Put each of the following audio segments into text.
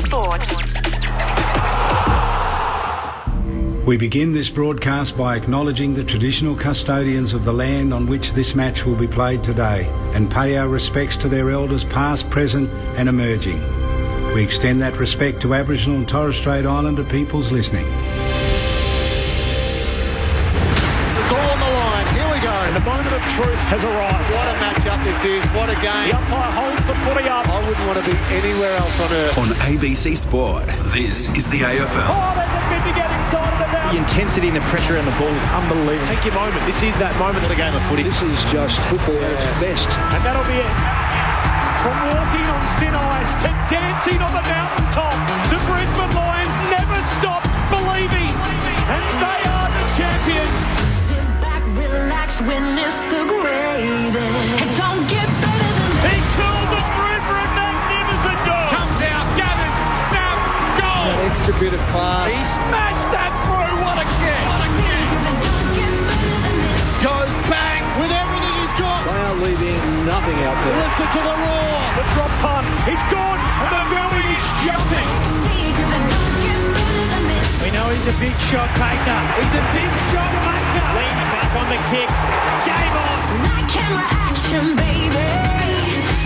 Sport. We begin this broadcast by acknowledging the traditional custodians of the land on which this match will be played today and pay our respects to their elders past, present and emerging. We extend that respect to Aboriginal and Torres Strait Islander peoples listening. It's all on the line. Here we go. And the moment of truth has arrived. What a match-up this is. What a game. The umpire holds the footy up. I wouldn't want to be anywhere else on earth. On ABC Sport, this is the AFL. Oh, there's a bit to get excited about. The intensity and the pressure in the ball is unbelievable. Take your moment. This is that moment of the game of footy. This is just football at its best. And that'll be it. From walking on thin ice to dancing on the mountaintop, the Brisbane Lions never stopped believing. And they are the champions. Sit back, relax, witness the greatest. It don't get better than He curls the through for a magnificent goal. Comes out, gathers, snaps, goal. An extra bit of class. He smashed that through. What a kick. Goes bang with everything he's got. They are leaving nothing out there. Listen to the roar. The drop punt. He's gone. And the building is jumping. We know he's a big shot taker. He's a big shot maker. Leans back on the kick. Game on. Night camera action, baby.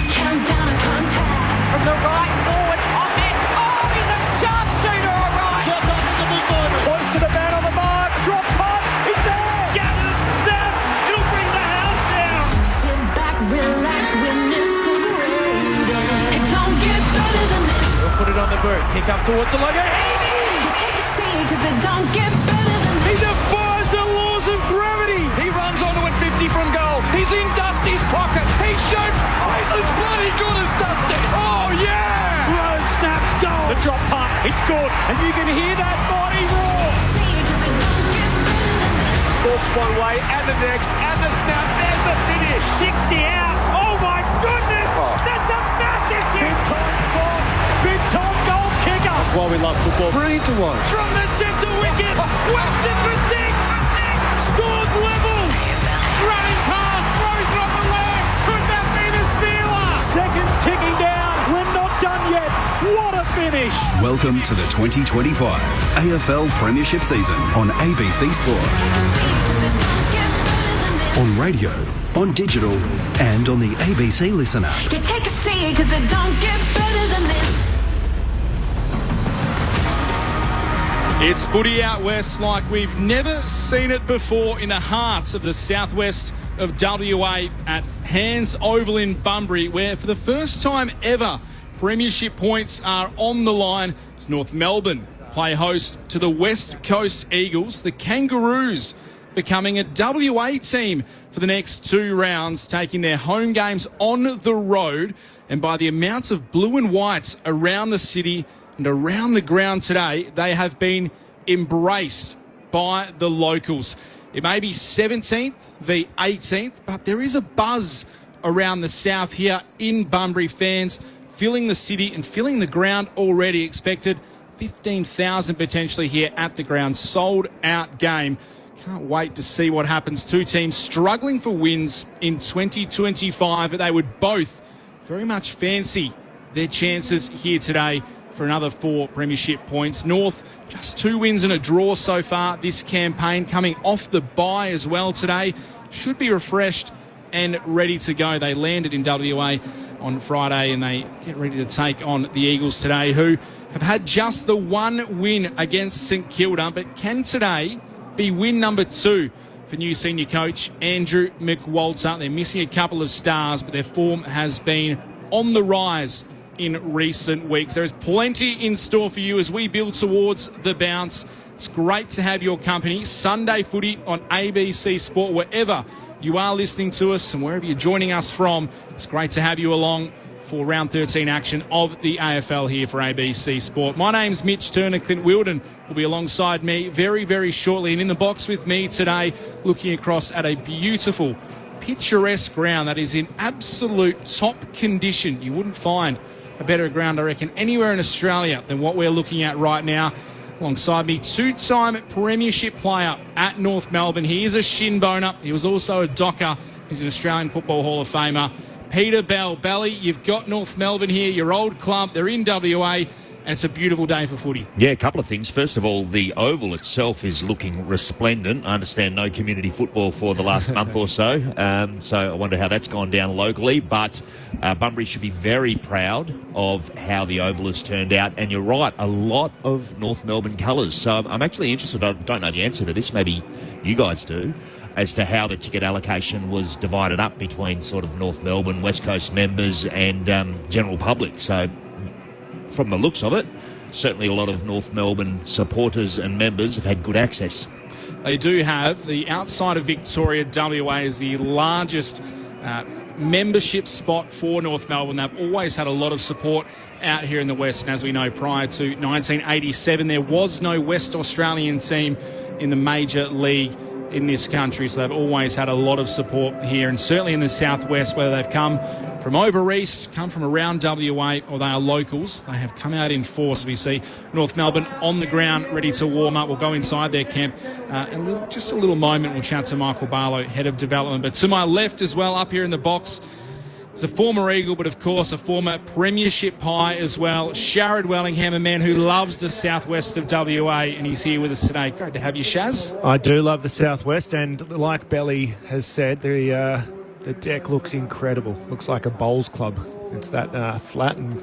Countdown to contact. From the right forward on net. Oh, he's a sharpshooter, all right. Step up in the big moment. Close to the man on the mark. Drop punt. He's there. Gathers. Snaps. He'll bring the house down. Sit back, relax, witness the greatest. It don't get better than this. He'll put it on the boot. Kick up towards the logo. You take a seat, cause it don't get better than He this. defies the laws of gravity. He runs onto it 50 from goal. He's in Dusty's pocket. He shoots. Oh, he's as bloody good as Dusty. Oh, yeah. Rose snaps goal. The drop punt. It's good. And you can hear that body roar. See, cause it don't get better than this. Walks one way and the next and the snap. There's the finish. 60 out. Oh my goodness. That's a massive kick. Big time spot. Big time goal kicker. That's why we love football. Brilliant to watch. From the centre wicket. Whacks it for six. Scores level. Running pass. Throws it on the left. Could that be the sealer? Seconds ticking down. We're not done yet. What a finish. Welcome to the 2025 AFL Premiership season on ABC Sport. On radio, on digital, and on the ABC Listen app. You take a seat, cause it don't get better than this. It's footy out west like we've never seen it before in the heart of the southwest of WA at Hands Oval in Bunbury, where for the first time ever, premiership points are on the line. It's North Melbourne play host to the West Coast Eagles, the Kangaroos becoming a WA team for the next two rounds, taking their home games on the road. And by the amounts of blue and white around the city and around the ground today, they have been embraced by the locals. It may be 17th v 18th, but there is a buzz around the south here in Bunbury. Fans filling the city and filling the ground already. Expected 15,000 potentially here at the ground. Sold out game. Can't wait to see what happens. Two teams struggling for wins in 2025, but they would both very much fancy their chances here today for another 4 premiership points. North, just 2 wins and a draw so far this campaign, coming off the bye as well today. Should be refreshed and ready to go. They landed in WA on Friday and they get ready to take on the Eagles today, who have had just the 1 win against St Kilda, but can today be win number 2 for new senior coach Andrew McWalter. They're missing a couple of stars, but their form has been on the rise in recent weeks. There is plenty in store for you as we build towards the bounce. It's great to have your company. Sunday footy on ABC Sport, wherever you are listening to us and wherever you're joining us from. It's great to have you along for round 13 action of the AFL here for ABC Sport. My name's Mitch Turner. Clint Wilden will be alongside me very, very shortly. And in the box with me today, looking across at a beautiful, picturesque ground that is in absolute top condition. You wouldn't find a better ground, I reckon, anywhere in Australia than what we're looking at right now. Alongside me, 2-time premiership player at North Melbourne. He is a shin boner. He was also a docker. He's an Australian Football Hall of Famer. Peter Bell. Belly, you've got North Melbourne here, your old club. They're in WA. and it's a beautiful day for footy. Yeah, a couple of things. First of all, the oval itself is looking resplendent. I understand no community football for the last month or so, so I wonder how that's gone down locally. But Bunbury should be very proud of how the oval has turned out. And you're right, a lot of North Melbourne colours. So I'm actually interested, I don't know the answer to this, maybe you guys do, as to how the ticket allocation was divided up between sort of North Melbourne, West Coast members and general public. So from the looks of it, certainly a lot of North Melbourne supporters and members have had good access. They do have. The outside of Victoria, WA is the largest membership spot for North Melbourne. They've always had a lot of support out here in the West, and as we know, prior to 1987, there was no West Australian team in the major league in this country, so they've always had a lot of support here, and certainly in the southwest, whether they've come from over east, come from around WA, or they are locals, they have come out in force. We see North Melbourne on the ground ready to warm up. We'll go inside their camp just a little moment. We'll chat to Michael Barlow, head of development. But to my left as well, up here in the box, it's a former Eagle, but of course a former premiership pie as well. Sharad Wellingham, a man who loves the southwest of WA, and he's here with us today. Great to have you, Shaz. I do love the southwest, and like Belly has said, the deck looks incredible. Looks like a bowls club. It's that flat and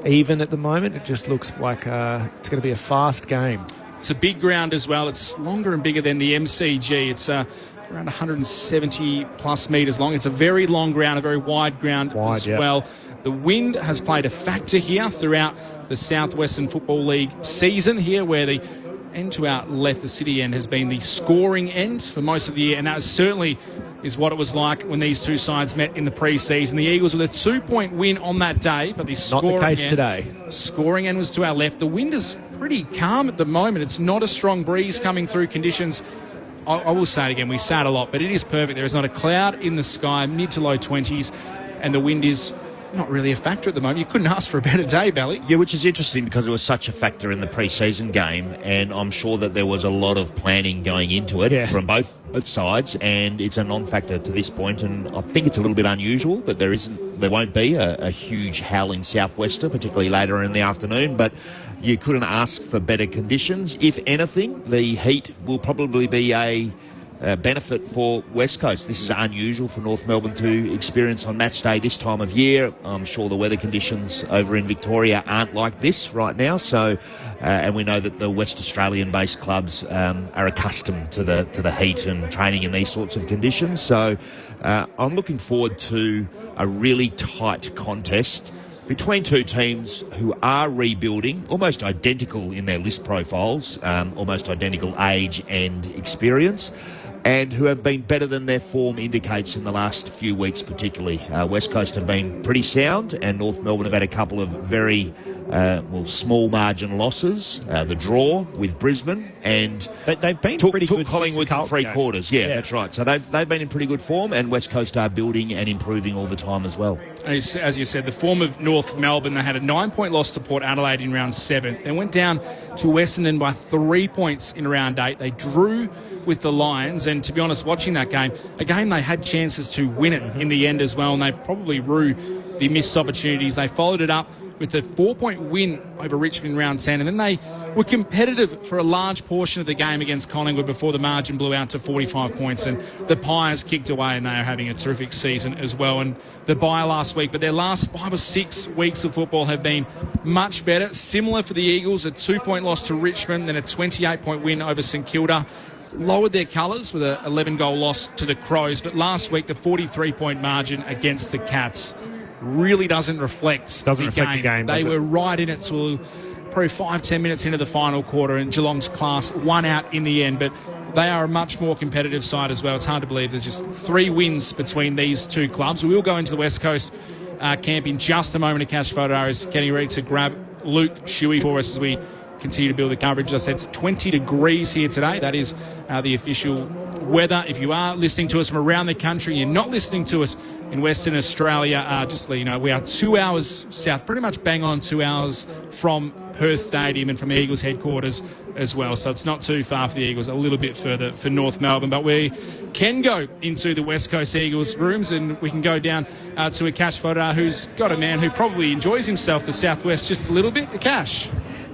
even at the moment. It just looks like it's going to be a fast game. It's a big ground as well. It's longer and bigger than the MCG. It's around 170 plus metres long. It's a very long ground, a very wide ground as well. The wind has played a factor here throughout the Southwestern Football League season here, where the end to our left, the city end, has been the scoring end for most of the year, and that certainly is what it was like when these two sides met in the pre-season. The Eagles with a 2-point win on that day, but the scoring not the case end, today. Scoring end was to our left. The wind is pretty calm at the moment. It's not a strong breeze coming through. Conditions, I will say it again, we say it a lot, but it is perfect. There is not a cloud in the sky, mid to low 20s, and the wind is not really a factor at the moment. You couldn't ask for a better day, Bally. Yeah, which is interesting because it was such a factor in the pre-season game, and I'm sure that there was a lot of planning going into it from both sides, and it's a non-factor to this point, and I think it's a little bit unusual that there won't be a huge howling southwester, particularly later in the afternoon, but you couldn't ask for better conditions. If anything, the heat will probably be a benefit for West Coast. This is unusual for North Melbourne to experience on match day this time of year. I'm sure the weather conditions over in Victoria aren't like this right now. So, and we know that the West Australian-based clubs are accustomed to the heat and training in these sorts of conditions. So, I'm looking forward to a really tight contest between two teams who are rebuilding, almost identical in their list profiles, almost identical age and experience, and who have been better than their form indicates in the last few weeks particularly. West Coast have been pretty sound, and North Melbourne have had a couple of very small margin losses. The draw with Brisbane, and they've been took pretty good Collingwood since to three quarters. Yeah, that's right. So they've been in pretty good form, and West Coast are building and improving all the time as well. As you said, the form of North Melbourne, they had a 9-point loss to Port Adelaide in round 7. They went down to Essendon by 3 points in round 8. They drew with the Lions, and to be honest, watching that game, a game they had chances to win it in the end as well, and they probably rue the missed opportunities. They followed it up with a 4-point win over Richmond in round 10, and then they were competitive for a large portion of the game against Collingwood before the margin blew out to 45 points, and the Pies kicked away, and they are having a terrific season as well. And the bye last week, but their last 5 or 6 weeks of football have been much better. Similar for the Eagles, a 2-point loss to Richmond, then a 28-point win over St Kilda. Lowered their colours with an 11-goal loss to the Crows, but last week the 43-point margin against the Cats really doesn't reflect the game. They were right in it till probably 5-10 minutes into the final quarter, and Geelong's class won out in the end, but they are a much more competitive side as well. It's hard to believe there's just 3 wins between these two clubs. We will go into the West Coast camp in just a moment to catch photos. Getting ready to grab Luke Shuey for us as we continue to build the coverage. As I said, it's 20 degrees here today. That is the official weather. If you are listening to us from around the country, you're not listening to us in Western Australia, just to let you know, we are 2 hours south, pretty much bang on 2 hours from Perth Stadium and from Eagles headquarters as well. So it's not too far for the Eagles, a little bit further for North Melbourne. But we can go into the West Coast Eagles rooms and we can go down to a Cash photo who's got a man who probably enjoys himself, the Southwest, just a little bit. The Cash.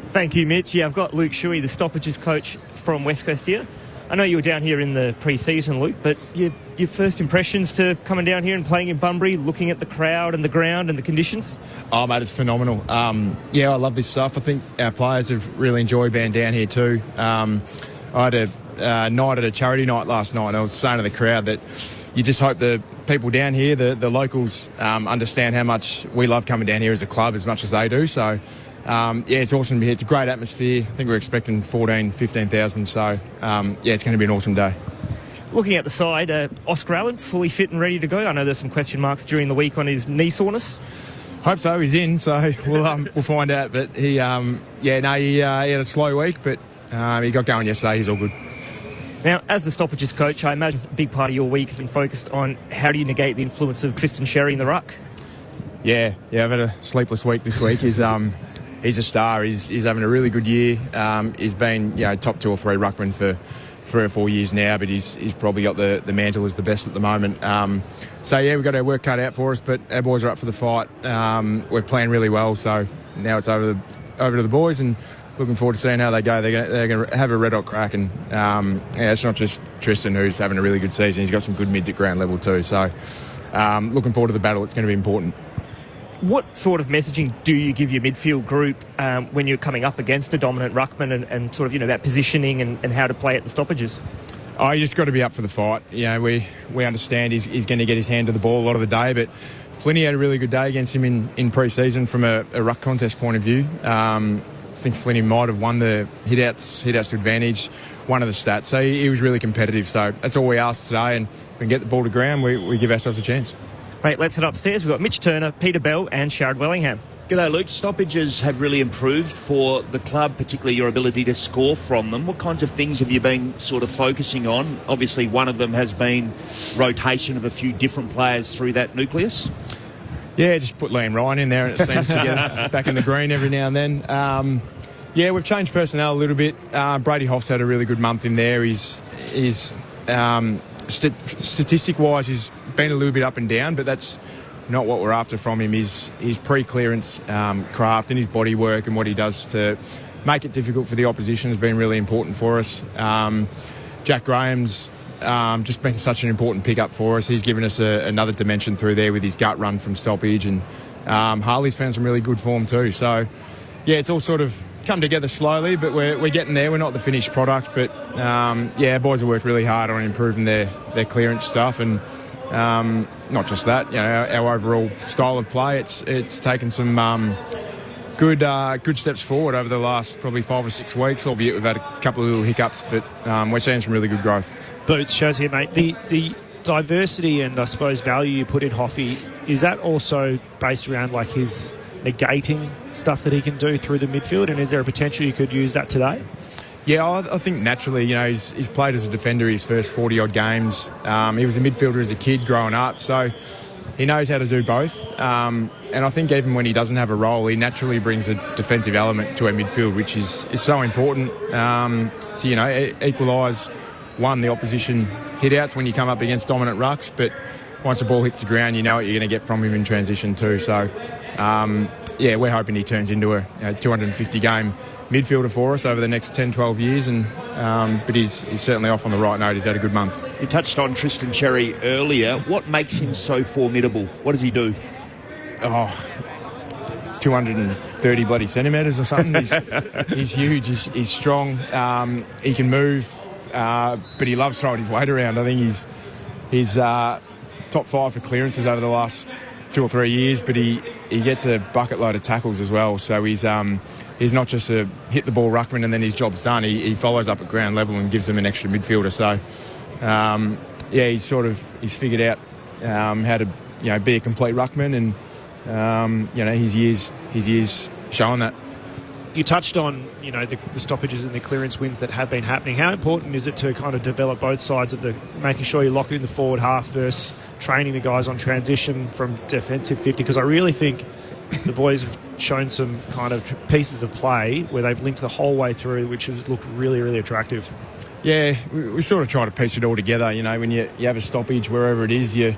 Thank you, Mitch. Yeah, I've got Luke Shuey, the stoppages coach from West Coast here. I know you were down here in the pre-season, Luke, but your first impressions to coming down here and playing in Bunbury, looking at the crowd and the ground and the conditions? Oh, mate, it's phenomenal. Yeah, I love this stuff. I think our players have really enjoyed being down here too. I had a night at a charity night last night, and I was saying to the crowd that you just hope the people down here, the locals, understand how much we love coming down here as a club as much as they do. So, yeah, it's awesome to be here. It's a great atmosphere. I think we're expecting 15,000. So, yeah, it's going to be an awesome day. Looking at the side, Oscar Allen, fully fit and ready to go. I know there's some question marks during the week on his knee soreness. Hope so. He's in, so we'll find out. But he had a slow week, but he got going yesterday. He's all good. Now, as the stoppages coach, I imagine a big part of your week has been focused on how do you negate the influence of Tristan Sherry in the ruck? Yeah, I've had a sleepless week this week. He's a star. He's having a really good year. He's been top 2 or 3 ruckman for 3 or 4 years now, but he's probably got the mantle as the best at the moment. So yeah, we've got our work cut out for us, but our boys are up for the fight. We're playing really well, so now it's over to the boys, and looking forward to seeing how they go. They're going to have a red hot crack, and yeah, it's not just Tristan who's having a really good season. He's got some good mids at ground level too. So looking forward to the battle. It's going to be important. What sort of messaging do you give your midfield group when you're coming up against a dominant ruckman and sort of, that positioning and how to play at the stoppages? Oh, you just got to be up for the fight. We understand he's going to get his hand to the ball a lot of the day, but Flinny had a really good day against him in pre-season from a ruck contest point of view. I think Flinny might have won the hit-outs to advantage, one of the stats. So he was really competitive. So that's all we ask today, and if we can get the ball to ground, we give ourselves a chance. Mate, let's head upstairs. We've got Mitch Turner, Peter Bell and Sharad Wellingham. G'day, Luke. Stoppages have really improved for the club, particularly your ability to score from them. What kinds of things have you been sort of focusing on? Obviously, one of them has been rotation of a few different players through that nucleus. Yeah, just put Liam Ryan in there and it seems to get us back in the green every now and then. Yeah, we've changed personnel a little bit. Brady Hoff's had a really good month in there. He's statistic-wise, he's been a little bit up and down, but that's not what we're after from him. His pre-clearance craft and his body work and what he does to make it difficult for the opposition has been really important for us. Jack Graham's just been such an important pickup for us. He's given us another dimension through there with his gut run from stoppage, and Harley's found some really good form too. So, yeah, it's all sort of come together slowly, but we're getting there. We're not the finished product, but yeah, boys have worked really hard on improving their clearance stuff, and not just that, our overall style of play. It's taken some good steps forward over the last probably 5 or 6 weeks, albeit we've had a couple of little hiccups, but we're seeing some really good growth. Boots shows here, mate. The diversity and I suppose value you put in Hoffy, is that also based around like his negating stuff that he can do through the midfield, and is there a potential you could use that today? Yeah, I think naturally, he's played as a defender his first 40-odd games. He was a midfielder as a kid growing up, so he knows how to do both. And I think even when he doesn't have a role, he naturally brings a defensive element to our midfield, which is so important to, equalise, the opposition hit-outs when you come up against dominant rucks, but once the ball hits the ground, you know what you're going to get from him in transition too. So, yeah, we're hoping he turns into a 250-game midfielder for us over the next 10, 12 years, and but he's certainly off on the right note. He's had a good month. You touched on Tristan Sherry earlier. What makes him so formidable? What does he do? 230 bloody centimetres or something. He's huge. He's strong. He can move, but he loves throwing his weight around. I think he's top 5 for clearances over the last 2 or 3 years, but he gets a bucket load of tackles as well. So he's not just a hit the ball ruckman and then his job's done. He follows up at ground level and gives them an extra midfielder. So yeah, he's figured out how to be a complete ruckman, and his years showing that. You touched on, the stoppages and the clearance wins that have been happening. How important is it to kind of develop both sides of making sure you lock it in the forward half versus training the guys on transition from defensive 50? Because I really think the boys have shown some kind of pieces of play where they've linked the whole way through, which has looked really, really attractive. Yeah, we sort of try to piece it all together. When you have a stoppage, wherever it is, you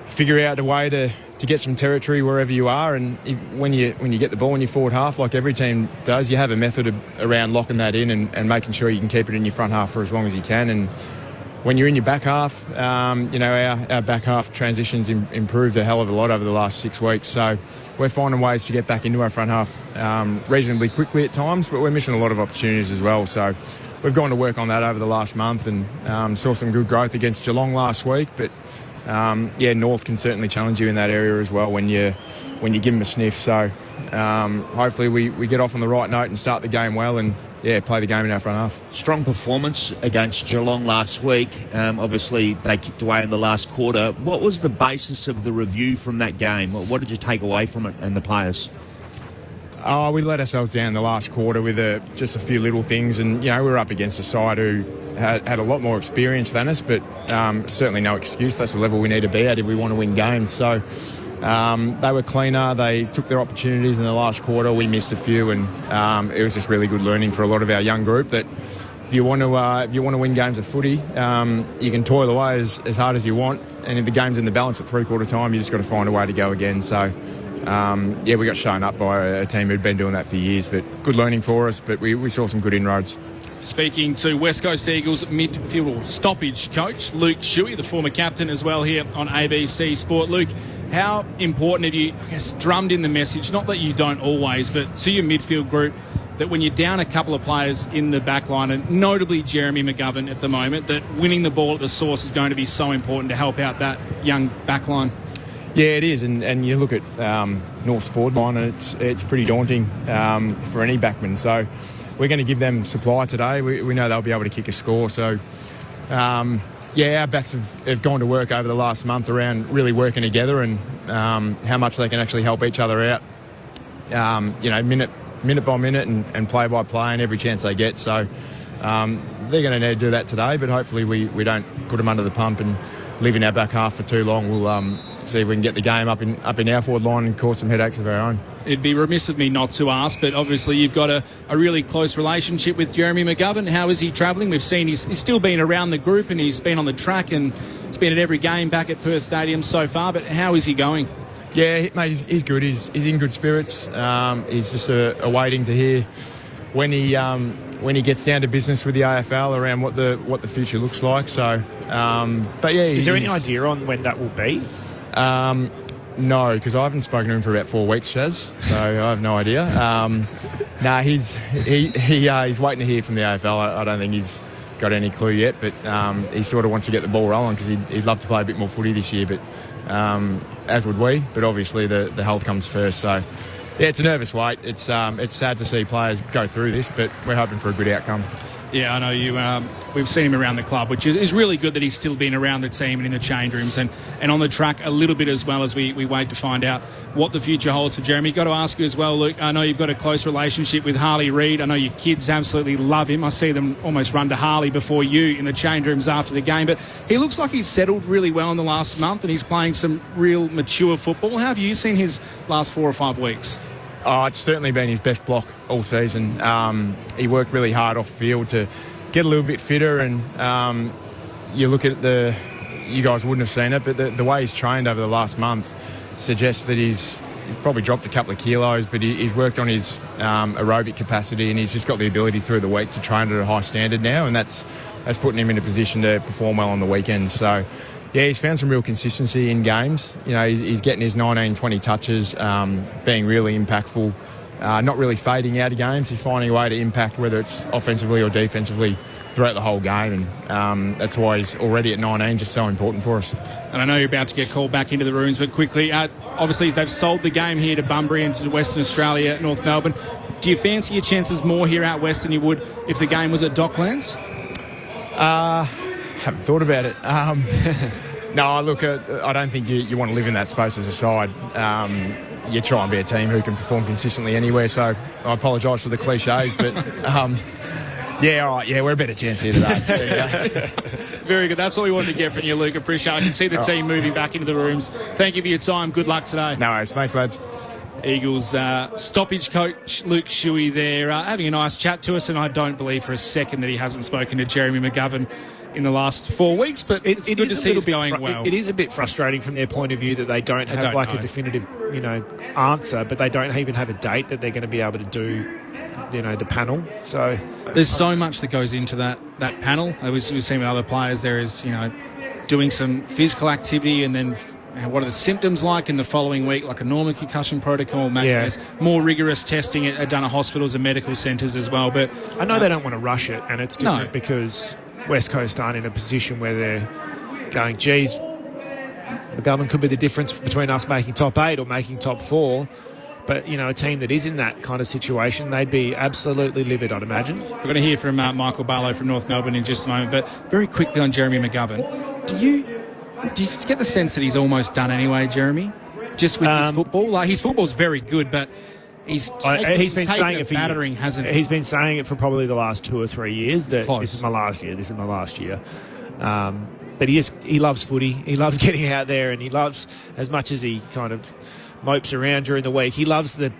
figure out a way to get some territory wherever you are, and when you get the ball in your forward half, like every team does, you have a method around locking that in and making sure you can keep it in your front half for as long as you can. And when you're in your back half, our back half transitions improved a hell of a lot over the last 6 weeks. So we're finding ways to get back into our front half reasonably quickly at times, but we're missing a lot of opportunities as well. So we've gone to work on that over the last month and saw some good growth against Geelong last week, but North can certainly challenge you in that area as well when you give them a sniff. So hopefully we get off on the right note and start the game well and play the game in our front half. Strong performance against Geelong last week. Obviously they kicked away in the last quarter. What was the basis of the review from that game? What did you take away from it and the players? We let ourselves down in the last quarter with just a few little things, and we were up against a side who had a lot more experience than us, but certainly no excuse. That's the level we need to be at if we want to win games. So they were cleaner. They took their opportunities in the last quarter. We missed a few, and it was just really good learning for a lot of our young group that if you want to win games of footy, you can toil away as hard as you want, and if the game's in the balance at three-quarter time, you just got to find a way to go again. So we got shown up by a team who'd been doing that for years, but good learning for us, but we saw some good inroads. Speaking to West Coast Eagles midfield stoppage coach Luke Shuey, the former captain as well here on ABC Sport. Luke, how important have you, drummed in the message, not that you don't always, but to your midfield group, that when you're down a couple of players in the back line, and notably Jeremy McGovern at the moment, that winning the ball at the source is going to be so important to help out that young back line? Yeah, it is, and you look at North's forward line, and it's pretty daunting for any backman. So we're going to give them supply today. We know they'll be able to kick a score. So our backs have gone to work over the last month around really working together and how much they can actually help each other out. Minute by minute and play by play, and every chance they get. So they're going to need to do that today, but hopefully we don't put them under the pump and live in our back half for too long. We'll see if we can get the game up in our forward line and cause some headaches of our own. It'd be remiss of me not to ask, but obviously you've got a really close relationship with Jeremy McGovern. How is he travelling? We've seen he's still been around the group and he's been on the track and he's been at every game back at Perth Stadium so far, but how is he going? Yeah, mate, he's good. He's in good spirits. He's just awaiting to hear when he gets down to business with the AFL around what the future looks like. So, is there any idea on when that will be? No, because I haven't spoken to him for about 4 weeks, Chaz. So I have no idea. He's waiting to hear from the AFL. I don't think he's got any clue yet, but he sort of wants to get the ball rolling because he'd love to play a bit more footy this year. But as would we. But obviously the health comes first. So. Yeah, it's a nervous wait. It's sad to see players go through this, but we're hoping for a good outcome. Yeah, I know you. We've seen him around the club, which is really good that he's still been around the team and in the change rooms and on the track a little bit as well as we wait to find out what the future holds for Jeremy. Got to ask you as well, Luke, I know you've got a close relationship with Harley Reid. I know your kids absolutely love him. I see them almost run to Harley before you in the change rooms after the game, but he looks like he's settled really well in the last month and he's playing some real mature football. How have you seen his last 4 or 5 weeks? Oh, it's certainly been his best block all season. He worked really hard off field to get a little bit fitter, and you look at you guys wouldn't have seen it, but the way he's trained over the last month suggests that he's probably dropped a couple of kilos, but he's worked on his aerobic capacity, and he's just got the ability through the week to train at a high standard now, and that's putting him in a position to perform well on the weekends. So. Yeah, he's found some real consistency in games. He's getting his 19, 20 touches, being really impactful, not really fading out of games. He's finding a way to impact, whether it's offensively or defensively, throughout the whole game. And that's why he's already at 19, just so important for us. And I know you're about to get called back into the rooms, but quickly, obviously they've sold the game here to Bunbury and to Western Australia, North Melbourne. Do you fancy your chances more here out west than you would if the game was at Docklands? Haven't thought about it. No, look, I don't think you want to live in that space as a side. you try and be a team who can perform consistently anywhere. So I apologise for the cliches, but yeah, all right, yeah, we're a better chance here today. Very good. That's all we wanted to get from you, Luke. Appreciate it. I can see the team moving back into the rooms. Thank you for your time. Good luck today. No worries. Thanks, lads. Eagles stoppage coach Luke Shuey there having a nice chat to us, and I don't believe for a second that he hasn't spoken to Jeremy McGovern in the last 4 weeks, but it's good to see it's going well. It is a bit frustrating from their point of view that they don't have a definitive, answer, but they don't even have a date that they're going to be able to do, the panel. So there's so much that goes into that panel. We've seen with other players, there is, doing some physical activity and then what are the symptoms like in the following week, like a normal concussion protocol. There's more rigorous testing done at hospitals and medical centres as well. But I know they don't want to rush it, and it's different because West Coast aren't in a position where they're going, geez, McGovern could be the difference between us making top 8 or making top 4. But, a team that is in that kind of situation, they'd be absolutely livid, I'd imagine. We're going to hear from Michael Barlow from North Melbourne in just a moment. But very quickly on Jeremy McGovern, do you get the sense that he's almost done anyway, Jeremy? Just with his football? Like, his football's very good, but he's been saying it for battering, hasn't he? He's been saying it for probably the last 2 or 3 years that this is my last year. But he loves footy. He loves getting out there, and he loves, as much as he kind of mopes around during the week, he loves the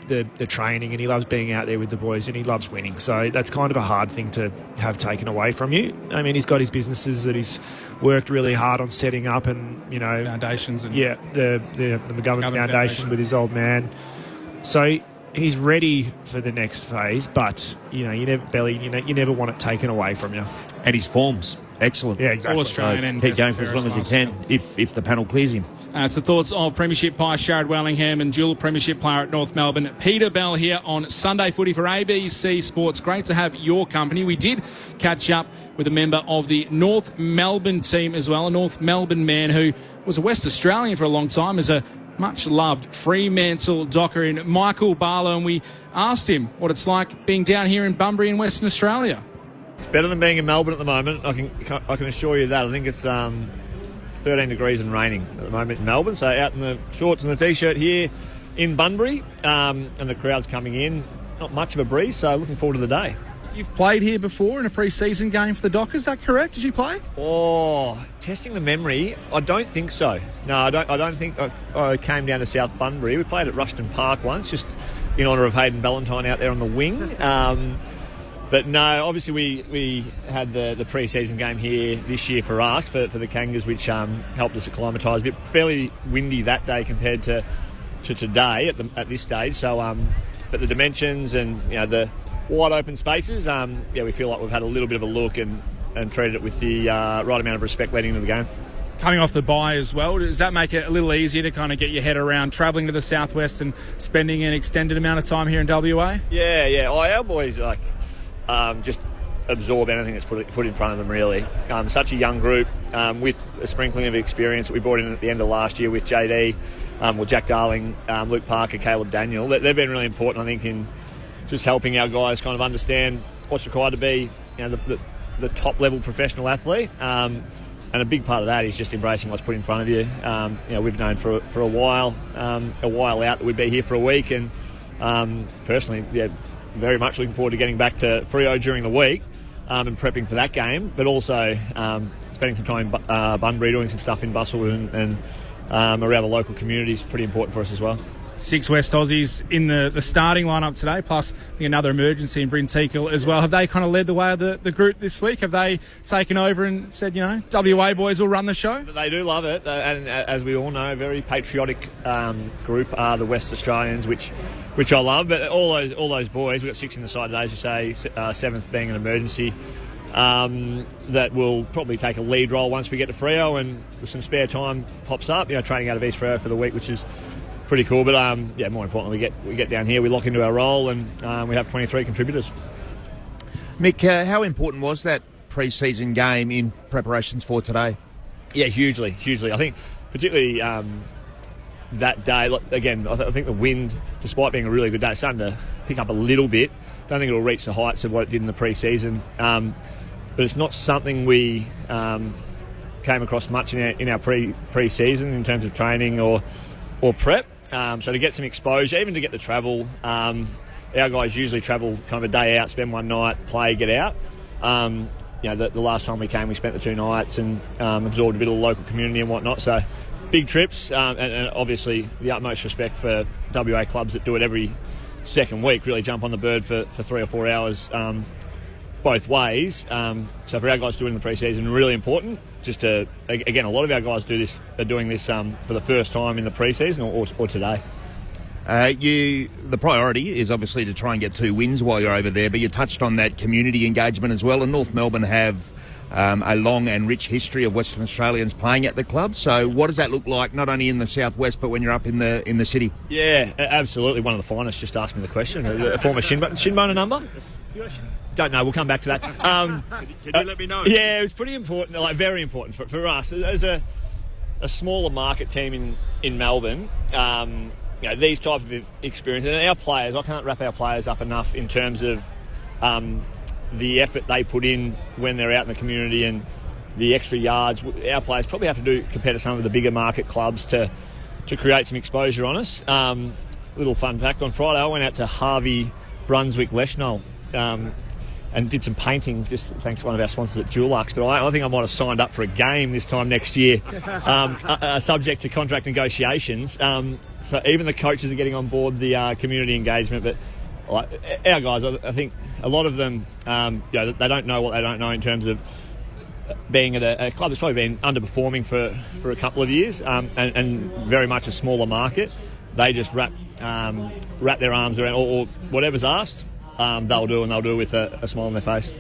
training, and he loves being out there with the boys, and he loves winning. So that's kind of a hard thing to have taken away from you. I mean, he's got his businesses that he's worked really hard on setting up, and foundations, and the McGovern Foundation with his old man. So he's ready for the next phase, but you never want it taken away from you. And his form's excellent. Yeah, exactly. All Australian and keep going for as long as he can if the panel clears him. It's the thoughts of Premiership player Sharad Wellingham and dual Premiership player at North Melbourne, Peter Bell, here on Sunday Footy for ABC Sports. Great to have your company. We did catch up with a member of the North Melbourne team as well, a North Melbourne man who was a West Australian for a long time as a much-loved Fremantle Docker in Michael Barlow, and we asked him what it's like being down here in Bunbury in Western Australia. It's better than being in Melbourne at the moment. I can assure you that. I think it's 13 degrees and raining at the moment in Melbourne, so out in the shorts and the T-shirt here in Bunbury, and the crowd's coming in. Not much of a breeze, so looking forward to the day. You've played here before in a pre-season game for the Dockers, is that correct? Did you play? Oh, testing the memory, I don't think so. No, I don't think I came down to South Bunbury. We played at Rushton Park once, just in honour of Hayden Ballantyne out there on the wing. But no, obviously we had the pre-season game here this year for us, for the Kangas, which helped us acclimatise a bit. Fairly windy that day compared to today at this stage. So, but the dimensions and the wide open spaces, we feel like we've had a little bit of a look and treated it with the right amount of respect leading into the game. Coming off the bye as well, does that make it a little easier to kind of get your head around travelling to the southwest and spending an extended amount of time here in WA? Yeah. Our boys just absorb anything that's put in front of them, really. Such a young group with a sprinkling of experience that we brought in at the end of last year with JD, Jack Darling, Luke Parker, Caleb Daniel. They've been really important, I think, in just helping our guys kind of understand what's required to be the top level professional athlete. And a big part of that is just embracing what's put in front of you. We've known for a while out that we'd be here for a week, and personally, very much looking forward to getting back to Freo during the week and prepping for that game, but also spending some time in Bunbury, doing some stuff in Busselton and around the local community is pretty important for us as well. 6 West Aussies in the starting lineup today, plus another emergency in Bryn Teakle as well. Have they kind of led the way of the group this week? Have they taken over and said, WA boys will run the show? They do love it, and as we all know, a very patriotic group are the West Australians, which I love. But all those boys, we've got 6 in the side today, as you say, 7th being an emergency, that will probably take a lead role once we get to Freo, and with some spare time pops up, training out of East Freo for the week, which is pretty cool. But more importantly, we get down here, we lock into our role, and we have 23 contributors. Mick, how important was that pre-season game in preparations for today? Yeah, hugely. I think particularly that day, again, I think the wind, despite being a really good day, it's starting to pick up a little bit. Don't think it'll reach the heights of what it did in the pre-season, but it's not something we came across much in our pre-season in terms of training or prep. So to get some exposure, even to get the travel, our guys usually travel kind of a day out, spend one night, play, get out. The last time we came, we spent the 2 nights and absorbed a bit of the local community and whatnot. So big trips, and obviously the utmost respect for WA clubs that do it every second week, really jump on the bird for 3 or 4 hours both ways. So for our guys doing the pre-season, really important. Just to, again, a lot of our guys are doing this for the first time in the pre-season or today. The priority is obviously to try and get 2 wins while you're over there, but you touched on that community engagement as well, and North Melbourne have a long and rich history of Western Australians playing at the club. So what does that look like, not only in the southwest, but when you're up in the city? Yeah, absolutely. One of the finest just asked me the question. A former Shinboner number? Don't know. We'll come back to that. Can you let me know? Yeah, it was pretty important, like very important for us as a smaller market team in Melbourne. These type of experiences, and our players, I can't wrap our players up enough in terms of the effort they put in when they're out in the community and the extra yards. Our players probably have to do compared to some of the bigger market clubs to create some exposure on us. Little fun fact, on Friday I went out to Harvey Brunswick Leschnell and did some painting, just thanks to one of our sponsors at Dulux. But I think I might have signed up for a game this time next year, subject to contract negotiations. So even the coaches are getting on board the community engagement. But our guys, I think a lot of them, they don't know what they don't know in terms of being at a club that's probably been underperforming for a couple of years and very much a smaller market. They just wrap their arms around or whatever's asked. They'll do, and they'll do it with a smile on their face.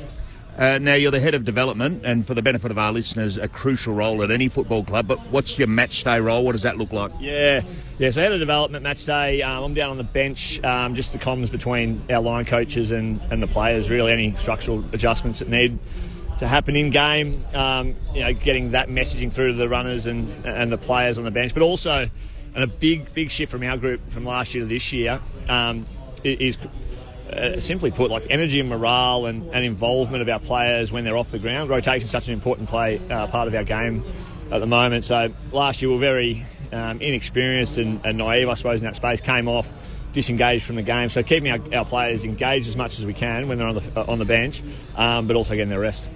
Now, you're the head of development, and for the benefit of our listeners, a crucial role at any football club, but what's your match day role? What does that look like? Yeah, so head of development, match day, I'm down on the bench, just the comms between our line coaches and the players, really, any structural adjustments that need to happen in game, getting that messaging through to the runners and the players on the bench, but also, and a big shift from our group from last year to this year, is simply put, like energy and morale and involvement of our players when they're off the ground. Rotation is such an important part of our game at the moment. So last year we were very inexperienced and naive, I suppose, in that space. Came off, disengaged from the game. So keeping our players engaged as much as we can when they're on the bench, but also getting their rest.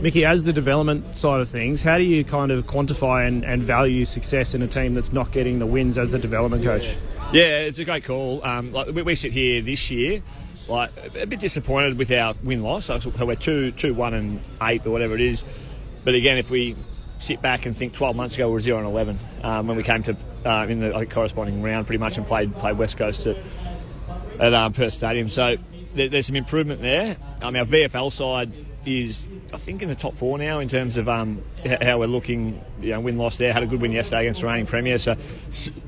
Mickey, as the development side of things, how do you kind of quantify and value success in a team that's not getting the wins as the development coach? Yeah, it's a great call. We sit here this year, a bit disappointed with our win-loss. So we're 2-1-8 or whatever it is. But again, if we sit back and think 12 months ago we were 0-11 when we came to in the corresponding round pretty much and played West Coast at Perth Stadium. So there's some improvement there. Our VFL side is, I think, in the top 4 now in terms of how we're looking. Win-loss there. Had a good win yesterday against the reigning premier. So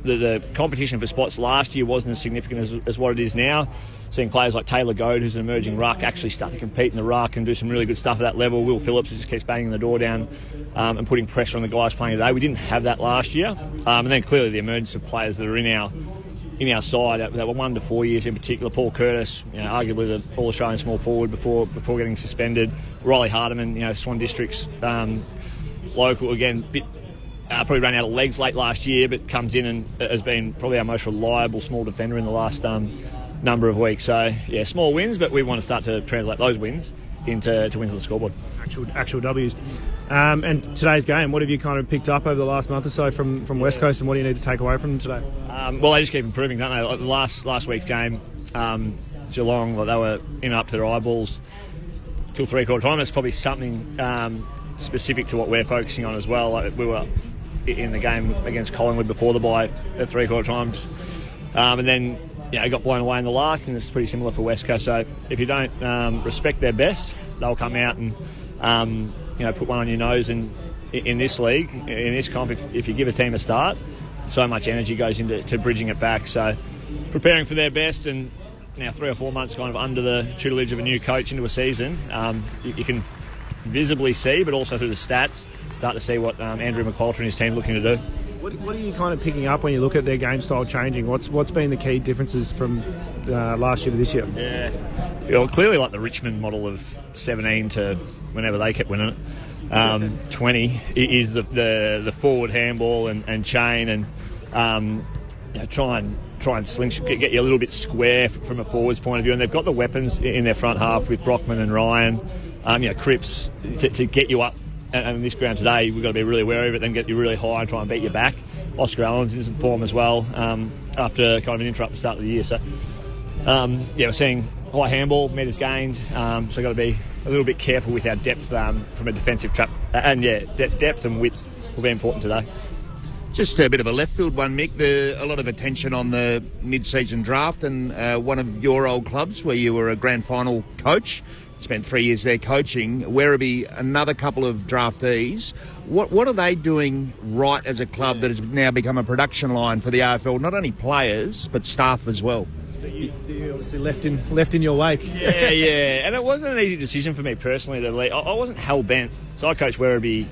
the competition for spots last year wasn't as significant as what it is now. Seeing players like Taylor Goad, who's an emerging ruck, actually start to compete in the ruck and do some really good stuff at that level. Will Phillips, who just keeps banging the door down and putting pressure on the guys playing today. We didn't have that last year. And then clearly the emergence of players that are in our side that were 1 to 4 years in particular. Paul Curtis, arguably the All-Australian small forward before getting suspended. Riley Hardiman, Swan District's local, again, probably ran out of legs late last year, but comes in and has been probably our most reliable small defender in the last number of weeks. So, yeah, small wins, but we want to start to translate those wins into wins on the scoreboard. Actual W's. And today's game, what have you kind of picked up over the last month or so from West Coast, and what do you need to take away from them today? Well, they just keep improving, don't they? Like the last week's game, Geelong, they were in up to their eyeballs till 3/4 time. It's probably something specific to what we're focusing on as well. Like we were in the game against Collingwood before the bye at 3/4 times, and then got blown away in the last, and it's pretty similar for West Coast. So if you don't respect their best, they'll come out and put one on your nose. And in this league, in this comp, if you give a team a start, so much energy goes into bridging it back. So preparing for their best, and now 3 or 4 months kind of under the tutelage of a new coach into a season, you can visibly see, but also through the stats, start to see what Andrew McQualter and his team are looking to do. What are you kind of picking up when you look at their game style changing? What's been the key differences from last year to this year? Yeah, well, clearly like the Richmond model of 17 to whenever they kept winning it, 20 is the forward handball and chain, and try and slingshot, get you a little bit square from a forwards point of view. And they've got the weapons in their front half with Brockman and Ryan, Cripps, to get you up. And this ground today, we've got to be really wary of it, then get you really high and try and beat you back. Oscar Allen's in some form as well after kind of an interrupt at the start of the year. So, we're seeing high handball, metres gained, so we've got to be a little bit careful with our depth from a defensive trap. Depth and width will be important today. Just a bit of a left field one, Mick. A lot of attention on the mid-season draft and one of your old clubs where you were a grand final coach. Spent 3 years there coaching. Werribee, another couple of draftees. What are they doing right as a club that has now become a production line for the AFL? Not only players, but staff as well. You obviously left in your wake. Yeah. And it wasn't an easy decision for me personally to leave. I wasn't hell-bent. So I coached Werribee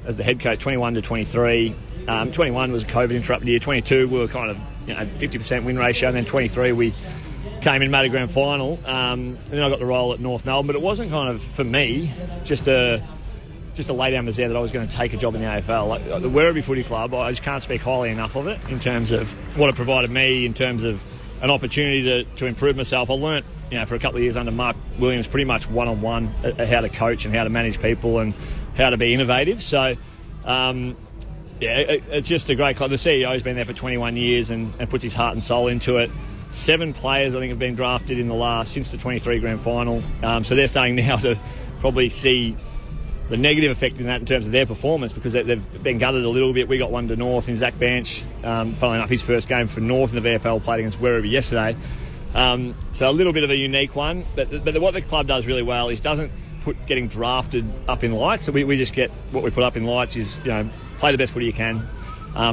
as the head coach 21 to 23. 21 was a COVID interrupted year. 22 we were kind of 50% win ratio, and then 23 we came in, made a grand final, and then I got the role at North Melbourne. But it wasn't kind of, for me, just a lay down was there that I was going to take a job in the AFL. Like the Werribee Footy Club, I just can't speak highly enough of it in terms of what it provided me, in terms of an opportunity to improve myself. I learnt, for a couple of years under Mark Williams, pretty much one-on-one how to coach and how to manage people and how to be innovative. So, it's just a great club. The CEO's been there for 21 years and puts his heart and soul into it. 7 players, I think, have been drafted since the 23 grand final. So they're starting now to probably see the negative effect in that in terms of their performance, because they've been gutted a little bit. We got one to North in Zach Bench. Funnily enough, his first game for North in the VFL, played against Werribee yesterday. So a little bit of a unique one. But what the club does really well is doesn't put getting drafted up in lights. So we just get what we put up in lights is, play the best footy you can,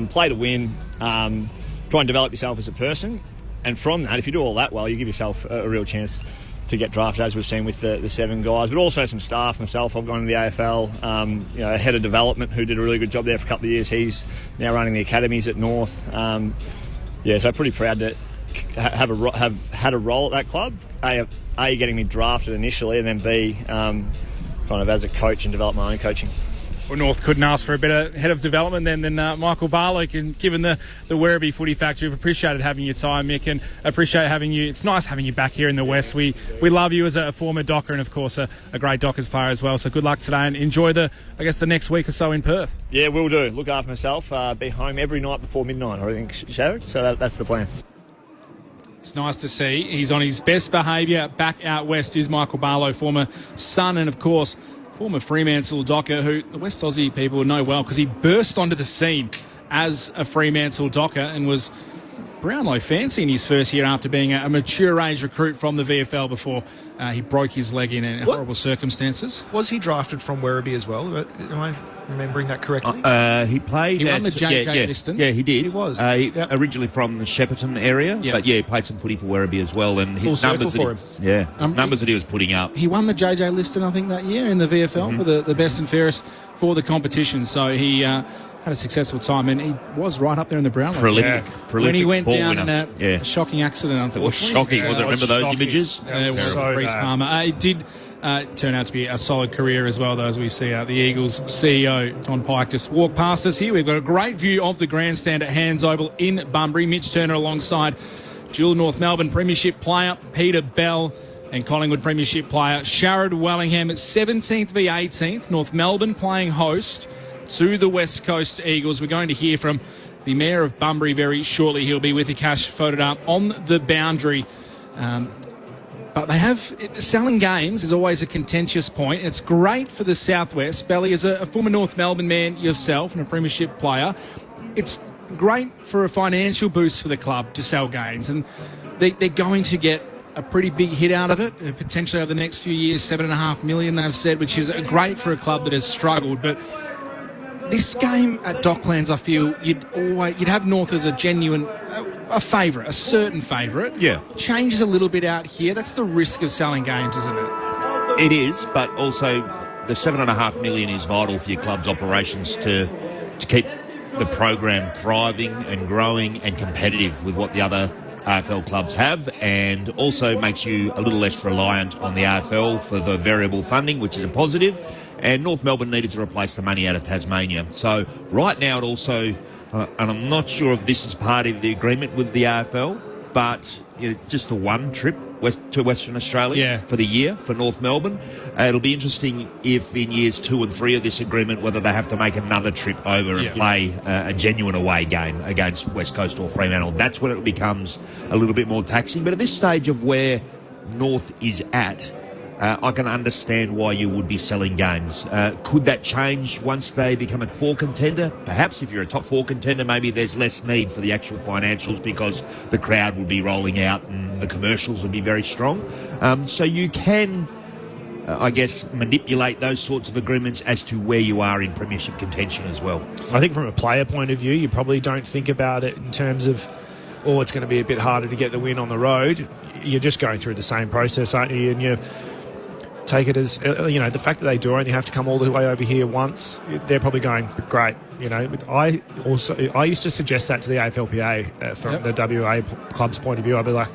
play to win, try and develop yourself as a person. And from that, if you do all that well, you give yourself a real chance to get drafted, as we've seen with the 7 guys, but also some staff. Myself, I've gone to the AFL, a head of development who did a really good job there for a couple of years. He's now running the academies at North. So pretty proud to have had a role at that club. A, getting me drafted initially, and then B, kind of as a coach and develop my own coaching. Well, North couldn't ask for a better head of development than Michael Barlow. And given the Werribee Footy Factory, we've appreciated having your time, Mick, and appreciate having you. It's nice having you back here in the West. We love you as a former Docker and, of course, a great Dockers player as well. So good luck today and enjoy the next week or so in Perth. Yeah, will do. Look after myself. Be home every night before midnight, I think, Sharad. So that's the plan. It's nice to see. He's on his best behaviour back out west is Michael Barlow, former son and, of course, former Fremantle Docker, who the West Aussie people know well because he burst onto the scene as a Fremantle Docker and was Brownlow fancy in his first year after being a mature age recruit from the VFL before he broke his leg in horrible circumstances. Was he drafted from Werribee as well? Am I remembering that correctly? He played. He won the JJ Liston. Yeah, he did. He was. Originally from the Shepparton area, but he played some footy for Werribee as well. And his numbers that he was putting up. He won the JJ Liston, I think, that year in the VFL for the best and fairest for the competition. So he had a successful time, and he was right up there in the Brownlow. Prolific when he went down winner. in a shocking accident, unfortunately. It was shocking, wasn't it? Remember those images? It was Priest Palmer. It did turn out to be a solid career as well, though, as we see the Eagles CEO, Don Pike, just walk past us here. We've got a great view of the grandstand at Hands Oval in Bunbury. Mitch Turner alongside dual North Melbourne Premiership player Peter Bell and Collingwood Premiership player Sharad Wellingham at 17th v 18th. North Melbourne playing host to the West Coast Eagles. We're going to hear from the Mayor of Bunbury very shortly. He'll be with the cash voted up on the boundary. But they have, selling games is always a contentious point. It's great for the Southwest. Belly, as a former North Melbourne man yourself and a premiership player, it's great for a financial boost for the club to sell games. And they're going to get a pretty big hit out of it, potentially over the next few years, $7.5 million they've said, which is great for a club that has struggled. But this game at Docklands, I feel you'd have North as a genuine, a favourite, a certain favourite. Yeah. Changes a little bit out here. That's the risk of selling games, isn't it? It is, but also the $7.5 million is vital for your club's operations to keep the program thriving and growing and competitive with what the other AFL clubs have, and also makes you a little less reliant on the AFL for the variable funding, which is a positive. And North Melbourne needed to replace the money out of Tasmania. So right now it also and I'm not sure if this is part of the agreement with the AFL, but just the one trip to Western Australia for the year for North Melbourne. It'll be interesting if in years 2 and 3 of this agreement, whether they have to make another trip over and play a genuine away game against West Coast or Fremantle. That's when it becomes a little bit more taxing. But at this stage of where North is at, I can understand why you would be selling games. Could that change once they become a 4 contender? Perhaps if you're a top 4 contender, maybe there's less need for the actual financials because the crowd will be rolling out and the commercials will be very strong. So you can, I guess, manipulate those sorts of agreements as to where you are in premiership contention as well. I think from a player point of view, you probably don't think about it in terms of, it's going to be a bit harder to get the win on the road. You're just going through the same process, aren't you? And you take it as, the fact that they do only have to come all the way over here once, they're probably going, great. I used to suggest that to the AFLPA from the WA club's point of view. I'd be like,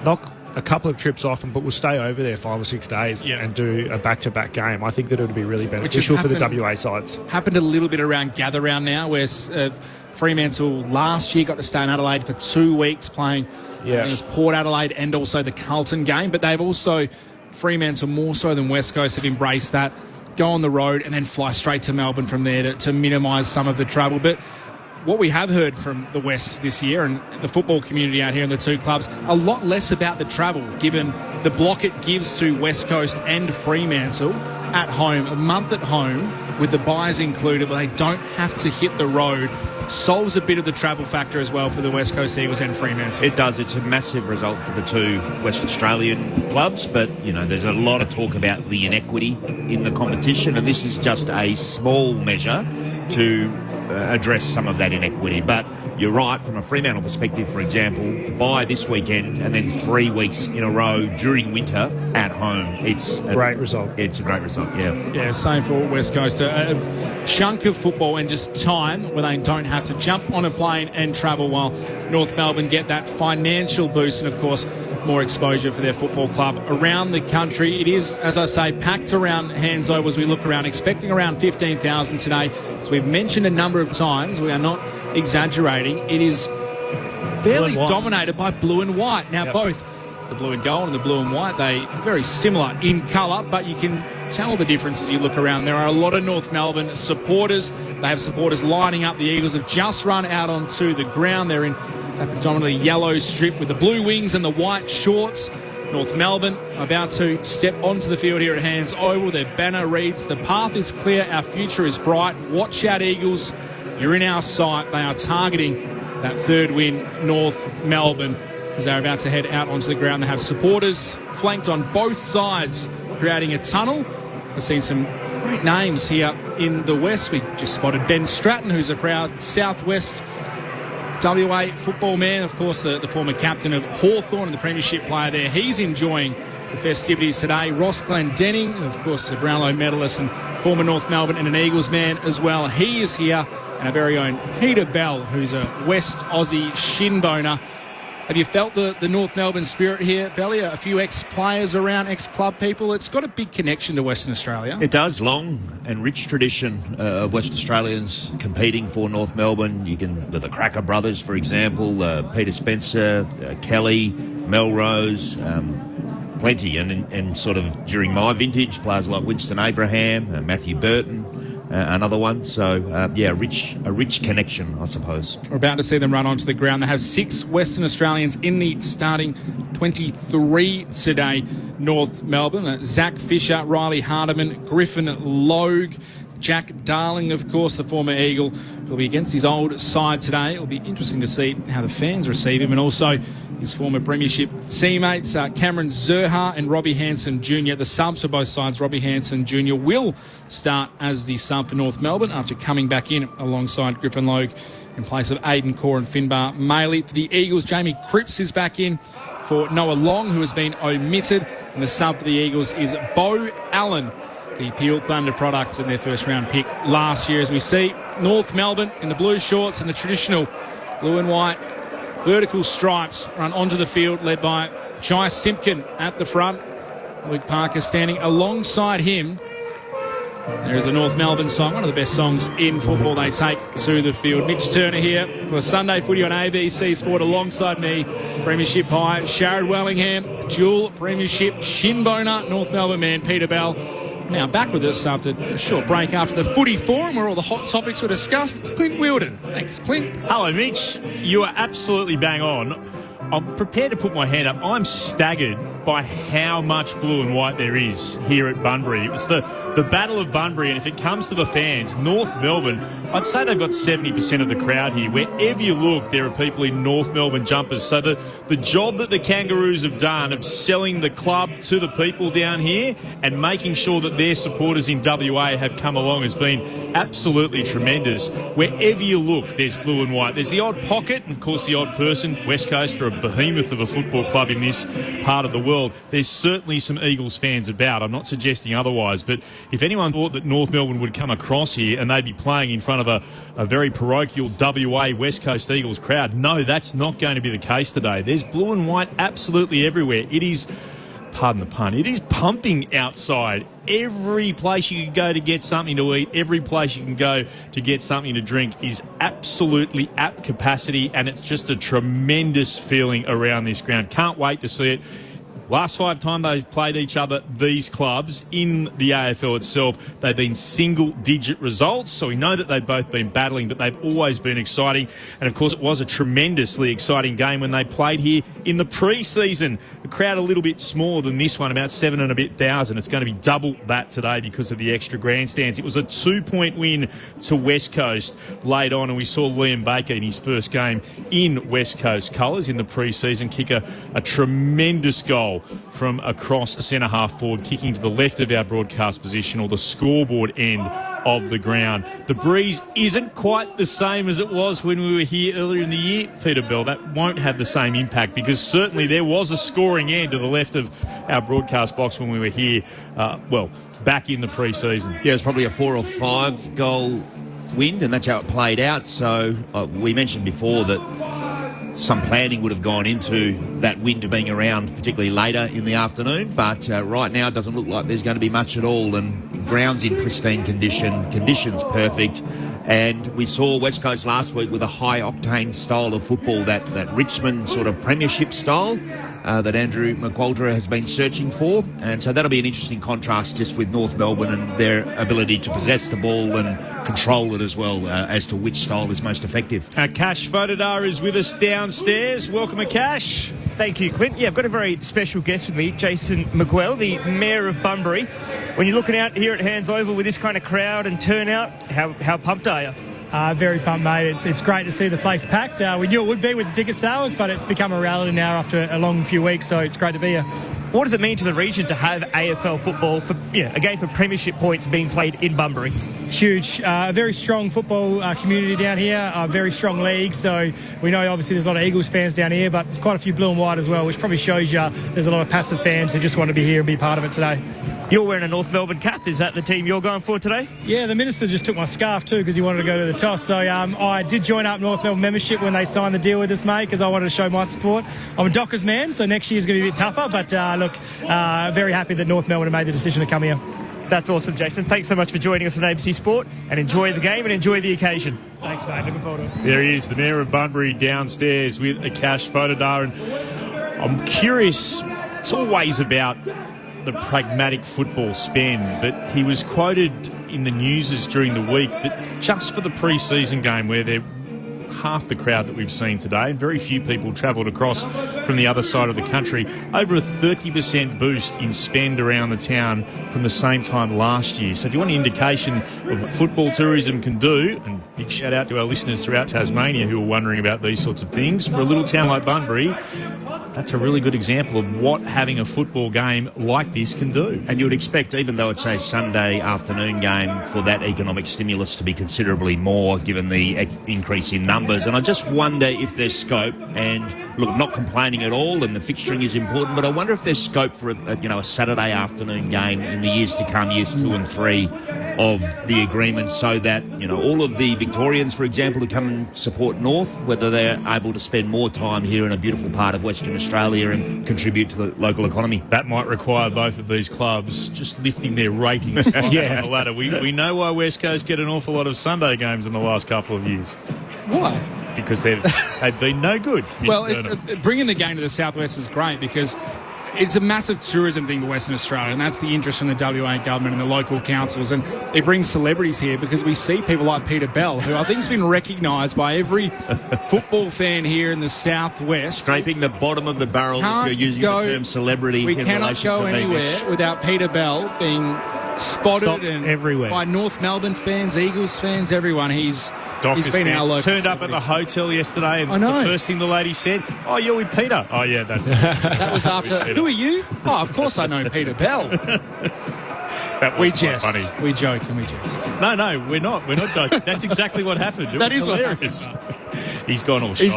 knock a couple of trips off, but we'll stay over there 5 or 6 days and do a back-to-back game. I think that it would be really beneficial for the WA sides. Happened a little bit around Gather Round now, where Fremantle last year got to stay in Adelaide for 2 weeks playing it was Port Adelaide and also the Carlton game, but they've also, Fremantle more so than West Coast, have embraced that, go on the road and then fly straight to Melbourne from there to minimise some of the travel. But what we have heard from the West this year and the football community out here in the 2 clubs, a lot less about the travel, given the block it gives to West Coast and Fremantle at home, a month at home with the buys included, but they don't have to hit the road. Solves a bit of the travel factor as well for the West Coast Eagles and Fremantle. It does. It's a massive result for the 2 West Australian clubs, but, there's a lot of talk about the inequity in the competition, and this is just a small measure to address some of that inequity. But you're right, from a Fremantle perspective, for example, by this weekend and then 3 weeks in a row during winter at home, it's a great result. It's a great result, Yeah, same for West Coast. A chunk of football and just time where they don't have to jump on a plane and travel, while North Melbourne get that financial boost and, of course, more exposure for their football club around the country. It is, as I say, packed around Hands Over as we look around, expecting around 15,000 today. As we've mentioned a number of times, we are not exaggerating. It is barely dominated by blue and white. Now, both the blue and gold and the blue and white, they are very similar in colour, but you can tell the difference as you look around. There are a lot of North Melbourne supporters. They have supporters lining up. The Eagles have just run out onto the ground. They're in a predominantly yellow strip with the blue wings and the white shorts. North Melbourne about to step onto the field here at Hands Oval. Their banner reads, "The path is clear, our future is bright. Watch out, Eagles. You're in our sight." They are targeting that 3rd win, North Melbourne, as they're about to head out onto the ground. They have supporters flanked on both sides, creating a tunnel. We've seen some great names here in the West. We just spotted Ben Stratton, who's a proud Southwest WA football man, of course, the former captain of Hawthorn and the premiership player there. He's enjoying the festivities today. Ross Glendenning, of course, a Brownlow medalist and former North Melbourne and an Eagles man as well. He is here. And our very own Peter Bell, who's a West Aussie shin boner. Have you felt the North Melbourne spirit here, Belly? A few ex-players around, ex-club people. It's got a big connection to Western Australia. It does. Long and rich tradition of West Australians competing for North Melbourne. You can, the Cracker brothers, for example, Peter Spencer, Kelly, Melrose, plenty. And sort of during my vintage, players like Winston Abraham, Matthew Burton, another one. So, a rich connection, I suppose. We're about to see them run onto the ground. They have 6 Western Australians in the starting 23 today. North Melbourne, Zach Fisher, Riley Hardiman, Griffin Logue, Jack Darling, of course, the former Eagle, will be against his old side today. It'll be interesting to see how the fans receive him, and also his former premiership teammates, Cameron Zerha and Robbie Hanson Jr. The subs for both sides, Robbie Hanson Jr. will start as the sub for North Melbourne after coming back in alongside Griffin Logue in place of Aidan Corr and Finbar Maley. For the Eagles, Jamie Cripps is back in for Noah Long, who has been omitted, and the sub for the Eagles is Beau Allen, the Peel Thunder products in their first round pick last year. As we see North Melbourne in the blue shorts and the traditional blue and white vertical stripes run onto the field, led by Jai Simpkin at the front. Luke Parker standing alongside him. There's a North Melbourne song, one of the best songs in football they take to the field. Mitch Turner here for Sunday Footy on ABC Sport alongside me, Premiership High, Sharad Wellingham, dual Premiership shinboner, North Melbourne man, Peter Bell. Now back with us after a short break after the Footy Forum where all the hot topics were discussed. It's Clint Wilden. Thanks, Clint. Hello, Mitch. You are absolutely bang on. I'm prepared to put my hand up. I'm staggered by how much blue and white there is here at Bunbury. It was the Battle of Bunbury, and if it comes to the fans, North Melbourne, I'd say they've got 70% of the crowd here. Wherever you look, there are people in North Melbourne jumpers. So the job that the Kangaroos have done of selling the club to the people down here and making sure that their supporters in WA have come along has been absolutely tremendous. Wherever you look, there's blue and white. There's the odd pocket, and of course the odd person. West Coast are a behemoth of a football club in this part of the world. There's certainly some Eagles fans about. I'm not suggesting otherwise, but if anyone thought that North Melbourne would come across here and they'd be playing in front of a very parochial WA West Coast Eagles crowd, no, that's not going to be the case today. There's blue and white absolutely everywhere. It is, pardon the pun, it is pumping outside. Every place you can go to get something to eat, every place you can go to get something to drink is absolutely at capacity, and it's just a tremendous feeling around this ground. Can't wait to see it. Last 5 times they've played each other, these clubs, in the AFL itself, they've been single-digit results. So we know that they've both been battling, but they've always been exciting. And, of course, it was a tremendously exciting game when they played here in the pre-season. The crowd a little bit smaller than this one, about 7 and a bit thousand. It's going to be double that today because of the extra grandstands. It was a 2-point win to West Coast late on, and we saw Liam Baker in his first game in West Coast colours in the pre-season kick a tremendous goal from across centre-half forward, kicking to the left of our broadcast position or the scoreboard end of the ground. The breeze isn't quite the same as it was when we were here earlier in the year, Peter Bell. That won't have the same impact because certainly there was a scoring end to the left of our broadcast box when we were here, back in the pre-season. Yeah, it was probably a 4 or 5 goal wind, and that's how it played out. So we mentioned before that some planning would have gone into that wind being around, particularly later in the afternoon. But right now it doesn't look like there's going to be much at all. And ground's in pristine condition, conditions perfect. And we saw West Coast last week with a high-octane style of football, that Richmond sort of premiership style that Andrew McQualdra has been searching for. And so that'll be an interesting contrast just with North Melbourne and their ability to possess the ball and control it as well, as to which style is most effective. Akash Fodadar is with us downstairs. Welcome, Akash. Thank you, Clint. Yeah, I've got a very special guest with me, Jason McGuell, the Mayor of Bunbury. When you're looking out here at Hands Oval with this kind of crowd and turnout, how pumped are you? Very pumped, mate. It's great to see the place packed. We knew it would be with the ticket sales, but it's become a reality now after a long few weeks, so it's great to be here. What does it mean to the region to have AFL football, for premiership points being played in Bunbury? Huge. A very strong football community down here, a very strong league, so we know obviously there's a lot of Eagles fans down here, but there's quite a few blue and white as well, which probably shows you there's a lot of passive fans who just want to be here and be part of it today. You're wearing a North Melbourne cap. Is that the team you're going for today? Yeah, the Minister just took my scarf too because he wanted to go to the toss. So I did join up North Melbourne membership when they signed the deal with us, mate, because I wanted to show my support. I'm a Dockers man, so next year's going to be a bit tougher. But very happy that North Melbourne have made the decision to come here. That's awesome, Jason. Thanks so much for joining us on ABC Sport, and enjoy the game and enjoy the occasion. Thanks, mate. Looking forward to it. There he is, the Mayor of Bunbury downstairs with Akash Fodadar. And I'm curious, it's always about the pragmatic football spend, but he was quoted in the newses during the week that just for the pre-season game where they're half the crowd that we've seen today, and very few people travelled across from the other side of the country, over a 30% boost in spend around the town from the same time last year. So if you want an indication of what football tourism can do, and big shout out to our listeners throughout Tasmania who are wondering about these sorts of things, for a little town like Bunbury, that's a really good example of what having a football game like this can do. And you would expect, even though it's a Sunday afternoon game, for that economic stimulus to be considerably more given the increase in numbers. And I just wonder if there's scope, and look, I'm not complaining at all, and the fixturing is important, but I wonder if there's scope for a Saturday afternoon game in the years to come, years 2 and 3, of the agreement so that, all of the Victorians, for example, who come and support North, whether they're able to spend more time here in a beautiful part of Western Australia and contribute to the local economy. That might require both of these clubs just lifting their ratings slightly on the ladder. We know why West Coast get an awful lot of Sunday games in the last couple of years. Why? Because they've been no good. Well, bringing the game to the southwest is great because it's a massive tourism thing for Western Australia, and that's the interest from the WA government and the local councils. And they bring celebrities here because we see people like Peter Bell, who I think has been recognised by every football fan here in the southwest. Scraping the bottom of the barrel if you're using the term celebrity. We cannot go anywhere without Peter Bell being spotted and everywhere by North Melbourne fans, Eagles fans, everyone. He's been our local turned up at the hotel yesterday, and the first thing the lady said, "Oh, you're with Peter." Oh, yeah, that's that was after. Who are you? Oh, of course I know Peter Bell. That was funny. We joke and we jest. No, we're not. We're not joking. That's exactly what happened. That is hilarious. He's gone all shy.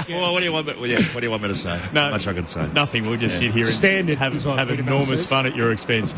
Well, what do you want me to say? No, much I can say. Nothing. We'll just sit here and have enormous fun at your expense.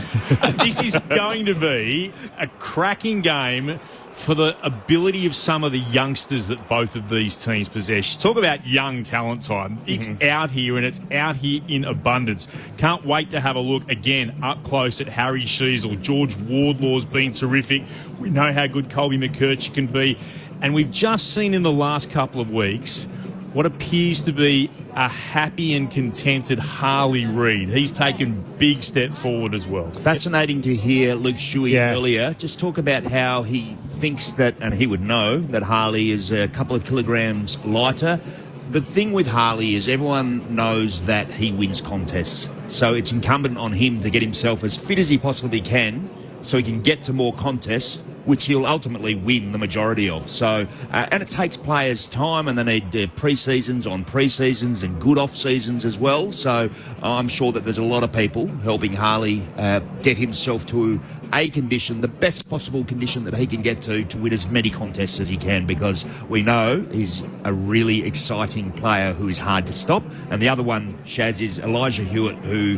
This is going to be a cracking game for the ability of some of the youngsters that both of these teams possess. Talk about young talent time. It's out here, and it's out here in abundance. Can't wait to have a look again up close at Harry Sheasel. George Wardlaw's been terrific. We know how good Colby McKercher can be. And we've just seen in the last couple of weeks what appears to be a happy and contented Harley Reid. He's taken big step forward as well. Fascinating to hear Luke Shuey earlier just talk about how he thinks that, and he would know, that Harley is a couple of kilograms lighter. The thing with Harley is everyone knows that he wins contests. So it's incumbent on him to get himself as fit as he possibly can so he can get to more contests, which he'll ultimately win the majority of. So, and it takes players time, and they need pre-seasons on pre-seasons and good off-seasons as well. So I'm sure that there's a lot of people helping Harley get himself to a condition, the best possible condition that he can get to win as many contests as he can, because we know he's a really exciting player who is hard to stop. And the other one, Shaz, is Elijah Hewitt, who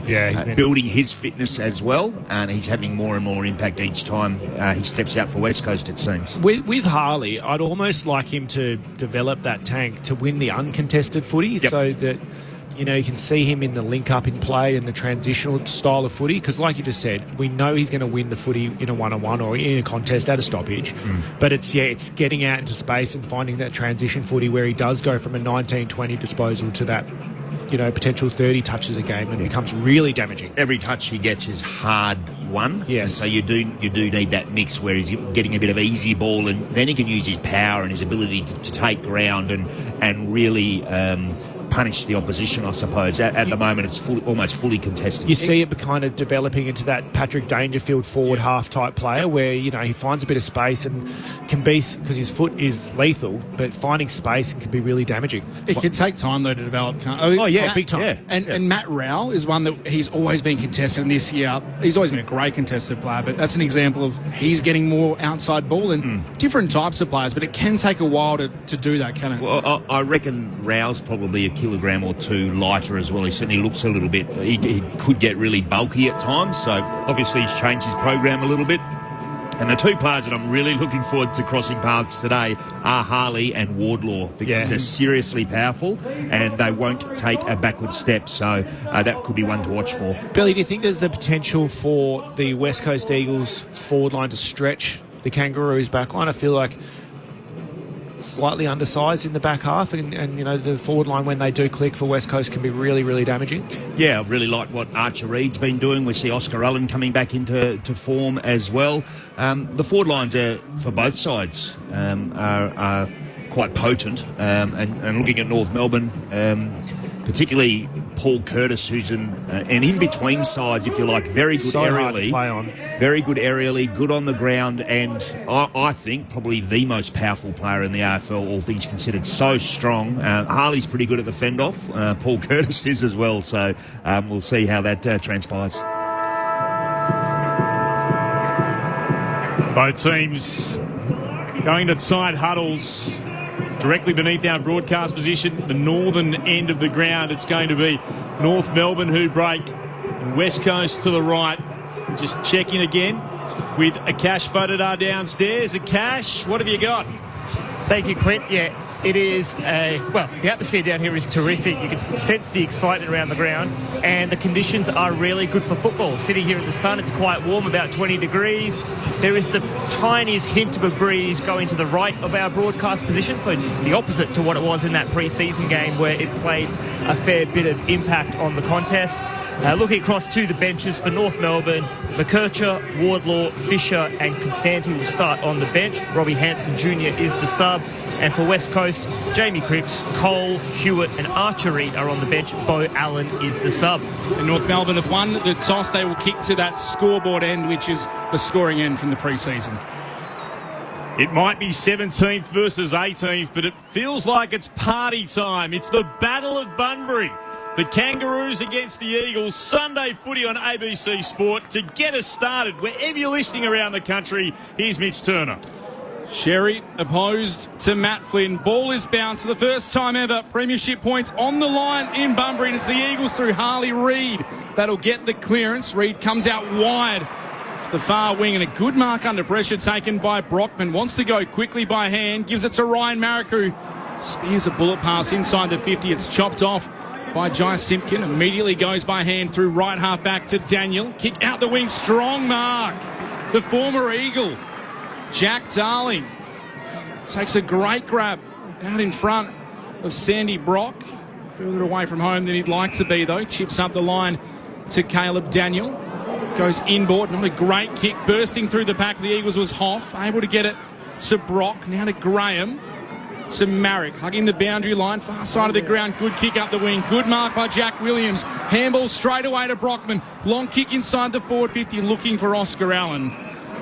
building his fitness as well, and he's having more and more impact each time he steps out for West Coast, it seems. With Harley, I'd almost like him to develop that tank to win the uncontested footy, so that you can see him in the link-up in play and the transitional style of footy, because like you just said, we know he's going to win the footy in a one-on-one or in a contest at a stoppage. But it's getting out into space and finding that transition footy where he does go from a 19-20 disposal to that potential 30 touches a game and becomes really damaging. Every touch he gets is hard won. Yes. So you do need that mix where he's getting a bit of easy ball, and then he can use his power and his ability to take ground and really punish the opposition, I suppose. At the moment, it's almost fully contested. You see it kind of developing into that Patrick Dangerfield forward half type player where, he finds a bit of space and can be, because his foot is lethal, but finding space can be really damaging. It can take time, though, to develop. Big time. Yeah. And Matt Rowell is one that he's always been contested, and this year he's always been a great contested player, but that's an example of he's getting more outside ball than different types of players, but it can take a while to do that, can it? Well, I reckon Rowell's probably a kilogram or two lighter as well. He certainly looks a little bit, he could get really bulky at times, so obviously he's changed his program a little bit. And the two players that I'm really looking forward to crossing paths today are Harley and Wardlaw, because they're seriously powerful and they won't take a backward step, so that could be one to watch for. Billy, do you think there's the potential for the West Coast Eagles forward line to stretch the Kangaroos back line? I feel like slightly undersized in the back half, and the forward line, when they do click for West Coast, can be really, really damaging. Yeah, I really like what Archer Reed's been doing. We see Oscar Allen coming back into form as well. The forward lines are, for both sides, are quite potent, and looking at North Melbourne, particularly Paul Curtis, who's an in-between sides, if you like, very good aerially. Very good aerially, good on the ground, and I think probably the most powerful player in the AFL, all things considered. So strong. Harley's pretty good at the fend-off. Paul Curtis is as well, so we'll see how that transpires. Both teams going to side huddles directly beneath our broadcast position, the northern end of the ground. It's going to be North Melbourne who break, and West Coast to the right. Just check in again. with Akash Fadadar downstairs. Akash, what have you got? Thank you, Clint. Yeah, it is the atmosphere down here is terrific. You can sense the excitement around the ground, and the conditions are really good for football. Sitting here in the sun, it's quite warm, about 20 degrees. There is the tiniest hint of a breeze going to the right of our broadcast position, so the opposite to what it was in that pre-season game where it played a fair bit of impact on the contest. Looking across to the benches for North Melbourne, McKercher, Wardlaw, Fisher and Constanti will start on the bench. Robbie Hanson Jr. is the sub. And for West Coast, Jamie Cripps, Cole, Hewitt and Archer Reid are on the bench. Bo Allen is the sub. And North Melbourne have won the toss. They will kick to that scoreboard end, which is the scoring end from the pre-season. It might be 17th versus 18th, but it feels like it's party time. It's the Battle of Bunbury. The Kangaroos against the Eagles, Sunday footy on ABC Sport. To get us started, wherever you're listening around the country, here's Mitch Turner. Sherry opposed to Matt Flynn. Ball is bounced for the first time ever. Premiership points on the line in Bunbury, and it's the Eagles through Harley Reid that'll get the clearance. Reid comes out wide to the far wing, and a good mark under pressure taken by Brockman. Wants to go quickly by hand, gives it to Ryan Marrick, who spears a bullet pass inside the 50. It's chopped off by Jai Simpkin. Immediately goes by hand through right half back to Daniel. Kick out the wing, strong mark. The former Eagle, Jack Darling, takes a great grab out in front of Sandy Brock. Further away from home than he'd like to be though. Chips up the line to Caleb Daniel. Goes inboard. Another great kick bursting through the pack. The Eagles was Hoff. Able to get it to Brock. Now to Graham. To Marrick, hugging the boundary line, far side of the ground, good kick up the wing, good mark by Jack Williams, handball straight away to Brockman, long kick inside the forward 50, looking for Oscar Allen.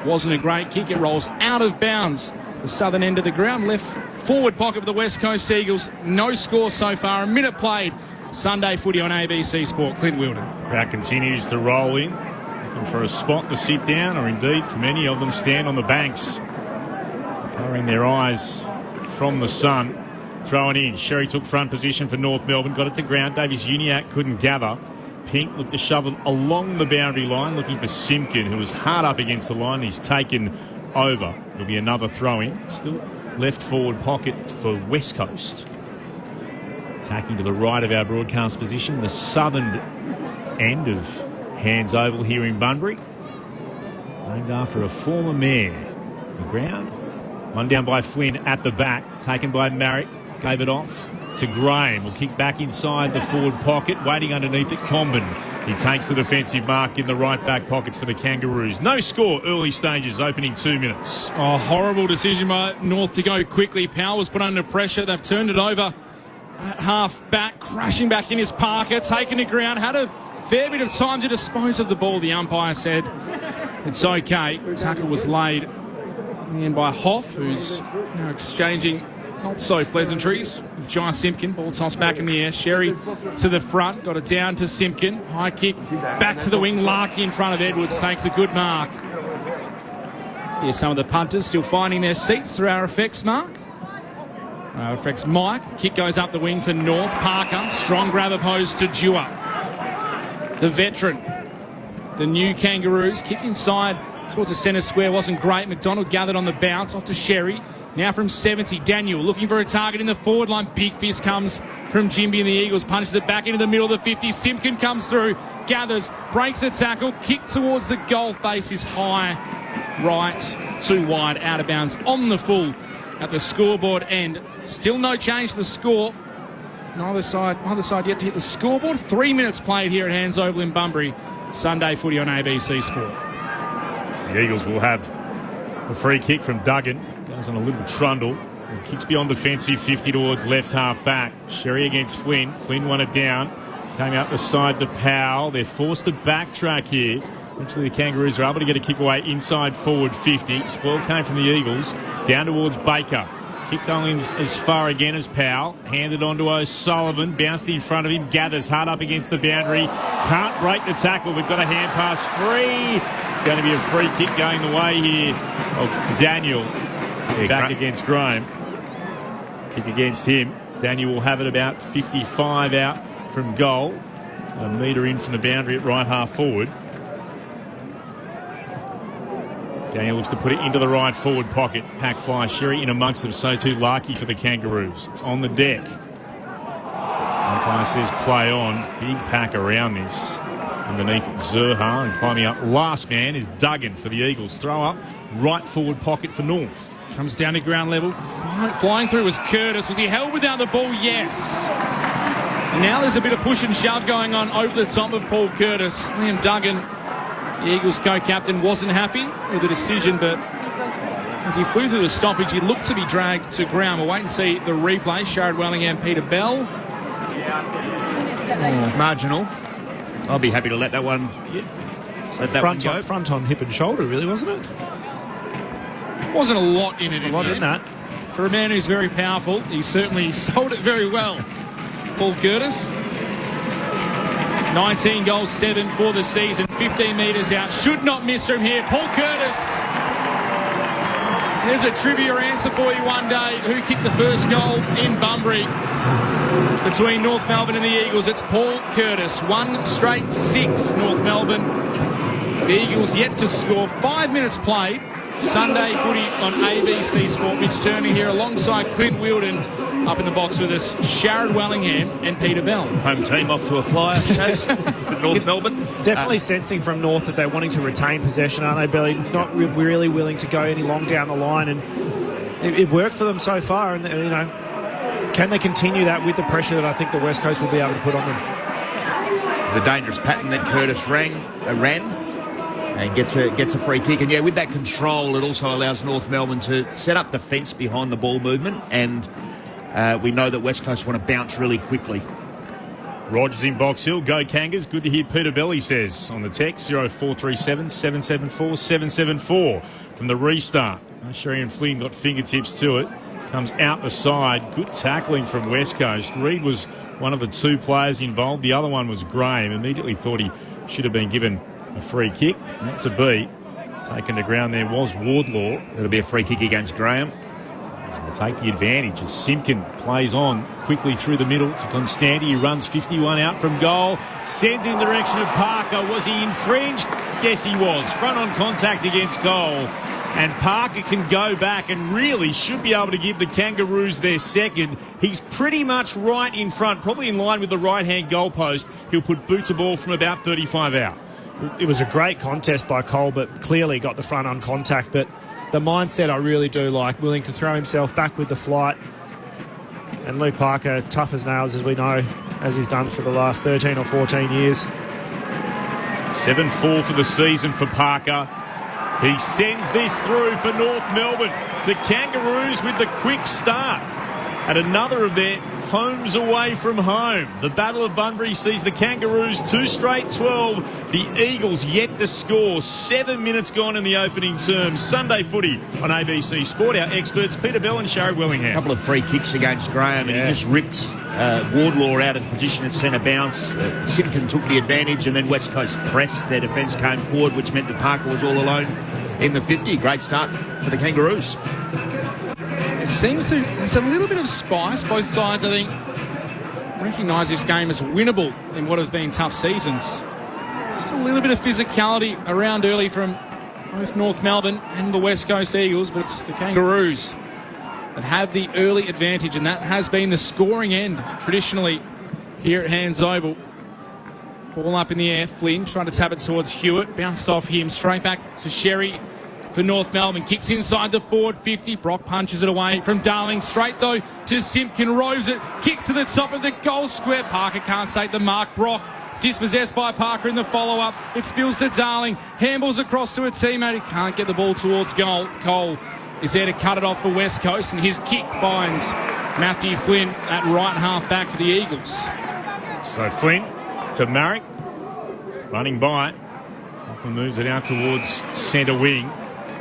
Wasn't a great kick, it rolls out of bounds, the southern end of the ground, left forward pocket of the West Coast Eagles. No score so far, a minute played. Sunday footy on ABC Sport. Clint Wilden. Crowd continues to roll in, looking for a spot to sit down, or indeed for many of them stand on the banks, covering their eyes from the sun. Throwing in. Sherry took front position for North Melbourne. Got it to ground. Davies Uniacke couldn't gather. Pink looked to shove it along the boundary line, looking for Simpkin, who was hard up against the line. He's taken over. There'll be another throw in. Still left forward pocket for West Coast. Attacking to the right of our broadcast position. The southern end of Hands Oval here in Bunbury. Named after a former mayor. The ground. One down by Flynn at the back, taken by Marrick, gave it off to Graham. Will kick back inside the forward pocket, waiting underneath it, Comben. He takes the defensive mark in the right back pocket for the Kangaroos. No score, early stages, opening 2 minutes. Oh, horrible decision by North to go quickly. Powell was put under pressure. They've turned it over at half back, crashing back in his Parker, taken to ground, had a fair bit of time to dispose of the ball. The umpire said it's okay. Tackle was laid in the end by Hoff, who's now exchanging not so pleasantries with Jai Simpkin. Ball tossed back in the air. Sherry to the front, got it down to Simpkin. High kick back to the wing. Larky in front of Edwards takes a good mark. Here's some of the punters still finding their seats through our effects mark. Our effects Mike. Kick goes up the wing for North. Parker, strong grab opposed to Dewar. The veteran, the new Kangaroos, kick inside towards the centre square, wasn't great. McDonald gathered on the bounce, off to Sherry. Now from 70, Daniel looking for a target in the forward line. Big fist comes from Jimby and the Eagles, punches it back into the middle of the 50. Simpkin comes through, gathers, breaks the tackle, kick towards the goal face is high, right, too wide, out of bounds on the full at the scoreboard end. Still no change to the score. Neither side yet to hit the scoreboard. 3 minutes played here at Hands Oval in Bunbury. Sunday footy on ABC Sport. The Eagles will have a free kick from Duggan. Goes on a little trundle. And kicks beyond defensive 50 towards left half back. Sherry against Flynn. Flynn won it down. Came out the side to Powell. They're forced to backtrack here. Eventually the Kangaroos are able to get a kick away inside forward 50. Spoil came from the Eagles. Down towards Baker. Kicked only as far again as Powell. Handed on to O'Sullivan. Bounced in front of him. Gathers hard up against the boundary. Can't break the tackle. We've got a hand pass free. It's going to be a free kick going the way here of Daniel. Back against Graham. Kick against him. Daniel will have it about 55 out from goal. A metre in from the boundary at right half forward. Daniel looks to put it into the right forward pocket. Pack fly. Sherry in amongst them. So too Larky for the Kangaroos. It's on the deck. Umpire says play on. Big pack around this. Underneath Zerha and climbing up. Last man is Duggan for the Eagles. Throw up. Right forward pocket for North. Comes down to ground level. Flying through was Curtis. Was he held without the ball? Yes. And now there's a bit of push and shove going on over the top of Paul Curtis. Liam Duggan, the Eagles co-captain, wasn't happy with the decision, but as he flew through the stoppage, he looked to be dragged to ground. We'll wait and see the replay. Sharad Wellingham, Peter Bell. Marginal. I'll be happy to let that one. Let that one go. Front on hip and shoulder, really, wasn't it? Wasn't a lot in it. A lot in that. For a man who's very powerful, he certainly sold it very well. Paul Curtis. 19 goals, 7 for the season. 15 metres out. Should not miss from here. Paul Curtis. There's a trivia answer for you one day. Who kicked the first goal in Bunbury? Between North Melbourne and the Eagles, it's Paul Curtis. 1 straight 6, North Melbourne. The Eagles yet to score. 5 minutes played. Sunday footy on ABC Sport. Mitch Turner here alongside Clint Wilden. Up in the box with us, Sharad Wellingham and Peter Bell. Home team off to a flyer, Chaz, North Melbourne. Definitely sensing from North that they're wanting to retain possession, aren't they, Billy? Not really willing to go any long down the line, and it worked for them so far. And you know, can they continue that with the pressure that I think the West Coast will be able to put on them? It's a dangerous pattern that Curtis ran and gets a free kick. And yeah, with that control, it also allows North Melbourne to set up defence behind the ball movement, and we know that West Coast want to bounce really quickly. Rogers in Box Hill. Go Kangas. Good to hear Peter Belly says on the text 0437 774 774 from the restart. Sherry and Flynn got fingertips to it. Comes out the side. Good tackling from West Coast. Reid was one of the 2 players involved. The other one was Graham. Immediately thought he should have been given a free kick. Not to be. Taken to ground there was Wardlaw. It'll be a free kick against Graham. Take the advantage as Simpkin plays on quickly through the middle to Constanti, who runs 51 out from goal, sends in the direction of Parker. Was he infringed? Yes, he was. Front on contact against goal, and Parker can go back and really should be able to give the Kangaroos their second. He's pretty much right in front, probably in line with the right-hand goalpost. He'll put boot to ball from about 35 out. It was a great contest by Cole, but clearly got the front on contact, but the mindset I really do like, willing to throw himself back with the flight. And Luke Parker, tough as nails, as we know, as he's done for the last 13 or 14 years. 7-4 for the season for Parker. He sends this through for North Melbourne. The Kangaroos with the quick start at another of their homes away from home. The Battle of Bunbury sees the Kangaroos 2 straight 12. The Eagles yet to score. 7 minutes gone in the opening term. Sunday footy on ABC Sport. Our experts Peter Bell and Sharad Wellingham. A couple of free kicks against Graham, and he just ripped Wardlaw out of position at centre bounce. Simpkin took the advantage, and then West Coast pressed. Their defence came forward, which meant that Parker was all alone in the 50. Great start for the Kangaroos. It seems to, there's a little bit of spice. Both sides, I think, recognise this game as winnable in what have been tough seasons. Just a little bit of physicality around early from both North Melbourne and the West Coast Eagles, but it's the Kangaroos that have the early advantage, and that has been the scoring end traditionally here at Hands Oval. Ball up in the air. Flynn trying to tap it towards Hewitt. Bounced off him. Straight back to Sherry for North Melbourne. Kicks inside the forward 50. Brock punches it away from Darling. Straight though to Simpkin. Roves it. Kicks to the top of the goal square. Parker can't take the mark. Brock dispossessed by Parker in the follow-up. It spills to Darling. Handballs across to a teammate. He can't get the ball towards goal. Cole is there to cut it off for West Coast, and his kick finds Matthew Flynn at right half back for the Eagles. So Flynn to Marek. Running by. Moves it out towards centre wing.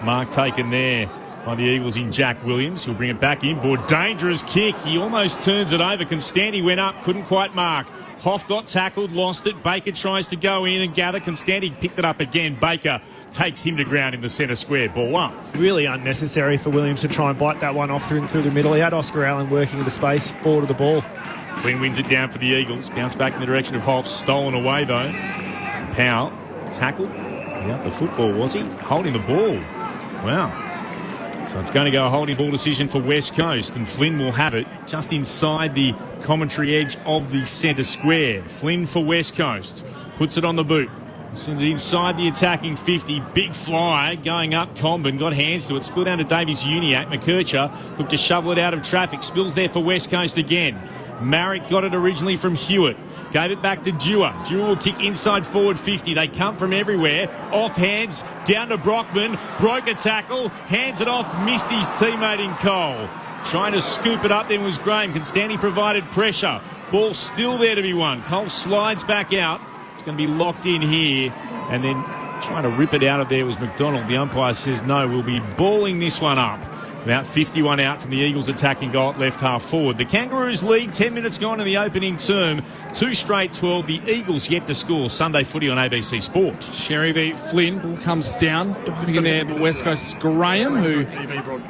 Mark taken there by the Eagles in Jack Williams. He'll bring it back inboard. Dangerous kick. He almost turns it over. Constanti went up, couldn't quite mark. Hoff got tackled, lost it. Baker tries to go in and gather. Constanti picked it up again. Baker takes him to ground in the centre square. Ball up. Really unnecessary for Williams to try and bite that one off through the middle. He had Oscar Allen working into space forward of the ball. Flynn wins it down for the Eagles. Bounce back in the direction of Hoff. Stolen away though. Powell tackled. Yeah, the football was he? Holding the ball. Wow. So it's going to go a holding ball decision for West Coast, and Flynn will have it just inside the commentary edge of the centre square. Flynn for West Coast. Puts it on the boot. Sends it inside the attacking 50. Big fly going up. Comben got hands to it. Spilled down to Davies Uniac. McKercher looked to shovel it out of traffic. Spills there for West Coast again. Marrick got it originally from Hewitt. Gave it back to Dewar. Dewar will kick inside forward 50. They come from everywhere. Off hands, down to Brockman. Broke a tackle. Hands it off. Missed his teammate in Cole. Trying to scoop it up then was Graham. Constanti provided pressure. Ball still there to be won. Cole slides back out. It's going to be locked in here. And then trying to rip it out of there was McDonald. The umpire says no, we'll be balling this one up. About 51 out from the Eagles attacking goal at left half forward. The Kangaroos lead, 10 minutes gone in the opening term. 2 straight 12. The Eagles yet to score. Sunday footy on ABC Sport. Sherry v Flynn. Ball comes down. Diving in there for West Coast. Graham, who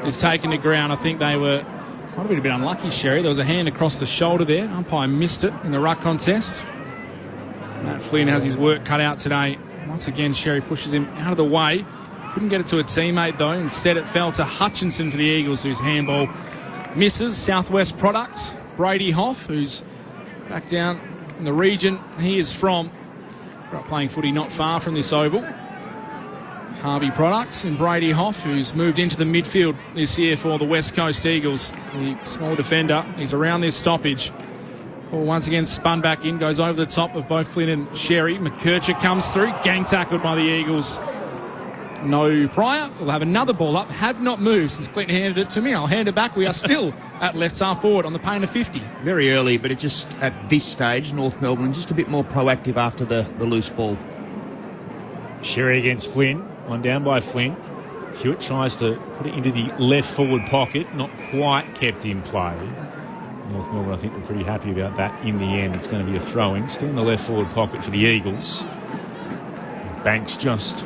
is taken to ground. I think they were might have been a bit unlucky, Sherry. There was a hand across the shoulder there. Umpire missed it in the ruck contest. Matt Flynn has his work cut out today. Once again, Sherry pushes him out of the way. Couldn't get it to a teammate, though. Instead, it fell to Hutchinson for the Eagles, whose handball misses. Southwest product, Brady Hoff, who's back down in the region he is from. Grew up playing footy not far from this oval. Harvey product and Brady Hoff, who's moved into the midfield this year for the West Coast Eagles. The small defender, he's around this stoppage. Ball once again spun back in, goes over the top of both Flynn and Sherry. McKercher comes through, gang tackled by the Eagles. No prior. We'll have another ball up. Have not moved since Clinton handed it to me. I'll hand it back. We are still at left half forward on the pain of 50. Very early, but it just at this stage, North Melbourne just a bit more proactive after the loose ball. Sherry against Flynn. One down by Flynn. Hewitt tries to put it into the left forward pocket. Not quite kept in play. North Melbourne, I think, were pretty happy about that in the end. It's going to be a throw-in. Still in the left forward pocket for the Eagles. Banks just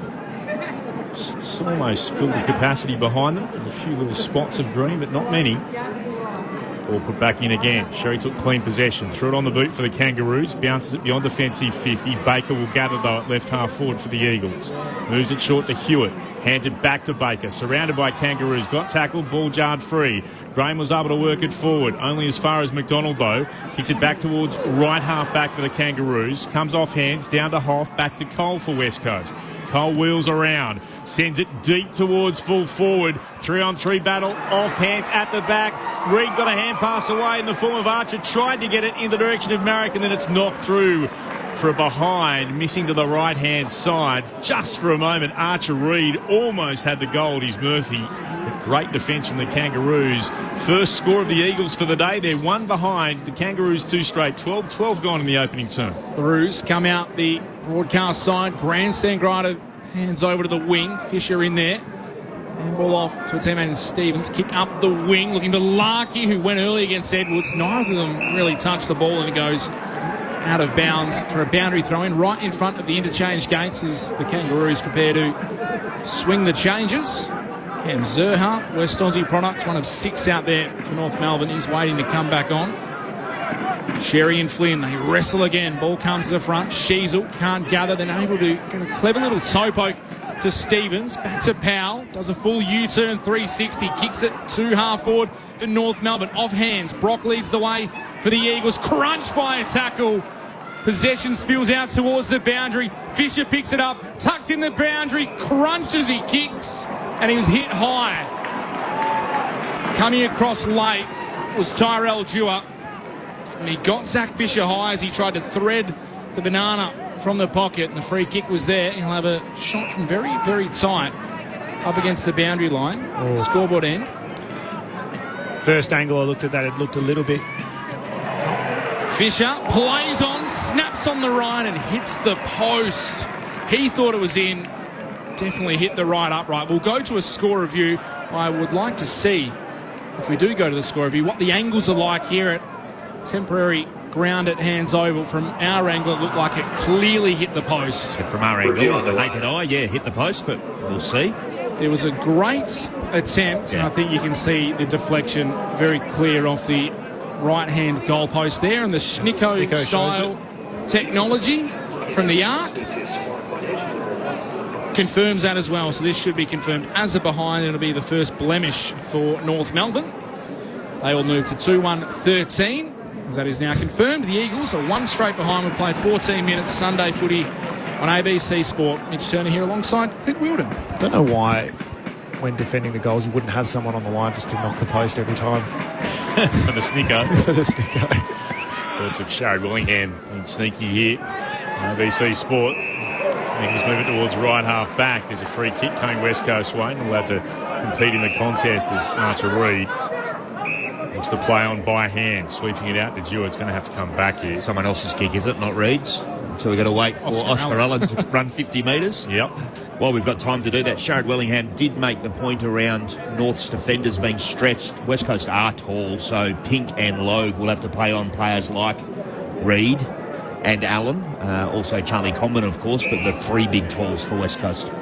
almost filled the capacity behind them. There's a few little spots of green, but not many. Ball put back in again. Sherry took clean possession. Threw it on the boot for the Kangaroos. Bounces it beyond defensive 50. Baker will gather, though, at left half forward for the Eagles. Moves it short to Hewitt. Hands it back to Baker. Surrounded by Kangaroos. Got tackled. Ball jarred free. Graham was able to work it forward. Only as far as McDonald, though. Kicks it back towards right half back for the Kangaroos. Comes off hands. Down to Hoff. Back to Cole for West Coast. Cole wheels around, sends it deep towards full forward. 3-on-3 battle, off hands at the back. Reid got a hand pass away in the form of Archer, tried to get it in the direction of Marrick, and then it's knocked through for a behind, missing to the right-hand side. Just for a moment, Archer Reid almost had the goal at his Murphy. But great defence from the Kangaroos. First score of the Eagles for the day. They're one behind. The Kangaroos 2 straight, 12 gone in the opening term. The Roos come out the broadcast side. Grandstand grinder hands over to the wing. Fisher in there. And ball off to a teammate in Stevens. Kick up the wing, looking for Larkey, who went early against Edwards. Neither of them really touched the ball, and it goes out of bounds for a boundary throw-in right in front of the interchange gates as the Kangaroos prepare to swing the changes. Cam Zerha, West Aussie product, one of 6 out there for North Melbourne. He's waiting to come back on. Sherry and Flynn, they wrestle again. Ball comes to the front. Sheasel can't gather. Then able to get a clever little toe poke to Stevens. Back to Powell. Does a full U-turn 360. Kicks it to half forward for North Melbourne. Off hands. Brock leads the way for the Eagles. Crunched by a tackle. Possession spills out towards the boundary. Fisher picks it up. Tucked in the boundary. Crunches, he kicks. And he was hit high. Coming across late was Tyrell Dewar. And he got Zach Fisher high as he tried to thread the banana from the pocket, and the free kick was there. He'll have a shot from very, very tight up against the boundary line. Scoreboard end. First angle I looked at that, it looked a little bit. Fisher plays on, snaps on the right and hits the post. He thought it was in. Definitely hit the right upright. We'll go to a score review. I would like to see, if we do go to the score review, what the angles are like here at temporary ground at Hands Oval. From our angle, it looked like it clearly hit the post. Yeah, from our angle, on the naked eye, yeah, hit the post, but we'll see. It was a great attempt, and I think you can see the deflection very clear off the right-hand goalpost there, and the Schnicko style technology from the arc. confirms that as well. So this should be confirmed as a behind. It'll be the first blemish for North Melbourne. They will move to 2-1-13. As that is now confirmed. The Eagles are one straight behind. We've played 14 minutes Sunday footy on ABC Sport. Mitch Turner here alongside Clint Wilden. I don't know why, when defending the goals, you wouldn't have someone on the line just to knock the post every time. For the snicko. For the snicko. Thoughts of Sharad Willingham being sneaky here. ABC Sport. Eagles move it towards right half back. There's a free kick coming West Coast way. Not allowed to compete in the contest as Archer Reid wants to play on by hand, sweeping it out to Dewar. It's going to have to come back here. Someone else's kick, is it? Not Reid's. So we've got to wait for Oscar Allen to run 50 metres. Yep. Well, we've got time to do that. Sharad Willingham did make the point around North's defenders being stretched. West Coast are tall, so Pink and Logue will have to play on players like Reid and Allen. Also Charlie Comben, of course, but the three big talls for West Coast.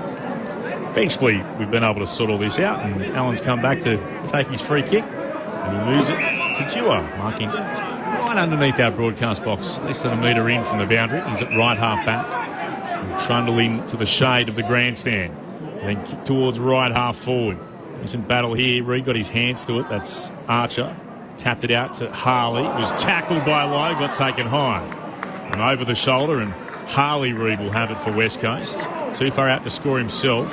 Eventually, we've been able to sort all this out, and Allen's come back to take his free kick, and he moves it to Dewar, marking right underneath our broadcast box, less than a metre in from the boundary. He's at right half back, and trundle in to the shade of the grandstand, and then kick towards right half forward. Decent battle here. Reid got his hands to it. That's Archer. Tapped it out to Harley. Was tackled by Lowe, got taken high. And over the shoulder, and Harley Reid will have it for West Coast. Too far out to score himself.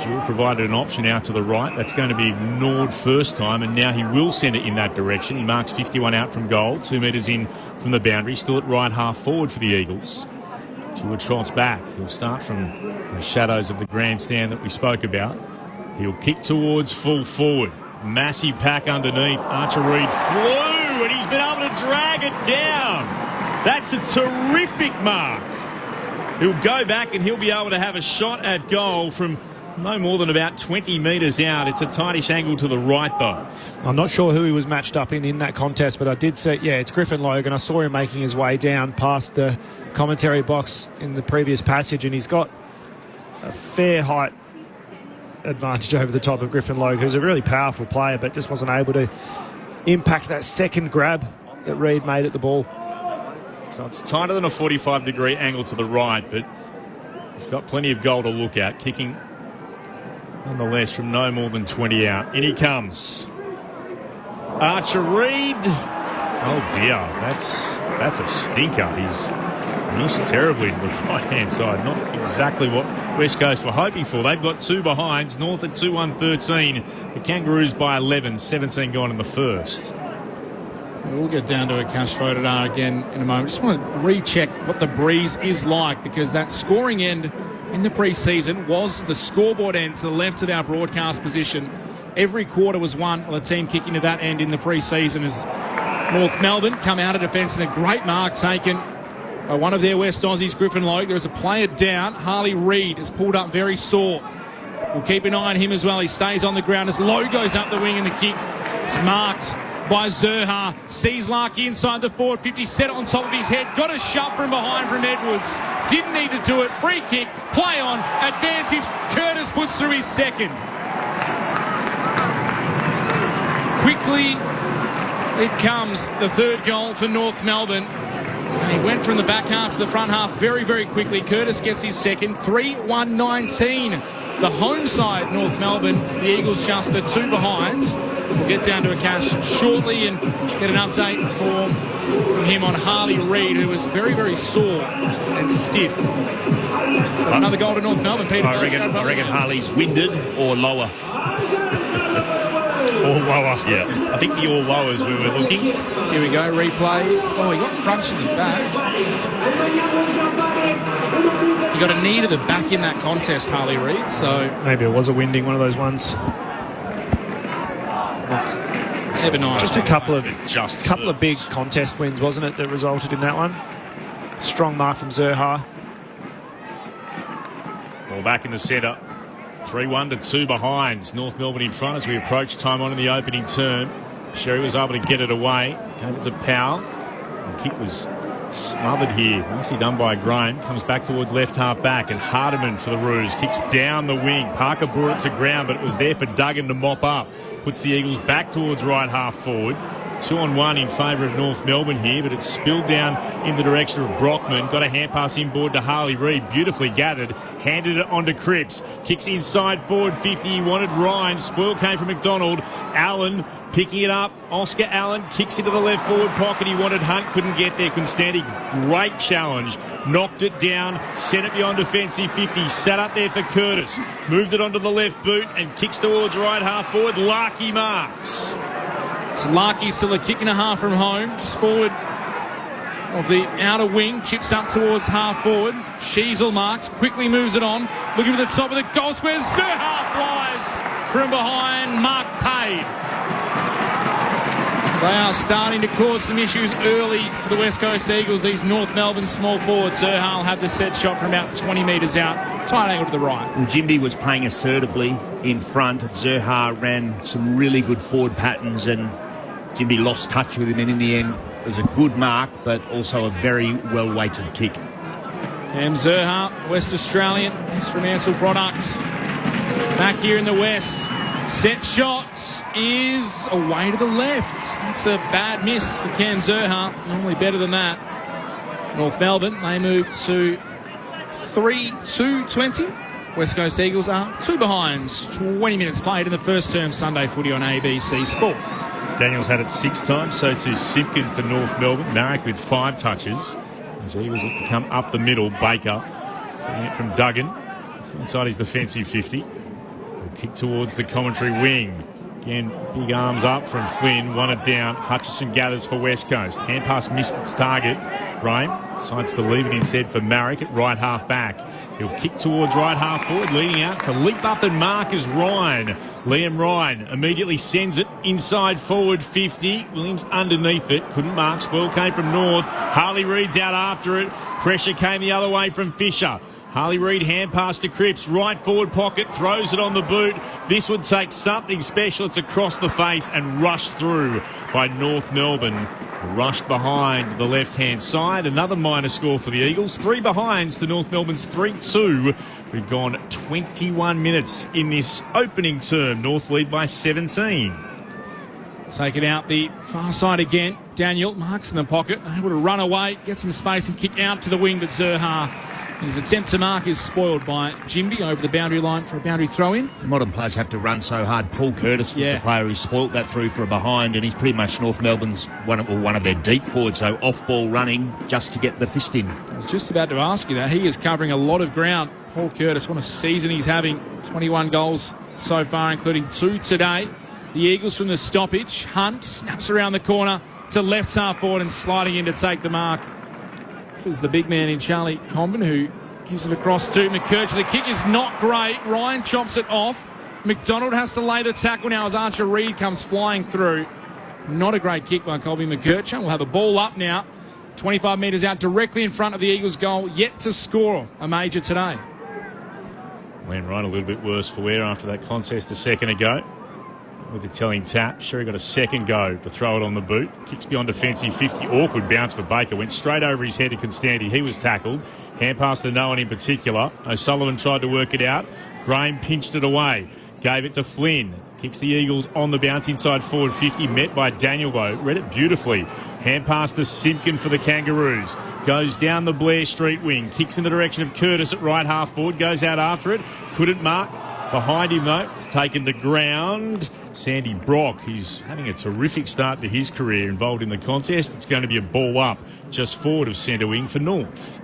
Jewell provided an option out to the right. That's going to be ignored first time, and now he will send it in that direction. He marks 51 out from goal, 2 metres in from the boundary, still at right half forward for the Eagles. Jewell trots back. He'll start from the shadows of the grandstand that we spoke about. He'll kick towards full forward. Massive pack underneath. Archer Reid flew, and he's been able to drag it down. That's a terrific mark. He'll go back and he'll be able to have a shot at goal from no more than about 20 metres out. It's a tightish angle to the right, though. I'm not sure who he was matched up in that contest, but I did say, yeah, it's Griffin Logue, and I saw him making his way down past the commentary box in the previous passage, and he's got a fair height advantage over the top of Griffin Logue, who's a really powerful player, but just wasn't able to impact that second grab that Reid made at the ball. So it's tighter than a 45-degree angle to the right, but he's got plenty of goal to look at. Kicking, nonetheless, from no more than 20 out. In he comes. Archer Reid. Oh, dear. That's a stinker. He's missed terribly to the right-hand side. Not exactly what West Coast were hoping for. They've got two behinds. North at 2-1-13. The Kangaroos by 11. 17 gone in the first. We'll get down to a cash photo again in a moment. Just want to recheck what the breeze is like, because that scoring end in the pre-season was the scoreboard end to the left of our broadcast position. Every quarter was won by the team kicking to that end in the pre-season as North Melbourne come out of defence, and a great mark taken by one of their West Aussies, Griffin Logue. There is a player down. Harley Reid is pulled up very sore. We'll keep an eye on him as well. He stays on the ground as Lowe goes up the wing, and the kick is marked by Zerha. Sees Larky inside the forward 50, set it on top of his head, got a shove from behind from Edwards. Didn't need to do it. Free kick, play on, advantage. Curtis puts through his second. Quickly it comes, the third goal for North Melbourne. And he went from the back half to the front half very, very quickly. Curtis gets his second. 3-1-19. The home side, North Melbourne. The Eagles just the two behinds. We'll get down to a cash shortly and get an update from him on Harley Reid, who was very, very sore and stiff. Another goal to North Melbourne, Peter. I reckon Harley's winded or lower. Or lower. Yeah. I think the all lowers we were looking. Here we go, replay. Oh, he got crunch in the back. He got a knee to the back in that contest, Harley Reid, so... Maybe it was a winding, one of those ones. Never nice. Just a couple of big contest wins, wasn't it, that resulted in that one? Strong mark from Zerha. Ball back in the centre. 3-1 to 2 behinds. North Melbourne in front as we approach time on in the opening term. Sherry was able to get it away. Gave it to Powell. The kick was smothered here. Nicely done by Graham. Comes back towards left half back, and Hardiman for the Roos. Kicks down the wing. Parker brought it to ground, but it was there for Duggan to mop up. Puts the Eagles back towards right half forward. 2-on-1 in favour of North Melbourne here, but it's spilled down in the direction of Brockman. Got a hand pass inboard to Harley Reid. Beautifully gathered. Handed it on to Cripps. Kicks inside forward 50. He wanted Ryan. Spoil came from McDonald. Allen picking it up. Oscar Allen kicks into the left forward pocket. He wanted Hunt. Couldn't get there. Constanti, great challenge. Knocked it down. Sent it beyond defensive 50. Sat up there for Curtis. Moved it onto the left boot and kicks towards right half forward. Larkey marks. So Larkey still a kick and a half from home. Just forward of the outer wing. Chips up towards half forward. Sheasel marks. Quickly moves it on. Looking for the top of the goal square. Zerha flies from behind. Mark paid. They are starting to cause some issues early for the West Coast Eagles. These North Melbourne small forwards. Zerha had the set shot from about 20 metres out. Tight angle to the right. Well, Jimby was playing assertively in front. Zerha ran some really good forward patterns and Jimby lost touch with him, and in the end it was a good mark but also a very well-weighted kick. Cam Zerha, West Australian, is from Ansell product. Back here in the West. Set shot is away to the left. That's a bad miss for Cam Zerha. Normally better than that. North Melbourne, they move to 3-2-20. West Coast Eagles are 2 behinds. 20 minutes played in the first term. Sunday footy on ABC Sport. Daniels had it 6 times, so too Simpkin for North Melbourne. Marek with 5 touches. As Eagles look to come up the middle. Baker from Duggan. It's inside his defensive 50. Kick towards the commentary wing. Again, big arms up from Flynn. Won it down. Hutchison gathers for West Coast. Hand pass missed its target. Graham decides to leave it instead for Marek at right half back. He'll kick towards right half forward, leading out to leap up and mark as Ryan. Liam Ryan immediately sends it inside forward 50. Williams underneath it. Couldn't mark. Spoil came from North. Harley Reid's out after it. Pressure came the other way from Fisher. Harley Reid hand pass to Cripps, right forward pocket, throws it on the boot. This would take something special. It's across the face and rushed through by North Melbourne. Rushed behind the left-hand side. Another minor score for the Eagles. 3 behinds to North Melbourne's 3-2. We've gone 21 minutes in this opening term. North lead by 17. Take it out the far side again. Daniel marks in the pocket, able to run away, get some space and kick out to the wing, but Zerha, his attempt to mark is spoiled by Jimby over the boundary line for a boundary throw-in. Modern players have to run so hard. Paul Curtis was the player who spoilt that through for a behind, and he's pretty much North Melbourne's one of their deep forwards, so off-ball running just to get the fist in. I was just about to ask you that. He is covering a lot of ground. Paul Curtis, what a season he's having. 21 goals so far, including 2 today. The Eagles from the stoppage. Hunt snaps around the corner to left half forward and sliding in to take the mark. Is the big man in Charlie Comben, who gives it across to McKercher. The kick is not great. Ryan chops it off. McDonald has to lay the tackle now as Archer Reid comes flying through. Not a great kick by Colby McKercher. We'll have a ball up now. 25 metres out directly in front of the Eagles' goal. Yet to score a major today. Went right a little bit worse for wear after that contest a second ago. With the telling tap, Sherry got a second go to throw it on the boot. Kicks beyond defensive 50. Awkward bounce for Baker. Went straight over his head to Constanti. He was tackled. Hand pass to no one in particular. O'Sullivan tried to work it out. Graham pinched it away. Gave it to Flynn. Kicks the Eagles on the bounce inside forward 50. Met by Daniel though. Read it beautifully. Hand pass to Simpkin for the Kangaroos. Goes down the Blair Street wing. Kicks in the direction of Curtis at right half forward. Goes out after it. Couldn't mark. Behind him, though, it's taken to ground. Sandy Brock, he's having a terrific start to his career involved in the contest. It's going to be a ball up just forward of centre wing for North.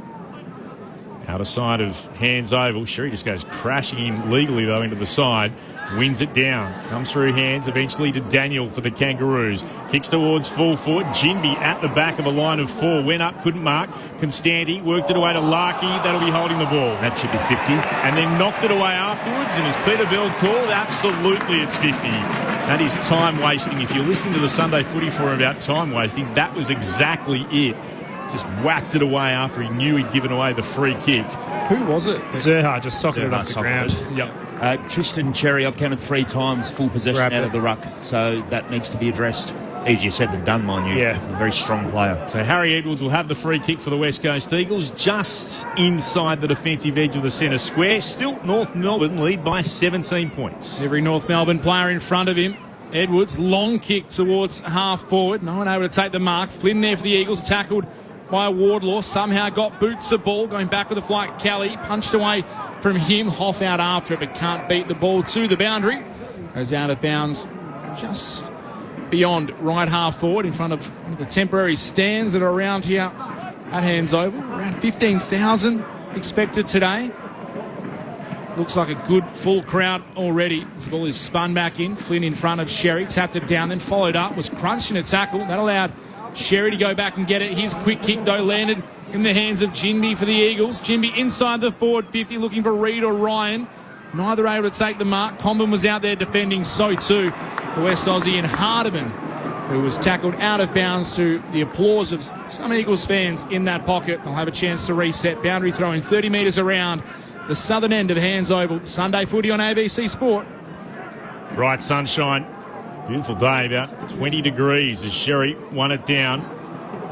Outer side of Hands Oval. Sherry just goes crashing in legally, though, into the side. Wins it down. Comes through Hands eventually to Daniel for the Kangaroos. Kicks towards full foot. Jinby at the back of a line of 4. Went up, couldn't mark. Constanti worked it away to Larkey. That'll be holding the ball. That should be 50. And then knocked it away afterwards. And as Peter Bell called, absolutely it's 50. That is time wasting. If you're listening to the Sunday Footy Forum about time wasting, that was exactly it. Just whacked it away after he knew he'd given away the free kick. Who was it? Zerha just socketed it off the ground. Yep. Tristan Cherry, I've counted 3 times full possession out of the ruck, so that needs to be addressed. Easier said than done, mind you. Yeah. A very strong player. So Harry Edwards will have the free kick for the West Coast Eagles, just inside the defensive edge of the centre square. Still North Melbourne lead by 17 points. Every North Melbourne player in front of him Edwards, long kick towards half forward. No one able to take the mark. Flynn there for the Eagles, tackled by Wardlaw. Somehow got boots the ball, going back with the flight. Kelly punched away from him. Hoff out after it, but can't beat the ball to the boundary. Goes out of bounds just beyond right half forward in front of one of the temporary stands that are around here at Hands Oval. Around 15,000 expected today. Looks like a good full crowd already. As the ball is spun back in. Flynn in front of Sherry. Tapped it down, then followed up. Was crunched in a tackle. That allowed Sherry to go back and get it. His quick kick, though, landed in the hands of Jinby for the Eagles. Jinby inside the forward 50, looking for Reid or Ryan. Neither able to take the mark. Comben was out there defending, so too the West Aussie and Hardiman, who was tackled out of bounds to the applause of some Eagles fans in that pocket. They'll have a chance to reset. Boundary throwing 30 metres around the southern end of Hands Oval. Sunday footy on ABC Sport. Bright sunshine. Beautiful day, about 20 degrees as Sherry won it down.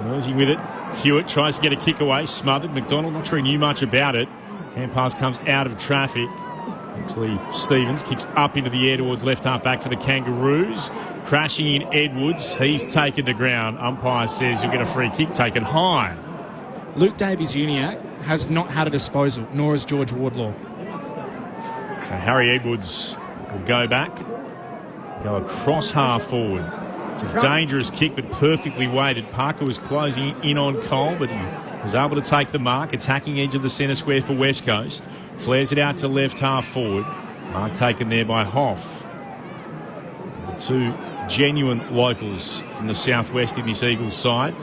Emerging with it. Hewitt tries to get a kick away. Smothered. McDonald not sure he knew much about it. Hand pass comes out of traffic. Actually, Stevens kicks up into the air towards left half back for the Kangaroos. Crashing in Edwards. He's taken to ground. Umpire says you'll get a free kick taken high. Luke Davies-Uniacke has not had a disposal, nor has George Wardlaw. So Harry Edwards will go back. Go across half forward. It's a dangerous kick, but perfectly weighted. Parker was closing in on Cole, but he was able to take the mark. Attacking edge of the centre square for West Coast. Flares it out to left half forward. Mark taken there by Hoff. The two genuine locals from the southwest in this Eagles side.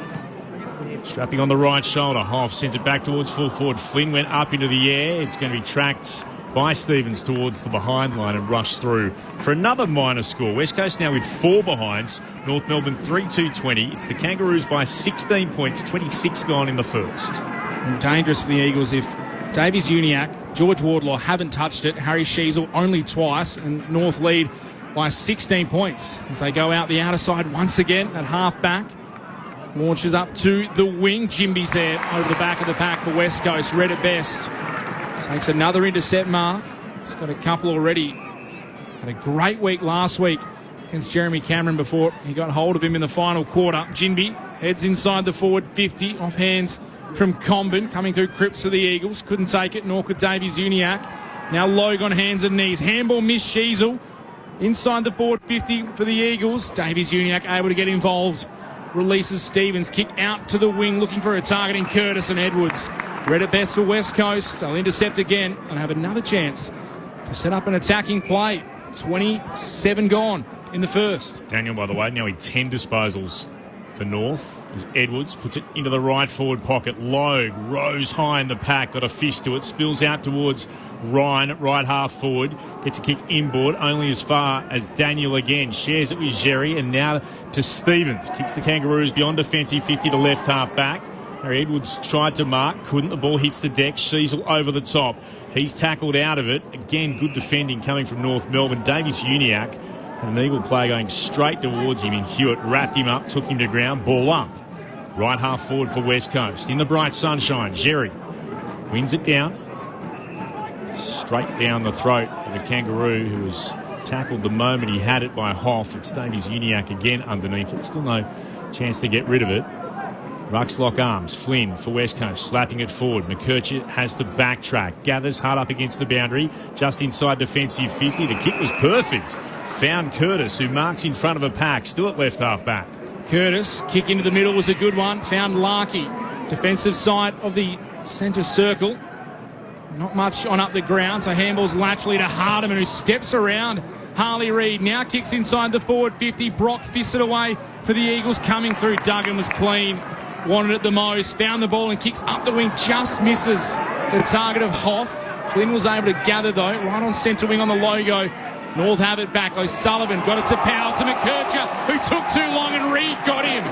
Strapping on the right shoulder. Hoff sends it back towards full forward. Flynn went up into the air. It's going to be tracked by Stevens towards the behind line and rushed through for another minor score. West Coast now with 4 behinds. North Melbourne 3-2-20. It's the Kangaroos by 16 points, 26 gone in the first. And dangerous for the Eagles if Davies-Uniacke, George Wardlaw haven't touched it. Harry Sheasel only twice, and North lead by 16 points as they go out the outer side once again at half back. Launches up to the wing. Jimby's there over the back of the pack for West Coast. Read it best. Takes another intercept mark. He's got a couple already. Had a great week last week against Jeremy Cameron before he got hold of him in the final quarter. Jinby heads inside the forward 50. Off hands from Comben. Coming through Cripps for the Eagles. Couldn't take it, nor could Davies-Uniacke. Now Logue on hands and knees. Handball missed Sheasel. Inside the forward 50 for the Eagles. Davies-Uniacke able to get involved. Releases Stevens. Kick out to the wing, looking for a target in Curtis and Edwards. Read it best for West Coast. They'll intercept again and have another chance to set up an attacking play. 27 gone in the first. Daniel, by the way, now with 10 disposals for North as Edwards puts it into the right forward pocket. Logue rose high in the pack, got a fist to it, spills out towards Ryan at right half forward, gets a kick inboard only as far as Daniel again, shares it with Jerry and now to Stevens, kicks the Kangaroos beyond defensive 50 to left half back. Harry Edwards tried to mark, couldn't. The ball hits the deck. Sheasel over the top. He's tackled out of it. Again, good defending coming from North Melbourne. Davies-Uniacke had an Eagle player going straight towards him, and Hewitt wrapped him up, took him to ground. Ball up. Right half forward for West Coast. In the bright sunshine, Jerry wins it down. Straight down the throat of a Kangaroo who was tackled the moment he had it by Hoff. It's Davies-Uniacke again underneath it. Still no chance to get rid of it. Rucks lock arms. Flynn for West Coast, slapping it forward. McKercher has to backtrack. Gathers hard up against the boundary, just inside defensive 50. The kick was perfect. Found Curtis, who marks in front of a pack, still at left half back. Curtis, kick into the middle was a good one. Found Larkey, defensive side of the centre circle. Not much on up the ground, so handballs laterally to Hardiman, who steps around Harley Reid. Now kicks inside the forward 50. Brock fists it away for the Eagles. Coming through, Duggan was clean. Wanted it the most. Found the ball and kicks up the wing. Just misses the target of Hoff. Flynn was able to gather, though, right on centre wing on the logo. North have it back. O'Sullivan got it to Powell, to McKercher, who took too long, and Reid got him.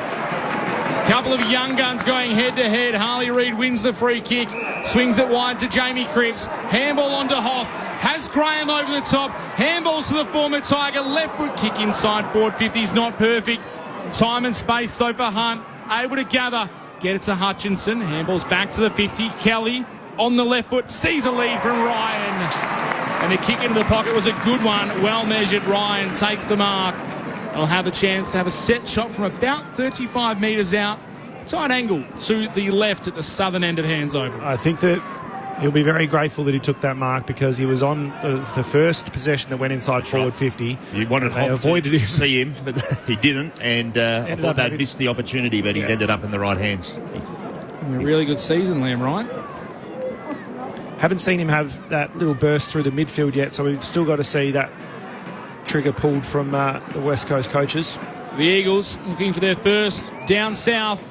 Couple of young guns going head-to-head. Harley Reid wins the free kick. Swings it wide to Jamie Cripps. Handball onto Hoff. Has Graham over the top. Handballs to the former Tiger. Left foot kick inside forward 50 is not perfect. Time and space, though, for Hunt. Able to gather. Get it to Hutchinson. Handballs back to the 50. Kelly on the left foot. Sees a lead from Ryan. And the kick into the pocket was a good one. Well measured. Ryan takes the mark. They'll have a chance to have a set shot from about 35 metres out. Tight angle to the left at the southern end of Hands Oval. I think that he'll be very grateful that he took that mark because he was on the first possession that went inside forward 50. You wanted Hoff to see him, but he didn't, and I thought they'd missed the opportunity, but he's ended up in the right hands. A really good season, Liam Ryan. Haven't seen him have that little burst through the midfield yet, so we've still got to see that trigger pulled from the West Coast coaches. The Eagles looking for their first down south.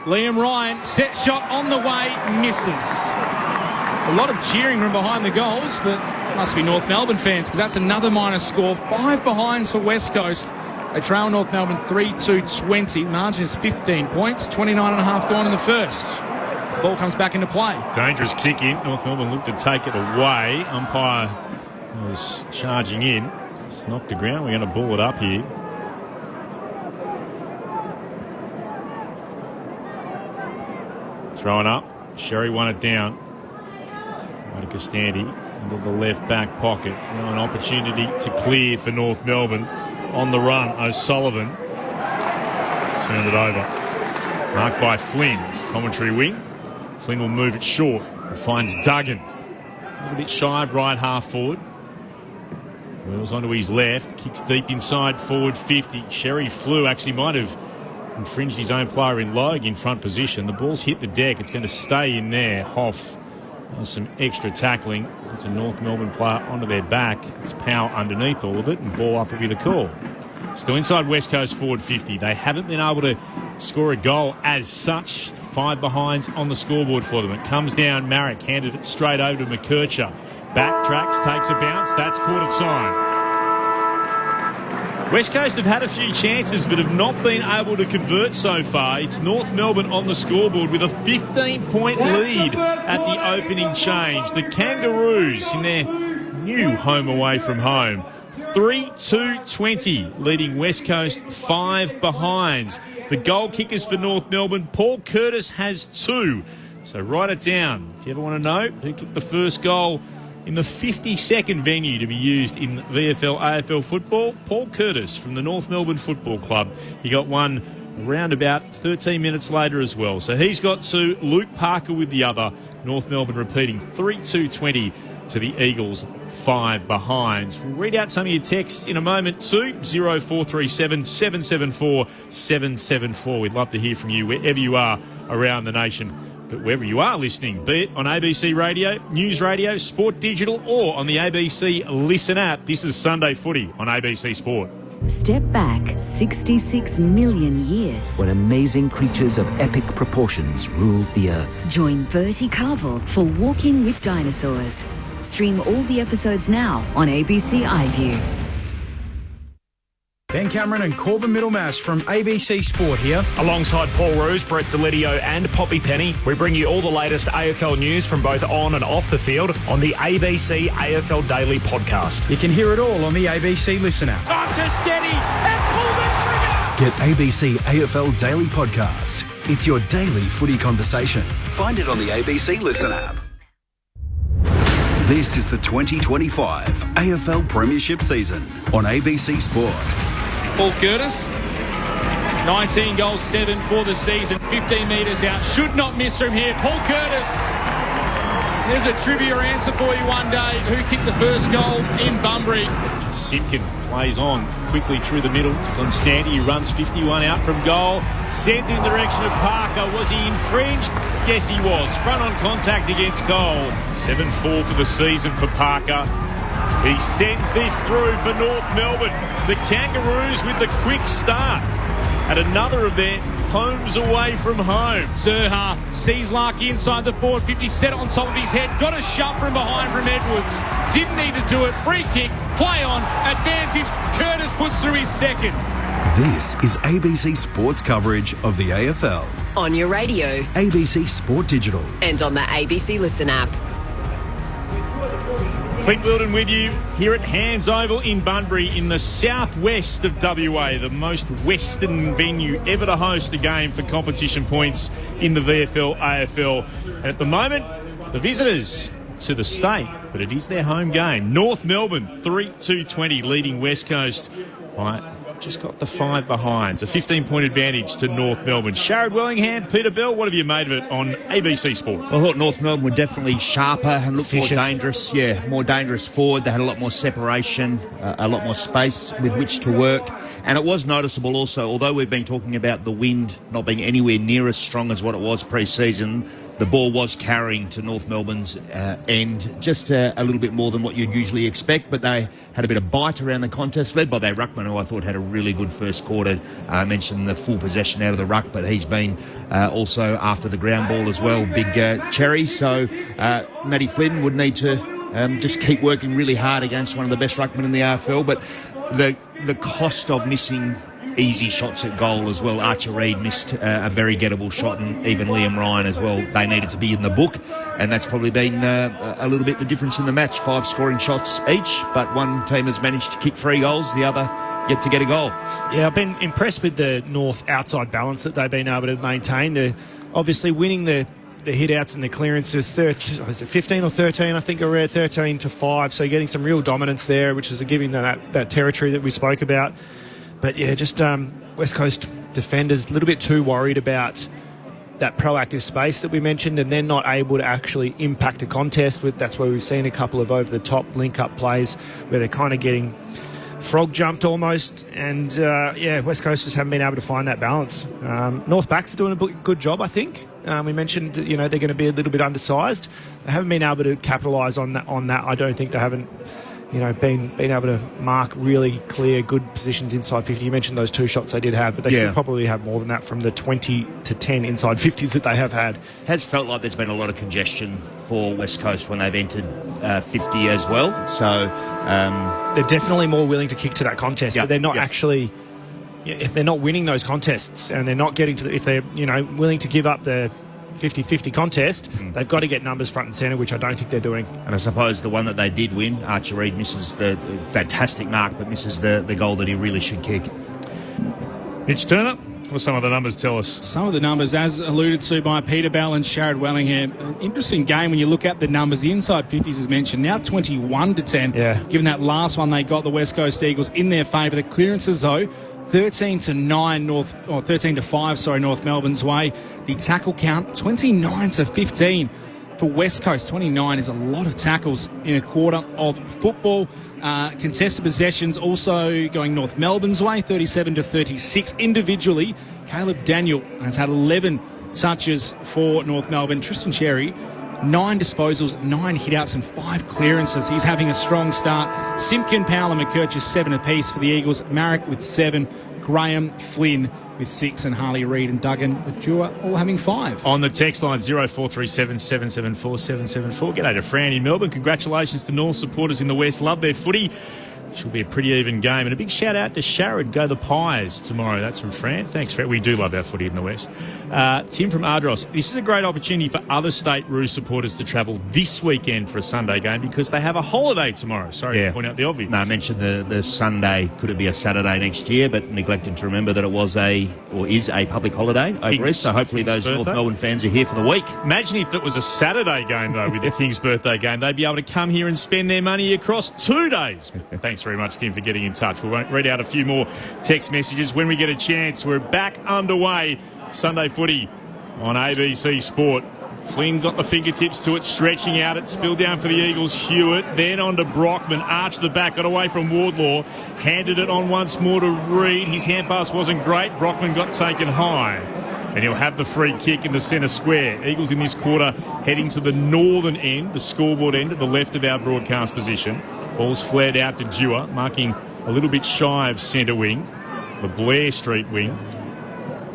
Liam Ryan, set shot on the way, misses. A lot of cheering from behind the goals, but must be North Melbourne fans because that's another minus score. 5 behinds for West Coast. They trail North Melbourne 3-2-20. Margin is 15 points, 29.5 gone in the first. As the ball comes back into play. Dangerous kick in. North Melbourne looked to take it away. Umpire was charging in. It's knocked to ground. We're going to ball it up here. Throwing up. Sherry won it down. Castandi into the left back pocket. Now an opportunity to clear for North Melbourne. On the run, O'Sullivan turned it over. Marked by Flynn. Commentary wing. Flynn will move it short. And finds Duggan. A little bit shy of right half forward. Wheels onto his left. Kicks deep inside forward 50. Sherry Flew actually might have infringed his own player in Logue in front position. The ball's hit the deck. It's going to stay in there. Hoff. Some extra tackling. It's a North Melbourne player onto their back. It's Powell underneath all of it, and ball up will be the call. Still inside West Coast forward 50. They haven't been able to score a goal as such. 5 behinds on the scoreboard for them. It comes down. Marek handed it straight over to McKercher. Backtracks, takes a bounce. That's caught its own. West Coast have had a few chances but have not been able to convert so far. It's North Melbourne on the scoreboard with a 15-point lead at the opening change. The Kangaroos in their new home away from home. 3-2-20, leading West Coast 5 behinds. The goal kickers for North Melbourne, Paul Curtis has 2. So write it down. If you ever want to know who kicked the first goal in the 52nd venue to be used in VFL AFL football, Paul Curtis from the North Melbourne Football Club. He got one around about 13 minutes later as well. So he's got 2. Luke Parker with the other. North Melbourne repeating 3-2-20 to the Eagles 5 behinds. We'll read out some of your texts in a moment too. 0437 774 774. We'd love to hear from you wherever you are around the nation. But wherever you are listening, be it on ABC Radio, News Radio, Sport Digital, or on the ABC Listen app, this is Sunday Footy on ABC Sport. Step back 66 million years. When amazing creatures of epic proportions ruled the earth. Join Bertie Carvel for Walking with Dinosaurs. Stream all the episodes now on ABC iView. Ben Cameron and Corbin Middlemash from ABC Sport here. Alongside Paul Roos, Brett Delidio and Poppy Penny, we bring you all the latest AFL news from both on and off the field on the ABC AFL Daily podcast. You can hear it all on the ABC Listen app. Time to steady and pull the trigger! Get ABC AFL Daily Podcast. It's your daily footy conversation. Find it on the ABC Listen app. This is the 2025 AFL Premiership season on ABC Sport. Paul Curtis, 19 goals, 7 for the season, 15 metres out. Should not miss from here. Paul Curtis. There's a trivia answer for you one day. Who kicked the first goal in Bunbury? Simpkin plays on quickly through the middle to Constanti. He runs 51 out from goal. Sent in the direction of Parker. Was he infringed? Yes, he was. Front on contact against goal. 7-4 for the season for Parker. He sends this through for North Melbourne. The Kangaroos with the quick start at another event, homes away from home. Zerha sees Larky inside the forward 50, set it on top of his head, got a shove from behind from Edwards. Didn't need to do it. Free kick, play on, advantage. Curtis puts through his second. This is ABC Sports coverage of the AFL. On your radio. ABC Sport Digital. And on the ABC Listen app. Clint Wilden with you here at Hands Oval in Bunbury in the southwest of WA, the most western venue ever to host a game for competition points in the VFL AFL. And at the moment, the visitors to the state, but it is their home game. North Melbourne 3-2-20 leading West Coast by just got the 5 behind. It's a 15-point advantage to North Melbourne. Sharad Wellingham, Peter Bell, what have you made of it on ABC Sport? I thought North Melbourne were definitely sharper and looked more dangerous. Yeah, more dangerous forward. They had a lot more separation, a lot more space with which to work. And it was noticeable also, although we've been talking about the wind not being anywhere near as strong as what it was pre-season, the ball was carrying to North Melbourne's end just a little bit more than what you'd usually expect, but they had a bit of bite around the contest, led by their ruckman, who I thought had a really good first quarter. I mentioned the full possession out of the ruck, but he's been also after the ground ball as well, big cherry. So Matty Flynn would need to just keep working really hard against one of the best ruckmen in the AFL, but the cost of missing easy shots at goal as well. Archer Reid missed a very gettable shot, and even Liam Ryan as well. They needed to be in the book, and that's probably been a little bit the difference in the match. 5 scoring shots each, but one team has managed to kick 3 goals, the other yet to get a goal. Yeah, I've been impressed with the North outside balance that they've been able to maintain. They're obviously winning the hit-outs and the clearances. 15 or 13, I think I read, 13-5, so getting some real dominance there, which is giving them that territory that we spoke about. But yeah, just West Coast defenders a little bit too worried about that proactive space that we mentioned, and they're not able to actually impact a contest. That's where we've seen a couple of over-the-top link-up plays where they're kind of getting frog jumped almost, and West Coast just haven't been able to find that balance. North backs are doing a good job, I think. We mentioned that, they're going to be a little bit undersized. They haven't been able to capitalise on that. I don't think they haven't been able to mark really clear, good positions inside 50. You mentioned those 2 shots they did have, but they should probably have more than that from the 20-10 inside 50s that they have had. Has felt like there's been a lot of congestion for West Coast when they've entered 50 as well. So they're definitely more willing to kick to that contest, but they're not actually. If they're not winning those contests and they're not getting to if they're willing to give up the 50-50 contest, they've got to get numbers front and centre, which I don't think they're doing. And I suppose the one that they did win, Archer Reid misses the fantastic mark, but misses the goal that he really should kick. Mitch Turner, what some of the numbers tell us? Some of the numbers, as alluded to by Peter Bell and Sharad Wellingham. An interesting game when you look at the numbers. The inside 50s is mentioned, now 21-10. Yeah. Given that last one they got the West Coast Eagles in their favour. The clearances, though, 13-5 North Melbourne's way. The tackle count 29-15 for West Coast. 29 is a lot of tackles in a quarter of football. Contested possessions also going North Melbourne's way, 37-36 individually. Caleb Daniel has had 11 touches for North Melbourne. Tristan Cherry, 9 disposals, 9 hitouts and 5 clearances. He's having a strong start. Simpkin, Powell and McKercher 7 apiece for the Eagles. Marek with 7. Graham, Flynn with 6, and Harley Reid and Duggan with Dewar all having 5. On the text line 0437 774 774. G'day to Fran in Melbourne. Congratulations to North supporters in the West. Love their footy. Should be a pretty even game. And a big shout out to Sharad. Go the Pies tomorrow. That's from Fran. Thanks, Fran. We do love our footy in the West. Tim from Ardros. This is a great opportunity for other state Roos supporters to travel this weekend for a Sunday game because they have a holiday tomorrow. Sorry to point out the obvious. No, I mentioned the Sunday. Could it be a Saturday next year? But neglected to remember that it was is a public holiday over East. So hopefully those North Melbourne fans are here for the week. Imagine if it was a Saturday game, though, with the King's birthday game. They'd be able to come here and spend their money across 2 days. Thanks very much, Tim, for getting in touch. We'll read out a few more text messages when we get a chance. We're back underway. Sunday footy on ABC Sport. Flynn got the fingertips to it, stretching out it, spilled down for the Eagles. Hewitt, then on to Brockman, arched the back, got away from Wardlaw, handed it on once more to Reid. His hand pass wasn't great. Brockman got taken high, and he'll have the free kick in the centre square. Eagles in this quarter heading to the northern end, the scoreboard end at the left of our broadcast position. Ball's flared out to Dewar, marking a little bit shy of centre wing, the Blair Street wing.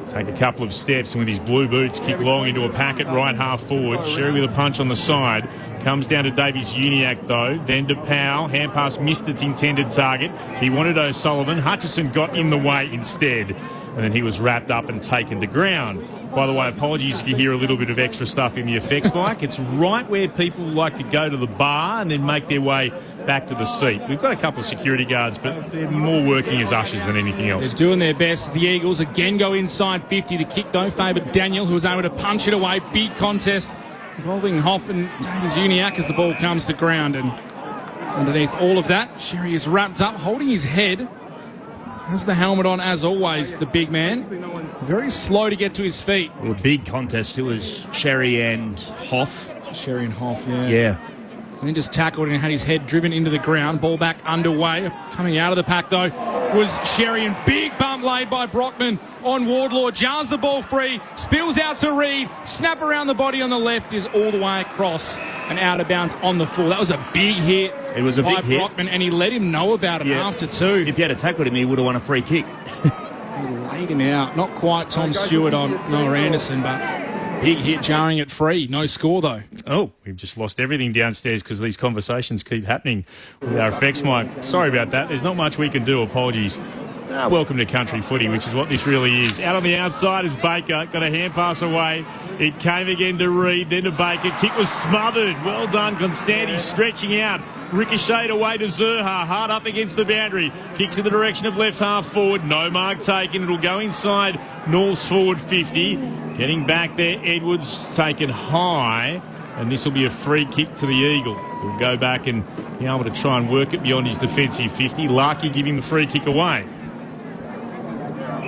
Take a couple of steps and with his blue boots kick long into a packet right half forward. Sherry with a punch on the side. Comes down to Davies Uniacke though. Then to Powell. Hand pass missed its intended target. He wanted O'Sullivan. Hutchison got in the way instead. And then he was wrapped up and taken to ground. By the way, apologies if you hear a little bit of extra stuff in the effects mic. It's right where people like to go to the bar and then make their way back to the seat. We've got a couple of security guards, but they're more working as ushers than anything else. They're doing their best. The Eagles again go inside 50. The kick don't favour Daniel, who was able to punch it away. Big contest involving Hoff and Davies Uniacke as the ball comes to ground. And underneath all of that, Sherry is wrapped up, holding his head. Has the helmet on, as always, the big man. Very slow to get to his feet. Well, a big contest. It was Sherry and Hoff. Sherry and Hoff, yeah. Yeah. And then just tackled and had his head driven into the ground. Ball back underway. Coming out of the pack, though, was Sherry, and big bump laid by Brockman on Wardlaw. Jars the ball free, spills out to Reid. Snap around the body on the left is all the way across and out of bounds on the full. That was a big hit. It was a big by hit. Brockman, and he let him know about it after too. If he had tackled him, he would have won a free kick. He laid him out. Not quite Tom Stewart on Noah Anderson, but big hit jarring it free. No score, though. Oh, we've just lost everything downstairs because these conversations keep happening with our effects mic. Sorry about that. There's not much we can do. Apologies. Welcome to country footy, which is what this really is. Out on the outside is Baker. Got a hand pass away. It came again to Reid, then to Baker. Kick was smothered. Well done, Constanti stretching out. Ricocheted away to Zerha. Hard up against the boundary. Kicks in the direction of left half forward. No mark taken. It'll go inside North's forward 50. Getting back there, Edwards taken high. And this will be a free kick to the Eagle. He'll go back and be able to try and work it beyond his defensive 50. Larkey giving the free kick away.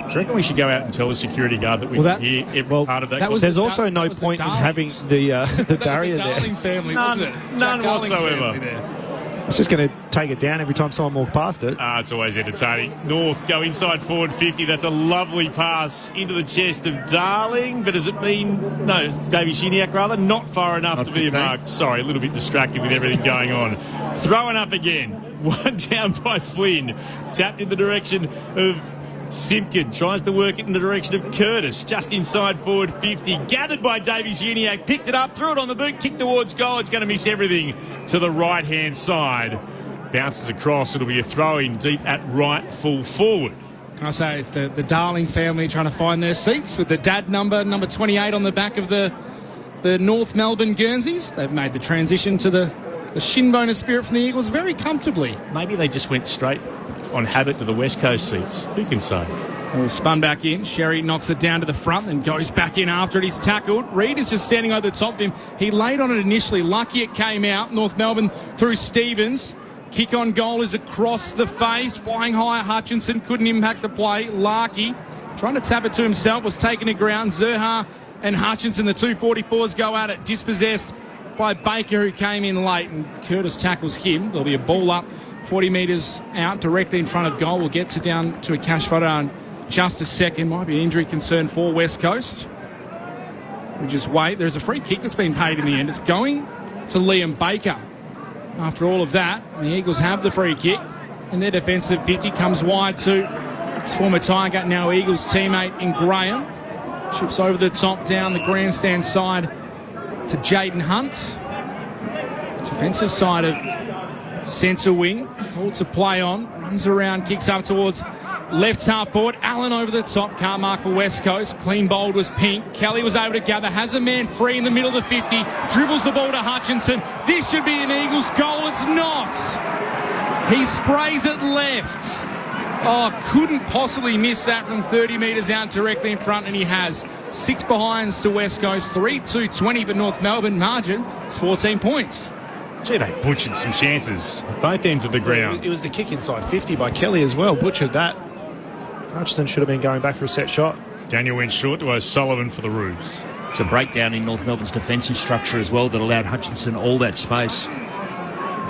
Do you reckon we should go out and tell the security guard that we can hear every part of that? There's also no point in having the barrier there. there. Darling family, wasn't it? None Darling's whatsoever. family there. It's just going to take it down every time someone walks past it. It's always entertaining. North go inside forward 50. That's a lovely pass into the chest of Darling. But does it mean... No, it's Davey Shiniak rather. Not far enough to be a mark. Sorry, a little bit distracted with everything going on. Throwing up again. One down by Flynn. Tapped in the direction of Simpkin. Tries to work it in the direction of Curtis. Just inside forward 50. Gathered by Davies Uniac. Picked it up. Threw it on the boot. Kicked towards goal. It's going to miss everything to the right-hand side. Bounces across. It'll be a throw-in deep at right full forward. Can I say it's the Darling family trying to find their seats with the dad number 28 on the back of the North Melbourne Guernseys. They've made the transition to the shin-boner spirit from the Eagles very comfortably. Maybe they just went straight on habit to the West Coast seats. Who can say? Well, spun back in. Sherry knocks it down to the front, then goes back in after it. He's tackled. Reid is just standing over the top of him. He laid on it initially. Lucky it came out. North Melbourne through Stevens. Kick on goal is across the face. Flying high. Hutchinson couldn't impact the play. Larkey trying to tap it to himself. Was taken to ground. Zerha and Hutchinson, the 244s, go at it. Dispossessed by Baker, who came in late, and Curtis tackles him. There'll be a ball up 40 metres out directly in front of goal. We'll get it down to a cash photo in just a second. Might be an injury concern for West Coast. We just wait. There's a free kick that's been paid in the end. It's going to Liam Baker. After all of that, the Eagles have the free kick, and their defensive 50 comes wide to his former Tiger, now Eagles teammate in Graham. Chips over the top down the grandstand side to Jaden Hunt. Defensive side of centre wing, all to play on, runs around, kicks up towards left half forward. Allen over the top, can't mark for West Coast. Clean bowled was Pink. Kelly was able to gather, has a man free in the middle of the 50, dribbles the ball to Hutchinson. This should be an Eagles goal. It's not. He sprays it left. Oh, couldn't possibly miss that from 30 metres out directly in front, and he has. 6 behinds to West Coast, 3-2-20, but North Melbourne margin is 14 points. Gee, they butchered some chances at both ends of the ground. It was the kick inside 50 by Kelly as well. Butchered that. Hutchinson should have been going back for a set shot. Daniel went short to O'Sullivan for the ruse. It's a breakdown in North Melbourne's defensive structure as well that allowed Hutchinson all that space.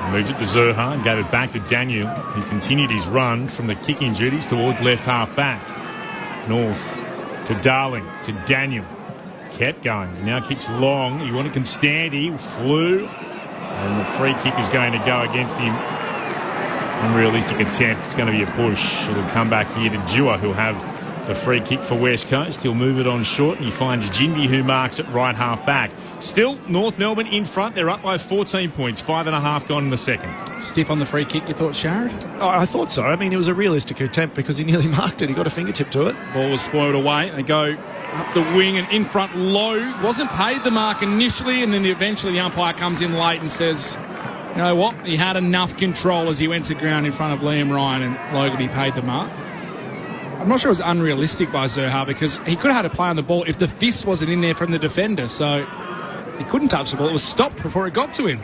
Moved it to Zerha and gave it back to Daniel. He continued his run from the kicking duties towards left half back. North to Darling, to Daniel. Kept going. Now kicks long. He wanted Constanti. Flew. And the free kick is going to go against him. Unrealistic attempt. It's going to be a push. It'll come back here to Dewar, who'll have the free kick for West Coast. He'll move it on short, and he finds Jindy, who marks it right half back. Still, North Melbourne in front. They're up by 14 points. 5.5 gone in the second. Stiff on the free kick, you thought, Sharad? Oh, I thought so. I mean, it was a realistic attempt because he nearly marked it. He got a fingertip to it. Ball was spoiled away. They go up the wing and in front low. Wasn't paid the mark initially, and then eventually the umpire comes in late and says, you know what, he had enough control as he went to ground in front of Liam Ryan, and Logan paid the mark. I'm not sure it was unrealistic by Zerha because he could have had a play on the ball if the fist wasn't in there from the defender, so he couldn't touch the ball. It was stopped before it got to him.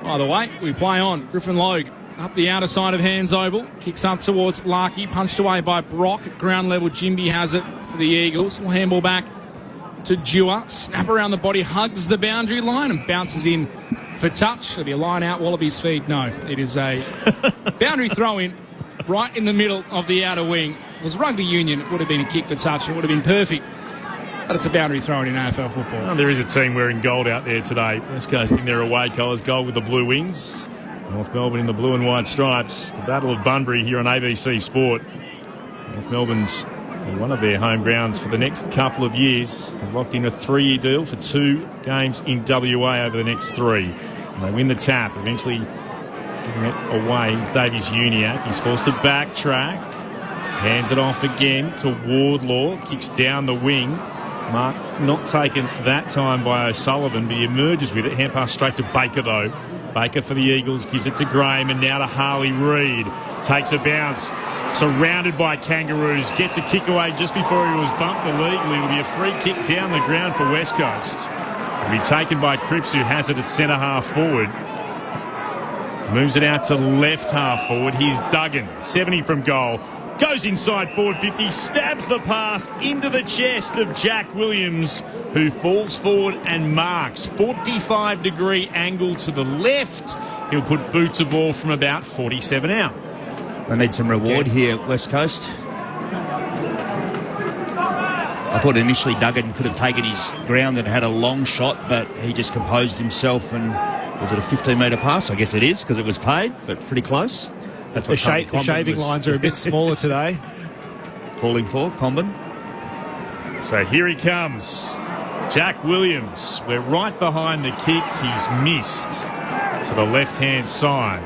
Either way, we play on. Griffin Logue up the outer side of Hands Oval. Kicks up towards Larkey. Punched away by Brock. Ground level, Jimby has it for the Eagles. Will handball back to Dewar. Snap around the body, hugs the boundary line and bounces in for touch. It'll be a line out, Wallabies feed. No, it is a boundary throw in right in the middle of the outer wing. It was rugby union. It would have been a kick for touch. It would have been perfect. But it's a boundary throw in AFL football. Oh, there is a team wearing gold out there today. West Coast in their away colours, gold with the blue wings. North Melbourne in the blue and white stripes. The Battle of Bunbury here on ABC Sport. North Melbourne's one of their home grounds for the next couple of years. They've locked in a 3-year deal for 2 games in WA over the next 3. And they win the tap, eventually giving it away is Davies-Uniacke. He's forced to backtrack. Hands it off again to Wardlaw. Kicks down the wing. Mark not taken that time by O'Sullivan, but he emerges with it. Hand pass straight to Baker, though. Baker for the Eagles, gives it to Graham, and now to Harley Reid. Takes a bounce, surrounded by Kangaroos. Gets a kick away just before he was bumped illegally. It'll be a free kick down the ground for West Coast. It'll be taken by Cripps, who has it at centre half forward. Moves it out to left half forward. Here's Duggan, 70 from goal. Goes inside forward 50, stabs the pass into the chest of Jack Williams, who falls forward and marks. 45-degree angle to the left. He'll put boot to ball from about 47 out. They need some reward here, West Coast. I thought initially Duggan could have taken his ground and had a long shot, but he just composed himself and was it a 15-metre pass? I guess it is because it was paid, but pretty close. That's what the shaving lines are a bit smaller today. Calling for Comben. So here he comes. Jack Williams. We're right behind the kick. He's missed to the left-hand side.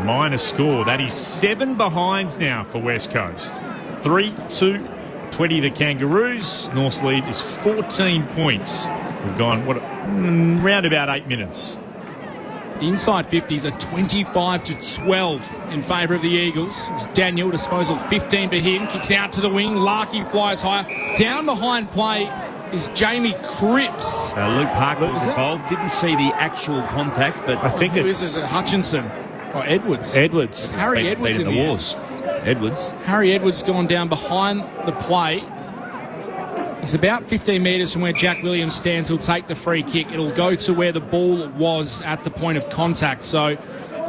Minor score. That is 7 behinds now for West Coast. 3-2, 20 the Kangaroos. North's lead is 14 points. We've gone, round about 8 minutes. Inside 50s are 25-12 in favour of the Eagles. It's Daniel, disposal 15 for him. Kicks out to the wing. Larkey flies higher. Down behind play is Jamie Cripps. Luke Parker was involved. Didn't see the actual contact, but I think it's Hutchinson. Or Edwards. Edwards. Harry Edwards in the wars. Edwards. Harry Edwards gone down behind the play. He's about 15 metres from where Jack Williams stands. He'll take the free kick. It'll go to where the ball was at the point of contact. So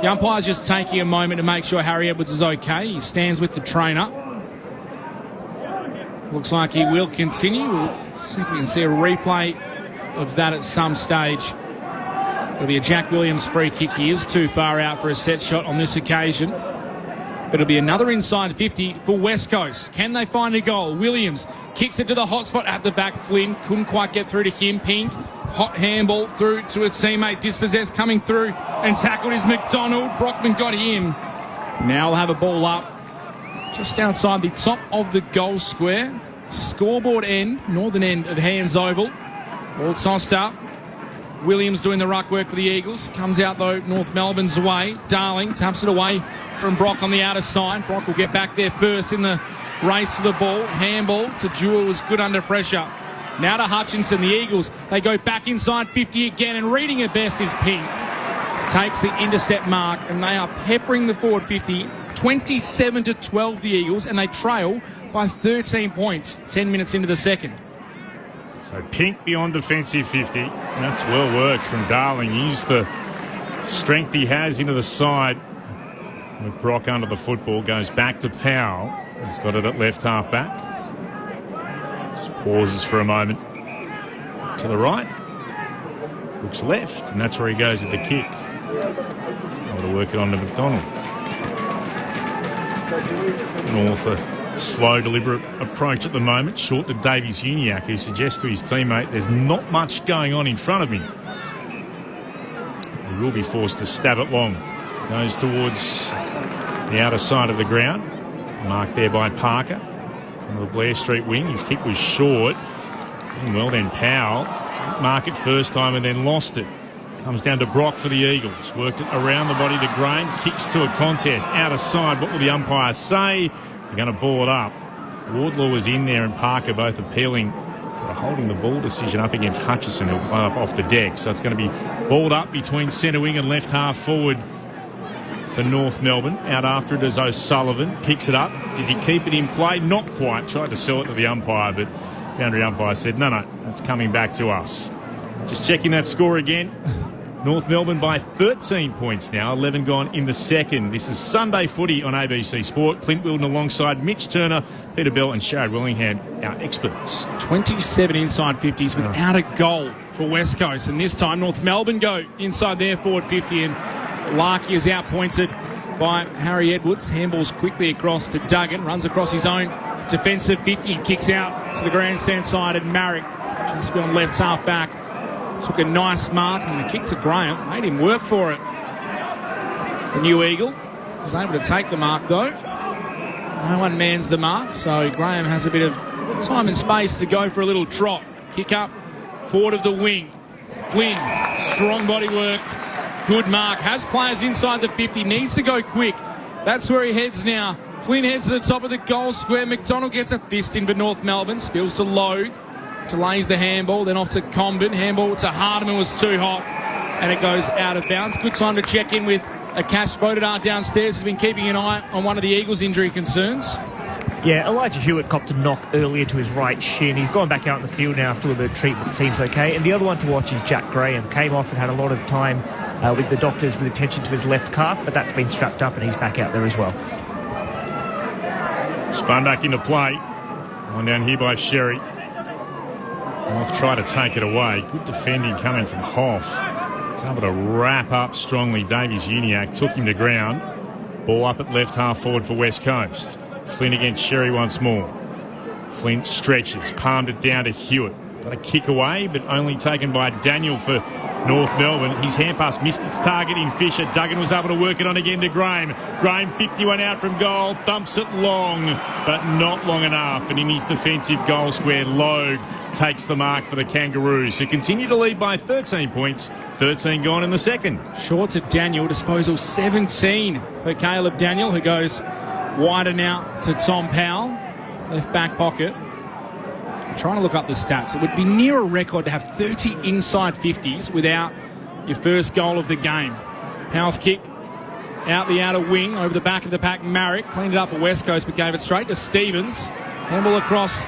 the umpire's just taking a moment to make sure Harry Edwards is okay. He stands with the trainer. Looks like he will continue. We'll see if we can see a replay of that at some stage. It'll be a Jack Williams free kick. He is too far out for a set shot on this occasion. But it'll be another inside 50 for West Coast. Can they find a goal? Williams kicks it to the hot spot at the back. Flynn couldn't quite get through to him. Pink, hot handball through to a teammate. Dispossessed coming through and tackled is McDonald. Brockman got him. Now we'll have a ball up just outside the top of the goal square. Scoreboard end, northern end of Hands Oval. Ball tossed up. Williams doing the ruck work for the Eagles. Comes out, though, North Melbourne's way. Darling taps it away from Brock on the outer side. Brock will get back there first in the race for the ball. Handball to Jewell was good under pressure. Now to Hutchinson. The Eagles, they go back inside 50 again, and reading it best is Pink. Takes the intercept mark, and they are peppering the forward 50. 27-12 the Eagles, and they trail by 13 points 10 minutes into the second. So Pink beyond defensive 50. That's well worked from Darling. Used the strength he has into the side. With Brock under the football, goes back to Powell. He's got it at left half back. Just pauses for a moment. To the right. Looks left, and that's where he goes with the kick. Able to work it on to McDonald. North a slow, deliberate approach at the moment. Short to Davies-Uniacke, who suggests to his teammate there's not much going on in front of me. He will be forced to stab it long. Goes towards the outer side of the ground. Marked there by Parker from the Blair Street wing. His kick was short. Doing well then Powell. Didn't mark it first time and then lost it. Comes down to Brock for the Eagles. Worked it around the body to Graham. Kicks to a contest. Outer side. What will the umpire say? They're going to ball it up. Wardlaw was in there and Parker both appealing for a holding the ball decision up against Hutchison, who'll climb up off the deck. So it's going to be balled up between centre wing and left half forward for North Melbourne. Out after it is O'Sullivan. Picks it up. Does he keep it in play? Not quite. Tried to sell it to the umpire, but boundary umpire said, no, it's coming back to us. Just checking that score again. North Melbourne by 13 points now, 11 gone in the second. This is Sunday Footy on ABC Sport. Clint Wilden alongside Mitch Turner, Peter Bell and Sharad Willingham, our experts. 27 inside 50s without a goal for West Coast. And this time North Melbourne go inside their forward 50 and Larkey is outpointed by Harry Edwards. Handballs quickly across to Duggan, runs across his own defensive 50, kicks out to the grandstand side and Marek just beyond left half back. Took a nice mark and the kick to Graham. Made him work for it. The new Eagle was able to take the mark though. No one mans the mark, so Graham has a bit of time and space to go for a little trot. Kick up, forward of the wing. Flynn, strong body work. Good mark. Has players inside the 50. Needs to go quick. That's where he heads now. Flynn heads to the top of the goal square. McDonald gets a fist in for North Melbourne. Spills to Logue. Delays the handball, then off to Comben. Handball to Hardeman was too hot, and it goes out of bounds. Good time to check in with Akash Bodadar downstairs, who's been keeping an eye on one of the Eagles' injury concerns. Yeah, Elijah Hewitt copped a knock earlier to his right shin. He's gone back out in the field now after a little bit of treatment. Seems okay. And the other one to watch is Jack Graham. Came off and had a lot of time with the doctors with attention to his left calf, but that's been strapped up and he's back out there as well. Spun back into play. One down here by Sherry. Hoff tried to take it away. Good defending coming from Hoff. He's able to wrap up strongly. Davies Uniacke took him to ground. Ball up at left half forward for West Coast. Flynn against Sherry once more. Flynn stretches, palmed it down to Hewitt. Got a kick away, but only taken by Daniel for North Melbourne. His hand pass missed its target in Fisher. Duggan was able to work it on again to Graham. Graham 51 out from goal, thumps it long, but not long enough. And in his defensive goal square, Logue takes the mark for the Kangaroos, who continue to lead by 13 points. 13 gone in the second. Short to Daniel, disposal 17 for Caleb Daniel, who goes wider now to Tom Powell, left back pocket. I'm trying to look up the stats. It would be near a record to have 30 inside 50s without your first goal of the game. Powell's kick out the outer wing over the back of the pack. Marek cleaned it up at West Coast but gave it straight to Stevens. Handball across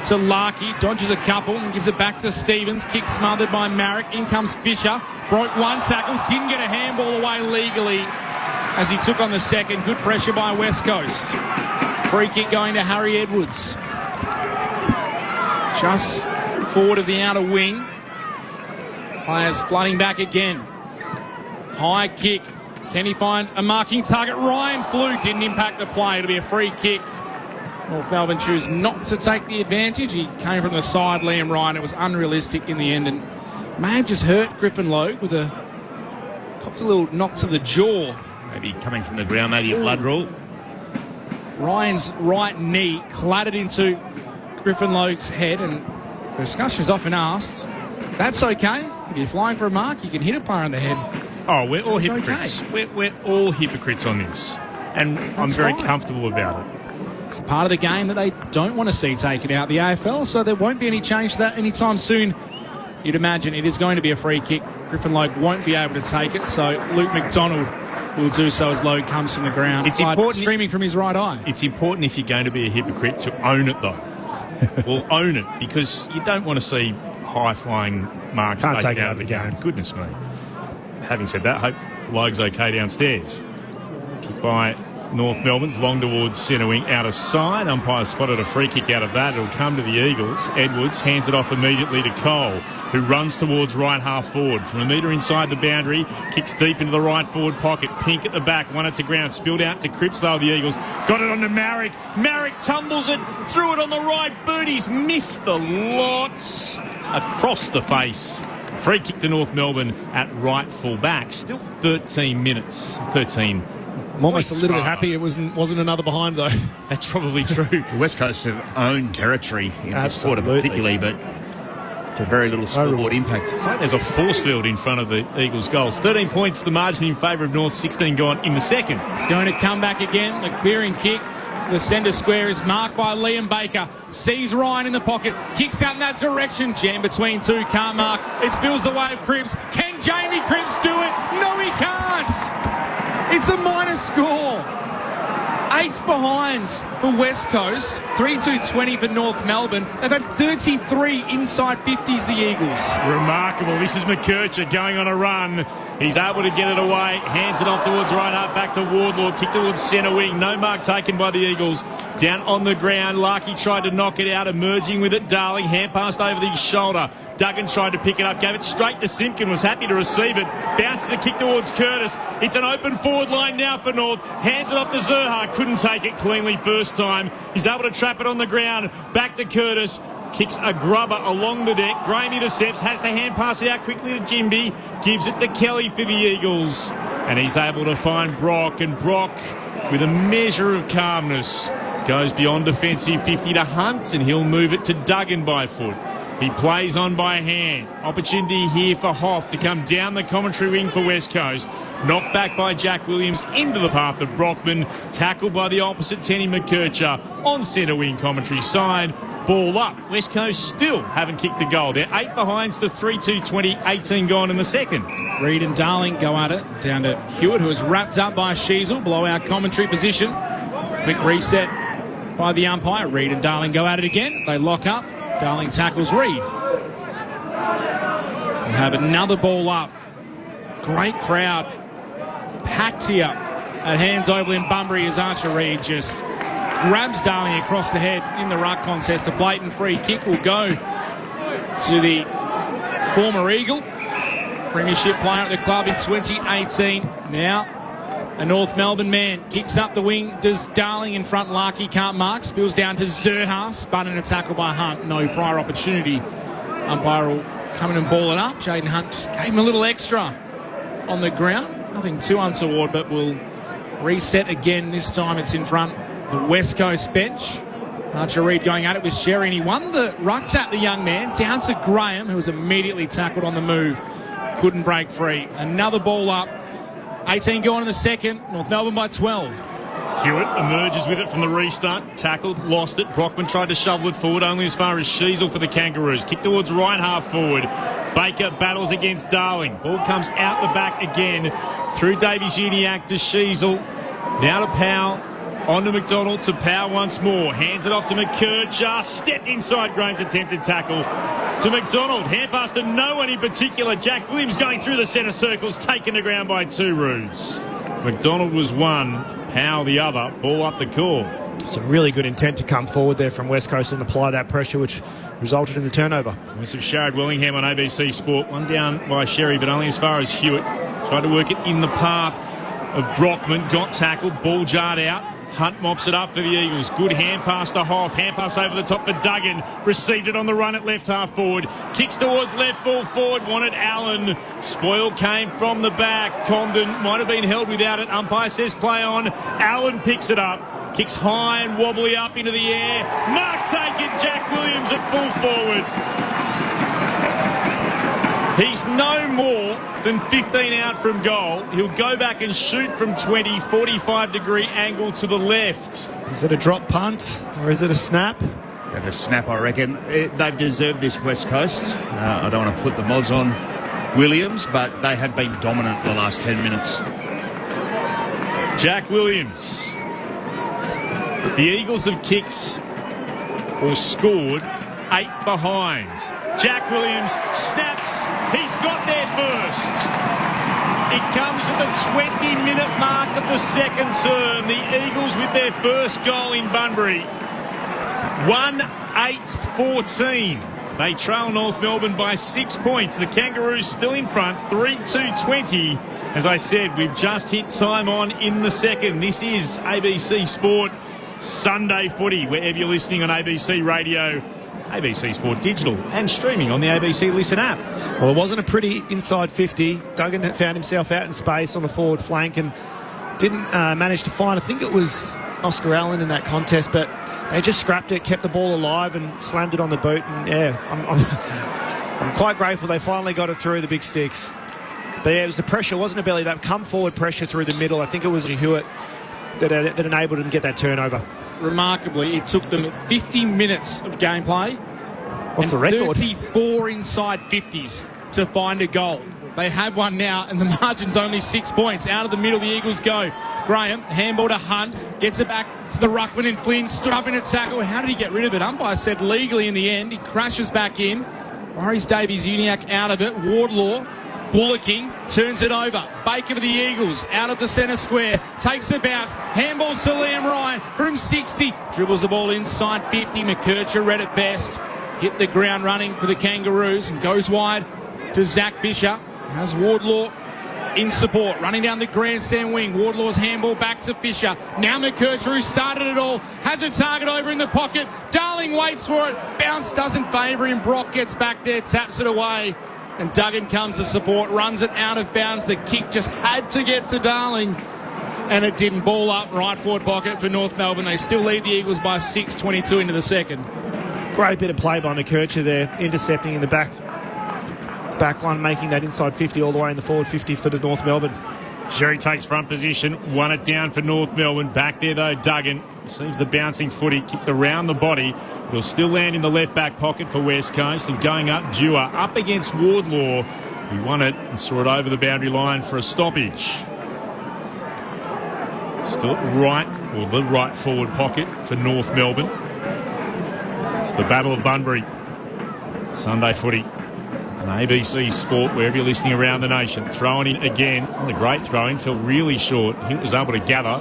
to Larkey, dodges a couple and gives it back to Stevens. Kick smothered by Marek. In comes Fisher. Broke one tackle, didn't get a handball away legally as he took on the second. Good pressure by West Coast. Free kick going to Harry Edwards. Just forward of the outer wing. Players flooding back again. High kick. Can he find a marking target? Ryan Flew didn't impact the play. It'll be a free kick. North Melbourne choose not to take the advantage. He came from the side, Liam Ryan. It was unrealistic in the end and may have just hurt Griffin Logue with copped a little knock to the jaw. Maybe coming from the ground, maybe a blood rule. Ryan's right knee clattered into Griffin Logue's head, and the discussion is often asked, that's okay. If you're flying for a mark, you can hit a player on the head. Oh, we're all hypocrites. Okay. We're all hypocrites on this. And I'm very comfortable about it. It's part of the game that they don't want to see taken out the AFL, so there won't be any change to that anytime soon. You'd imagine it is going to be a free kick. Griffin Logue won't be able to take it, so Luke McDonald will do so as Logue comes from the ground. It's important, streaming from his right eye. It's important if you're going to be a hypocrite to own it, though. Well, own it, because you don't want to see high-flying marks taken out of the game. Goodness me. Having said that, hope Logue's okay downstairs. Kick by North Melbourne's long towards centre wing, out of side. Umpire spotted a free kick out of that. It'll come to the Eagles. Edwards hands it off immediately to Cole, who runs towards right half forward. From a metre inside the boundary, kicks deep into the right forward pocket. Pink at the back, won it to ground, spilled out to Cripps, though, the Eagles. Got it on to Marek. Marek tumbles it, threw it on the right boot. He's missed the lots across the face. Free kick to North Melbourne at right full back. Still 13 minutes. 13. I'm almost a little bit happy it wasn't another behind, though. That's probably true. The West Coast have owned territory in this quarter particularly, but to very little scoreboard impact. So there's a force field in front of the Eagles' goals. 13 points, the margin in favour of North, 16 gone in the second. It's going to come back again. The clearing kick. The centre square is marked by Liam Baker. Sees Ryan in the pocket. Kicks out in that direction. Jam between two. Can't mark. It spills the way of Cripps. Can Jamie Cripps do it? No, he can't. It's a minor score. 8 behinds for West Coast, 3-2-20 for North Melbourne. They've had 33 inside 50s, the Eagles. Remarkable. This is McKercher going on a run. He's able to get it away, hands it off towards right half, back to Wardlaw, kick towards centre wing. No mark taken by the Eagles. Down on the ground, Larkey tried to knock it out, emerging with it. Darling, hand passed over the shoulder. Duggan tried to pick it up, gave it straight to Simpkin, was happy to receive it. Bounces a kick towards Curtis. It's an open forward line now for North. Hands it off to Zerha. Couldn't take it cleanly first time. He's able to trap it on the ground. Back to Curtis. Kicks a grubber along the deck. Graham intercepts, has the hand pass it out quickly to Jimby. Gives it to Kelly for the Eagles. And he's able to find Brock. And Brock, with a measure of calmness, goes beyond defensive 50 to Hunt. And he'll move it to Duggan by foot. He plays on by hand. Opportunity here for Hoff to come down the commentary wing for West Coast. Knocked back by Jack Williams into the path of Brockman. Tackled by the opposite Tenny McKercher on centre wing commentary side. Ball up. West Coast still haven't kicked the goal. They're 8 behinds to 3-2-20, 18 gone in the second. Reid and Darling go at it. Down to Hewitt, who is wrapped up by Sheasel below our commentary position. Quick reset by the umpire. Reid and Darling go at it again. They lock up. Darling tackles Reid. We have another ball up. Great crowd. Packed here at Hands Oval in Bunbury as Archer Reid just grabs Darling across the head in the ruck contest. A blatant free kick will go to the former Eagle. Premiership player at the club in 2018. Now a North Melbourne man kicks up the wing, does Darling in front. Larkey can't mark, spills down to Zerha, spun in a tackle by Hunt. No prior opportunity. Umpire will come in and ball it up. Jaden Hunt just gave him a little extra on the ground. Nothing too untoward, but we'll reset again. This time it's in front the West Coast bench. Archer Reid going at it with Sherry, and he won the rucks at the young man down to Graham, who was immediately tackled on the move. Couldn't break free. Another ball up. 18 gone in the second. North Melbourne by 12. Hewitt emerges with it from the restart. Tackled, lost it. Brockman tried to shovel it forward, only as far as Sheasel for the Kangaroos. Kick towards right half forward. Baker battles against Darling. Ball comes out the back again. Through Davies-Uniacke to Sheasel. Now to Powell. On to McDonald, to Powell once more. Hands it off to McKercher. Stepped inside Graham's attempted tackle. To McDonald. Hand pass to no one in particular. Jack Williams going through the centre circles. Taken to ground by Turoos. McDonald was one. Powell the other. Ball up the core. Some really good intent to come forward there from West Coast and apply that pressure, which resulted in the turnover. This is Sharad Willingham on ABC Sport. One down by Sherry, but only as far as Hewitt. Tried to work it in the path of Brockman. Got tackled. Ball jarred out. Hunt mops it up for the Eagles. Good hand pass to Hoff. Hand pass over the top for Duggan. Received it on the run at left half forward. Kicks towards left full forward. Wanted Allen. Spoil came from the back. Condon might have been held without it. Umpire says play on. Allen picks it up. Kicks high and wobbly up into the air. Mark taken. Jack Williams at full forward. He's no more than 15 out from goal. He'll go back and shoot from 20, 45-degree angle to the left. Is it a drop punt or is it a snap? A snap, I reckon. They've deserved this, West Coast. I don't want to put the mods on Williams, but they have been dominant the last 10 minutes. Jack Williams. The Eagles have kicked or scored 8 behinds. Jack Williams snaps. He's got there first. It comes at the 20-minute mark of the second term. The Eagles with their first goal in Bunbury. 1-8-14. They trail North Melbourne by 6 points. The Kangaroos still in front, 3-2-20. As I said, we've just hit time on in the second. This is ABC Sport Sunday Footy, wherever you're listening on ABC Radio, ABC Sport Digital, and streaming on the ABC Listen app. Well, it wasn't a pretty inside 50. Duggan had found himself out in space on the forward flank and didn't manage to find, I think it was Oscar Allen in that contest, but they just scrapped it, kept the ball alive and slammed it on the boot. And yeah, I'm quite grateful they finally got it through the big sticks. But yeah, it was the pressure, wasn't it, Belly? That come forward pressure through the middle. I think it was Hewitt that enabled him to get that turnover. Remarkably, it took them 50 minutes of gameplay. What's the record? 34 inside 50s to find a goal. They have one now, and the margin's only 6 points. Out of the middle, the Eagles go. Graham, handball to Hunt, gets it back to the ruckman, and Flynn stood up in a tackle. How did he get rid of it? Umpire said legally in the end. He crashes back in. Maurice Davies-Uniacke out of it. Wardlaw bullocking, turns it over. Baker to the Eagles, out of the centre square, takes the bounce, handballs to Liam Ryan from 60, dribbles the ball inside 50. McKercher read it best, hit the ground running for the Kangaroos and goes wide to Zach Fisher. Has Wardlaw in support, running down the grandstand wing. Wardlaw's handball back to Fisher. Now McKercher, who started it all, has a target over in the pocket. Darling waits for it. Bounce doesn't favour him. Brock gets back there, taps it away. And Duggan comes to support, runs it out of bounds. The kick just had to get to Darling. And it didn't. Ball up, right forward pocket for North Melbourne. They still lead the Eagles by 6, 22 into the second. Great bit of play by McKercher there, intercepting in the back line, making that inside 50 all the way in the forward 50 for the North Melbourne. Sherry takes front position, won it down for North Melbourne. Back there though, Duggan. Seems the bouncing footy kicked around the body. He'll still land in the left back pocket for West Coast. And going up, Dewar up against Wardlaw. He won it and saw it over the boundary line for a stoppage. Still at right, or the right forward pocket for North Melbourne. It's the Battle of Bunbury. Sunday footy. An ABC Sport, wherever you're listening around the nation. Throwing in again. Not a great throw-in. Fell really short. He was able to gather.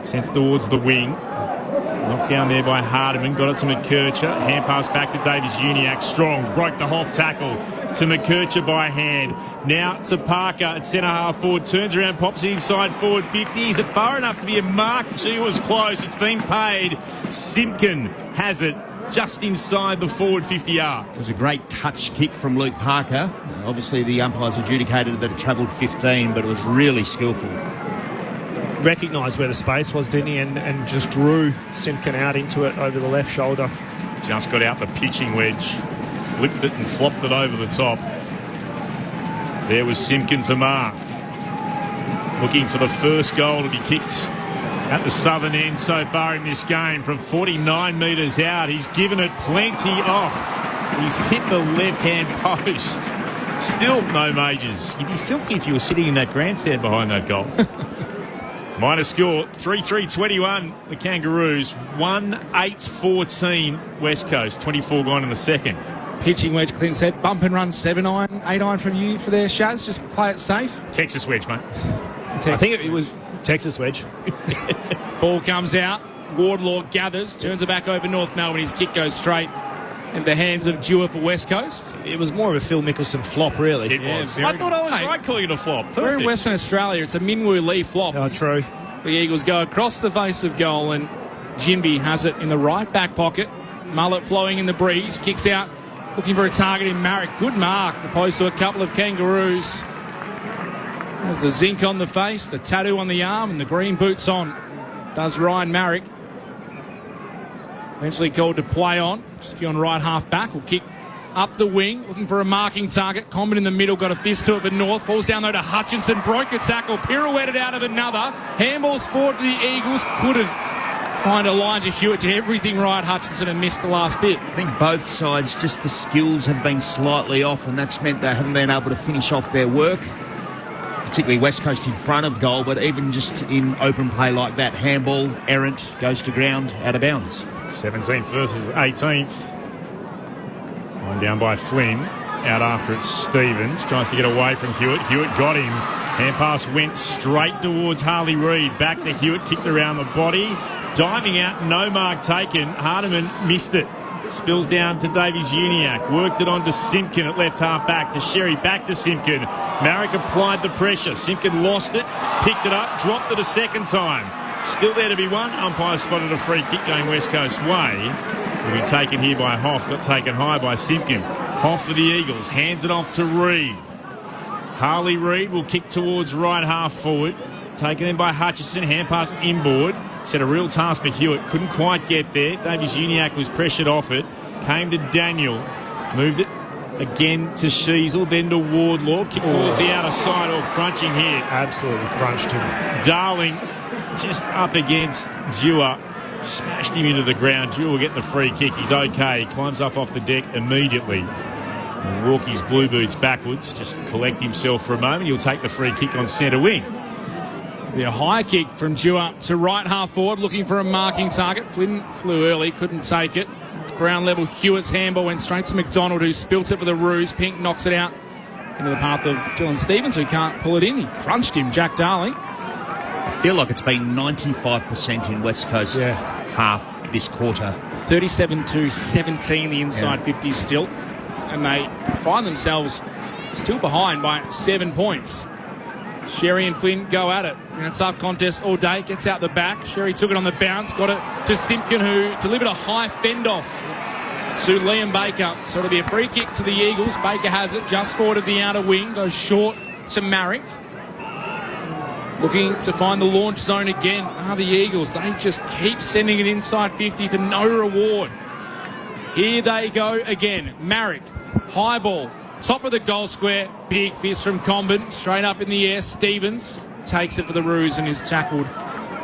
Sent it towards the wing. Knocked down there by Hardiman. Got it to McKercher. Hand pass back to Davies-Uniacke. Strong. Broke the half tackle to McKercher by hand. Now to Parker at centre half forward. Turns around, pops it inside forward 50. Is it far enough to be a mark? Gee, was close. It's been paid. Simpkin has it just inside the forward 50-yard. It was a great touch kick from Luke Parker. Obviously, the umpires adjudicated that it travelled 15, but it was really skillful. Recognised where the space was, didn't he? And just drew Simpkin out into it over the left shoulder. Just got out the pitching wedge, flipped it and flopped it over the top. There was Simpkin to mark. Looking for the first goal to be kicked at the southern end so far in this game from 49 metres out. He's given it plenty. Oh, he's hit the left-hand post. Still no majors. You'd be filthy if you were sitting in that grandstand behind that goal. Minor score, 3-3-21, the Kangaroos. 1-8-14, West Coast. 24 gone in the second. Pitching wedge, Clint said. Bump and run, 7-iron, 8-iron from you for their Shaz. Just play it safe. Texas wedge, mate. I think it was Texas wedge. Ball comes out. Wardlaw gathers, turns it back over North Melbourne. His kick goes straight in the hands of Dewar for West Coast. It was more of a Phil Mickelson flop, really. It was. I thought I was right calling it a flop. Perfect. We're in Western Australia. It's a Minwoo Lee flop. Oh, true. The Eagles go across the face of goal, and Jinby has it in the right back pocket. Mullet flowing in the breeze. Kicks out, looking for a target in Marrick. Good mark, opposed to a couple of Kangaroos. There's the zinc on the face, the tattoo on the arm, and the green boots on. Does Ryan Marrick. Eventually called to play on. Just beyond right half back. Will kick up the wing, looking for a marking target. Common in the middle, got a fist to it for North. Falls down though to Hutchinson. Broke a tackle, pirouetted out of another. Handballs forward to the Eagles. Couldn't find Elijah Hewitt. Did everything right, Hutchinson, and missed the last bit. I think both sides, just the skills have been slightly off, and that's meant they haven't been able to finish off their work. Particularly West Coast in front of goal, but even just in open play like that, handball, errant, goes to ground, out of bounds. 17th versus 18th. One down by Flynn. Out after it, Stevens. Tries to get away from Hewitt. Hewitt got him. Hand pass went straight towards Harley Reid. Back to Hewitt, kicked around the body. Diving out, no mark taken. Hardiman missed it. Spills down to Davies-Uniacke. Worked it on to Simpkin at left half back. To Sherry, back to Simpkin. Marrick applied the pressure. Simpkin lost it, picked it up, dropped it a second time. Still there to be won. Umpire spotted a free kick going West Coast way. Will be taken here by Hoff. Got taken high by Simpkin. Hoff for the Eagles. Hands it off to Reid. Harley Reid will kick towards right half forward. Taken in by Hutchison. Hand pass inboard. Set a real task for Hewitt. Couldn't quite get there. Davies-Uniacke was pressured off it. Came to Daniel. Moved it again to Sheasel. Then to Wardlaw. Kick towards the outer side. All crunching here. Absolutely crunched him. Darling just up against Dewar. Smashed him into the ground. Dewar will get the free kick. He's okay. He climbs up off the deck immediately. He'll walk his blue boots backwards, just to collect himself for a moment. He'll take the free kick on centre wing. The high kick from Dewar to right half forward, looking for a marking target. Flynn flew early, couldn't take it. Ground level, Hewitt's handball went straight to McDonald, who spilt it for the Roos. Pink knocks it out into the path of Dylan Stevens, who can't pull it in. He crunched him, Jack Darling. I feel like it's been 95% in West Coast half this quarter. 37-17, the inside 50s still. And they find themselves still behind by 7 points. Sherry and Flynn go at it. In a tough contest all day. Gets out the back. Sherry took it on the bounce. Got it to Simpkin, who delivered a high fend-off to Liam Baker. So it'll be a free kick to the Eagles. Baker has it just forward of the outer wing. Goes short to Marrick. Looking to find the launch zone again are the Eagles. They just keep sending it inside 50 for no reward. Here they go again. Marrick, high ball. Top of the goal square. Big fist from Comben. Straight up in the air. Stevens takes it for the Roos and is tackled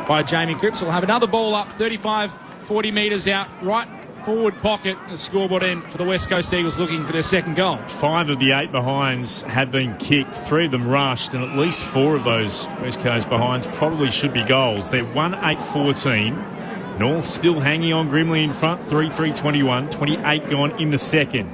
by Jamie Cripps. We'll have another ball up 35, 40 metres out. Right forward pocket. The scoreboard end for the West Coast Eagles looking for their second goal. 5 of the 8 behinds have been kicked. 3 of them rushed, and at least 4 of those West Coast behinds probably should be goals. They're 1-8-14. North still hanging on grimly in front. 3-3-21. 28 gone in the second.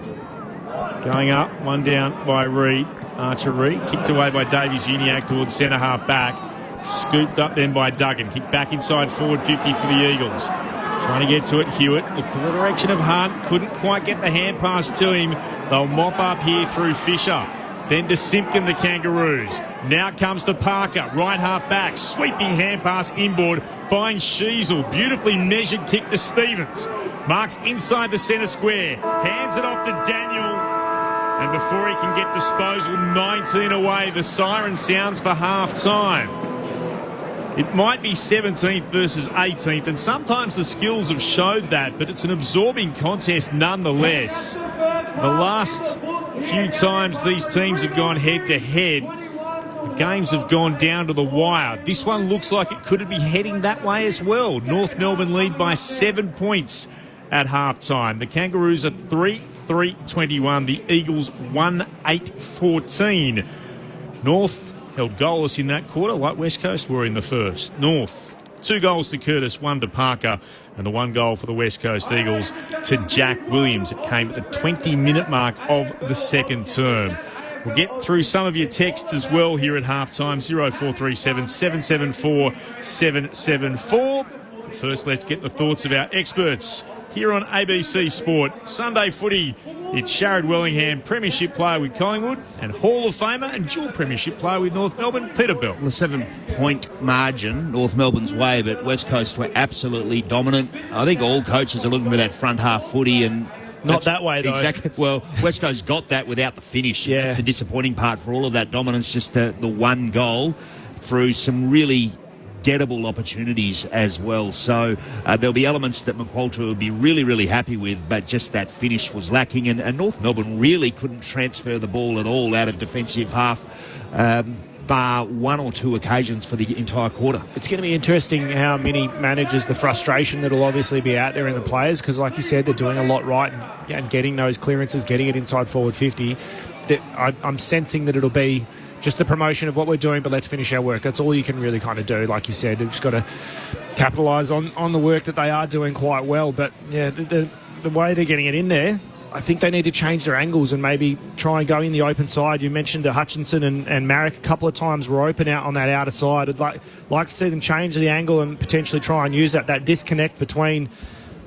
Going up, one down by Reid. Archer Reid, kicked away by Davies-Uniacke towards centre half back. Scooped up then by Duggan. Kicked back inside forward 50 for the Eagles. Trying to get to it, Hewitt. Looked to the direction of Hunt. Couldn't quite get the hand pass to him. They'll mop up here through Fisher. Then to Simpkin, the Kangaroos. Now comes to Parker. Right half back. Sweeping hand pass inboard. Finds Sheasel. Beautifully measured kick to Stevens. Marks inside the centre square. Hands it off to Daniel. And before he can get disposal, 19 away. The siren sounds for half-time. It might be 17th versus 18th, and sometimes the skills have showed that, but it's an absorbing contest nonetheless. The last few times these teams have gone head-to-head, the games have gone down to the wire. This one looks like it could be heading that way as well. North Melbourne lead by 7 points at half-time. The Kangaroos are 3-3-21. The Eagles 1-8-14. North held goalless in that quarter, like West Coast were in the first. North, 2 goals to Curtis, 1 to Parker, and the 1 goal for the West Coast Eagles to Jack Williams. It came at the 20-minute mark of the second term. We'll get through some of your texts as well here at halftime. 0437 774 774. First, let's get the thoughts of our experts here on ABC Sport. Sunday footy, it's Sharrod Wellingham, Premiership player with Collingwood, and Hall of Famer and dual Premiership player with North Melbourne, Peter Bell. The 7-point margin, North Melbourne's way, but West Coast were absolutely dominant. I think all coaches are looking for that front half footy, and not that way, though. Exactly. Well, West Coast got that without the finish. Yeah. That's the disappointing part for all of that dominance, just the 1 goal through some really gettable opportunities as well. So there'll be elements that McQualter will be really, really happy with, but just that finish was lacking, and North Melbourne really couldn't transfer the ball at all out of defensive half, bar 1 or 2 occasions for the entire quarter. It's going to be interesting how many manages the frustration that'll obviously be out there in the players, because like you said, they're doing a lot right and getting those clearances, getting it inside forward 50. I'm sensing that it'll be just the promotion of what we're doing, but let's finish our work. That's all you can really kind of do. Like you said, you've just got to capitalise on the work that they are doing quite well. But yeah, the way they're getting it in there, I think they need to change their angles and maybe try and go in the open side. You mentioned Hutchinson and Marrick a couple of times were open out on that outer side. I'd like to see them change the angle and potentially try and use that disconnect between,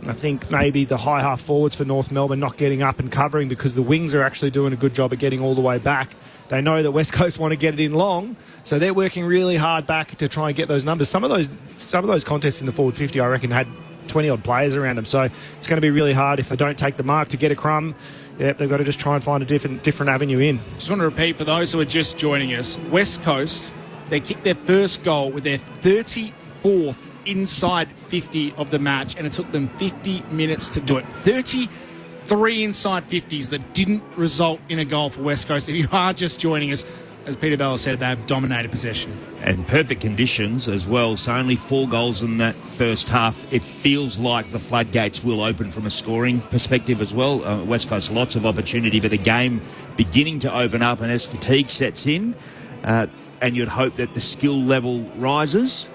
I think, maybe the high half forwards for North Melbourne not getting up and covering, because the wings are actually doing a good job of getting all the way back. They know that West Coast want to get it in long, so they're working really hard back to try and get those numbers. Some of those contests in the forward 50, I reckon, had 20-odd players around them, so it's going to be really hard if they don't take the mark to get a crumb. Yep, they've got to just try and find a different avenue in. Just want to repeat for those who are just joining us, West Coast, they kicked their first goal with their 34th inside 50 of the match, and it took them 50 minutes to do it. 33 inside 50s that didn't result in a goal for West Coast. If you are just joining us, as Peter Bell said, they've dominated possession. And perfect conditions as well. So only 4 goals in that first half. It feels like the floodgates will open from a scoring perspective as well. West Coast, lots of opportunity, but the game beginning to open up. And as fatigue sets in, and you'd hope that the skill level rises,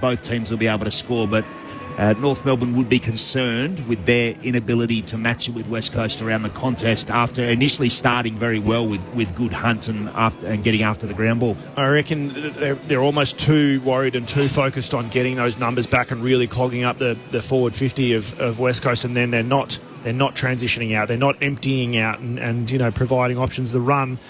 both teams will be able to score. But North Melbourne would be concerned with their inability to match it with West Coast around the contest after initially starting very well with good hunt and getting after the ground ball. I reckon they're almost too worried and too focused on getting those numbers back and really clogging up the forward 50 of West Coast, and then they're not transitioning out, they're not emptying out and providing options. The run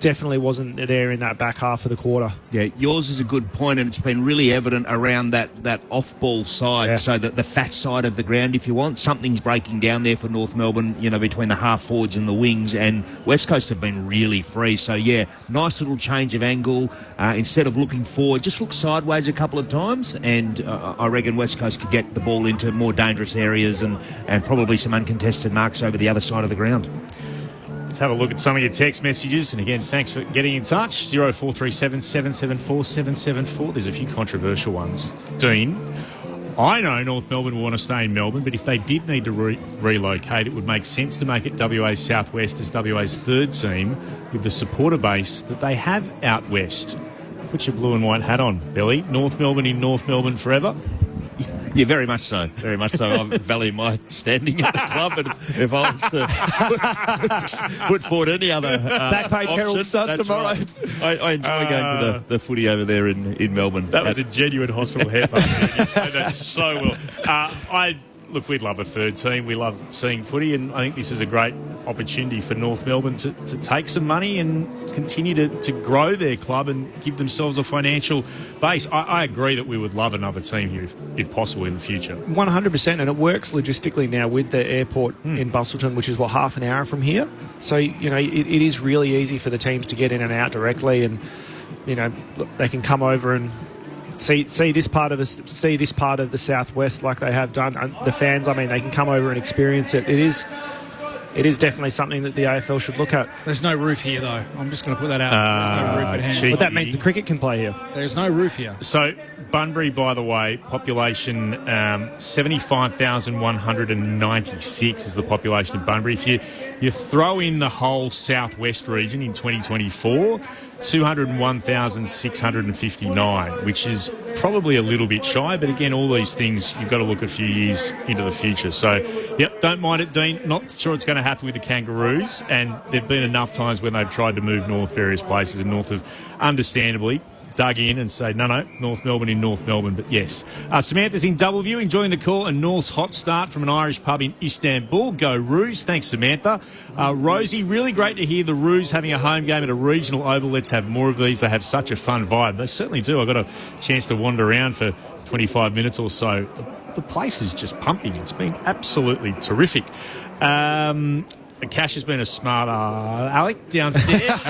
definitely wasn't there in that back half of the quarter. Yeah, yours is a good point, and it's been really evident around that off-ball side, so that the fat side of the ground, if you want. Something's breaking down there for North Melbourne, between the half-forwards and the wings, and West Coast have been really free. So, yeah, nice little change of angle. Instead of looking forward, just look sideways a couple of times, and I reckon West Coast could get the ball into more dangerous areas and probably some uncontested marks over the other side of the ground. Let's have a look at some of your text messages. And again, thanks for getting in touch. 0437 774 774. There's a few controversial ones. Dean, I know North Melbourne will want to stay in Melbourne, but if they did need to relocate, it would make sense to make it WA Southwest as WA's third team with the supporter base that they have out west. Put your blue and white hat on, Billy. North Melbourne in North Melbourne forever. Yeah, very much so. Very much so. I value my standing at the club, and if I was to put forward any other Backpage Herald Sun tomorrow. Right. I enjoy going to the footy over there in Melbourne. That was a genuine hospital headbutt. That's so well. Look, we'd love a third team. We love seeing footy, and I think this is a great opportunity for North Melbourne to take some money and continue to grow their club and give themselves a financial base. I agree that we would love another team here if possible in the future. 100%, and it works logistically now with the airport in Bustleton, which is, half an hour from here. So, it is really easy for the teams to get in and out directly, and, look, they can come over and see this part of the southwest like they have done. And the fans, they can come over and experience it. It is definitely something that the AFL should look at. There's no roof here, though. I'm just going to put that out. There's no roof at hand. But that means the cricket can play here. There's no roof here. So Bunbury, by the way, population 75,196 is the population of Bunbury. If you throw in the whole southwest region in 2024, 201,659, which is probably a little bit shy, but again, all these things, you've got to look a few years into the future. So, yep, don't mind it, Dean. Not sure it's going to happen with the Kangaroos, and there have been enough times when they've tried to move north various places, and North have understandably dug in and say, no, North Melbourne in North Melbourne. But yes, Samantha's in Doubleview, enjoying the call, and North's hot start from an Irish pub in Istanbul. Go Roos. Thanks, Samantha. Rosie, really great to hear the Roos having a home game at a regional oval. Let's have more of these. They have such a fun vibe. They certainly do. I got a chance to wander around for 25 minutes or so. The place is just pumping. It's been absolutely terrific. Cash has been a smart Alec downstairs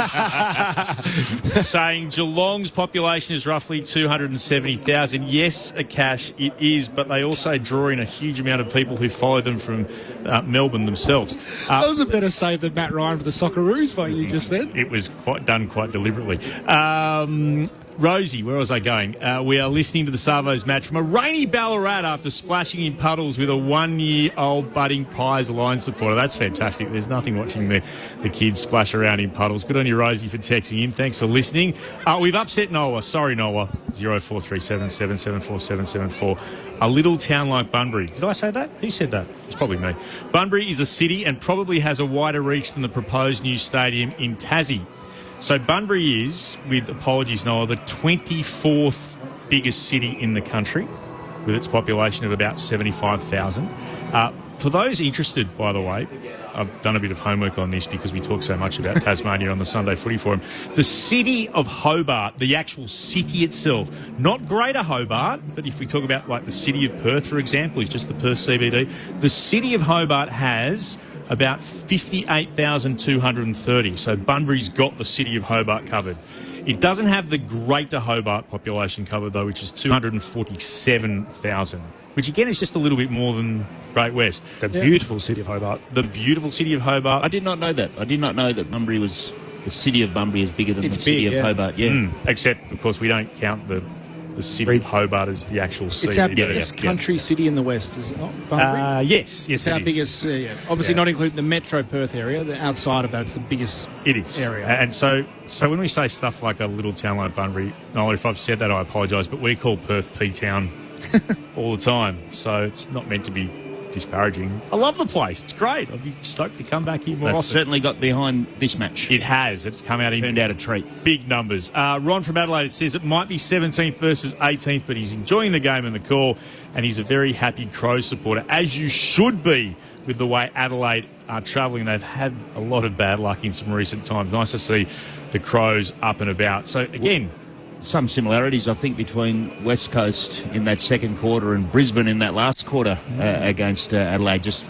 saying Geelong's population is roughly 270,000. Yes, Cash, it is, but they also draw in a huge amount of people who follow them from Melbourne themselves. That was a better save than Matt Ryan for the Socceroos, what you just said. It was done quite deliberately. Rosie, where was I going? We are listening to the Savos match from a rainy Ballarat after splashing in puddles with a 1-year-old budding Pies line supporter. That's fantastic. There's nothing watching the kids splash around in puddles. Good on you, Rosie, for texting in. Thanks for listening. We've upset Noah. Sorry, Noah. 0437 774 774. A little town like Bunbury. Did I say that? Who said that? It's probably me. Bunbury is a city and probably has a wider reach than the proposed new stadium in Tassie. So Bunbury is, with apologies, Noah, the 24th biggest city in the country with its population of about 75,000. For those interested, by the way, I've done a bit of homework on this because we talk so much about Tasmania on the Sunday Footy Forum. The city of Hobart, the actual city itself, not Greater Hobart, but if we talk about like the city of Perth, for example, is just the Perth CBD, the city of Hobart has about 58,230. So Bunbury's got the city of Hobart covered. It doesn't have the Greater Hobart population covered, though, which is 247,000, which, again, is just a little bit more than Great West. The beautiful city of Hobart. The beautiful city of Hobart. I did not know that. I did not know that Bunbury was the city of Bunbury is bigger than the city of Hobart. Yeah. Except, of course, we don't count the city of Hobart as the actual city. It's our biggest country city in the west, is it not, Bunbury? Yes, It's our biggest, obviously not including the Metro Perth area. Outside of that, it's the biggest area. And so when we say stuff like a little town like Bunbury, Nola, if I've said that, I apologise, but we call Perth P-Town all the time, so it's not meant to be disparaging. I love the place. It's great. I'd be stoked to come back here more They've often. certainly got behind this match. It has. It's come out in turned out a treat. Big numbers. Ron from Adelaide says it might be 17th versus 18th, but he's enjoying the game and the call, and he's a very happy Crows supporter, as you should be with the way Adelaide are travelling. They've had a lot of bad luck in some recent times. Nice to see the Crows up and about. So, again, some similarities, I think, between West Coast in that second quarter and Brisbane in that last quarter against Adelaide, just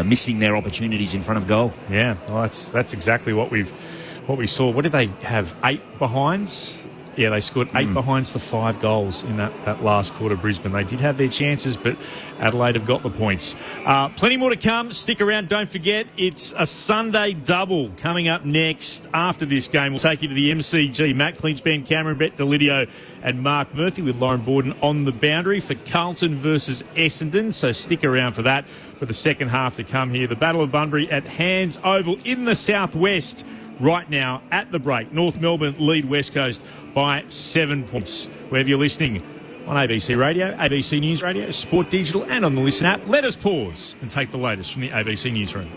missing their opportunities in front of goal. Yeah, well, that's exactly what we saw. What did they have? 8 behinds? Yeah, they scored 8 behinds to 5 goals in that last quarter, Brisbane. They did have their chances, but Adelaide have got the points. Plenty more to come. Stick around. Don't forget, it's a Sunday double coming up next. After this game, we'll take you to the MCG. Matt Clinch, Ben Cameron, Brett Delidio and Mark Murphy with Lauren Borden on the boundary for Carlton versus Essendon. So stick around for that. For the second half to come here, the Battle of Bunbury at Hands Oval in the southwest. Right now, at the break, North Melbourne lead West Coast by 7 points. Wherever you're listening on ABC Radio, ABC News Radio, Sport Digital and on the Listen app, let us pause and take the latest from the ABC Newsroom.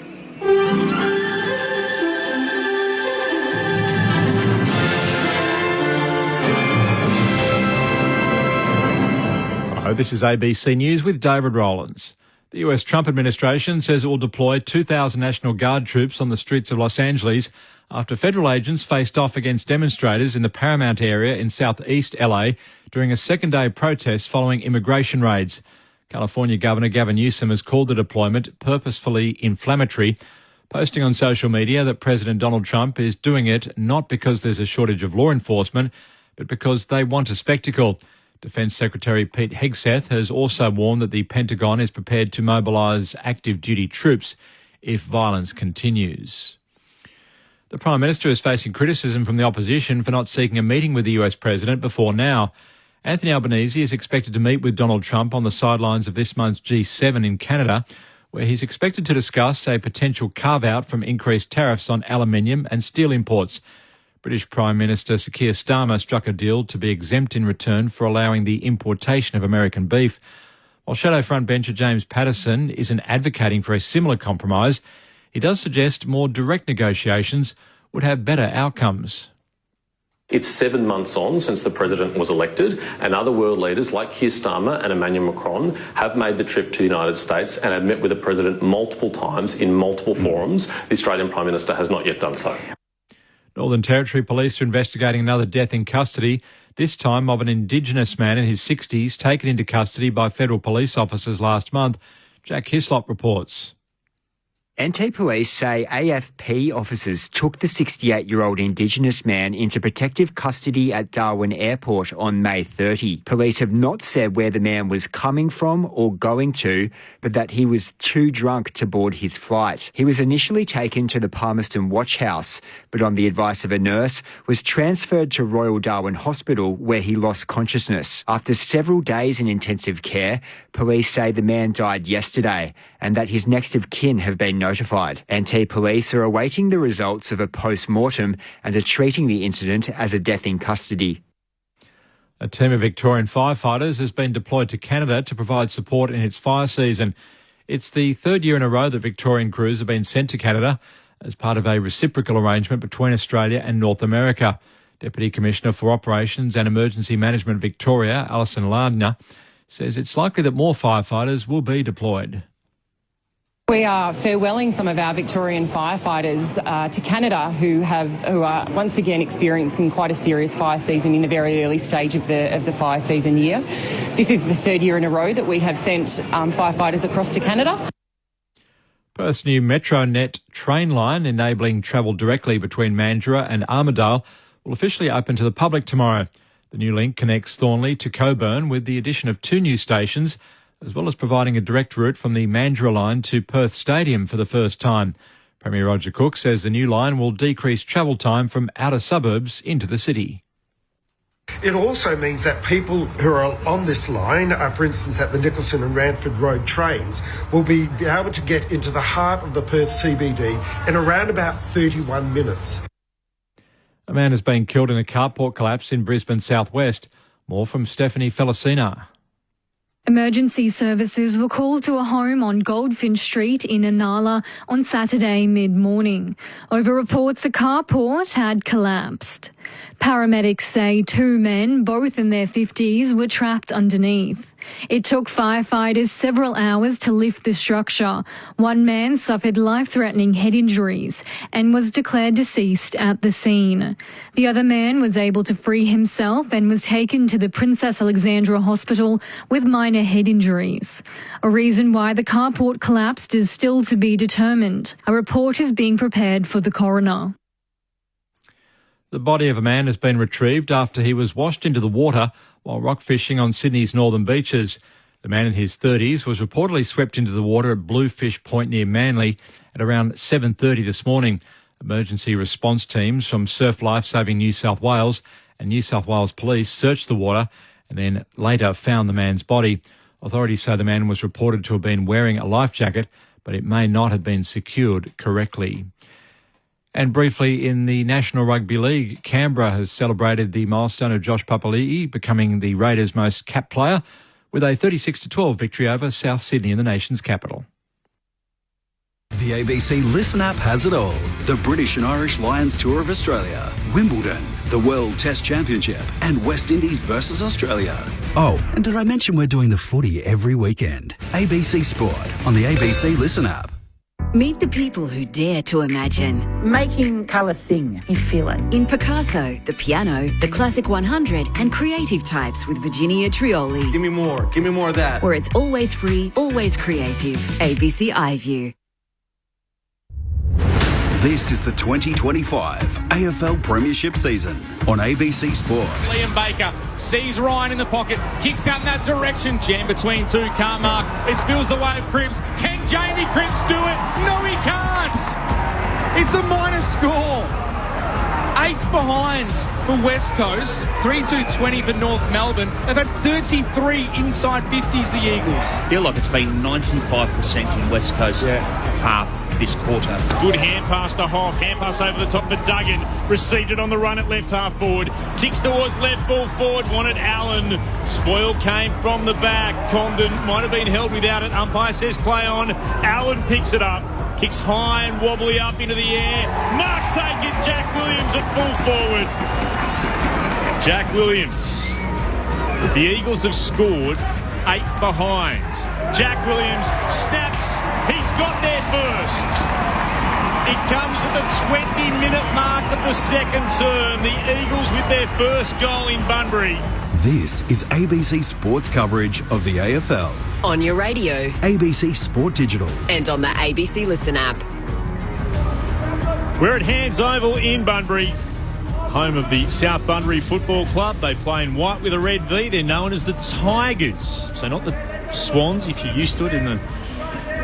Hello, this is ABC News with David Rowlands. The US Trump administration says it will deploy 2,000 National Guard troops on the streets of Los Angeles after federal agents faced off against demonstrators in the Paramount area in southeast LA during a second-day protest following immigration raids. California Governor Gavin Newsom has called the deployment purposefully inflammatory, posting on social media that President Donald Trump is doing it not because there's a shortage of law enforcement, but because they want a spectacle. Defence Secretary Pete Hegseth has also warned that the Pentagon is prepared to mobilise active duty troops if violence continues. The Prime Minister is facing criticism from the opposition for not seeking a meeting with the US President before now. Anthony Albanese is expected to meet with Donald Trump on the sidelines of this month's G7 in Canada, where he's expected to discuss a potential carve-out from increased tariffs on aluminium and steel imports. British Prime Minister Sir Keir Starmer struck a deal to be exempt in return for allowing the importation of American beef. While Shadow frontbencher James Patterson isn't advocating for a similar compromise, he does suggest more direct negotiations would have better outcomes. It's 7 months on since the president was elected, and other world leaders like Keir Starmer and Emmanuel Macron have made the trip to the United States and have met with the president multiple times in multiple forums. The Australian Prime Minister has not yet done so. Northern Territory Police are investigating another death in custody, this time of an Indigenous man in his 60s taken into custody by federal police officers last month. Jack Hislop reports. NT Police say AFP officers took the 68-year-old Indigenous man into protective custody at Darwin Airport on May 30. Police have not said where the man was coming from or going to, but that he was too drunk to board his flight. He was initially taken to the Palmerston Watch House, but on the advice of a nurse, was transferred to Royal Darwin Hospital where he lost consciousness. After several days in intensive care, police say the man died yesterday and that his next of kin have been notified. NT Police are awaiting the results of a post-mortem and are treating the incident as a death in custody. A team of Victorian firefighters has been deployed to Canada to provide support in its fire season. It's the third year in a row that Victorian crews have been sent to Canada as part of a reciprocal arrangement between Australia and North America. Deputy Commissioner for Operations and Emergency Management Victoria, Alison Lardner, says it's likely that more firefighters will be deployed. We are farewelling some of our Victorian firefighters to Canada who are once again experiencing quite a serious fire season in the very early stage of the fire season year. This is the third year in a row that we have sent firefighters across to Canada. Perth's new MetroNet train line enabling travel directly between Mandurah and Armidale will officially open to the public tomorrow. The new link connects Thornley to Coburn with the addition of 2 new stations, as well as providing a direct route from the Mandurah line to Perth Stadium for the first time. Premier Roger Cook says the new line will decrease travel time from outer suburbs into the city. It also means that people who are on this line, for instance at the Nicholson and Ranford Road trains, will be able to get into the heart of the Perth CBD in around about 31 minutes. A man has been killed in a carport collapse in Brisbane southwest. More from Stephanie Felicina. Emergency services were called to a home on Goldfinch Street in Inala on Saturday mid-morning over reports a carport had collapsed. Paramedics say 2 men, both in their 50s, were trapped underneath. It took firefighters several hours to lift the structure. 1 man suffered life-threatening head injuries and was declared deceased at the scene. The other man was able to free himself and was taken to the Princess Alexandra Hospital with minor head injuries. A reason why the carport collapsed is still to be determined. A report is being prepared for the coroner. The body of a man has been retrieved after he was washed into the water while rock fishing on Sydney's northern beaches. The man in his 30s was reportedly swept into the water at Bluefish Point near Manly at around 7:30 this morning. Emergency response teams from Surf Lifesaving New South Wales and New South Wales Police searched the water and then later found the man's body. Authorities say the man was reported to have been wearing a life jacket, but it may not have been secured correctly. And briefly, in the National Rugby League, Canberra has celebrated the milestone of Josh Papali'i becoming the Raiders' most capped player with a 36-12 victory over South Sydney in the nation's capital. The ABC Listen app has it all. The British and Irish Lions Tour of Australia, Wimbledon, the World Test Championship, and West Indies versus Australia. Oh, and did I mention we're doing the footy every weekend? ABC Sport on the ABC Listen app. Meet the people who dare to imagine. Making colour sing. You feel it. In Picasso, the piano, the Classic 100 and creative types with Virginia Trioli. Give me more of that. Where it's always free, always creative. ABC iView. This is the 2025 AFL Premiership season on ABC Sport. Liam Baker sees Ryan in the pocket, kicks out in that direction, jam between 2, can't mark. It spills the way of Cripps. Can Jamie Cripps do it? No, he can't. It's a minor score. 8 behinds for West Coast, 3-2-20 for North Melbourne. They've had 33 inside 50s, the Eagles. I feel like it's been 95% in West Coast half this quarter. Good hand pass to Hoff, hand pass over the top for Duggan, received it on the run at left half forward, kicks towards left full forward, wanted Allen. Spoil came from the back. Condon might have been held without it. Umpire says play on. Allen picks it up, kicks high and wobbly up into the air. Mark taken, Jack Williams at full forward. Jack Williams. The Eagles have scored 8 behinds. Jack Williams snaps. He's got there first. It comes at the 20-minute mark of the second term. The Eagles with their first goal in Bunbury. This is ABC Sports coverage of the AFL. On your radio. ABC Sport Digital. And on the ABC Listen app. We're at Hands Oval in Bunbury, home of the South Bunbury Football Club. They play in white with a red V. They're known as the Tigers. So not the Swans, if you're used to it in the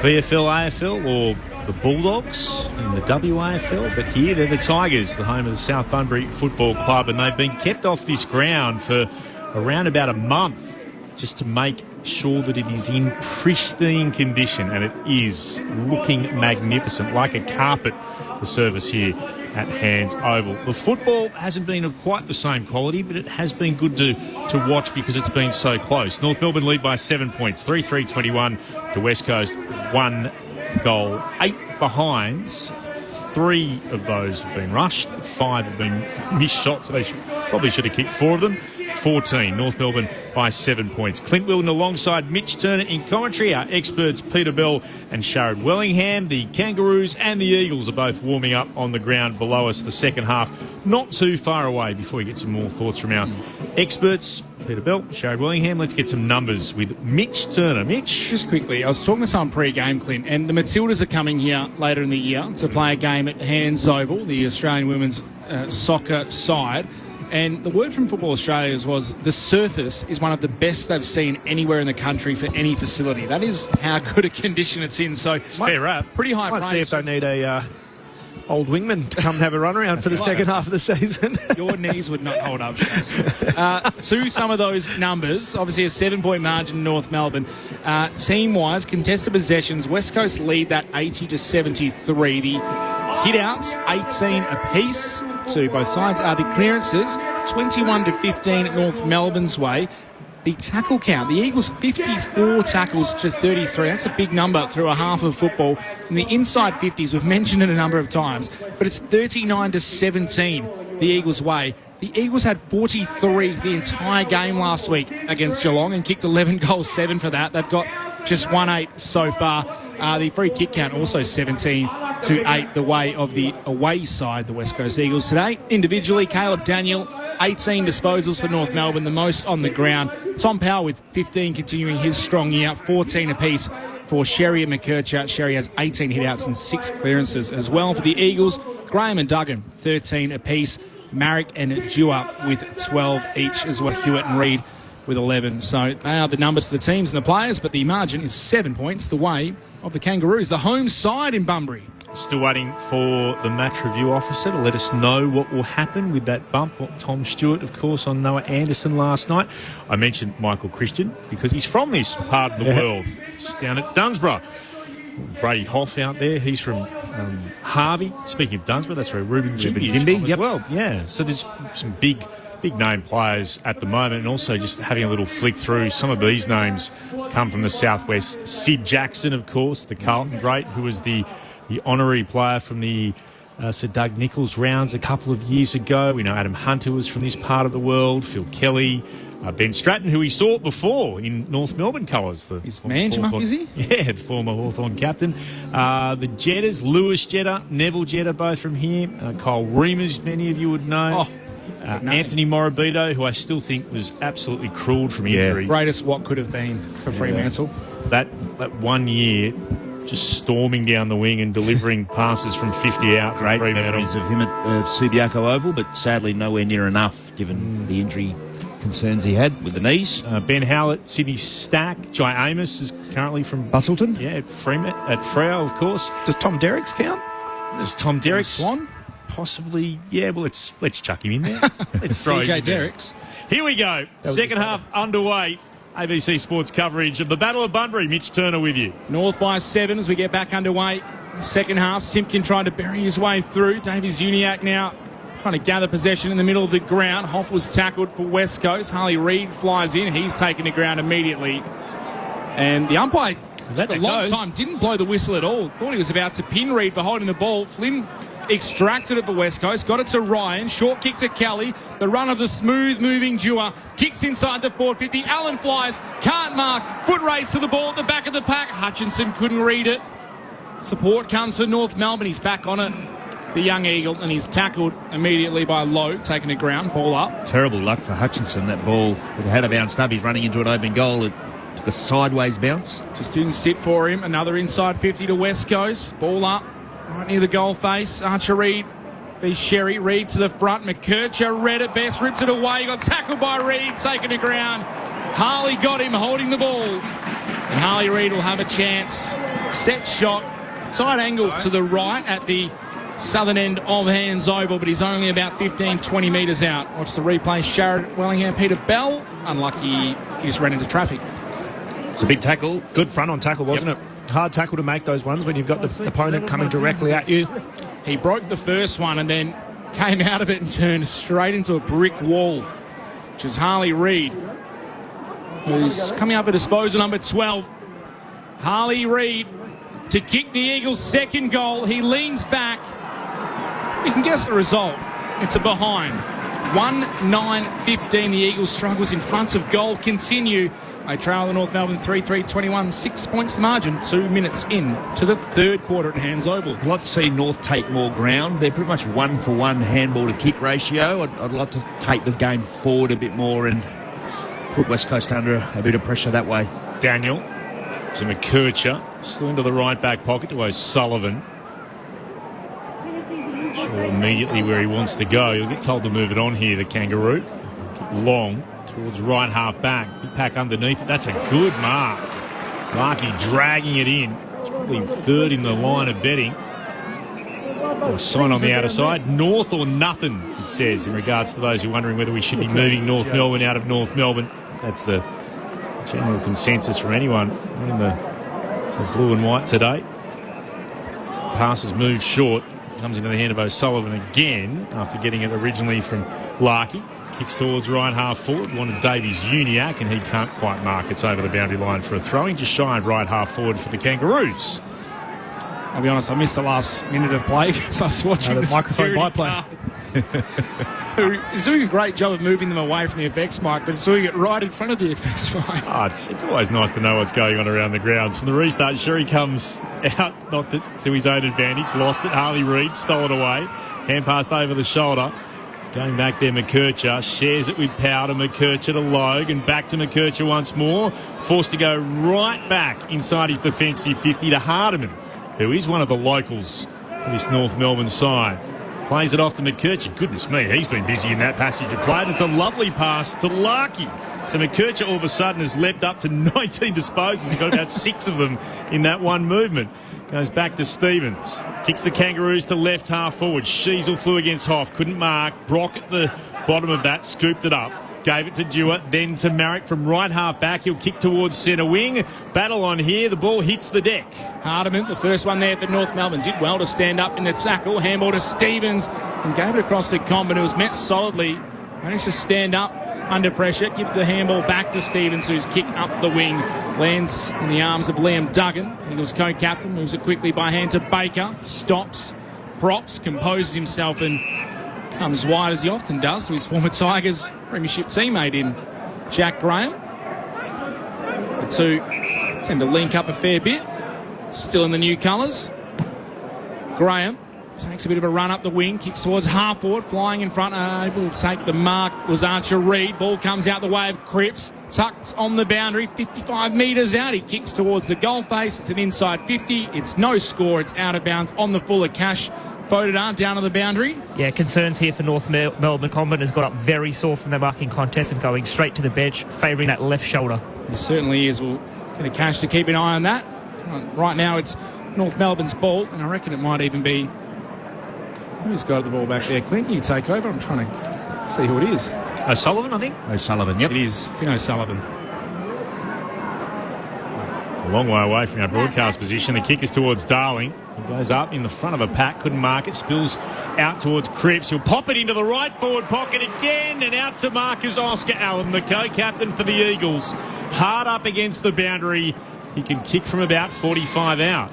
VFL, AFL, or the Bulldogs in the WAFL. But here they're the Tigers, the home of the South Bunbury Football Club. And they've been kept off this ground for around about a month just to make sure that it is in pristine condition. And it is looking magnificent, like a carpet, the service here at Hands Oval. The football hasn't been of quite the same quality, but it has been good to watch because it's been so close. North Melbourne lead by 7 points, 3-3-21 to West Coast, 1 goal, 8 behinds. 3 of those have been rushed, 5 have been missed shots. They probably should have kicked 4 of them. 14, North Melbourne by 7 points. Clint Wilton alongside Mitch Turner in commentary. Our experts Peter Bell and Sharad Wellingham. The Kangaroos and the Eagles are both warming up on the ground below us. The second half not too far away. Before we get some more thoughts from our experts, Peter Bell, Sharad Wellingham, let's get some numbers with Mitch Turner. Mitch? Just quickly, I was talking to someone pre-game, Clint, and the Matildas are coming here later in the year to play a game at Hands Oval, the Australian women's soccer side. And the word from Football Australia was the surface is one of the best they've seen anywhere in the country for any facility. That is how good a condition it's in. So fair rap. Pretty high Might praise. see if they need a old wingman to come and have a run around for the second half of the season. Your knees would not hold up. To some of those numbers, obviously a 7-point margin in North Melbourne. Team-wise, contested possessions, West Coast lead that 80-73. The hit-outs, 18 apiece to both sides. The clearances, 21-15 North Melbourne's way. The tackle count, the Eagles 54 tackles to 33. That's a big number through a half of football. In the inside 50s, we've mentioned it a number of times, but it's 39-17 the Eagles' way. The Eagles had 43 the entire game last week against Geelong and kicked 11 goals, 7 for that. They've got just 1-8 so far. The free kick count also 17-8 the way of the away side, the West Coast Eagles today. Individually, Caleb Daniel, 18 disposals for North Melbourne, the most on the ground. Tom Powell with 15 continuing his strong year, 14 apiece for Sherry and McKercher. Sherry has 18 hit-outs and 6 clearances as well. For the Eagles, Graham and Duggan, 13 apiece. Marrick and Dewar with 12 each as well. Hewitt and Reid with 11. So they are the numbers for the teams and the players, but the margin is 7 points the way of the Kangaroos, the home side in Bunbury. Still waiting for the match review officer to let us know what will happen with that bump. Tom Stewart, of course, on Noah Anderson last night. I mentioned Michael Christian because he's from this part of the world, just down at Dunsborough. Brady Hoff out there, he's from Harvey. Speaking of Dunsborough, that's where Ruben Jimby is from as well. Yeah, so there's some big name players at the moment, and also just having a little flick through, some of these names come from the southwest. Sid Jackson, of course, the Carlton great, who was the honorary player from the Sir Doug Nicholls rounds a couple of years ago. We know Adam Hunter was from this part of the world, Phil Kelly, Ben Stratton, who we saw before in North Melbourne colours. Is Manchma, is he? Yeah, the former Hawthorn captain. The Jetters, Lewis Jetter, Neville Jetter, both from here. Kyle Reimers, many of you would know. Anthony Morabito, who I still think was absolutely cruelled from injury. Greatest what could have been for Fremantle. That 1 year, just storming down the wing and delivering passes from 50 out. Great memories of him at Subiaco Oval, but sadly nowhere near enough given the injury concerns he had with the knees. Ben Howlett, Sydney Stack. Jai Amos is currently from Bustleton. Yeah, at Freo, of course. Does Tom Derricks count? Does Tom Derricks? Swan? Possibly, yeah. Well, let's chuck him in there. Let's throw DJ him in there. Derricks. Here we go. Second half underway. ABC Sports coverage of the Battle of Bunbury. Mitch Turner with you. North by 7 as we get back underway. Second half, Simpkin trying to bury his way through. Davies Uniacke now trying to gather possession in the middle of the ground. Hoff was tackled for West Coast. Harley Reid flies in. He's taken the ground immediately. And the umpire, for a long time, didn't blow the whistle at all. Thought he was about to pin Reid for holding the ball. Flynn extracted it for West Coast, got it to Ryan, short kick to Kelly, the run of the smooth-moving Dewar, kicks inside the 450, Allen flies, can't mark, foot race to the ball at the back of the pack, Hutchinson couldn't read it. Support comes for North Melbourne, he's back on it, the young Eagle, and he's tackled immediately by Lowe, taking the ground, ball up. Terrible luck for Hutchinson, that ball would have had a bounce up, he's running into an open goal, it took a sideways bounce. Just didn't sit for him, another inside 50 to West Coast, ball up. Right near the goal face, Archer Reid, the Sherry, Reid to the front, McKercher, red at best, rips it away, got tackled by Reid, taken to ground. Harley got him holding the ball. And Harley Reid will have a chance. Set shot, side angle to the right at the southern end of Hands Oval, but he's only about 15-20 metres out. Watch the replay, Sharrod, Wellingham, Peter Bell. Unlucky, he just ran into traffic. It's a big tackle. Good front-on tackle, wasn't it? Hard tackle to make those ones when you've got the opponent coming directly at you. He broke the first one and then came out of it and turned straight into a brick wall, which is Harley Reid, who's coming up at disposal number 12. Harley Reid to kick the Eagles' second goal. He leans back. You can guess the result. It's a behind. 1-9-15. The Eagles' struggles in front of goal continue. They trail the North Melbourne 3-3-21, 6 points the margin, 2 minutes in to the third quarter at Hands Oval. I'd like to see North take more ground. They're pretty much 1-for-1 handball to kick ratio. I'd like to take the game forward a bit more and put West Coast under a bit of pressure that way. Daniel to McKercher, still into the right back pocket to O'Sullivan. Sure immediately where he wants to go. He'll get told to move it on here, the Kangaroo. Long towards right half back. Big pack underneath it. That's a good mark. Larkey dragging it in. It's probably third in the line of betting. Sign on the outer side. North or nothing, it says, in regards to those who are wondering whether we should be moving North Melbourne out of North Melbourne. That's the general consensus from anyone in the blue and white today. Passes moved short. Comes into the hand of O'Sullivan again after getting it originally from Larkey. Kicks towards right half forward. Wanted Davies Uniacke, and he can't quite mark. It's over the boundary line for a throwing. Just shy of right half forward for the Kangaroos. I'll be honest, I missed the last minute of play because I was watching the microphone biplane. Who is doing a great job of moving them away from the FX mic, but it's doing it right in front of the FX mic. Oh, it's always nice to know what's going on around the grounds. From the restart, Sherry comes out, knocked it to his own advantage, lost it. Harley Reid stole it away. Hand passed over the shoulder. Going back there, McKercher shares it with Powder. McKercher to Logue and back to McKercher once more. Forced to go right back inside his defensive 50 to Hardiman, who is one of the locals for this North Melbourne side. Plays it off to McKercher. Goodness me, he's been busy in that passage of play. And it's a lovely pass to Larkey. So McKercher all of a sudden has leapt up to 19 disposals. He's got about 6 of them in that one movement. Goes back to Stevens. Kicks the Kangaroos to left half forward. Sheasel flew against Hoff. Couldn't mark. Brock at the bottom of that. Scooped it up. Gave it to Dewar, then to Marrick from right half back. He'll kick towards centre wing. Battle on here. The ball hits the deck. Hardiman, the first one there for North Melbourne, did well to stand up in the tackle. Handball to Stevens and gave it across to Comben, who was met solidly. Managed to stand up under pressure. Give the handball back to Stevens, whose kick up the wing lands in the arms of Liam Duggan. Eagles co-captain moves it quickly by hand to Baker. Stops, props, composes himself and comes wide as he often does to his former Tigers premiership teammate in Jack Graham. The two tend to link up a fair bit. Still in the new colours. Graham takes a bit of a run up the wing, kicks towards half forward, flying in front, able to take the mark was Archer Reid. Ball comes out the way of Cripps, tucked on the boundary, 55 metres out. He kicks towards the goal face. It's an inside 50. It's no score. It's out of bounds on the full of Cash. Fodor down on the boundary. Yeah, concerns here for North Melbourne. Comben has got up very sore from their marking contest and going straight to the bench, favouring that left shoulder. He certainly is. We'll get a Cash to keep an eye on that. Right now it's North Melbourne's ball, and I reckon it might even be... Who's got the ball back there? Clint, you take over. I'm trying to see who it is. O'Sullivan, I think. O'Sullivan, yep. It is Finn O'Sullivan. A long way away from our broadcast position. The kick is towards Darling. He goes up in the front of a pack, couldn't mark it, spills out towards Cripps. He'll pop it into the right forward pocket again, and out to mark is Oscar Allen, the co-captain for the Eagles. Hard up against the boundary. He can kick from about 45 out.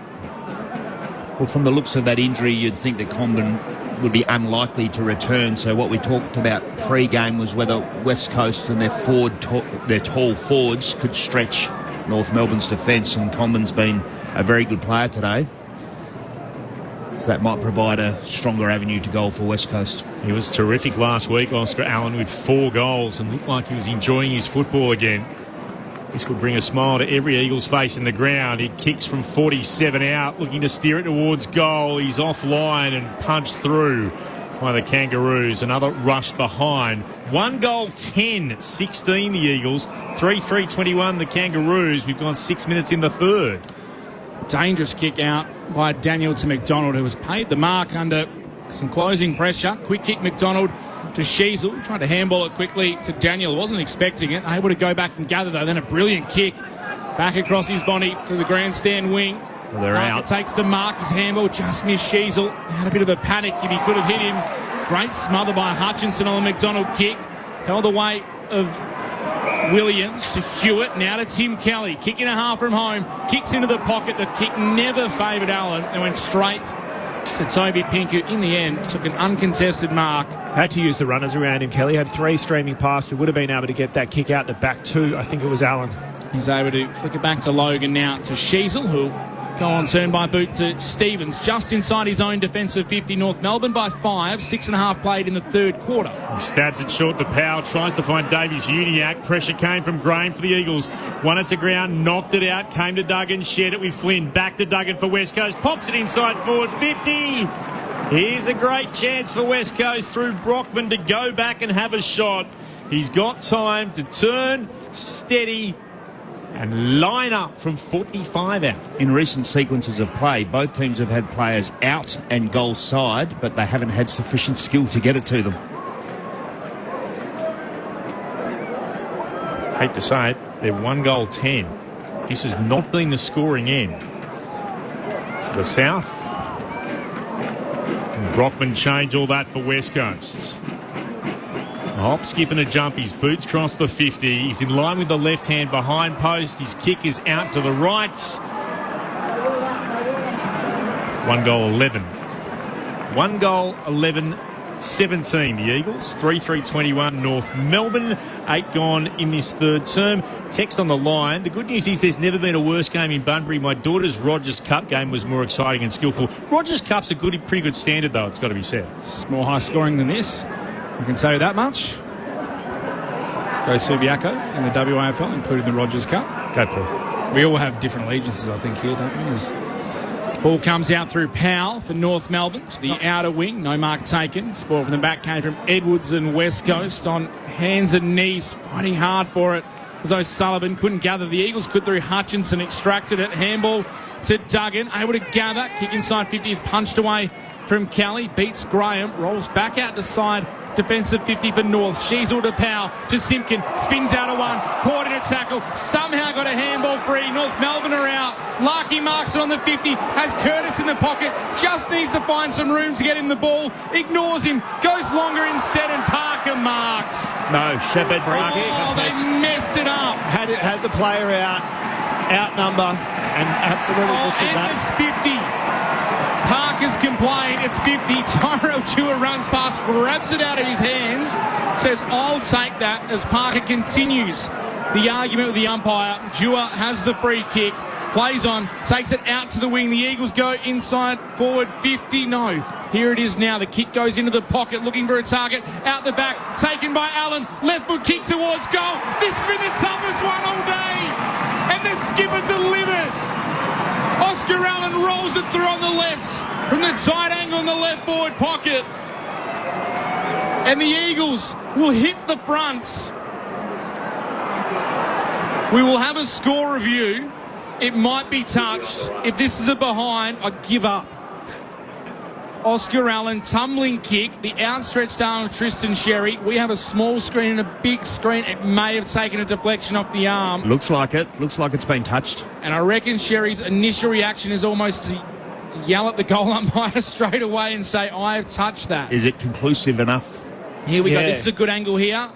Well, from the looks of that injury, you'd think that Comben would be unlikely to return. So what we talked about pre-game was whether West Coast and their tall forwards could stretch North Melbourne's defence, and Comben's been a very good player today. So that might provide a stronger avenue to goal for West Coast. He was terrific last week, Oscar Allen, with 4 goals and looked like he was enjoying his football again. This could bring a smile to every Eagles face in the ground. He kicks from 47 out, looking to steer it towards goal. He's offline and punched through by the Kangaroos. Another rush behind. 1 goal, 10-16 the Eagles. 3-3-21 the Kangaroos. We've gone 6 minutes in the third. Dangerous kick out by Daniel to McDonald, who was paid the mark under some closing pressure. Quick kick McDonald to Sheasel. Tried to handball it quickly to Daniel. Wasn't expecting it. Able to go back and gather, though. Then a brilliant kick back across his body to the grandstand wing. Well, they're out. Takes the mark. His handball just missed Sheasel. Had a bit of a panic if he could have hit him. Great smother by Hutchinson on the McDonald kick. Fell the weight of Williams to Hewitt. Now to Tim Kelly. Kick and a half from home. Kicks into the pocket. The kick never favoured Allen and went straight to Toby Pink, who in the end took an uncontested mark. Had to use the runners around him. Kelly had 3 streaming past who would have been able to get that kick out the back 2. I think it was Allen. He's able to flick it back to Logan now to Sheasel, who'll go on turn by boot to Stevens, just inside his own defensive 50. North Melbourne by 5, 6.5 played in the third quarter. He stabs it short to Powell, tries to find Davies Uniacke. Pressure came from Graham for the Eagles. Won it to ground, knocked it out, came to Duggan, shared it with Flynn. Back to Duggan for West Coast, pops it inside forward 50. Here's a great chance for West Coast through Brockman to go back and have a shot. He's got time to turn, steady, and line up from 45 out. In recent sequences of play, both teams have had players out and goal side, but they haven't had sufficient skill to get it to them. Hate to say it, they're 1-10. This has not been the scoring end. To the south. Can Brockman change all that for West Coast? A hop, skip and a jump. His boots cross the 50. He's in line with the left hand behind post. His kick is out to the right. 1-11. 1-11-17. The Eagles. 3-3-21 North Melbourne. 8 gone in this third term. Text on the line. The good news is there's never been a worse game in Bunbury. My daughter's Rogers Cup game was more exciting and skillful. Rogers Cup's a pretty good standard, though, it's got to be said. It's more high scoring than this. I can tell you that much. Go Subiaco in the WAFL, including the Rogers Cup. Go Perth. We all have different allegiances, I think, here, don't we? As ball comes out through Powell for North Melbourne to the outer wing. No mark taken. Ball from the back came from Edwards and West Coast on hands and knees, fighting hard for it. As O'Sullivan couldn't gather. The Eagles could through Hutchinson, extracted it. Handball to Duggan, able to gather. Kick inside 50 is punched away from Kelly. Beats Graham, rolls back out the side. Defensive 50 for North. Sheasel to Powell to Simpkin. Spins out of one. Caught in a tackle. Somehow got a handball free. North Melbourne are out. Larkey marks it on the 50. Has Curtis in the pocket. Just needs to find some room to get him the ball. Ignores him. Goes longer instead and Parker marks. No, Shepard. Oh, they messed it up. Had the player outnumber and absolutely butchered that. It's 50. Parker's complained. It's 50. Tyrell Chua runs past, grabs it out of his hands, says, I'll take that, as Parker continues the argument with the umpire. Chua has the free kick, plays on, takes it out to the wing. The Eagles go inside forward 50. No. Here it is now. The kick goes into the pocket, looking for a target. Out the back, taken by Allen. Left foot kick towards goal. This has been the toughest one all day. And the skipper delivers. Oscar Allen rolls it through on the left from the tight angle in the left forward pocket. And the Eagles will hit the front. We will have a score review. It might be touched. If this is a behind, I give up. Oscar Allen, tumbling kick, the outstretched arm of Tristan Sherry. We have a small screen and a big screen. It may have taken a deflection off the arm. Looks like it. Looks like it's been touched. And I reckon Sherry's initial reaction is almost to yell at the goal umpire straight away and say, I have touched that. Is it conclusive enough? Here we go. This is a good angle here.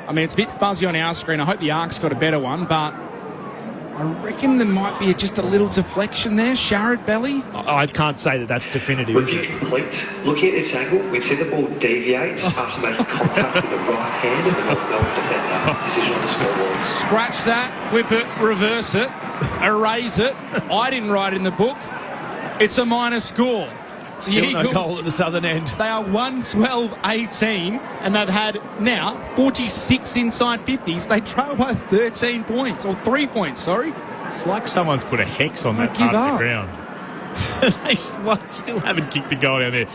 I mean, it's a bit fuzzy on our screen. I hope the ARC's got a better one, but I reckon there might be just a little deflection there. Sharad Belly? I can't say that that's definitive, is it? Complete. Looking at this angle, we see the ball deviates after making contact with the right hand of the North Melbourne defender. Decision on the scoreboard. Scratch that, flip it, reverse it, erase it. I didn't write it in the book. It's a minor score. Still no goal at the southern end. They are 112-18, and they've had now 46 inside 50s. They trail by 13 points, or 3 points, sorry. It's like someone's put a hex on that part of the ground. They still haven't kicked a goal down there.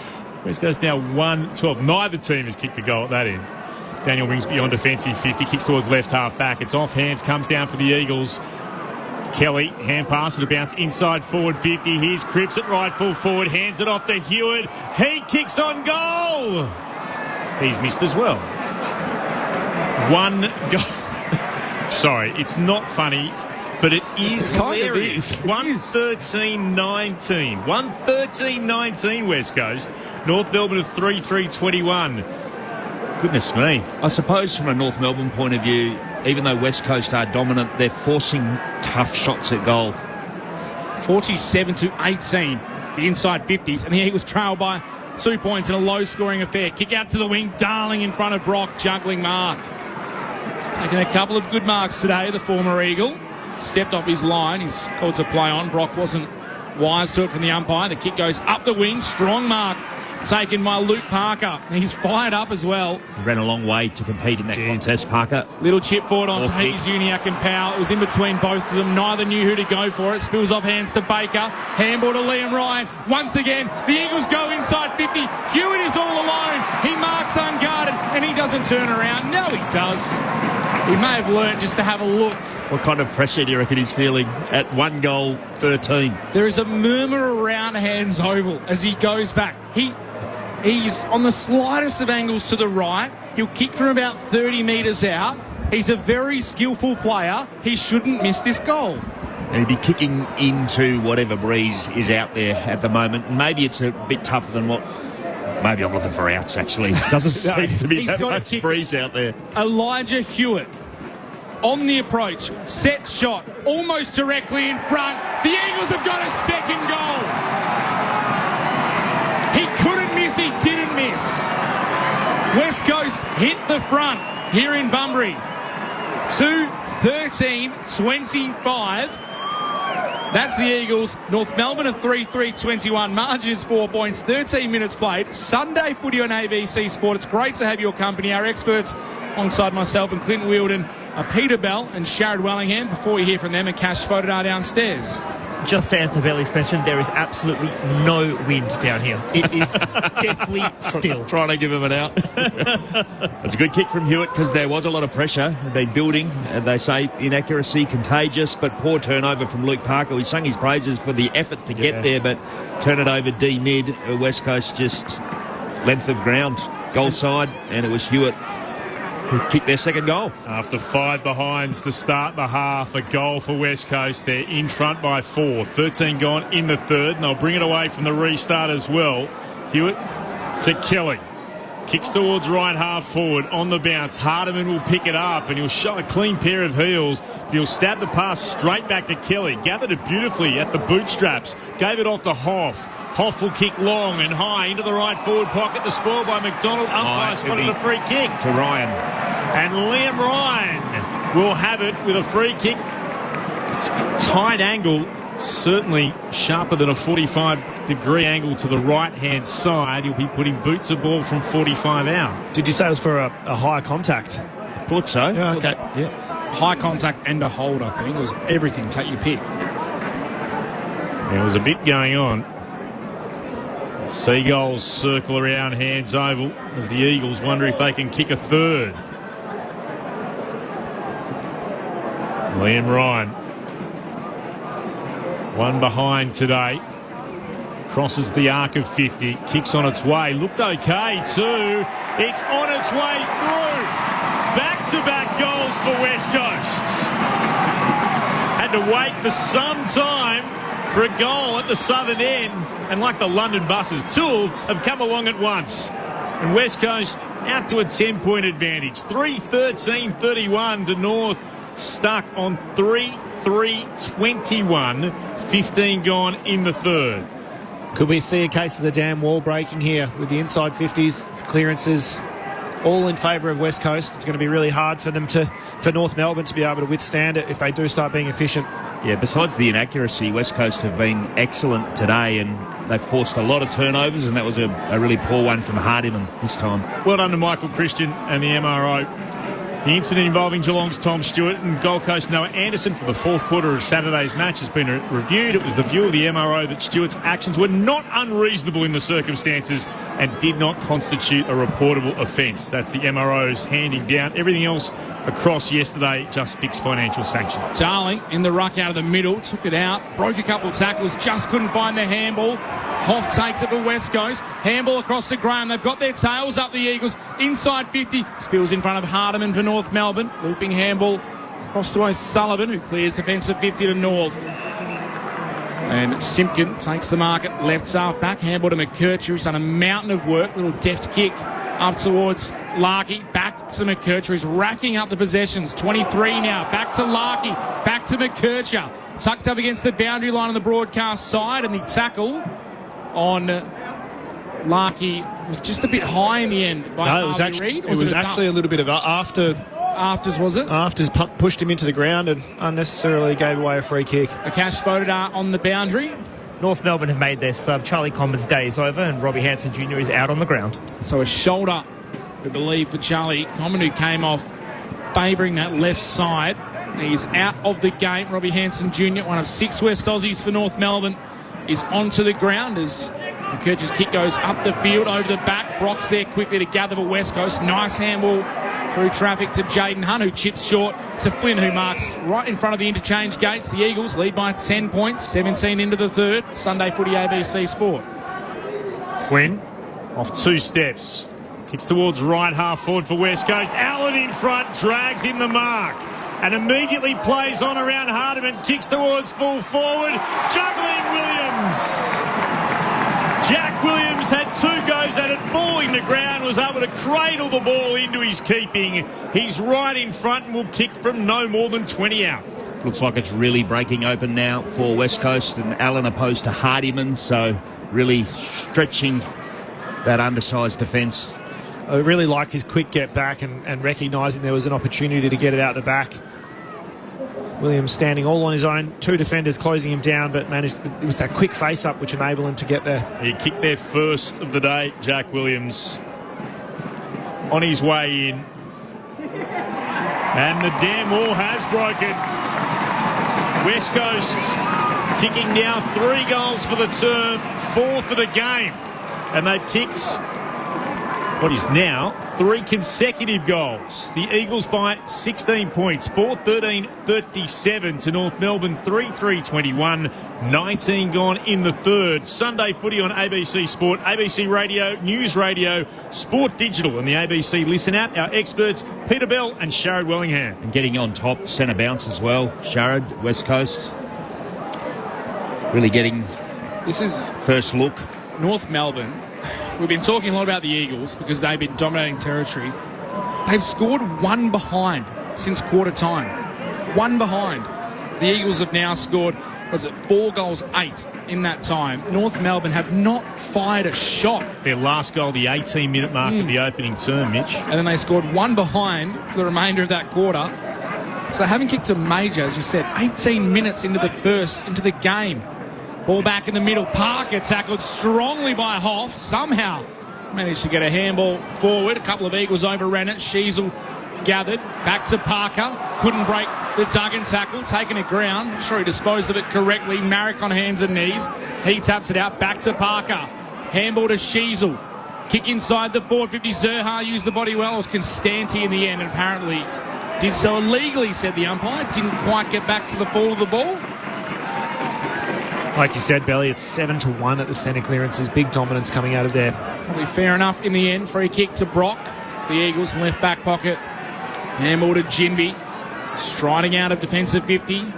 West Coast now 1-12. Neither team has kicked a goal at that end. Daniel Wings beyond defensive 50, kicks towards left half back. It's off hands, comes down for the Eagles. Kelly, hand pass to bounce inside forward 50. Here's Cripps at right full forward, hands it off to Hewitt. He kicks on goal. He's missed as well. One goal. Sorry, it's not funny, but it is hilarious. 113-19. 113-19 West Coast. North Melbourne of 3-3-21. Goodness me. I suppose from a North Melbourne point of view, even though West Coast are dominant, they're forcing tough shots at goal. 47-18, the inside 50s, and the Eagles trail by 2 points in a low-scoring affair. Kick out to the wing, Darling in front of Brock, juggling mark. He's taken a couple of good marks today, the former Eagle. Stepped off his line, he's called to play on. Brock wasn't wise to it from the umpire. The kick goes up the wing, strong mark. Taken by Luke Parker. He's fired up as well. He ran a long way to compete in that contest, Parker. Little chip forward on Davies, Uniacke and Powell. It was in between both of them. Neither knew who to go for it. Spills off hands to Baker. Handball to Liam Ryan. Once again, the Eagles go inside 50. Hewitt is all alone. He marks unguarded and he doesn't turn around. No, he does. He may have learnt just to have a look. What kind of pressure do you reckon he's feeling at 1 goal 13? There is a murmur around Hands Oval as he goes back. He's on the slightest of angles to the right. He'll kick from about 30 metres out. He's a very skillful player. He shouldn't miss this goal. And he'd be kicking into whatever breeze is out there at the moment. Maybe it's a bit tougher than what... Maybe I'm looking for outs, actually. Doesn't seem to be that much breeze out there. Elijah Hewitt on the approach. Set shot. Almost directly in front. The Eagles have got a second goal. He couldn't miss. He didn't miss. West Coast hit the front here in Bunbury. 2-13-25. That's the Eagles. North Melbourne at 3-3-21. Margin is 4 points. 13 minutes played. Sunday footy on ABC Sport. It's great to have your company. Our experts alongside myself and Clint Wielden are Peter Bell and Sharad Wellingham. Before we hear from them, a cash photo downstairs. Just to answer Belly's question, there is absolutely no wind down here. It is deathly still. Trying to give him an out. That's a good kick from Hewitt because there was a lot of pressure. They've been building. They say inaccuracy, contagious, but poor turnover from Luke Parker. We sung his praises for the effort to get there, but turn it over D mid. West Coast just length of ground, goal side, and it was Hewitt who kicked their second goal. After 5 behinds to start the half, a goal for West Coast. They're in front by 4. 13 gone in the third, and they'll bring it away from the restart as well. Hewitt to Kelly. Kicks towards right half forward on the bounce. Hardiman will pick it up and he'll show a clean pair of heels. He'll stab the pass straight back to Kelly. Gathered it beautifully at the bootstraps. Gave it off to Hoff. Hoff will kick long and high into the right forward pocket. The spoil by McDonald. Umpire spotted a free kick. To Ryan. And Liam Ryan will have it with a free kick. It's tight angle. Certainly sharper than a 45-degree angle to the right-hand side. He'll be putting boots of ball from 45 out. Did you say it was for a high contact? I thought so. Yeah, okay. Yeah. High contact and a hold, I think. It was everything. Take your pick. There was a bit going on. Seagulls circle around Hands Oval as the Eagles wonder if they can kick a third. Liam Ryan. One behind today. Crosses the arc of 50. Kicks on its way. Looked okay too. It's on its way through. Back-to-back goals for West Coast. Had to wait for some time for a goal at the southern end. And like the London buses, 2 have come along at once. And West Coast out to a 10-point advantage. 3-13-31 to North. Stuck on 3-3-21. 15 gone in the third. Could we see a case of the damn wall breaking here with the inside 50s, clearances, all in favour of West Coast? It's going to be really hard for North Melbourne to be able to withstand it if they do start being efficient. Yeah, besides the inaccuracy, West Coast have been excellent today and they've forced a lot of turnovers, and that was a really poor one from Hardiman this time. Well done to Michael Christian and the MRO. The incident involving Geelong's Tom Stewart and Gold Coast Noah Anderson for the fourth quarter of Saturday's match has been reviewed. It was the view of the MRO that Stewart's actions were not unreasonable in the circumstances and did not constitute a reportable offence. That's the MRO's handing down. Everything else across yesterday, just fixed financial sanction. Darling in the ruck out of the middle, took it out, broke a couple of tackles, just couldn't find the handball. Hoff takes it for West Coast. Handball across to Graham. They've got their tails up, the Eagles. Inside 50. Spills in front of Hardiman for North Melbourne. Looping handball across to O'Sullivan, who clears defensive 50 to North. And Simpkin takes the mark at left half back. Handball to McKercher, who's done a mountain of work. Little deft kick up towards Larkey. Back to McKercher, who's racking up the possessions. 23 now. Back to Larkey. Back to McKercher. Tucked up against the boundary line on the broadcast side. And the tackle on Larkey was just a bit high in the end by Harvey Reid. It was actually a little bit of afters, was it? Afters pushed him into the ground and unnecessarily gave away a free kick. A cash voted on the boundary. North Melbourne have made their sub. Charlie Common's day is over and Robbie Hanson Jr. is out on the ground. So a shoulder, we believe, for Charlie Common, who came off favouring that left side. He's out of the game. Robbie Hanson Jr., one of 6 West Aussies for North Melbourne, is onto the ground as McKercher's kick goes up the field, over the back. Brock's there quickly to gather for West Coast. Nice handball Through traffic to Jaden Hunt, who chips short to Flynn, who marks right in front of the interchange gates. The Eagles lead by 10 points, 17 into the third. Sunday Footy ABC Sport. Flynn off 2 steps. Kicks towards right half forward for West Coast. Allen in front, drags in the mark. And immediately plays on around Hardiman. Kicks towards full forward. Juggling Williams. Jack Williams had 2 goes at it, falling to ground, was able to cradle the ball into his keeping. He's right in front and will kick from no more than 20 out. Looks like it's really breaking open now for West Coast, and Allen opposed to Hardiman, so really stretching that undersized defence. I really like his quick get back and recognising there was an opportunity to get it out the back. Williams standing all on his own, 2 defenders closing him down, but managed. It was that quick face-up which enabled him to get there. He kicked their first of the day, Jack Williams, on his way in. And the dam wall has broken. West Coast kicking now 3 goals for the term, 4th of the game. And they've kicked what is now 3 consecutive goals. The Eagles by 16 points, 4-13-37 to North Melbourne, 3-3-21, 19 gone in the third. Sunday footy on ABC Sport, ABC Radio, News Radio, Sport Digital and the ABC Listen app. Our experts, Peter Bell and Sharad Wellingham. And getting on top, centre bounce as well. Sharad, West Coast, really getting this is first look. North Melbourne. We've been talking a lot about the Eagles because they've been dominating territory. They've scored 1 behind since quarter time. 1 behind. The Eagles have now scored, 4 goals, 8 in that time. North Melbourne have not fired a shot. Their last goal, the 18-minute mark of the opening term, Mitch. And then they scored 1 behind for the remainder of that quarter. So having kicked a major, as you said, 18 minutes into the game. Ball back in the middle. Parker tackled strongly by Hoff. Somehow managed to get a handball forward. A couple of Eagles overran it. Sheasel gathered. Back to Parker. Couldn't break the Duggan tackle. Taken it ground. Not sure he disposed of it correctly. Marek on hands and knees. He taps it out. Back to Parker. Handball to Sheasel. Kick inside the board. 50. Zerha used the body well. It was Constanti in the end, and apparently did so illegally, said the umpire. Didn't quite get back to the fall of the ball. Like you said, Belly, it's 7-1 at the centre clearances. Big dominance coming out of there. Probably fair enough in the end. Free kick to Brock. The Eagles in left back pocket. Handball to Jinby. Striding out of defensive 50.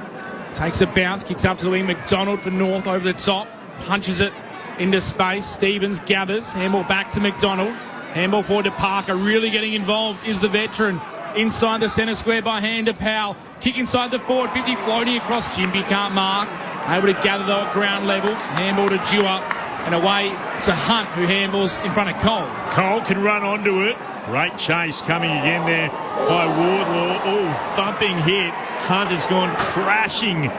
Takes a bounce. Kicks up to the wing. McDonald for North over the top. Punches it into space. Stevens gathers. Handball back to McDonald. Handball forward to Parker. Really getting involved is the veteran. Inside the centre square by hand to Powell. Kick inside the forward 50. Floating across. Jinby can't mark. Able to gather though at ground level. Handball to Dewar. And away to Hunt, who handballs in front of Cole. Cole can run onto it. Great chase coming again there by Wardlaw. Oh, thumping hit. Hunt has gone crashing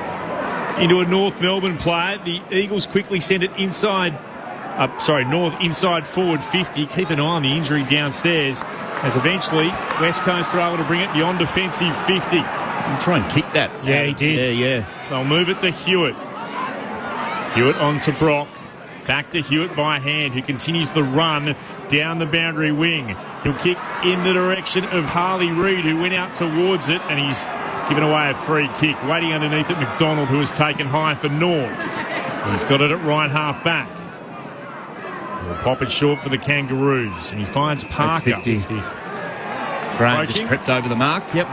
into a North Melbourne player. The Eagles quickly send it inside. North inside forward 50. Keep an eye on the injury downstairs, as eventually West Coast are able to bring it beyond defensive 50. I'll try and kick that. Yeah, he did. Yeah. They'll move it to Hewitt. Hewitt on to Brock. Back to Hewitt by hand, who continues the run down the boundary wing. He'll kick in the direction of Harley Reid, who went out towards it, and he's given away a free kick. Waiting underneath it, McDonald, who has taken high for North. He's got it at right half back. He'll pop it short for the Kangaroos, and he finds Parker. 50. Grant just tripped over the mark. Yep.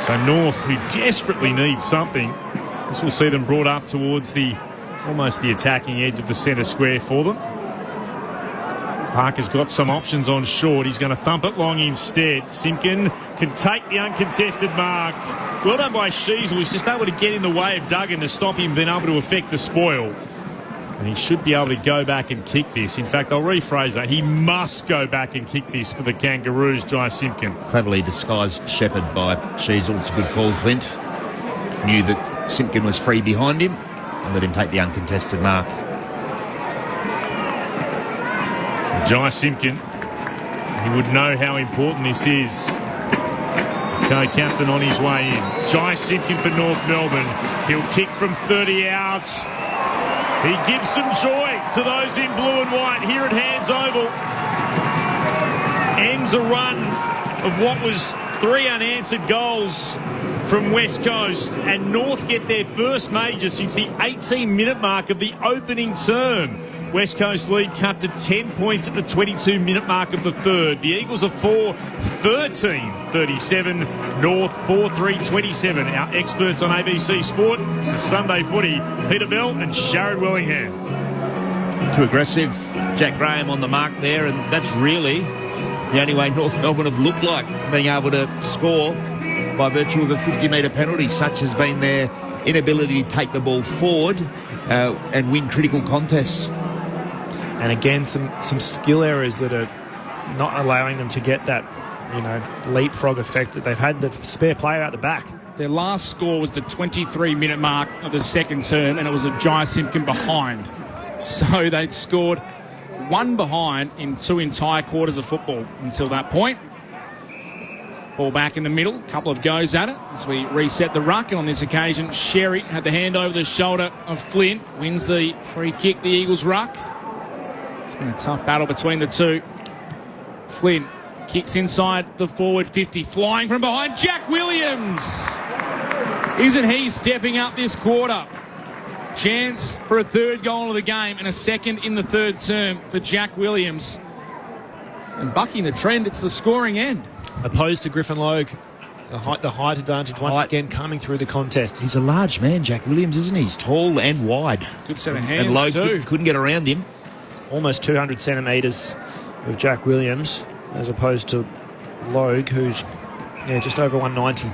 So North, who desperately needs something, this will see them brought up towards almost the attacking edge of the centre square for them. Parker's got some options on short. He's going to thump it long instead. Simpkin can take the uncontested mark. Well done by Sheasel, who's just able to get in the way of Duggan to stop him being able to affect the spoil. And he should be able to go back and kick this. In fact, I'll rephrase that. He must go back and kick this for the Kangaroos, Jai Simpkin. Cleverly disguised shepherd by Sheasel. It's a good call, Clint. Knew that Simpkin was free behind him and let him take the uncontested mark. So Jai Simpkin, he would know how important this is. Co-captain on his way in. Jai Simpkin for North Melbourne. He'll kick from 30 out. He gives some joy to those in blue and white here at Hands Oval. Ends a run of what was 3 unanswered goals from West Coast, and North get their first major since the 18-minute mark of the opening term. West Coast lead cut to 10 points at the 22-minute mark of the third. The Eagles are 4-13-37. North 4-3-27. Our experts on ABC Sport. This is Sunday Footy. Peter Bell and Sharad Willingham. Too aggressive. Jack Graham on the mark there, and that's really the only way North Melbourne have looked like being able to score by virtue of a 50-metre penalty. Such has been their inability to take the ball forward and win critical contests. And again, some skill errors that are not allowing them to get that, leapfrog effect that they've had. The spare player out the back. Their last score was the 23-minute mark of the second term, and it was a Jai Simpkin behind. So they'd scored 1 behind in 2 entire quarters of football until that point. Ball back in the middle, a couple of goes at it as we reset the ruck, and on this occasion, Sherry had the hand over the shoulder of Flynn, wins the free kick, the Eagles ruck. It's been a tough battle between the two. Flynn kicks inside the forward 50, flying from behind, Jack Williams. Isn't he stepping up this quarter? Chance for a third goal of the game and a second in the third term for Jack Williams. And bucking the trend, it's the scoring end. Opposed to Griffin Logue, the height advantage once again coming through the contest. He's a large man, Jack Williams, isn't he? He's tall and wide. Good set of hands, and Logue too. couldn't get around him. Almost 200 centimetres of Jack Williams, as opposed to Logue, who's just over 190.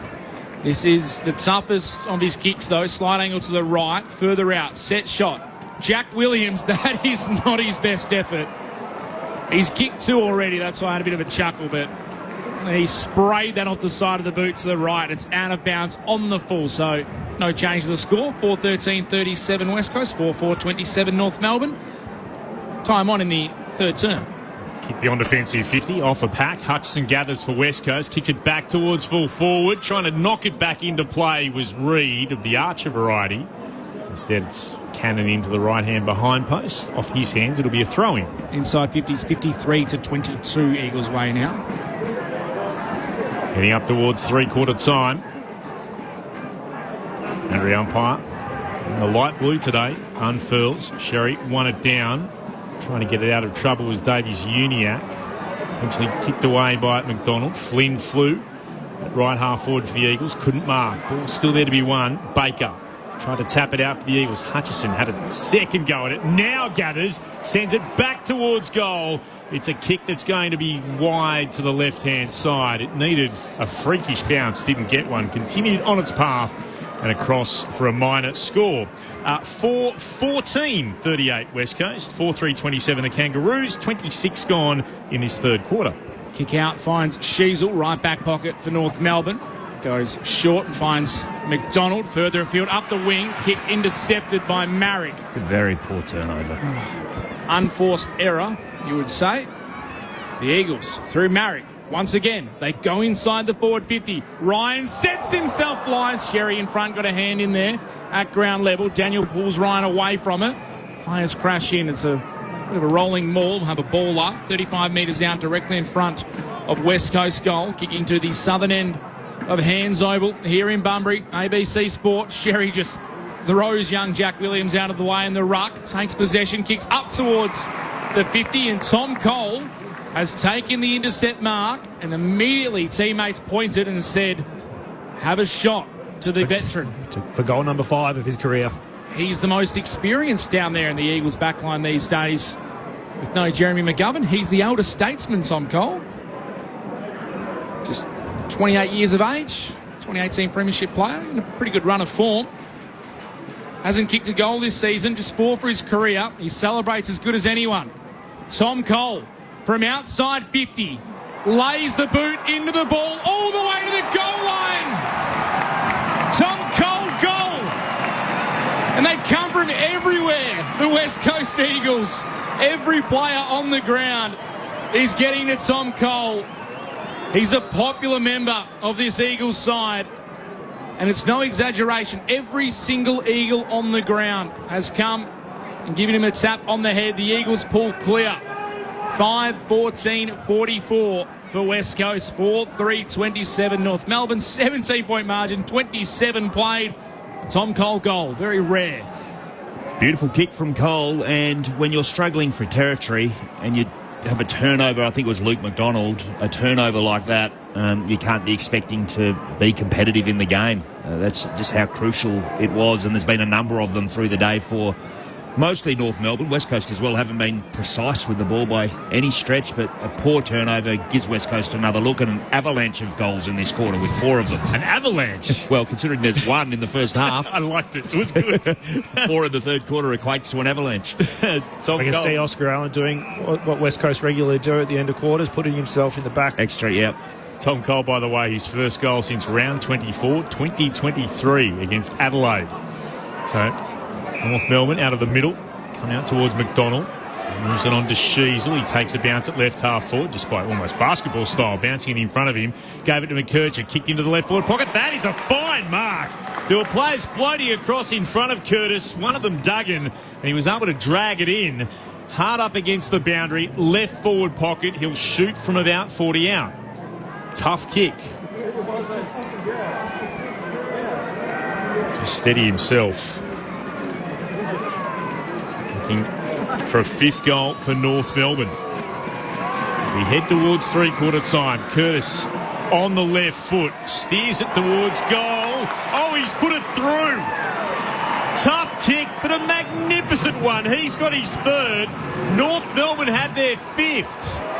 This is the toughest of his kicks, though. Slight angle to the right, further out, set shot. Jack Williams, that is not his best effort. He's kicked 2 already, that's why I had a bit of a chuckle, but he sprayed that off the side of the boot to the right. It's out of bounds on the full, so no change to the score. 4-13-37 West Coast, 4-4-27 North Melbourne. Time on in the third term. Kick beyond defensive 50, off a pack. Hutchison gathers for West Coast, kicks it back towards full forward. Trying to knock it back into play was Reid of the Archer variety. Instead, it's Cannon into the right-hand behind post. Off his hands, it'll be a throw-in. Inside 50s, 53-22 Eagles way now. Heading up towards three-quarter time. Andrew umpire in the light blue today unfurls. Sherry won it down. Trying to get it out of trouble was Davies Uniac. Eventually kicked away by McDonald. Flynn flew at right half forward for the Eagles. Couldn't mark. Ball still there to be won. Baker tried to tap it out for the Eagles. Hutchison had a second go at it. Now gathers. Sends it back towards goal. It's a kick that's going to be wide to the left-hand side. It needed a freakish bounce. Didn't get one. Continued on its path and across for a minor score. 4-14-38 West Coast. 4-3-27 the Kangaroos. 26 gone in this third quarter. Kick out finds Sheasel, right back pocket for North Melbourne. Goes short and finds McDonald further afield up the wing. Kick intercepted by Marrick. It's a very poor turnover. Unforced error, you would say. The Eagles through Marrick. Once again, they go inside the forward 50. Ryan sets himself lines. Sherry in front got a hand in there at ground level. Daniel pulls Ryan away from it. Players crash in. It's a bit of a rolling maul. We'll have a ball up 35 metres out directly in front of West Coast goal. Kicking to the southern end of Hands Oval here in Bunbury. ABC Sport. Sherry just throws young Jack Williams out of the way in the ruck. Takes possession, kicks up towards the 50, and Tom Cole has taken the intercept mark, and immediately teammates pointed and said, have a shot to the veteran. For goal number 5 of his career. He's the most experienced down there in the Eagles backline these days. With no Jeremy McGovern, he's the elder statesman, Tom Cole. Just 28 years of age, 2018 Premiership player, in a pretty good run of form. Hasn't kicked a goal this season, just 4 for his career. He celebrates as good as anyone. Tom Cole from outside 50 lays the boot into the ball all the way to the goal line. Tom Cole goal. And they come from everywhere, the West Coast Eagles. Every player on the ground is getting to Tom Cole. He's a popular member of this Eagles side. And it's no exaggeration. Every single Eagle on the ground has come and given him a tap on the head. The Eagles pull clear. 5-14-44 for West Coast. 4-3-27 North Melbourne. 17-point margin, 27 played. Tom Cole goal, very rare. Beautiful kick from Cole, and when you're struggling for territory and you have a turnover, I think it was Luke McDonald, a turnover like that, you can't be expecting to be competitive in the game. That's just how crucial it was, and there's been a number of them through the day for mostly North Melbourne. West Coast as well haven't been precise with the ball by any stretch, but a poor turnover gives West Coast another look, and an avalanche of goals in this quarter with 4 of them. An avalanche? Well, considering there's 1 in the first half. I liked it. It was good. 4 in the third quarter equates to an avalanche. I can see Oscar Allen doing what West Coast regularly do at the end of quarters, putting himself in the back. Extra, yeah. Tom Cole, by the way, his first goal since round 24, 2023 against Adelaide. So North Melbourne out of the middle, coming out towards McDonald. Moves it on to Sheasel. He takes a bounce at left half forward, despite almost basketball style, bouncing it in front of him. Gave it to McKercher, kicked into the left forward pocket. That is a fine mark. There were players floating across in front of Curtis, one of them Duggan, and he was able to drag it in. Hard up against the boundary, left forward pocket. He'll shoot from about 40 out. Tough kick. Just steady himself. Looking for a 5th goal for North Melbourne. We head towards three-quarter time. Curtis on the left foot. Steers it towards goal. Oh, he's put it through. Tough kick, but a magnificent one. He's got his 3rd. North Melbourne had their 5th.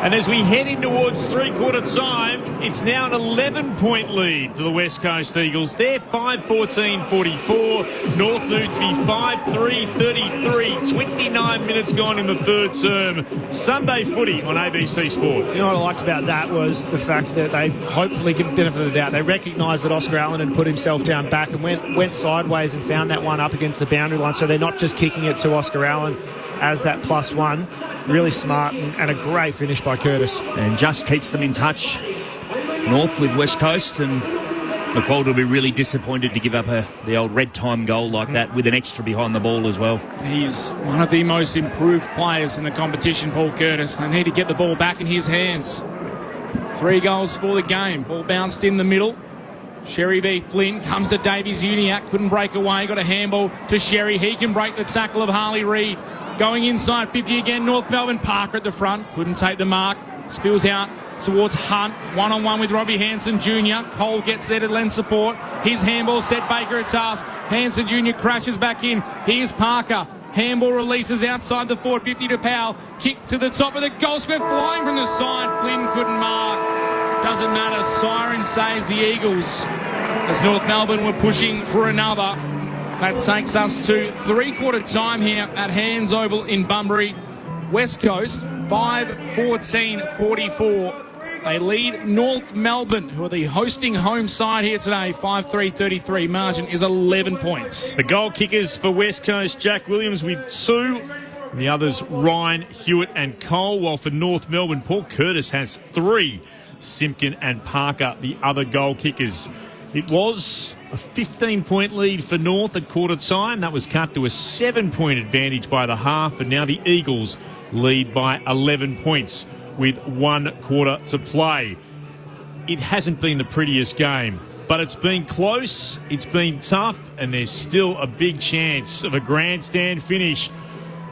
And as we head in towards three-quarter time, it's now an 11-point lead for the West Coast Eagles. They're 5-14-44. North moved to be 5-3-33. 29 minutes gone in the third term. Sunday footy on ABC Sport. You know what I liked about that was the fact that they hopefully give benefit of the doubt. They recognised that Oscar Allen had put himself down back and went sideways and found that one up against the boundary line. So they're not just kicking it to Oscar Allen as that +1. Really smart and a great finish by Curtis. And just keeps them in touch, North with West Coast, and McWald will be really disappointed to give up the old red time goal like that with an extra behind the ball as well. He's one of the most improved players in the competition, Paul Curtis. They need to get the ball back in his hands. 3 goals for the game. Ball bounced in the middle. Sherry B. Flynn comes to Davies Uniacke, couldn't break away, got a handball to Sherry. He can break the tackle of Harley Reid. Going inside 50 again, North Melbourne. Parker at the front, couldn't take the mark. Spills out towards Hunt, one-on-one with Robbie Hanson Jr. Cole gets there to lend support. His handball set Baker a task. Hanson Jr. crashes back in. Here's Parker. Handball releases outside the forward 50 to Powell. Kick to the top of the goal square, flying from the side. Flynn couldn't mark. Doesn't matter. Siren saves the Eagles as North Melbourne were pushing for another. That takes us to three-quarter time here at Hands Oval in Bunbury. West Coast, 5-14-44. They lead North Melbourne, who are the hosting home side here today, 5-3-33. Margin is 11 points. The goal kickers for West Coast, Jack Williams with 2. And the others, Ryan, Hewitt and Cole. While for North Melbourne, Paul Curtis has 3. Simpkin and Parker, the other goal kickers. It was a 15-point lead for North at quarter time. That was cut to a 7-point advantage by the half. And now the Eagles lead by 11 points with 1 quarter to play. It hasn't been the prettiest game, but it's been close, it's been tough, and there's still a big chance of a grandstand finish.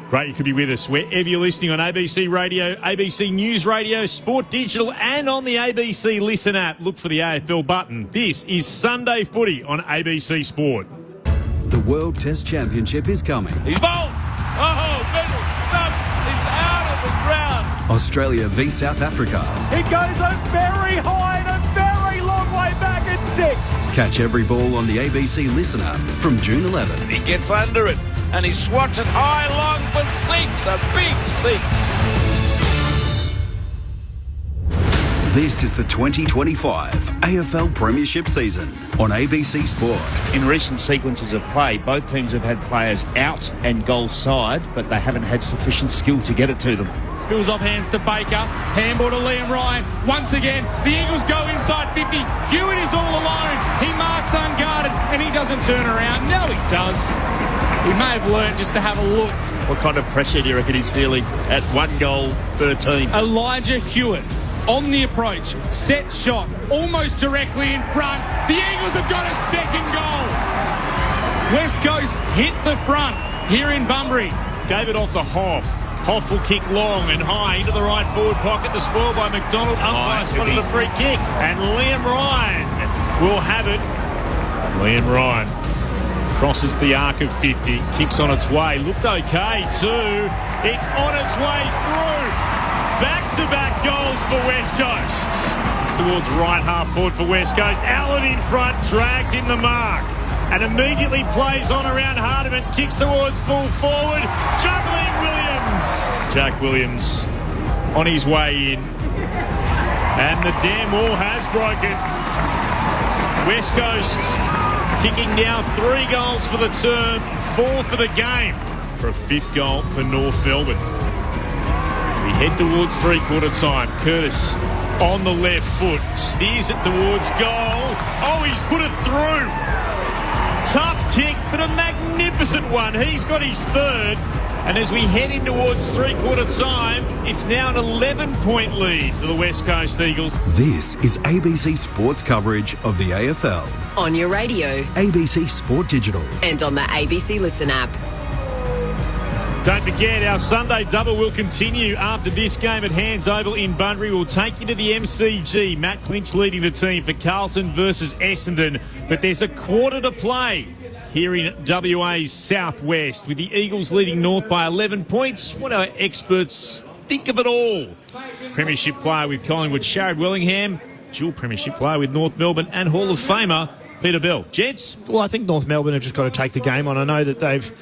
Great you could be with us wherever you're listening on ABC Radio, ABC News Radio, Sport Digital, and on the ABC Listen app. Look for the AFL button. This is Sunday Footy on ABC Sport. The World Test Championship is coming. He's bowled. Oh, middle stump is out of the ground. Australia v South Africa. He goes a very high and a very long way back at 6. Catch every ball on the ABC Listen app from June 11. He gets under it and he swats it high long for 6. A big 6. This is the 2025 AFL Premiership season on ABC Sport. In recent sequences of play, both teams have had players out and goal side, but they haven't had sufficient skill to get it to them. Spills off hands to Baker. Handball to Liam Ryan. Once again, the Eagles go inside 50. Hewitt is all alone. He marks unguarded and he doesn't turn around. No, he does. He may have learned just to have a look. What kind of pressure do you reckon he's feeling at 1 goal, 13? Elijah Hewitt on the approach. Set shot, almost directly in front. The Eagles have got a second goal. West Coast hit the front here in Bunbury. Gave it off to Hoff. Hoff will kick long and high into the right forward pocket. The spoil by McDonald. Umpire spotted a free kick. And Liam Ryan will have it. Liam Ryan crosses the arc of 50. Kicks on its way. Looked okay too. It's on its way through. Back-to-back goals for West Coast. Towards right half forward for West Coast. Allen in front. Drags in the mark. And immediately plays on around Hardiman. Kicks towards full forward. Juggling Williams. Jack Williams on his way in. And the damn wall has broken. West Coast kicking now 3 goals for the term. 4 for the game. For a 5th goal for North Melbourne. We head towards three-quarter time. Curtis on the left foot. Steers it towards goal. Oh, he's put it through. Tough kick, but a magnificent one. He's got his 3rd. And as we head in towards three-quarter time, it's now an 11-point lead for the West Coast Eagles. This is ABC Sports coverage of the AFL. On your radio. ABC Sport Digital. And on the ABC Listen app. Don't forget, our Sunday double will continue after this game at Hands Oval in Bunbury. We'll take you to the MCG. Matt Clinch leading the team for Carlton versus Essendon. But there's a quarter to play here in WA's Southwest, with the Eagles leading North by 11 points. What our experts think of it all. Premiership player with Collingwood, Sharad Wellingham. Dual Premiership player with North Melbourne and Hall of Famer Peter Bell. Gents? Well, I think North Melbourne have just got to take the game on. I know that they've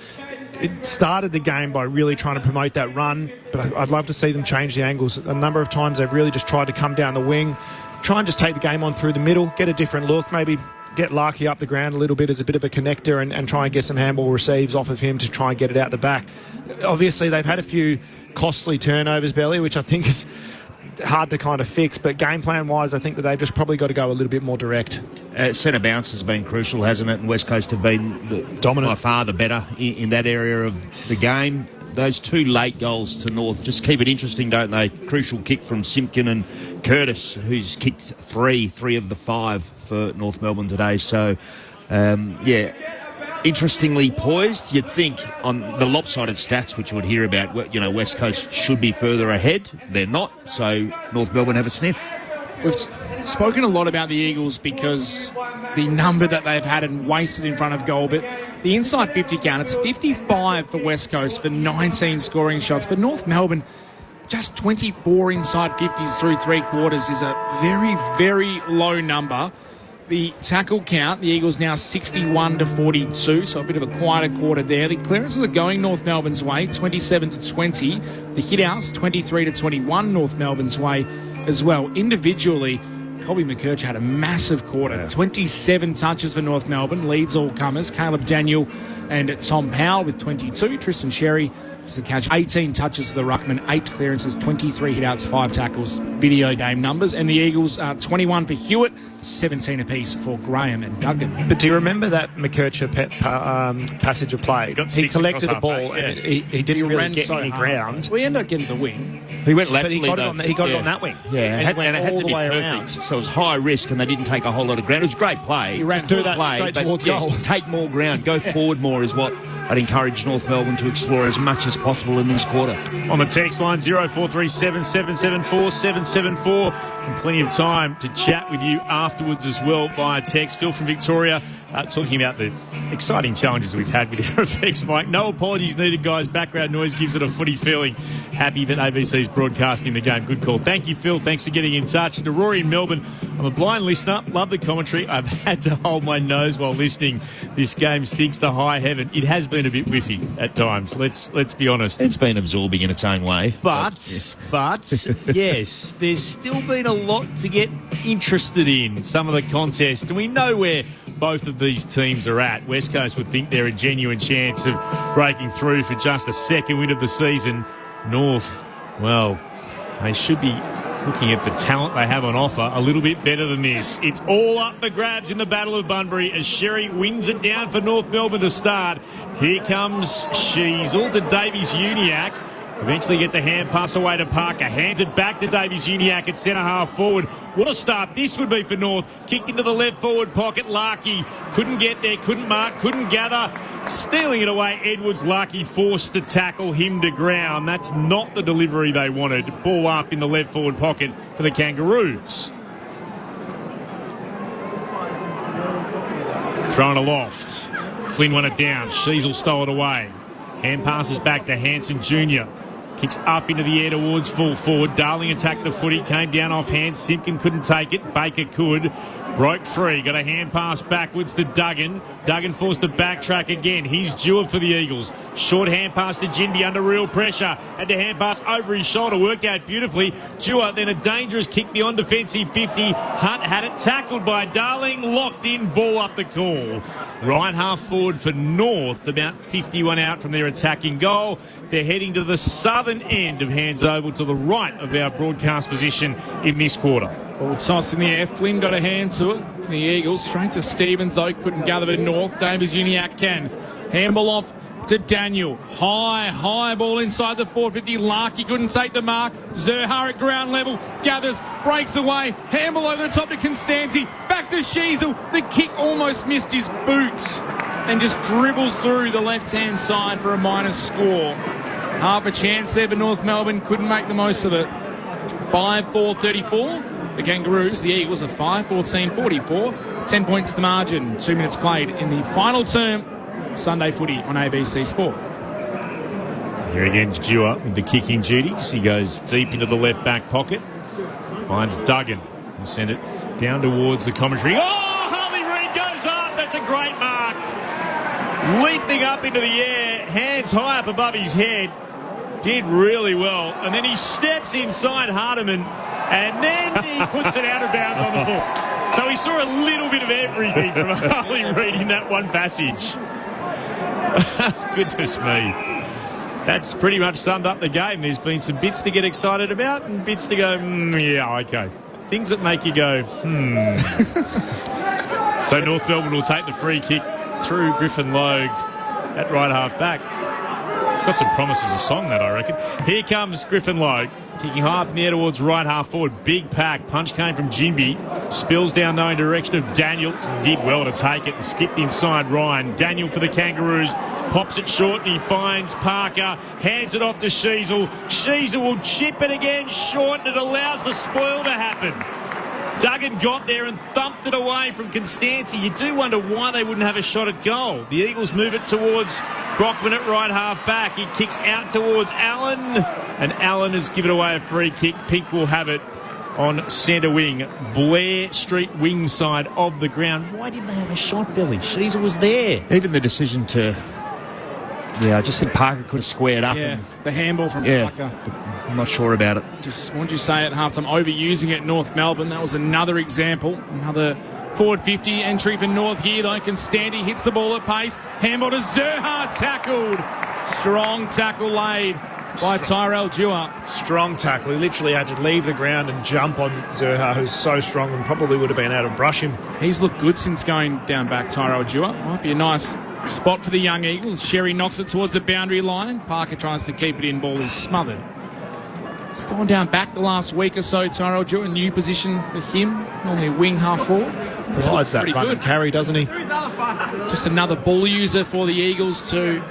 started the game by really trying to promote that run, but I'd love to see them change the angles. A number of times they've really just tried to come down the wing, try and just take the game on through the middle, get a different look, maybe get Larkey up the ground a little bit as a bit of a connector and try and get some handball receives off of him to try and get it out the back. Obviously, they've had a few costly turnovers, Belly, which I think is hard to kind of fix, but game plan wise I think that they've just probably got to go a little bit more direct. Centre bounce has been crucial, hasn't it? And West Coast have been dominant, by far the better in that area of the game. Those 2 late goals to North just keep it interesting, don't they? Crucial kick from Simpkin and Curtis, who's kicked 3 of the 5 for North Melbourne today. So interestingly poised. You'd think on the lopsided stats, which you would hear about, West Coast should be further ahead. They're not, so North Melbourne have a sniff. We've spoken a lot about the Eagles because the number that they've had and wasted in front of goal, but the inside 50 count, it's 55 for West Coast for 19 scoring shots, but North Melbourne, just 24 inside 50s through 3 quarters is a very, very low number. The tackle count, the Eagles now 61 to 42, so a bit of a quieter quarter there. The clearances are going North Melbourne's way, 27 to 20. The hit-outs, 23 to 21 North Melbourne's way as well. Individually, Colby McKercher had a massive quarter. 27 touches for North Melbourne, leads all comers. Caleb Daniel and Tom Powell with 22. Tristan Sherry is the catch. 18 touches for the ruckman, 8 clearances, 23 hit-outs, 5 tackles. Video game numbers. And the Eagles, 21 for Hewitt, 17 apiece for Graham and Duggan. But do you remember that McKercher passage of play? He collected the ball and he didn't really get any ground. We ended up getting the wing. He went laterally, but he got it on that wing. Yeah, and it had all to the be way perfect. around. So it was high risk and they didn't take a whole lot of ground. It was a great play. He ran through that straight towards goal. Take more ground, go forward more is what I'd encourage North Melbourne to explore as much as possible in this quarter. On the text line, 0437 774 774. And plenty of time to chat with you afterwards as well via text. Phil from Victoria talking about the exciting challenges we've had with our effects mic. No apologies needed, guys. Background noise gives it a footy feeling. Happy that ABC's broadcasting the game. Good call. Thank you, Phil. Thanks for getting in touch. To Rory in Melbourne, I'm a blind listener. Love the commentary. I've had to hold my nose while listening. This game stinks to high heaven. It has been a bit whiffy at times. Let's be honest. It's been absorbing in its own way. But yes, there's still been a lot to get interested in, some of the contests. And we know where both of these teams are at. West Coast would think they're a genuine chance of breaking through for just a second win of the season. North, well, they should be looking at the talent they have on offer a little bit better than this. It's all up for grabs in the Battle of Bunbury as Sherry wins it down for North Melbourne to start. Here comes Sheasel to Davies Uniacke. Eventually gets a hand pass away to Parker. Hands it back to Davies-Uniacke at centre half forward. What a start this would be for North. Kicked into the left forward pocket. Larkey couldn't get there, couldn't mark, couldn't gather. Stealing it away, Edwards. Larkey forced to tackle him to ground. That's not the delivery they wanted. Ball up in the left forward pocket for the Kangaroos. Thrown aloft. Flynn won it down. Sheasel stole it away. Hand passes back to Hanson Jr. Kicks up into the air towards full forward. Darling attacked the footy. Came down off hand. Simpkin couldn't take it. Baker could. Broke free. Got a hand pass backwards to Duggan. Duggan forced to backtrack again. He's Jewett for the Eagles. Short hand pass to Ginby under real pressure. Had to hand pass over his shoulder. Worked out beautifully. Jewett then a dangerous kick beyond defensive 50. Hunt had it tackled by Darling. Locked in. Ball up the call. Right half forward for North. About 51 out from their attacking goal. They're heading to the southern end of Hands Oval to the right of our broadcast position in this quarter. Ball tossed in the air. Flynn got a hand to it from the Eagles. Straight to Stevens, though. Couldn't gather with North. Davies-Uniacke can. Handball off to Daniel. High ball inside the 450. Larkey couldn't take the mark. Zerha at ground level. Gathers. Breaks away. Handball over the top to Constanzi. Back to Sheasel. The kick almost missed his boots and just dribbles through the left-hand side for a minus score. Half a chance there, but North Melbourne couldn't make the most of it. 5-4-34. The Kangaroos, the Eagles, are 5-14-44. 10 points the margin. 2 minutes played in the final term. Sunday footy on ABC Sport. Here again's Dewar with the kicking duties. He goes deep into the left back pocket. Finds Duggan. He'll send it down towards the commentary. Oh, Harley Reid goes up. That's a great mark. Leaping up into the air. Hands high up above his head. Did really well. And then he steps inside Hardiman. And then he puts it out of bounds on the ball. So we saw a little bit of everything from Harley Reid in that one passage. Goodness me. That's pretty much summed up the game. There's been some bits to get excited about and bits to go, yeah, okay. Things that make you go, So North Melbourne will take the free kick through Griffin Logue at right half back. Got some promise as a song, that, I reckon. Here comes Griffin Logue. Kicking high up in the air towards right half forward. Big pack. Punch came from Ginby. Spills down though in direction of Daniel. Did well to take it and skipped inside Ryan. Daniel for the Kangaroos. Pops it short and he finds Parker. Hands it off to Sheasel. Sheasel will chip it again short and it allows the spoil to happen. Duggan got there and thumped it away from Constanzi. You do wonder why they wouldn't have a shot at goal. The Eagles move it towards Brockman at right half back. He kicks out towards Allen. And Allen has given away a free kick. Pink will have it on centre wing. Blair Street wing side of the ground. Why didn't they have a shot, Billy? Sheasel was there. Even the decision to... Yeah, I just think Parker could have squared up. Yeah, the handball from Parker. I'm not sure about it. Just what did you say at halftime? Overusing it, North Melbourne. That was another example. Another forward 50 entry for North here, though. Constanti hits the ball at pace. Handball to Zerha, tackled. Strong tackle laid by Tyrell Dewar. Strong tackle. He literally had to leave the ground and jump on Zerha, who's so strong and probably would have been able to brush him. He's looked good since going down back, Tyrell Dewar. Might be a nice spot for the young Eagles. Sherry knocks it towards the boundary line. Parker tries to keep it in. Ball is smothered. He's gone down back the last week or so, Tyrell Dewar. A new position for him. Normally wing half forward. Besides that run and carry, doesn't he? Just another ball user for the Eagles to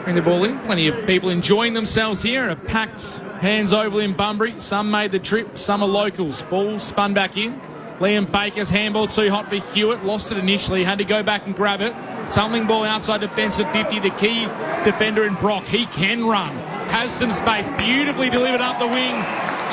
bring the ball in. Plenty of people enjoying themselves here. A packed Hands Oval in Bunbury. Some made the trip, some are locals. Ball spun back in. Liam Baker's handball too hot for Hewitt. Lost it initially, had to go back and grab it. Tumbling ball outside defensive 50. The key defender in Brock. He can run. Has some space. Beautifully delivered up the wing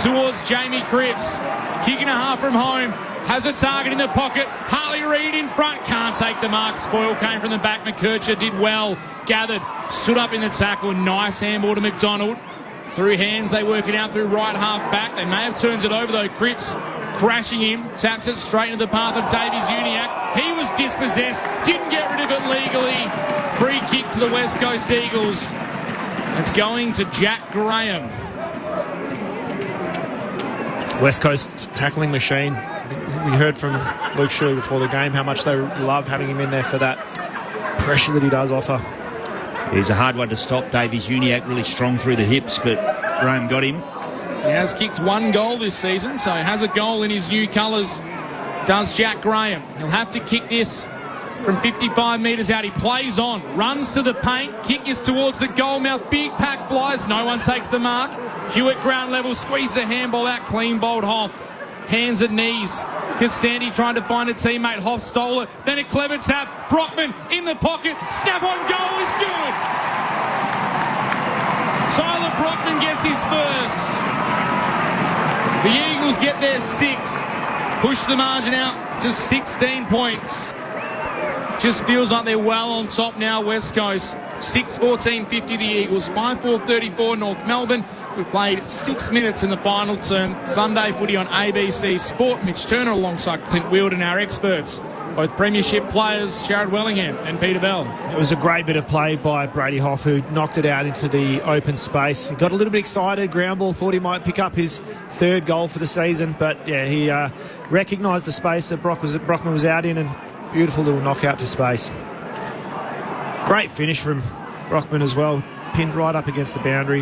towards Jamie Cripps. Kicking a half from home. Has a target in the pocket. Harley Reid in front. Can't take the mark. Spoil came from the back. McKercher did well. Gathered. Stood up in the tackle. Nice handball to McDonald. Through hands, they work it out through right half back. They may have turned it over though. Cripps crashing in. Taps it straight into the path of Davies-Uniacke. He was dispossessed. Didn't get rid of it legally. Free kick to the West Coast Eagles. It's going to Jack Graham. West Coast tackling machine. We heard from Luke Shuey before the game how much they love having him in there for that pressure that he does offer. He's a hard one to stop. Davies Uniacke really strong through the hips, but Rome got him. He has kicked 1 goal this season, so he has a goal in his new colours, does Jack Graham. He'll have to kick this from 55 metres out. He plays on, runs to the paint, kick is towards the goal mouth, big pack flies, no one takes the mark. Hewitt ground level, squeeze the handball out, clean bowled Hoff. Hands and knees. Constanti trying to find a teammate. Hoff stole it. Then a clever tap. Brockman in the pocket. Snap on goal is good. Tyler Brockman gets his first. The Eagles get their 6th. Push the margin out to 16 points. Just feels like they're well on top now, West Coast. 6:14.50 the Eagles, 5:4.34 North Melbourne. We've played 6 minutes in the final term. Sunday footy on ABC Sport. Mitch Turner alongside Clint Wheeldon, our experts. Both premiership players, Sharad Wellingham and Peter Bell. It was a great bit of play by Brady Hoff, who knocked it out into the open space. He got a little bit excited, ground ball, thought he might pick up his 3rd goal for the season, but yeah, he recognised the space that Brockman was out in, and beautiful little knockout to space. Great finish from Brockman as well, pinned right up against the boundary.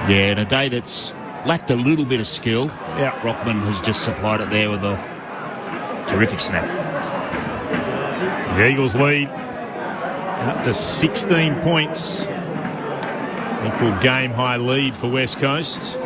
Yeah, and a day that's lacked a little bit of skill. Yeah, Brockman has just supplied it there with a terrific snap. The Eagles lead up to 16 points. Equal game high lead for West Coast.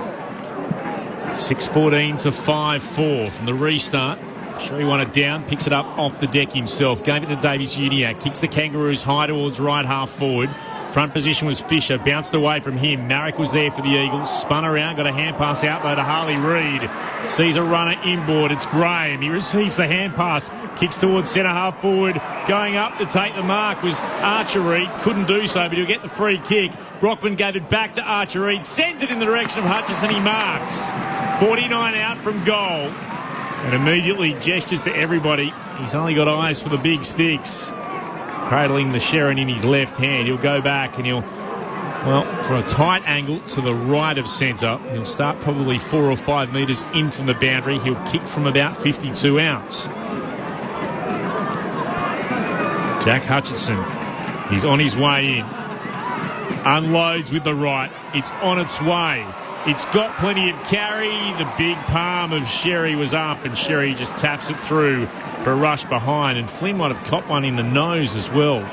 6:14 to 5-4 from the restart. Sherry won it down, picks it up off the deck himself. Gave it to Davies Uniacke, kicks the Kangaroos high towards right half forward. Front position was Fisher, bounced away from him. Marrick was there for the Eagles, spun around, got a hand pass out though to Harley Reid. Sees a runner inboard, it's Graham. He receives the hand pass, kicks towards centre half forward. Going up to take the mark was Archer Reid, couldn't do so, but he'll get the free kick. Brockman gave it back to Archer Reid, sends it in the direction of Hutchison, he marks. 49 out from goal. And immediately gestures to everybody. He's only got eyes for the big sticks. Cradling the Sherrin in his left hand. He'll go back and he'll, well, from a tight angle to the right of centre. He'll start probably 4 or 5 metres in from the boundary. He'll kick from about 52 out. Jack Hutchison, he's on his way in. Unloads with the right. It's on its way. It's got plenty of carry. The big palm of Sherry was up, and Sherry just taps it through for a rush behind. And Flynn might have caught one in the nose as well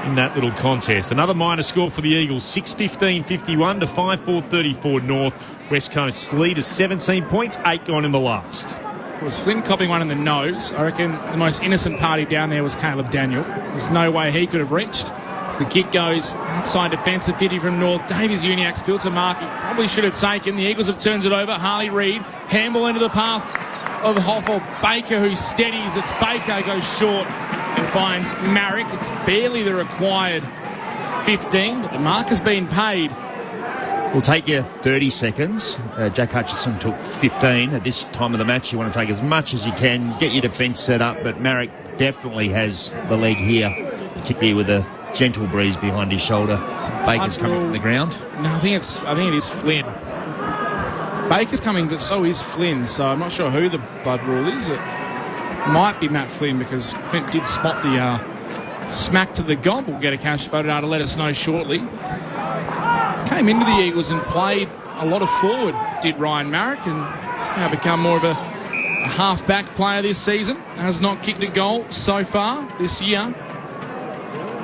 in that little contest. Another minor score for the Eagles, 6:15.51 to 5:4.34 North. West Coast's lead is 17 points, 8 gone in the last. If it was Flynn copping one in the nose, I reckon the most innocent party down there was Caleb Daniel. There's no way he could have reached. As the kick goes outside defensive 50 from North. Davies Uniacke spills a mark he probably should have taken. The Eagles have turned it over. Harley Reid, handball into the path of Hoffel. Baker, who steadies. It's Baker, goes short and finds Marrick. It's barely the required 15, but the mark has been paid. We'll take you 30 seconds. Jack Hutchison took 15. At this time of the match, you want to take as much as you can, get your defence set up, but Marrick definitely has the leg here, particularly with a gentle breeze behind his shoulder. Baker's coming from the ground. No, I think it is Flynn. Baker's coming, but so is Flynn, so I'm not sure who the blood rule is. It might be Matt Flynn, because Flint did spot the smack to the gob. We'll get a cash photo to let us know shortly. Came into the Eagles and played a lot of forward, did Ryan Marrick, and has now become more of a half-back player this season. Has not kicked a goal so far this year.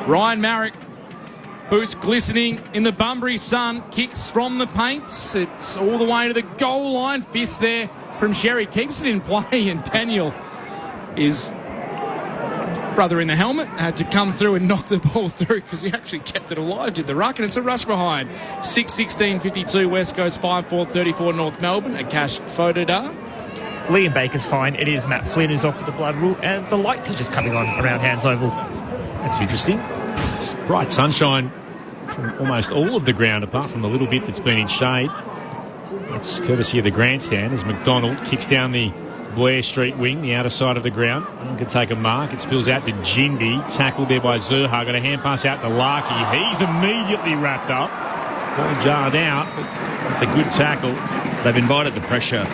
Ryan Marrick, boots glistening in the Bunbury sun, kicks from the paints. It's all the way to the goal line. Fist there from Sherry, keeps it in play, and Daniel, his brother in the helmet, had to come through and knock the ball through because he actually kept it alive, did the ruck, and it's a rush behind. 6:16.52 West Coast, 5:4.34 North Melbourne. A cash photo dar. Liam Baker's fine. It is Matt Flynn who's off with the blood rule, and the lights are just coming on around Hands Oval. That's interesting. It's bright sunshine from almost all of the ground, apart from the little bit that's been in shade. That's courtesy of the grandstand as McDonald kicks down the Blair Street wing, the outer side of the ground. He can take a mark. It spills out to Jinby. Tackled there by Zerha. Got a hand pass out to Larkey. He's immediately wrapped up. Ball jarred out, but it's a good tackle. They've invited the pressure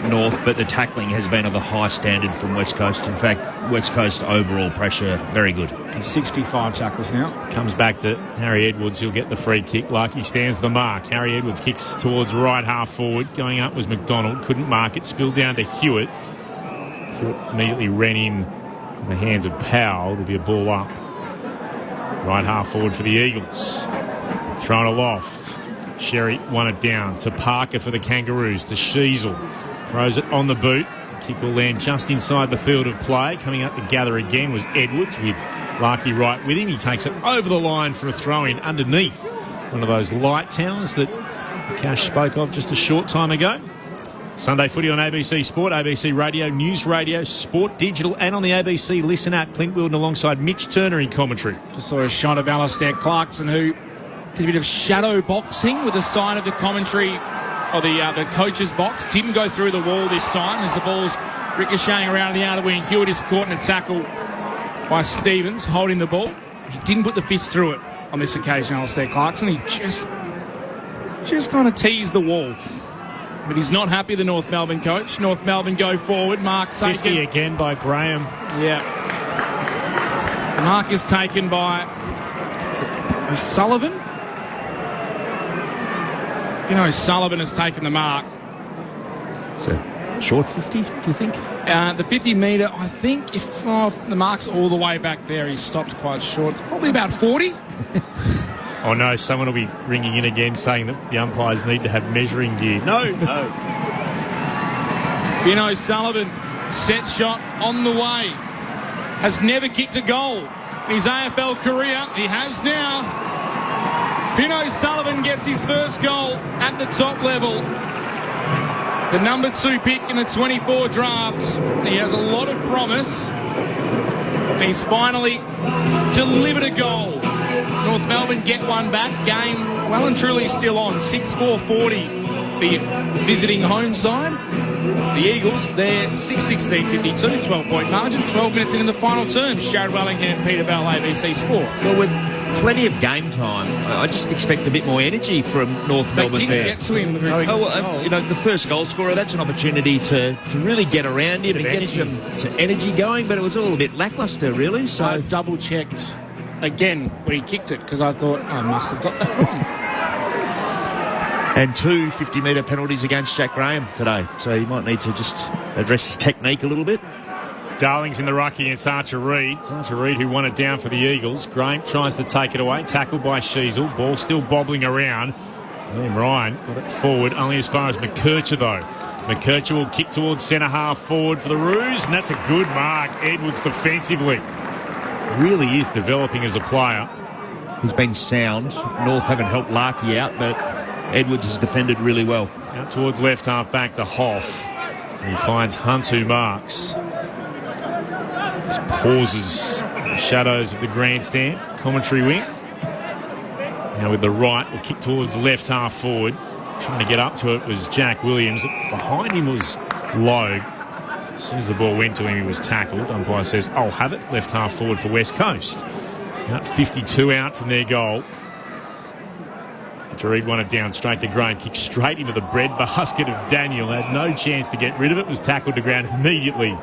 North, but the tackling has been of a high standard from West Coast. In fact, West Coast overall pressure, very good. 65 tackles now. Comes back to Harry Edwards. He'll get the free kick. Larkey stands the mark. Harry Edwards kicks towards right half forward. Going up was McDonald. Couldn't mark it. Spilled down to Hewitt. Hewitt immediately ran in the hands of Powell. There'll be a ball up. Right half forward for the Eagles. Thrown aloft. Sherry won it down to Parker for the Kangaroos. To Sheasel. Throws it on the boot. The kick will land just inside the field of play. Coming up to gather again was Edwards with Larkey right with him. He takes it over the line for a throw-in underneath one of those light towers that Cash spoke of just a short time ago. Sunday footy on ABC Sport, ABC Radio, News Radio, Sport Digital, and on the ABC Listen app. Clint Wilden alongside Mitch Turner in commentary. Just saw a shot of Alistair Clarkson, who did a bit of shadow boxing with the side of the commentary, or the coach's box. Didn't go through the wall this time as the ball's ricocheting around the outer wing. Hewitt is caught in a tackle by Stevens, holding the ball. He didn't put the fist through it on this occasion, Alistair Clarkson. He just kind of teased the wall. But he's not happy, the North Melbourne coach. North Melbourne go forward. Mark 50 taken again by Graham. Yeah. Mark is taken by O'Sullivan. You know, Sullivan has taken the mark. So, short 50, do you think? The 50 metre, I think, if the mark's all the way back there, he's stopped quite short. It's probably about 40. Oh no, someone will be ringing in again saying that the umpires need to have measuring gear. No. Finn O'Sullivan, set shot on the way. Has never kicked a goal in his AFL career. He has now. Finn O'Sullivan gets his first goal at the top level. The number 2 pick in the 24 draft. He has a lot of promise. And he's finally delivered a goal. North Melbourne get one back. Game well and truly still on. 6-4-40. The visiting home side. The Eagles, they're 6-16-52, 12-point margin, 12 minutes in the final turn. Jared Wellingham, Peter Bell, ABC Sport. Well, with plenty of game time, I just expect a bit more energy from North Melbourne there. They didn't get to him. The first goal scorer, that's an opportunity to really get around him and get some energy going, but it was all a bit lacklustre, really. So I double-checked again when he kicked it because I thought I must have got that wrong. And 2 50-metre penalties against Jack Graham today. So he might need to just address his technique a little bit. Darling's in the ruck against Archer Reid. It's Archer Reid who won it down for the Eagles. Graham tries to take it away. Tackled by Sheasel. Ball still bobbling around. Liam Ryan got it forward only as far as McKercher, though. McKercher will kick towards centre half forward for the Roos, and that's a good mark. Edwards defensively. Really is developing as a player. He's been sound. North haven't helped Larkey out, but Edwards has defended really well. Out towards left half back to Hoff. He finds Hunt who marks. Just pauses the shadows of the grandstand. Commentary wing. Now with the right, will kick towards left half forward. Trying to get up to it was Jack Williams. Behind him was Logue. As soon as the ball went to him, he was tackled. Umpire says, I'll have it. Left half forward for West Coast. About 52 out from their goal. Jareed won it down straight to Graham. Kicked straight into the bread basket of Daniel. Had no chance to get rid of it. Was tackled to ground immediately.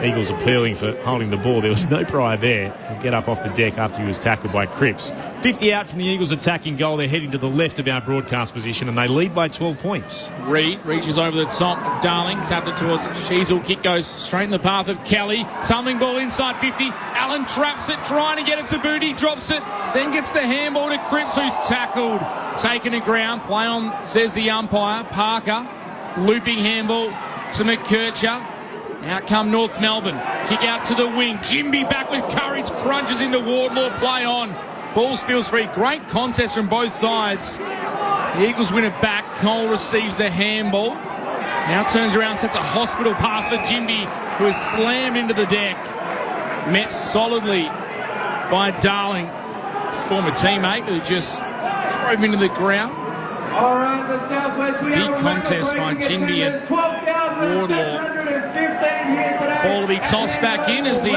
Eagles appealing for holding the ball. There was no prior there. He'll get up off the deck after he was tackled by Cripps. 50 out from the Eagles attacking goal. They're heading to the left of our broadcast position and they lead by 12 points. Reid reaches over the top of Darling. Tapped it towards Sheasel. Kick goes straight in the path of Kelly. Tumbling ball inside 50. Allen traps it, trying to get it to Booty. Drops it. Then gets the handball to Cripps, who's tackled. Taken to ground. Play on, says the umpire. Parker. Looping handball to McKercher. Out come North Melbourne. Kick out to the wing. Jimby back with courage. Crunches into Wardlaw. Play on. Ball spills free. Great contest from both sides. The Eagles win it back. Cole receives the handball. Now turns around, sets a hospital pass for Jimby, who is slammed into the deck. Met solidly by Darling, his former teammate, who just drove into the ground. Big contest by Jimby and Wardlaw. Ball will be tossed back in as the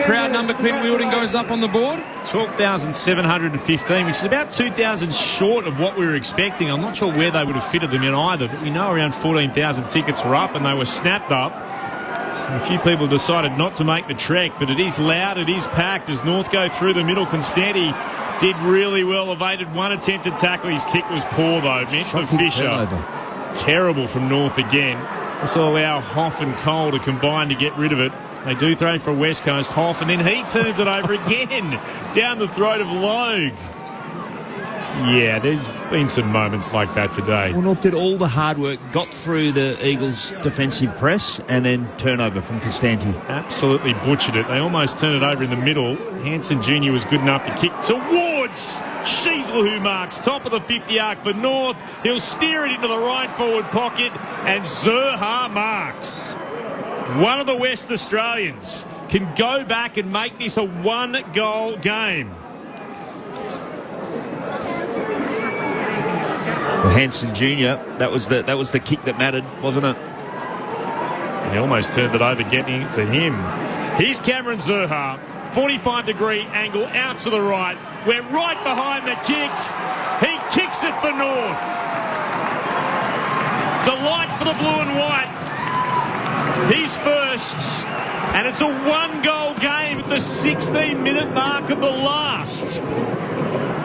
crowd number, Clint Wheeldon, goes up on the board? 12,715, which is about 2,000 short of what we were expecting. I'm not sure where they would have fitted them in either, but we know around 14,000 tickets were up and they were snapped up. So a few people decided not to make the trek, but it is loud, it is packed as North go through the middle. Constanti did really well, evaded one attempted tackle. His kick was poor though, meant for Fisher. Terrible from North again. This will allow Hoff and Cole to combine to get rid of it. They do throw for West Coast. Hoff, and then he turns it over again down the throat of Logue. Yeah, there's been some moments like that today. Well, North did all the hard work, got through the Eagles' defensive press, and then turnover from Costanti. Absolutely butchered it. They almost turned it over in the middle. Hanson Jr. was good enough to kick towards Sheasel, who marks top of the 50 arc for North. He'll steer it into the right forward pocket, and Zurha marks. One of the West Australians can go back and make this a one-goal game. Well, Hanson Jr., that was the kick that mattered, wasn't it? He almost turned it over, getting it to him. Here's Cameron Zurha, 45-degree angle out to the right. We're right behind the kick. He kicks it for North. Delight for the blue and white. He's first, and it's a one-goal game at the 16-minute mark of the last.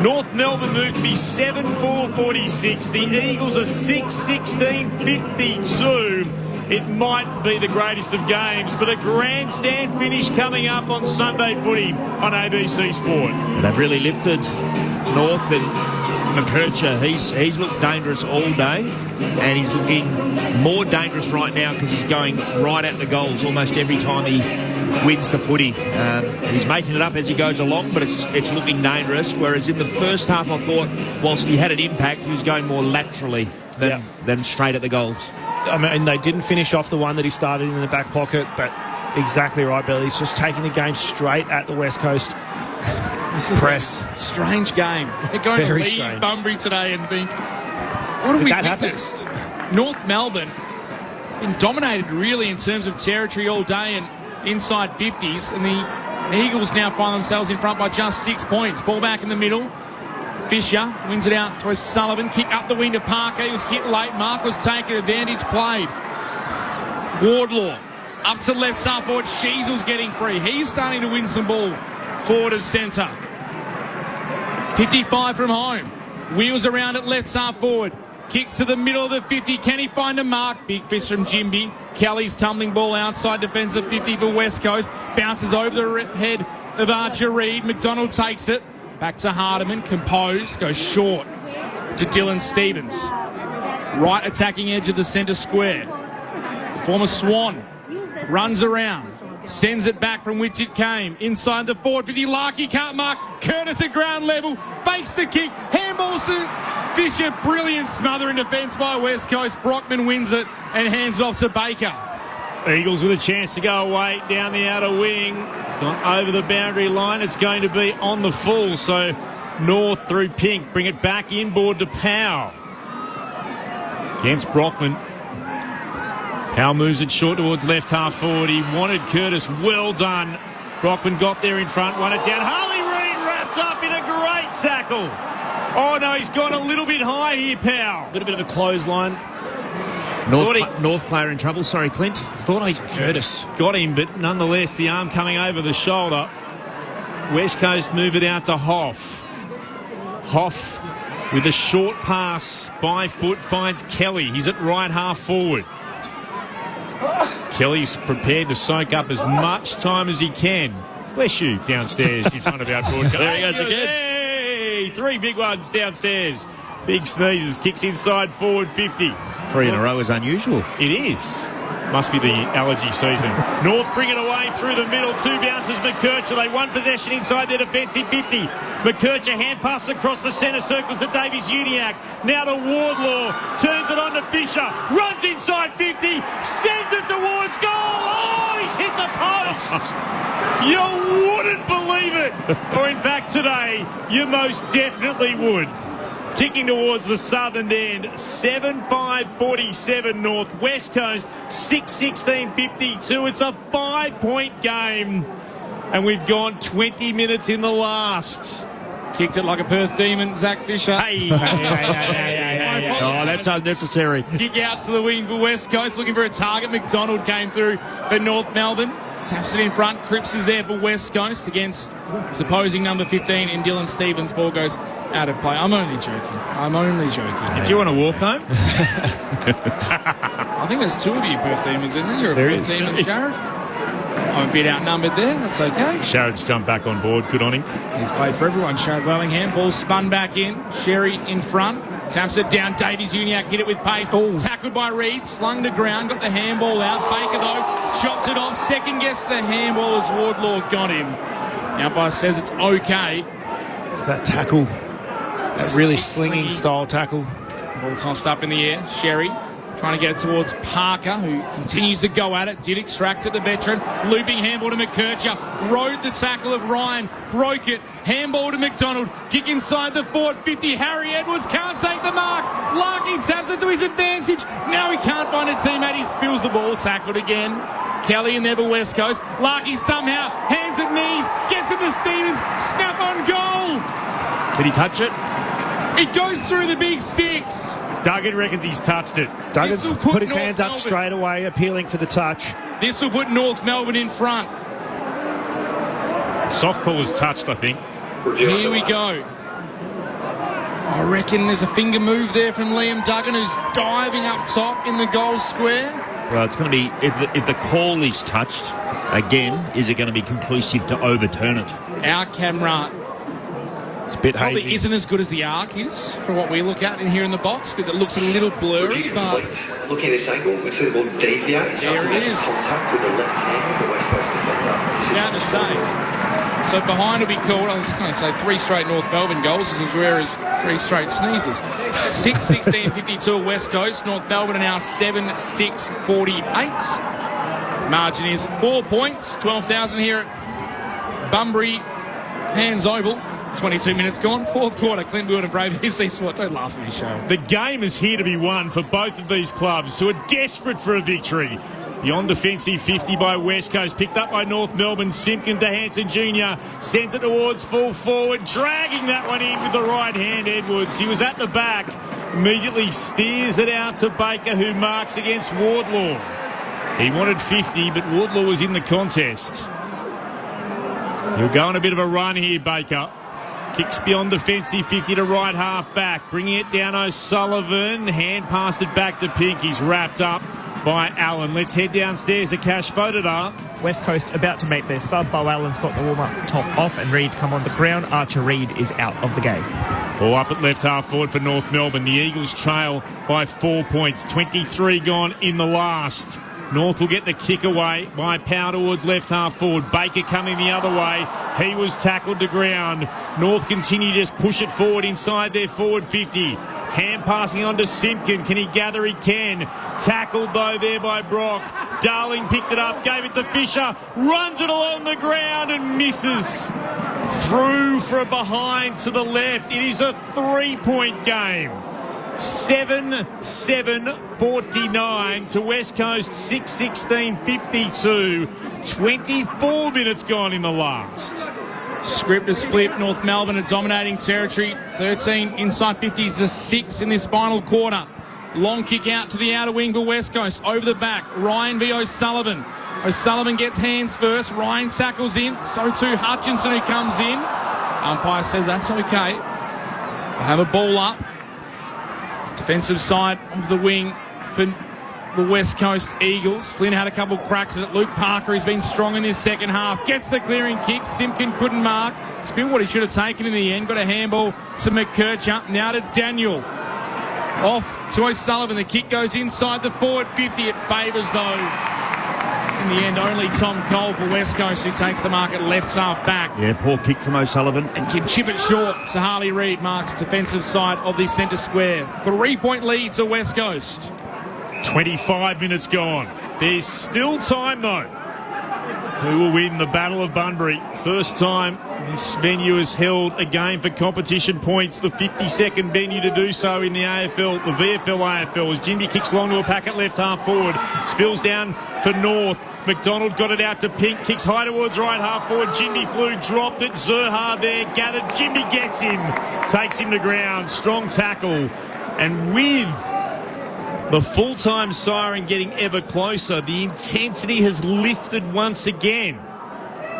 North Melbourne moved to be 7-4-46. The Eagles are 6-16-52. It might be the greatest of games, but a grandstand finish coming up on Sunday footy on ABC Sport. They've really lifted North, and McKercher, he's looked dangerous all day, and he's looking more dangerous right now because he's going right at the goals almost every time he wins the footy. He's making it up as he goes along, but it's looking dangerous, whereas in the first half I thought whilst he had an impact, he was going more laterally than straight at the goals. I mean, they didn't finish off the one that he started in the back pocket, but exactly right, Bill. He's just taking the game straight at the West Coast. This is press. A strange game. We're going to leave Bunbury today and think, what have we witnessed? North Melbourne been dominated really in terms of territory all day and inside 50s, and the Eagles now find themselves in front by just 6 points. Ball back in the middle. Fisher wins it out to O'Sullivan. Kick up the wing to Parker. He was hit late. Mark was taken. Advantage played. Wardlaw up to left half-forward. Sheasel's getting free. He's starting to win some ball forward of centre. 55 from home. Wheels around at left half-forward. Kicks to the middle of the 50. Can he find a mark? Big fist from Jimby. Kelly's tumbling ball outside defensive 50 for West Coast. Bounces over the head of Archer Reid. McDonald takes it. Back to Hardiman. Composed. Goes short to Dylan Stevens. Right attacking edge of the centre square. The former Swan runs around. Sends it back from which it came. Inside the forward 50. Larkey can't mark. Curtis at ground level. Fakes the kick. Handballs to Fisher. Brilliant smother in defence by West Coast. Brockman wins it and hands it off to Baker. Eagles with a chance to go away down the outer wing. It's gone over the boundary line. It's going to be on the full. So North through Pink. Bring it back inboard to Powell. Against Brockman. Powell moves it short towards left half forward. He wanted Curtis. Well done. Brockman got there in front. Won it down. Harley Reid wrapped up in a great tackle. Oh no, he's gone a little bit high here, Powell. A little bit of a clothesline. North player in trouble. Sorry, Clint. Thought he's Curtis. Got him, but nonetheless, the arm coming over the shoulder. West Coast move it out to Hoff. Hoff with a short pass by foot finds Kelly. He's at right half forward. Kelly's prepared to soak up as much time as he can. Bless you, downstairs in front of our broadcast. There he goes again. Hey, 3 big ones downstairs. Big sneezes, kicks inside forward 50. 3 in a row is unusual. It is. Must be the allergy season. North bring it away through the middle. 2 bounces McKercher. They won possession inside their defensive 50. McKercher hand passes across the centre circles to Davies Uniacke. Now to Wardlaw. Turns it on to Fisher. Runs inside 50. Sends it towards goal. Oh, he's hit the post. You wouldn't believe it. Or in fact today, you most definitely would. Kicking towards the southern end, 7-5-47 North. West Coast, 6-16-52. It's a 5-point game. and we've gone 20 minutes in the last. Kicked it like a Perth demon, Zach Fisher. Hey. Oh, that's unnecessary. Kick out to the wing for West Coast, looking for a target. McDonald came through for North Melbourne. Taps it in front. Cripps is there for West Coast against his opposing number 15 in Dylan Stevens. Ball goes out of play. I'm only joking. Did you want to walk home? I think there's two of you Perth demons in there. You're a Perth demon, Jared. I'm a bit outnumbered there. That's okay. Sharrod's jumped back on board. Good on him. He's played for everyone. Sharrod Wellingham. Ball spun back in. Sherry in front. Taps it down. Davies Uniacke hit it with pace. Ooh. Tackled by Reed. Slung to ground. Got the handball out. Baker, though, chopped it off. Second guess the handball as Wardlaw got him. Umpire says it's okay. That tackle. That really slinging style tackle. Ball tossed up in the air. Sherry trying to get it towards Parker, who continues to go at it. Did extract it, the veteran. Looping handball to McKercher. Rode the tackle of Ryan. Broke it. Handball to McDonald. Kick inside the 50. Harry Edwards can't take the mark. Larky taps it to his advantage. Now he can't find a teammate. He spills the ball. Tackled again. Kelly and Neville West Coast. Larky somehow hands at knees. Gets it to Stevens. Snap on goal. Did he touch it? It goes through the big sticks. Duggan reckons he's touched it. Duggan's put his hands up straight away, appealing for the touch. This will put North Melbourne in front. Soft call was touched, I think. Here we go. I reckon there's a finger move there from Liam Duggan, who's diving up top in the goal square. Well, it's going to be, if the call is touched, again, is it going to be conclusive to overturn it? Our camera... It's a bit probably hazy. Isn't as good as the arc is for what we look at in here in the box, because it looks a little blurry, but... Looking at this angle, we see the ball deviate. There it is. Contact with the left hand of the West Coast defender. About to say. So behind will be called, I was going to say 3 straight North Melbourne goals, as rare as 3 straight sneezes. 6-16-52 West Coast. North Melbourne are now 7-6-48. Margin is 4 points. 12,000 here at Bunbury. Hands Oval. 22 minutes gone. Fourth quarter. Clint Wood and Brave SC Sport. Don't laugh at me, Sharon. The game is here to be won for both of these clubs who are desperate for a victory. The on-defensive 50 by West Coast, picked up by North Melbourne. Simpkin to Hanson Jr. Sent it towards full forward, dragging that one in with the right hand, Edwards. He was at the back. Immediately steers it out to Baker, who marks against Wardlaw. He wanted 50, but Wardlaw was in the contest. He'll go on a bit of a run here, Baker. Kicks beyond defensive 50 to right half back. Bringing it down O'Sullivan. Hand passed it back to Pink. He's wrapped up by Allen. Let's head downstairs to Cash Fodedar. West Coast about to make their sub. Bo Allen's got the warm-up top off and Reed come on the ground. Archer Reed is out of the game. All up at left half forward for North Melbourne. The Eagles trail by 4 points. 23 gone in the last. North will get the kick away by power towards left half forward. Baker coming the other way. He was tackled to ground. North continue to just push it forward inside their forward 50. Hand passing on to Simpkin. Can he gather? He can. Tackled though there by Brock. Darling picked it up, gave it to Fisher. Runs it along the ground and misses. Through for a behind to the left. It is a 3-point game. 7-7-49 to West Coast, 6-16-52. 24 minutes gone in the last. Script is flipped. North Melbourne are dominating territory. 13 inside 50s to 6 in this final quarter. Long kick out to the outer wing for West Coast. Over the back, Ryan v O'Sullivan. O'Sullivan gets hands first. Ryan tackles in. So too Hutchinson, who comes in. Umpire says that's okay. I have a ball up. Defensive side of the wing for the West Coast Eagles. Flynn had a couple cracks at it. Luke Parker, he's been strong in this second half. Gets the clearing kick. Simpkin couldn't mark. Spilled what he should have taken in the end. Got a handball to McKercher. Now to Daniel. Off to O'Sullivan. The kick goes inside the forward 50. It favours, though, in the end, only Tom Cole for West Coast, who takes the mark at left half back. Yeah, poor kick from O'Sullivan. And can chip it short. So Harley Reid marks defensive side of the centre square. 3-point lead to West Coast. 25 minutes gone. There's still time, though. who will win the Battle of Bunbury. First time this venue has held a game for competition points, the 52nd venue to do so in the AFL, the VFL AFL, as Jinby kicks long to a packet left half forward, spills down for North. McDonald got it out to Pink, kicks high towards right half forward. Jinby flew, dropped it. Zerha there, gathered. Jinby gets him, takes him to ground. Strong tackle. And with the full-time siren getting ever closer, the intensity has lifted once again.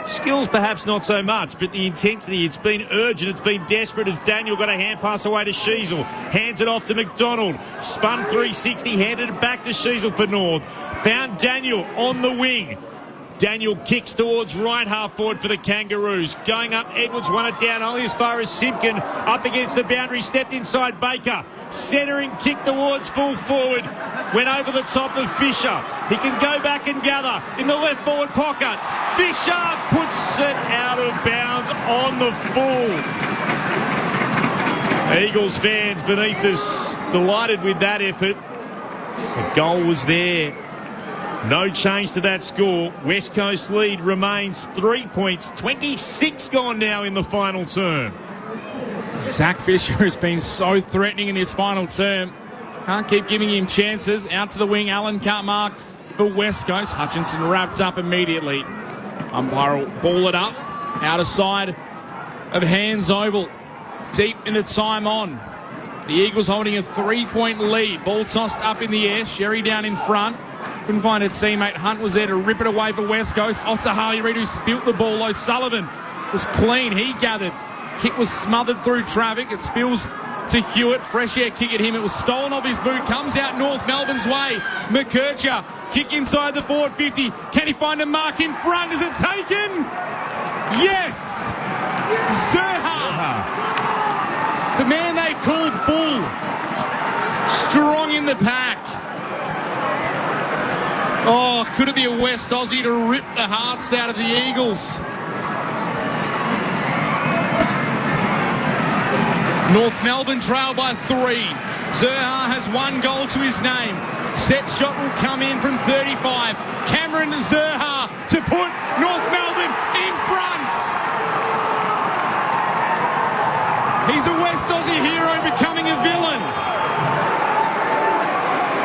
Skills perhaps not so much, but the intensity, it's been urgent, it's been desperate as Daniel got a hand pass away to Sheasel. Hands it off to McDonald. Spun 360, handed it back to Sheasel for North. Found Daniel on the wing. Daniel kicks towards right half forward for the Kangaroos. Going up, Edwards won it down only as far as Simpkin. Up against the boundary, stepped inside Baker. Centering kick towards full forward. Went over the top of Fisher. He can go back and gather in the left forward pocket. Fisher puts it out of bounds on the full. Eagles fans beneath us delighted with that effort. The goal was there. No change to that score. West Coast lead remains 3 points. 26 gone now in the final term. Zach Fisher has been so threatening in his final term. Can't keep giving him chances. Out to the wing, Allen can't mark for West Coast. Hutchinson wrapped up immediately. Umpire will ball it up. Out of side of Hands Oval. Deep into time on. The Eagles holding a 3-point lead. Ball tossed up in the air. Sherry down in front. Couldn't find a teammate. Hunt was there to rip it away for West Coast. Otter Harley Reid who spilt the ball. O'Sullivan was clean. He gathered. Kick was smothered through traffic. It spills to Hewitt. Fresh air kick at him. It was stolen off his boot. Comes out North Melbourne's way. McKercher. Kick inside the forward 50. Can he find a mark in front? Is it taken? Yes! Zerha. The man they called Bull. Strong in the pack. Oh, could it be a West Aussie to rip the hearts out of the Eagles? North Melbourne trail by 3. Zerha has 1 goal to his name. Set shot will come in from 35. Cameron Zerha to put North Melbourne in front. He's a West Aussie hero becoming a villain.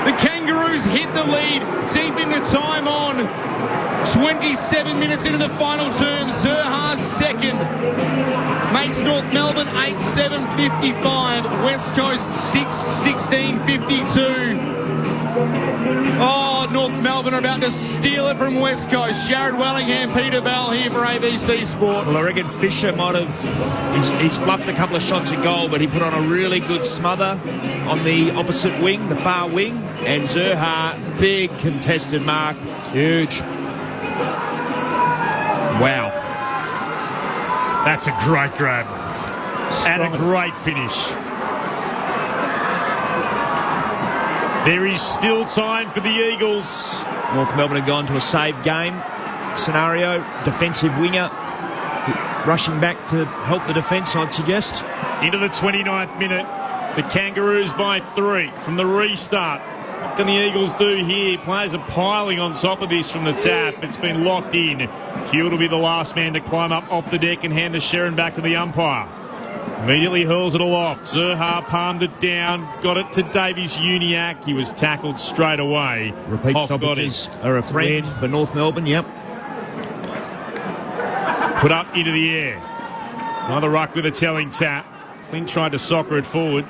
The Kangaroos hit the lead deep into time on. 27 minutes into the final term. Zerha's second. Makes North Melbourne 8-7-55. West Coast 6-16-52. Oh, North Melbourne are about to steal it from West Coast. Jared Wellingham, Peter Bell here for ABC Sport. Well, I reckon Fisher might have... He's fluffed a couple of shots at goal, but he put on a really good smother on the opposite wing, the far wing. And Zerha, big contested mark. Huge. Wow. That's a great grab. And a great finish. There is still time for the Eagles. North Melbourne have gone to a save game scenario. Defensive winger rushing back to help the defence, I'd suggest. Into the 29th minute. The Kangaroos by 3 from the restart. What can the Eagles do here? Players are piling on top of this from the tap. It's been locked in. Hewitt will be the last man to climb up off the deck and hand the Sharon back to the umpire. Immediately hurls it aloft. Zerha palmed it down. Got it to Davies Uniacke. He was tackled straight away. Repeat stoppages are a friend for North Melbourne, yep. Put up into the air. Another ruck with a telling tap. Flynn tried to soccer it forward.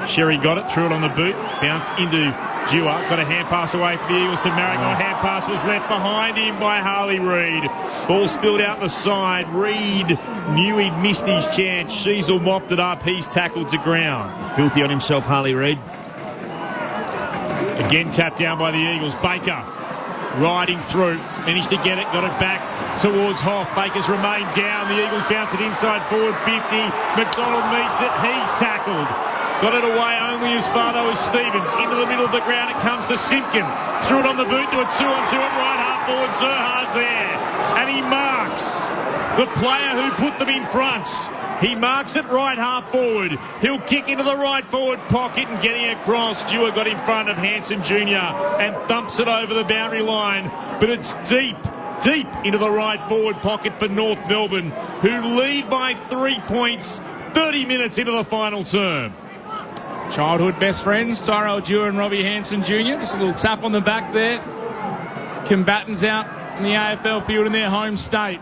Sherry got it, threw it on the boot, bounced into Dewar, got a hand pass away for the Eagles to Marrickmore. Hand pass was left behind him by Harley Reid. Ball spilled out the side. Reid knew he'd missed his chance. Sheasel mopped it up. He's tackled to ground. Filthy on himself, Harley Reid. Again tapped down by the Eagles. Baker riding through, managed to get it, got it back towards Hoff. Baker's remained down. The Eagles bounce it inside forward 50. McDonald meets it. He's tackled. Got it away only as far though as Stevens. Into the middle of the ground it comes to Simpkin. Threw it on the boot to a 2-on-2 at right half forward. Zerha's there. And he marks the player who put them in front. He marks it right half forward. He'll kick into the right forward pocket and getting across. Dewar got in front of Hanson Jr. and thumps it over the boundary line. But it's deep deep into the right forward pocket for North Melbourne, who lead by 3 points 30 minutes into the final term. Childhood best friends, Tyrell Dewar and Robbie Hanson Jr. Just a little tap on the back there. Combatants out in the AFL field in their home state.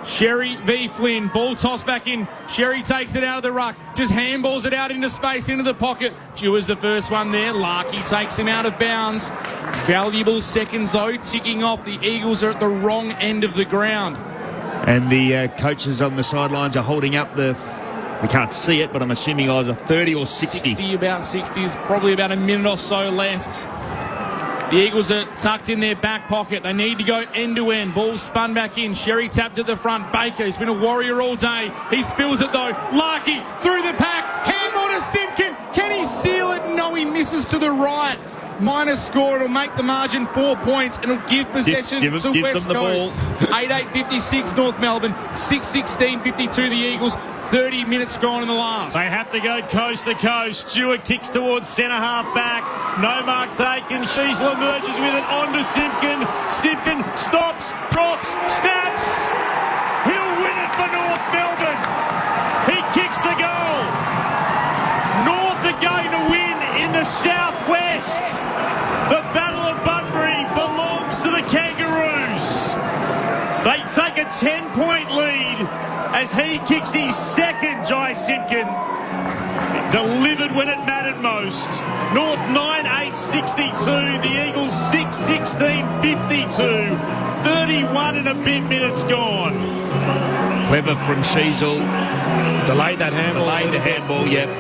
Sherry v Flynn, ball tossed back in. Sherry takes it out of the ruck, just handballs it out into space, into the pocket. Dewar's the first one there. Larkey takes him out of bounds. Valuable seconds though, ticking off. The Eagles are at the wrong end of the ground. And the coaches on the sidelines are holding up the... We can't see it, but I'm assuming either 30 or 60. About 60 is probably about a minute or so left. The Eagles are tucked in their back pocket. They need to go end-to-end. Ball spun back in. Sherry tapped at the front. Baker, he's been a warrior all day. He spills it, though. Larkey through the pack. Handball to Simpkin. Can he seal it? No, he misses to the right. Minor score. It'll make the margin 4 points, and it'll give possession to West Coast. 8-8-56 North Melbourne. 6-16-52 the Eagles. 30 minutes gone in the last. They have to go coast to coast. Stewart kicks towards centre half back. No mark taken. Sheasel emerges with it on to Simpkin. Simpkin stops, drops, snaps. He'll win it for North Melbourne. He kicks the goal. North are going to win in the southwest. The Battle of Bunbury belongs to the Kangaroos. They take a 10-point lead as he kicks his second, Jai Simpkin. Delivered when it mattered most. North 9-8-62. The Eagles 6-16-52. 31 and a bit minutes gone. Clever from Sheasel. Delayed that handball. Delayed the handball, yep.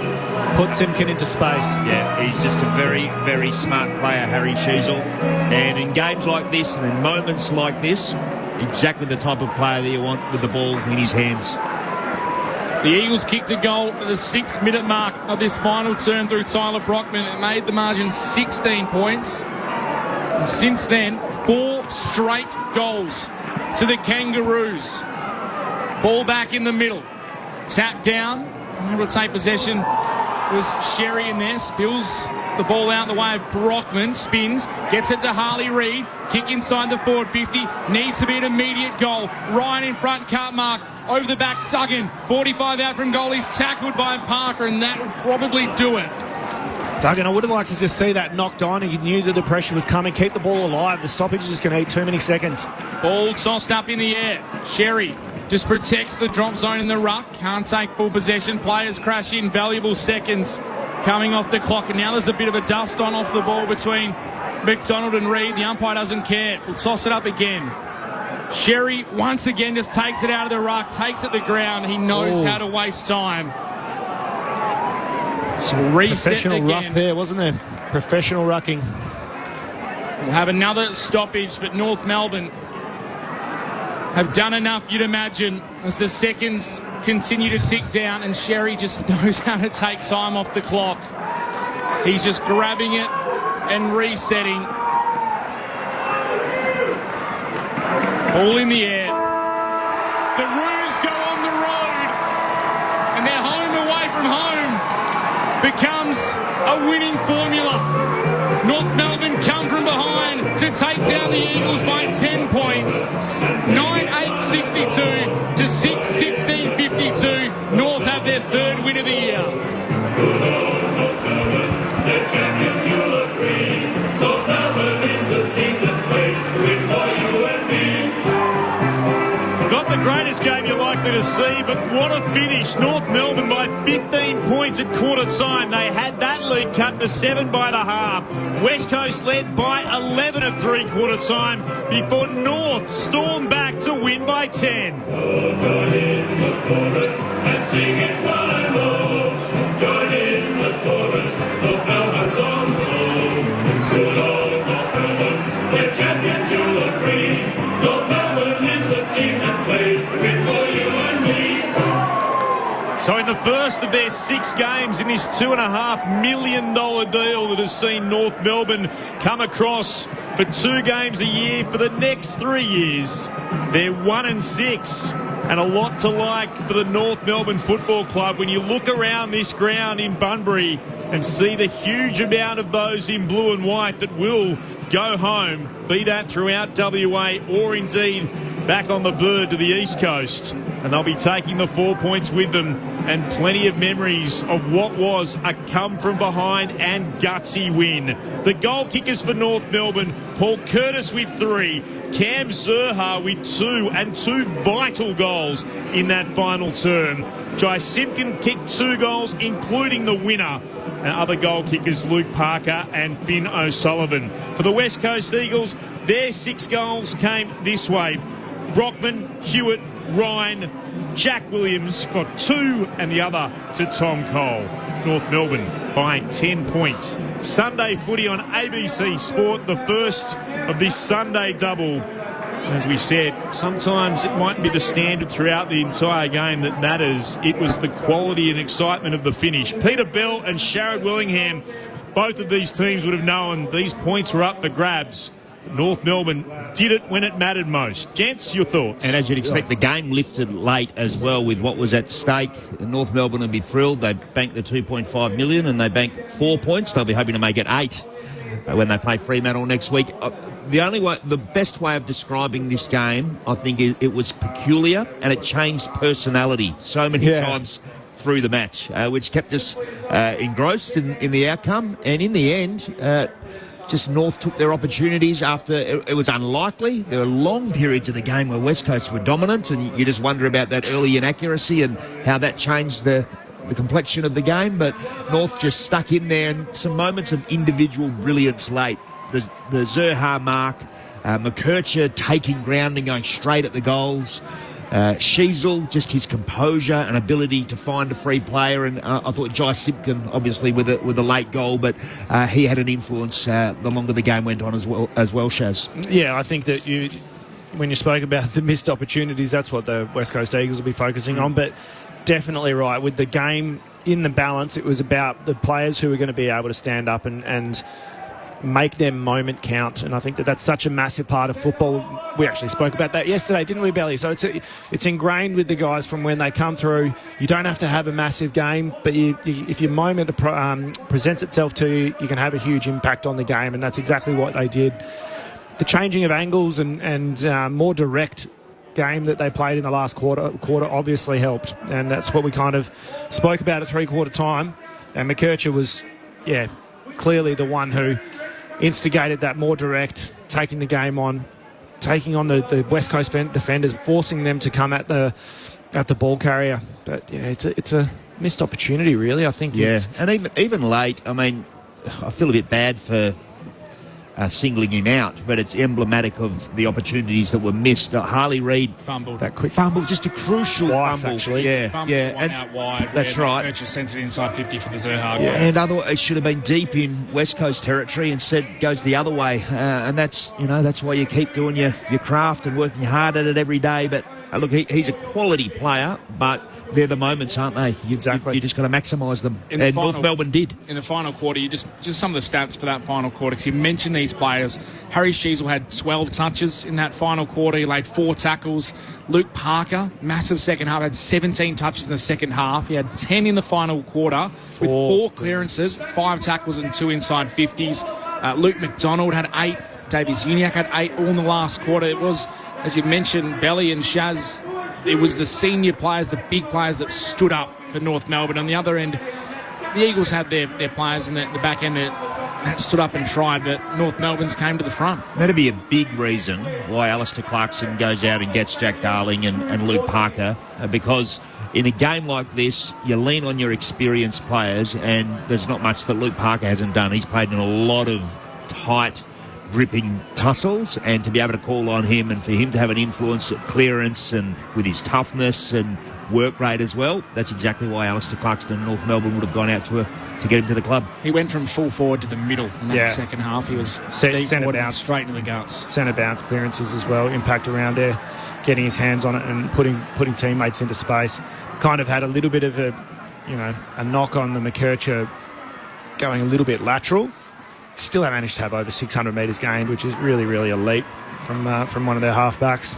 Put Simpkin into space. Yeah, he's just a very, very smart player, Harry Sheasel. And in games like this and in moments like this, exactly the type of player that you want with the ball in his hands. The Eagles kicked a goal at the 6-minute mark of this final term through Tyler Brockman. It made the margin 16 points. And since then, 4 straight goals to the Kangaroos. Ball back in the middle. Tap down. Able to take possession. It was Sherry in there. Spills the ball out the way of Brockman. Spins. Gets it to Harley Reid. Kick inside the forward 50. Needs to be an immediate goal. Ryan in front. Can't mark. Over the back. Duggan. 45 out from goal. He's tackled by Parker, and that will probably do it. Duggan, I would have liked to just see that knocked on. He knew that the pressure was coming. Keep the ball alive. The stoppage is just going to eat too many seconds. Ball tossed up in the air. Sherry just protects the drop zone in the ruck. Can't take full possession. Players crash in. Valuable seconds coming off the clock. And now there's a bit of a dust on off the ball between McDonald and Reid. The umpire doesn't care. We'll toss it up again. Sherry once again just takes it out of the ruck. Takes it to the ground. He knows how to waste time. So we'll reset Professional again. ruck there, wasn't there? Professional rucking. We'll have another stoppage, but North Melbourne have done enough, you'd imagine, as the seconds continue to tick down, and Sherry just knows how to take time off the clock. He's just grabbing it and resetting. Ball in the air. The Roos go on the road, and their home away from home becomes a winning formula. North Melbourne come from behind to take down the Eagles by 10 points. 9-8-62 to 6-16-52. North have their third win of the year. Not the greatest game you're likely to see, but what a finish. North Melbourne by 15 points at quarter time. They had that lead cut to 7 by the half. West Coast led by 11 at three-quarter time before North stormed back to win by 10. So join in the chorus and sing it while I know. Join in the chorus, North Melbourne's on home. Good old North Melbourne, we're champions, you'll agree. North Melbourne is the team that plays to win for you and me. So in the first of their 6 games in this $2.5 million deal that has seen North Melbourne come across for 2 games a year for the next 3 years, they're 1-6. and a lot to like for the North Melbourne Football Club when you look around this ground in Bunbury and see the huge amount of those in blue and white that will go home, be that throughout WA or indeed back on the bird to the East Coast. And they'll be taking the 4 points with them and plenty of memories of what was a come-from-behind and gutsy win. The goal kickers for North Melbourne, Paul Curtis with 3, Cam Zurha with 2, and 2 vital goals in that final term. Jai Simpkin kicked 2 goals, including the winner. And other goal kickers, Luke Parker and Finn O'Sullivan. For the West Coast Eagles, their 6 goals came this way. Brockman, Hewitt, Ryan, Jack Williams got 2 and the other to Tom Cole. North Melbourne by 10 points. Sunday footy on ABC Sport, the first of this Sunday double. As we said, sometimes it mightn't be the standard throughout the entire game that matters. It was the quality and excitement of the finish. Peter Bell and Sharrod Willingham, both of these teams would have known these points were up for grabs. North Melbourne did it when it mattered most. Gents, your thoughts? And as you'd expect, the game lifted late as well with what was at stake. North Melbourne would be thrilled. They banked the 2.5 million and they banked 4 points. They'll be hoping to make it 8 when they play Fremantle next week. The best way of describing this game, I think, it was peculiar and it changed personality so many times through the match, which kept us engrossed in the outcome. And in the end, just North took their opportunities after it was unlikely. There were long periods of the game where West Coast were dominant, and you just wonder about that early inaccuracy and how that changed the complexion of the game. But North just stuck in there, and some moments of individual brilliance late. The Zurha mark, McKercher taking ground and going straight at the goals. Sheasel, just his composure and ability to find a free player, and I thought Jai Simpkin, obviously with a late goal, but he had an influence the longer the game went on as well, Shaz. Yeah, I think that when you spoke about the missed opportunities, that's what the West Coast Eagles will be focusing on, but definitely right. With the game in the balance, it was about the players who were going to be able to stand up and make their moment count, and I think that's such a massive part of football. We actually spoke about that yesterday, didn't we, Belly? So it's ingrained with the guys from when they come through. You don't have to have a massive game, but if your moment presents itself to you, you can have a huge impact on the game, and that's exactly what they did. The changing of angles and more direct game that they played in the last quarter obviously helped, and that's what we kind of spoke about at three-quarter time. And McKercher was, clearly the one who instigated that more direct, taking the game on, taking on the West Coast defenders, forcing them to come at the ball carrier. But it's a missed opportunity, really. I think. Yeah, and even late. I mean, I feel a bit bad for singling him out, but it's emblematic of the opportunities that were missed. Harley Reid fumbled. That quick fumble, just a crucial twice, fumble. Actually. Fumbled one out wide. That's right. Purchase sent it inside 50 for the Zurha. Yeah. And otherwise, it should have been deep in West Coast territory. Instead, goes the other way, and that's why you keep doing your craft and working hard at it every day. But look, he's a quality player, but they're the moments, aren't they? Exactly. You just got to maximise them. And North Melbourne did. In the final quarter, you just some of the stats for that final quarter, because you mentioned these players. Harry Sheasel had 12 touches in that final quarter. He laid 4 tackles. Luke Parker, massive second half, had 17 touches in the second half. He had 10 in the final quarter with 4 clearances, 5 tackles and 2 inside 50s. Luke McDonald had 8. Davies Uniacke had 8 all in the last quarter. It was, as you mentioned, Belly and Shaz, it was the senior players, the big players that stood up for North Melbourne. On the other end, the Eagles had their players in the back end that stood up and tried, but North Melbourne's came to the front. That'd be a big reason why Alistair Clarkson goes out and gets Jack Darling and Luke Parker, because in a game like this, you lean on your experienced players, and there's not much that Luke Parker hasn't done. He's played in a lot of tight, gripping tussles, and to be able to call on him and for him to have an influence at clearance and with his toughness and work rate as well, that's exactly why Alistair Clarkson and North Melbourne would have gone out to get him to the club. He went from full forward to the middle in that second half. He was centre bounce, straight into the guts. Centre bounce clearances as well, impact around there, getting his hands on it and putting teammates into space. Kind of had a little bit of a knock on the McKercher going a little bit lateral. Still have managed to have over 600 metres gained, which is really, really elite from one of their halfbacks.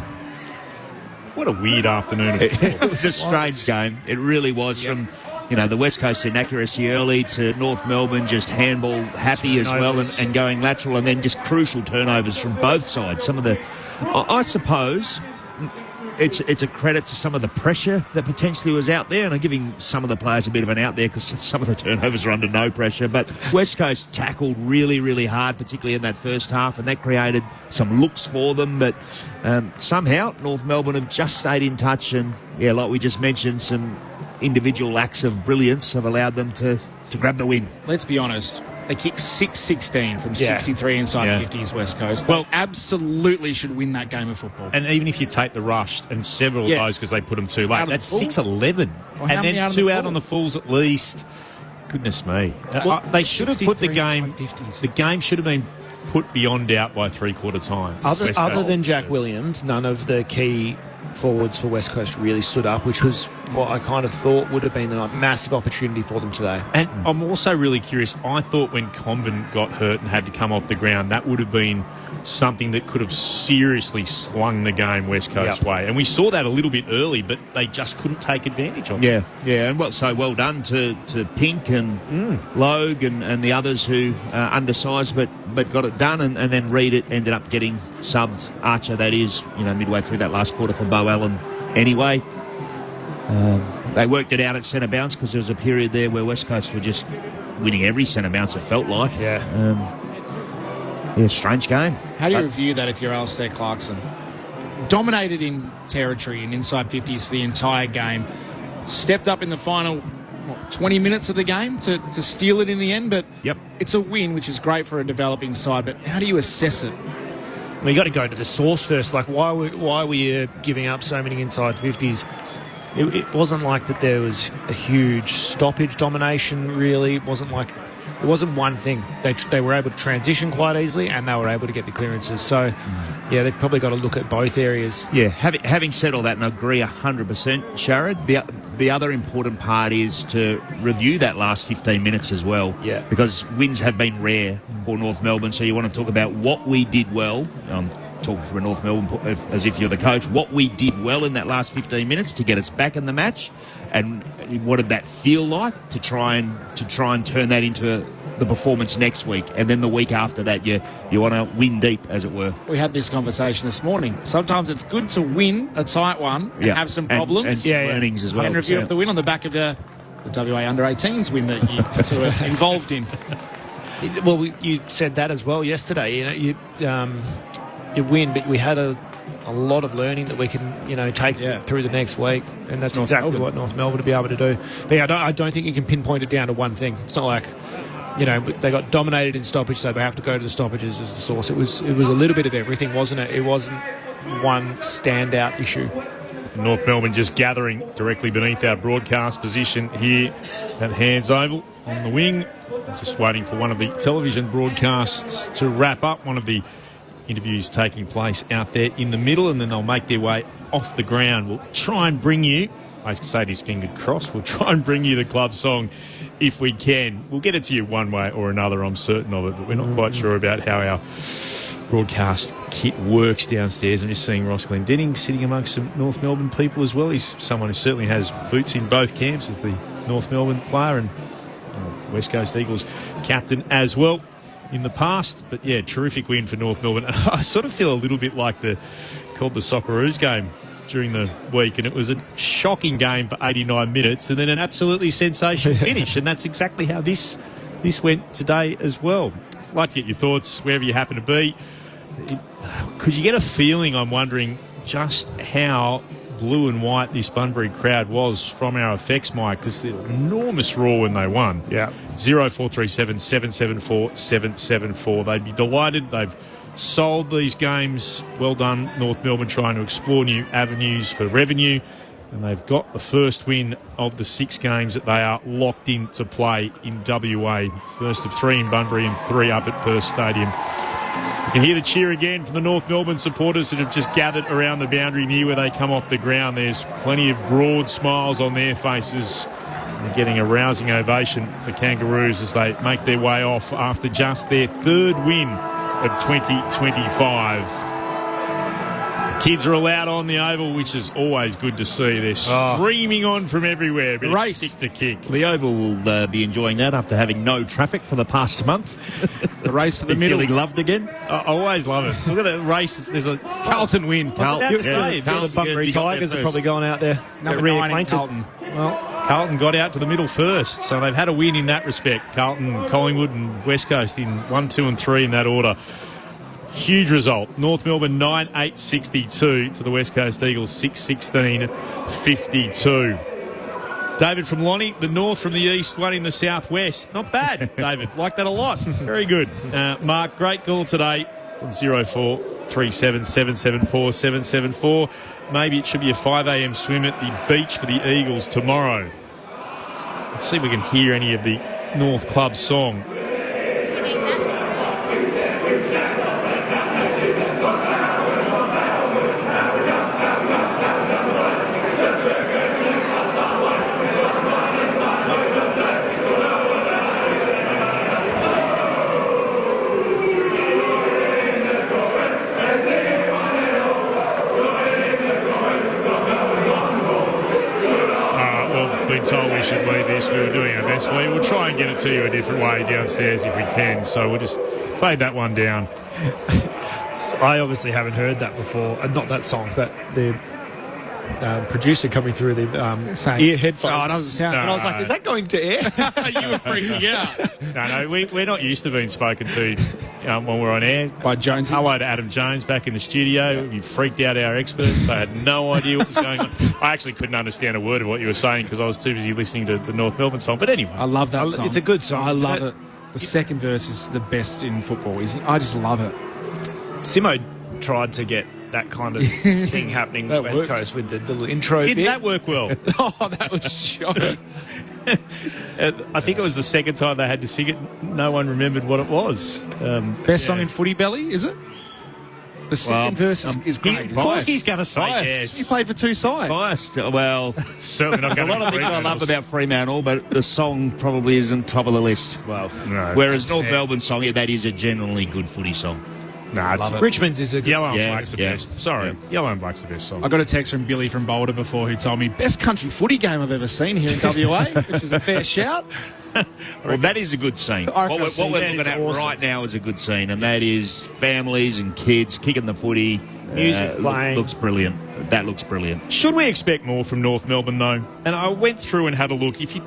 What a weird afternoon of football. It was a strange game. It really was. From the West Coast inaccuracy early to North Melbourne just handball happy as well and going lateral, and then just crucial turnovers from both sides. Some of the, I suppose, it's a credit to some of the pressure that potentially was out there, and I'm giving some of the players a bit of an out there because some of the turnovers are under no pressure. But West Coast tackled really, really hard, particularly in that first half, and that created some looks for them. But somehow North Melbourne have just stayed in touch, and like we just mentioned, some individual acts of brilliance have allowed them to grab the win. Let's be honest. They kicked 6-16 from 63 inside 50s West Coast. They absolutely should win that game of football. And even if you take the rush and several of those because they put them too late, that's 6-11. And then 2 out on the fulls at least. Goodness me. They should have put the game. The game should have been put beyond doubt by three-quarter time. Other than Jack Williams, none of the key forwards for West Coast really stood up, which was what I kind of thought would have been a massive opportunity for them today. And I'm also really curious. I thought when Comben got hurt and had to come off the ground, that would have been something that could have seriously swung the game West Coast way. And we saw that a little bit early, but they just couldn't take advantage of it. Yeah, and well done to Pink and Logue and the others who undersized but got it done, and then Reed ended up getting subbed, Archer that is, midway through that last quarter for Bo Allen anyway. They worked it out at centre bounce because there was a period there where West Coast were just winning every centre bounce, it felt like. Strange game. How do you review that if you're Alistair Clarkson? Dominated in territory and inside 50s for the entire game. Stepped up in the final 20 minutes of the game to steal it in the end, but it's a win, which is great for a developing side. But how do you assess it? Well, you got to go to the source first. Like, why were you giving up so many inside 50s? It wasn't like that there was a huge stoppage domination, really. It wasn't one thing. They were able to transition quite easily, and they were able to get the clearances. So, they've probably got to look at both areas. Yeah, having said all that, and I agree 100%, Sharad, the other important part is to review that last 15 minutes as well. Yeah. Because wins have been rare for North Melbourne, so you want to talk about what we did well. Talking from a North Melbourne as if you're the coach, what we did well in that last 15 minutes to get us back in the match, and what did that feel like to try and turn that into the performance next week, and then the week after that you want to win deep, as it were. We had this conversation this morning. Sometimes it's good to win a tight one and have some problems and learnings as well. And review of the win on the back of the WA under-18s win that you were involved in. Well, you said that as well yesterday. You win, but we had a lot of learning that we can, take through the next week, and that's exactly what North Melbourne will be able to do. But I don't think you can pinpoint it down to one thing. It's not like, they got dominated in stoppage, so they have to go to the stoppages as the source. It was a little bit of everything, wasn't it? It wasn't one standout issue. North Melbourne just gathering directly beneath our broadcast position here at Hands Oval on the wing. Just waiting for one of the television broadcasts to wrap up. One of the interviews taking place out there in the middle, and then they'll make their way off the ground. We'll try and bring you, I say this finger crossed, we'll try and bring you the club song if we can. We'll get it to you one way or another, I'm certain of it, but we're not quite sure about how our broadcast kit works downstairs. I'm just seeing Ross Glendenning sitting amongst some North Melbourne people as well. He's someone who certainly has boots in both camps, with the North Melbourne player and West Coast Eagles captain as well in the past. But terrific win for North Melbourne. I sort of feel a little bit like called the Socceroos game during the week, and it was a shocking game for 89 minutes and then an absolutely sensational finish, and that's exactly how this went today as well. I'd like to get your thoughts wherever you happen to be. Could you get a feeling, I'm wondering, just how blue and white this Bunbury crowd was from our effects mic, because the enormous roar when they won. 0437 774 774. They'd be delighted. They've sold these games. Well done, North Melbourne, trying to explore new avenues for revenue. And they've got the first win of the 6 games that they are locked in to play in WA. First of 3 in Bunbury and 3 up at Perth Stadium. You can hear the cheer again from the North Melbourne supporters that have just gathered around the boundary near where they come off the ground. There's plenty of broad smiles on their faces. They're getting a rousing ovation for Kangaroos as they make their way off after just their 3rd win of 2025. Kids are allowed on the oval, which is always good to see. They're streaming on from everywhere. Bit Race. of kick to kick. The Oval will be enjoying that after having no traffic for the past month. The race to the middle. Feeling loved again. I always love it. Look at the races. There's a Carlton win. The Bunbury Tigers are probably going out there. Number 9 in Carlton. Well, Carlton got out to the middle first, so they've had a win in that respect. Carlton, Collingwood and West Coast in 1, 2 and 3 in that order. Huge result. North Melbourne 9-8-62 to the West Coast Eagles 6-16-52. David from Lonnie, the north from the east, one in the southwest. Not bad, David. Like that a lot. Very good. Mark, great call today. 0437 774 774. Maybe it should be a 5 a.m. swim at the beach for the Eagles tomorrow. Let's see if we can hear any of the North Club song. Been told we should leave this. We were doing our best for you. We'll try and get it to you a different way downstairs if we can. So we'll just fade that one down. I obviously haven't heard that before. Not that song, but the producer coming through the ear headphones. Oh, it doesn't sound. And I was like, is that going to air? You were freaking out. No, we're not used to being spoken to when we're on air. By Jones. Hello to Adam Jones back in the studio. You freaked out our experts. They had no idea what was going on. I actually couldn't understand a word of what you were saying because I was too busy listening to the North Melbourne song. But anyway. I love that song. It's a good song. I love it. The second verse is the best in football. I just love it. Simo tried to get that kind of thing happening on the West Coast with the little intro Didn't bit. that work well? Oh, that was shocking. I think it was the second time they had to sing it. No one remembered what it was. Best song in Footy Belly, is it? The second verse is great. Of course he's going to say yes. He played for two sides. Biased. Well, certainly not a going to lot of things I love about Fremantle, but the song probably isn't top of the list. Well, no. Whereas North Melbourne song, that is a genuinely good footy song. Nah, Richmond's is a good Yellow and Black's the best. Sorry, Yellow and Black's the best song. I got a text from Billy from Boulder before who told me best country footy game I've ever seen here in WA, which is a fair shout. Well, that is a good scene. What we're looking at right now is a good scene, and that is families and kids kicking the footy. Music playing. Looks brilliant. That looks brilliant. Should we expect more from North Melbourne, though? And I went through and had a look. If you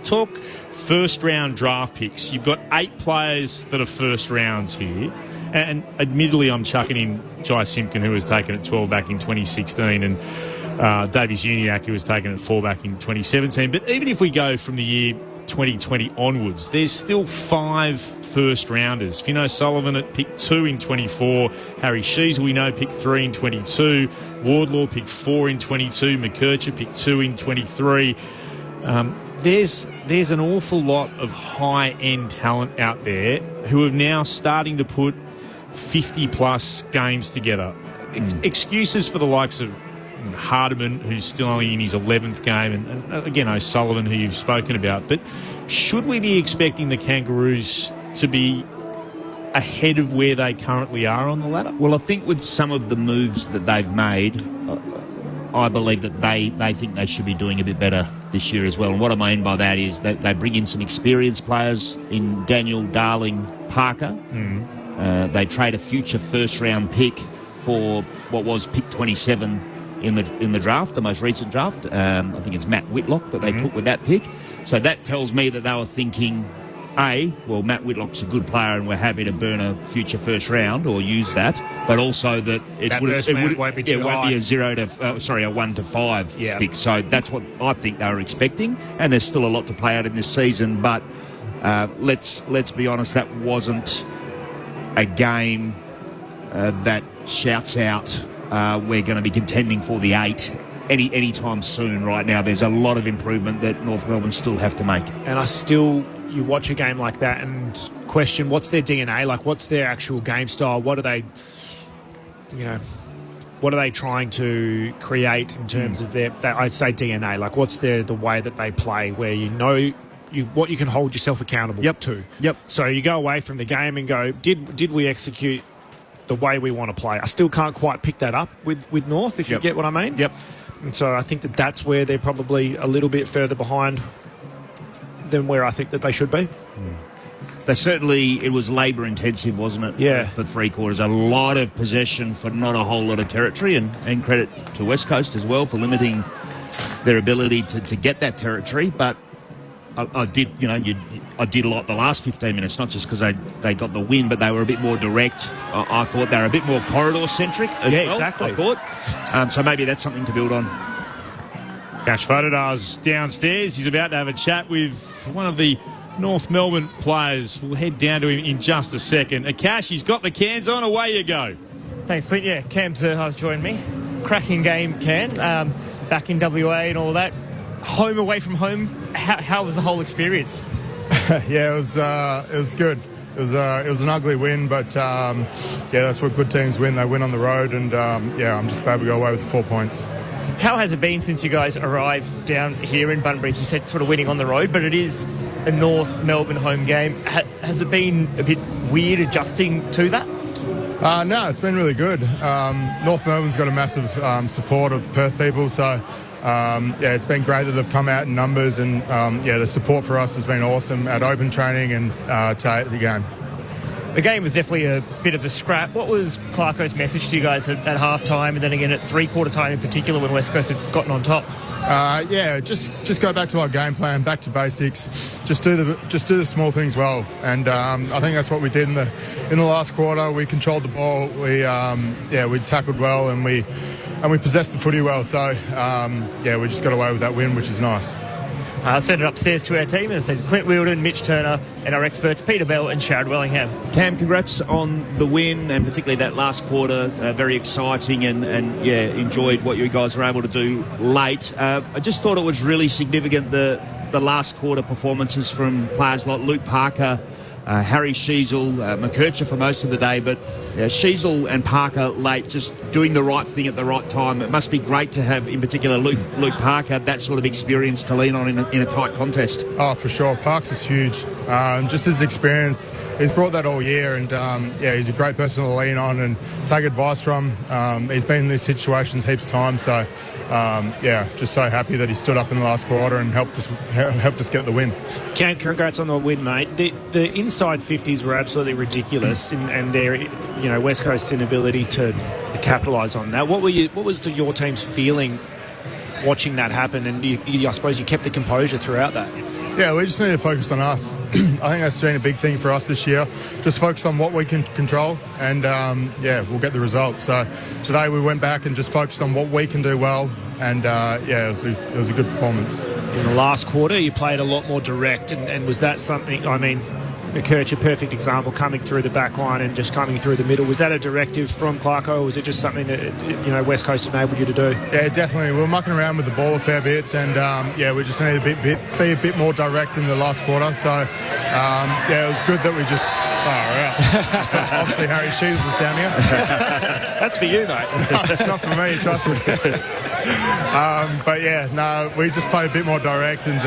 talk first-round draft picks, you've got 8 players that are first rounds here. And admittedly, I'm chucking in Jai Simpkin, who was taken at 12 back in 2016, and Davies Uniacke, who was taken at 4 back in 2017. But even if we go from the year 2020 onwards, there's still 5 first-rounders. Finn O'Sullivan at pick 2 in 24. Harry Sheezel, we know, pick 3 in 22. Wardlaw, pick 4 in 22. McKercher, pick 2 in 23. There's an awful lot of high-end talent out there who are now starting to put 50-plus games together. Excuses for the likes of Hardiman, who's still only in his 11th game, and again, O'Sullivan, who you've spoken about. But should we be expecting the Kangaroos to be ahead of where they currently are on the ladder? Well, I think with some of the moves that they've made, I believe that they think they should be doing a bit better this year as well. And what I mean by that is that they bring in some experienced players in Daniel, Darling, Parker. They trade a future first-round pick for what was pick 27 in the draft, the most recent draft. I think it's Matt Whitlock that they put with that pick. So that tells me that they were thinking, well, Matt Whitlock's a good player and we're happy to burn a future first round or use that, but also that it won't be a 1 to 5 pick. So that's what I think they were expecting, and there's still a lot to play out in this season. But let's be honest, that wasn't a game that shouts out we're going to be contending for the 8 any time soon. Right now, there's a lot of improvement that North Melbourne still have to make. And you watch a game like that and question what's their DNA, like what's their actual game style, what are they trying to create in terms of their I'd say DNA, like what's the way that they play, where what you can hold yourself accountable to. Yep. So you go away from the game and go, did we execute the way we want to play. I still can't quite pick that up with North, if you get what I mean. Yep. And so I think that's where they're probably a little bit further behind than where I think that they should be. It was labour intensive, wasn't it? Yeah. For 3 quarters. A lot of possession for not a whole lot of territory, and credit to West Coast as well for limiting their ability to get that territory. But I did a lot the last 15 minutes, not just because they got the win, but they were a bit more direct. I thought they were a bit more corridor-centric as well, exactly. I thought. So maybe that's something to build on. Cash Fodadar's downstairs. He's about to have a chat with one of the North Melbourne players. We'll head down to him in just a second. Cash, he's got the cans on. Away you go. Thanks, Clint. Yeah, Cam Zerha's joined me. Cracking game, Cam. Back in WA and all that. Home away from home. How was the whole experience? Yeah, it was good. It was an ugly win, but that's what good teams win. They win on the road, and I'm just glad we go away with the 4 points. How has it been since you guys arrived down here in Bunbury? You said sort of winning on the road, but it is a North Melbourne home game. Has it been a bit weird adjusting to that? No, it's been really good. North Melbourne's got a massive support of Perth people, so it's been great that they've come out in numbers, and the support for us has been awesome at open training and to the game. The game was definitely a bit of a scrap. What was Clarko's message to you guys at half-time and then again at three-quarter time in particular when West Coast had gotten on top? Just go back to our game plan, back to basics. Just do the small things well, and I think that's what we did in the last quarter. We controlled the ball. We tackled well, and we possessed the footy well. So we just got away with that win, which is nice. I sent it upstairs to our team and I said Clint Wheeldon, Mitch Turner and our experts Peter Bell and Sharad Wellingham. Cam, congrats on the win, and particularly that last quarter, very exciting, and enjoyed what you guys were able to do late. I just thought it was really significant, the last quarter performances from players like Luke Parker, Harry Sheasel, McKercher for most of the day, but Sheasel and Parker late, just doing the right thing at the right time. It must be great to have, in particular, Luke Parker, that sort of experience to lean on in a tight contest. Oh, for sure. Parks is huge. Just his experience, he's brought that all year, and he's a great person to lean on and take advice from. He's been in these situations heaps of times, so just so happy that he stood up in the last quarter and helped us get the win. Cam, congrats on the win, mate. The inside 50s were absolutely ridiculous, and their West Coast's inability to capitalise on that. What was your team's feeling watching that happen? And I suppose you kept the composure throughout that. Yeah, we just need to focus on us. I think that's been a big thing for us this year. Just focus on what we can control, and we'll get the results. So today we went back and just focused on what we can do well, and it was a good performance. In the last quarter, you played a lot more direct, and was that something? I mean, McKercher, a perfect example, coming through the back line and just coming through the middle. Was that a directive from Clarko, or was it just something that West Coast enabled you to do? Yeah, definitely. We were mucking around with the ball a fair bit, and we just needed to be a bit more direct in the last quarter. So it was good that we just. Obviously, Harry Shears is down here. That's for you, mate. It's not for me, trust me. We just played a bit more direct and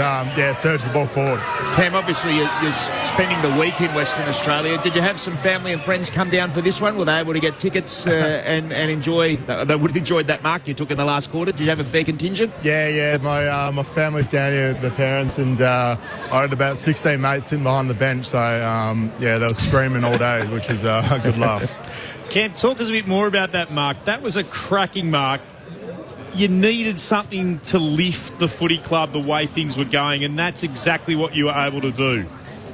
surged the ball forward. Cam, obviously you're spending the week in Western Australia. Did you have some family and friends come down for this one? Were they able to get tickets and enjoy? They would have enjoyed that mark you took in the last quarter. Did you have a fair contingent? Yeah. My family's down here, the parents, and I had about 16 mates sitting behind the bench. So they were screaming all day, which was a good laugh. Cam, talk us a bit more about that mark. That was a cracking mark. You needed something to lift the footy club the way things were going, and that's exactly what you were able to do.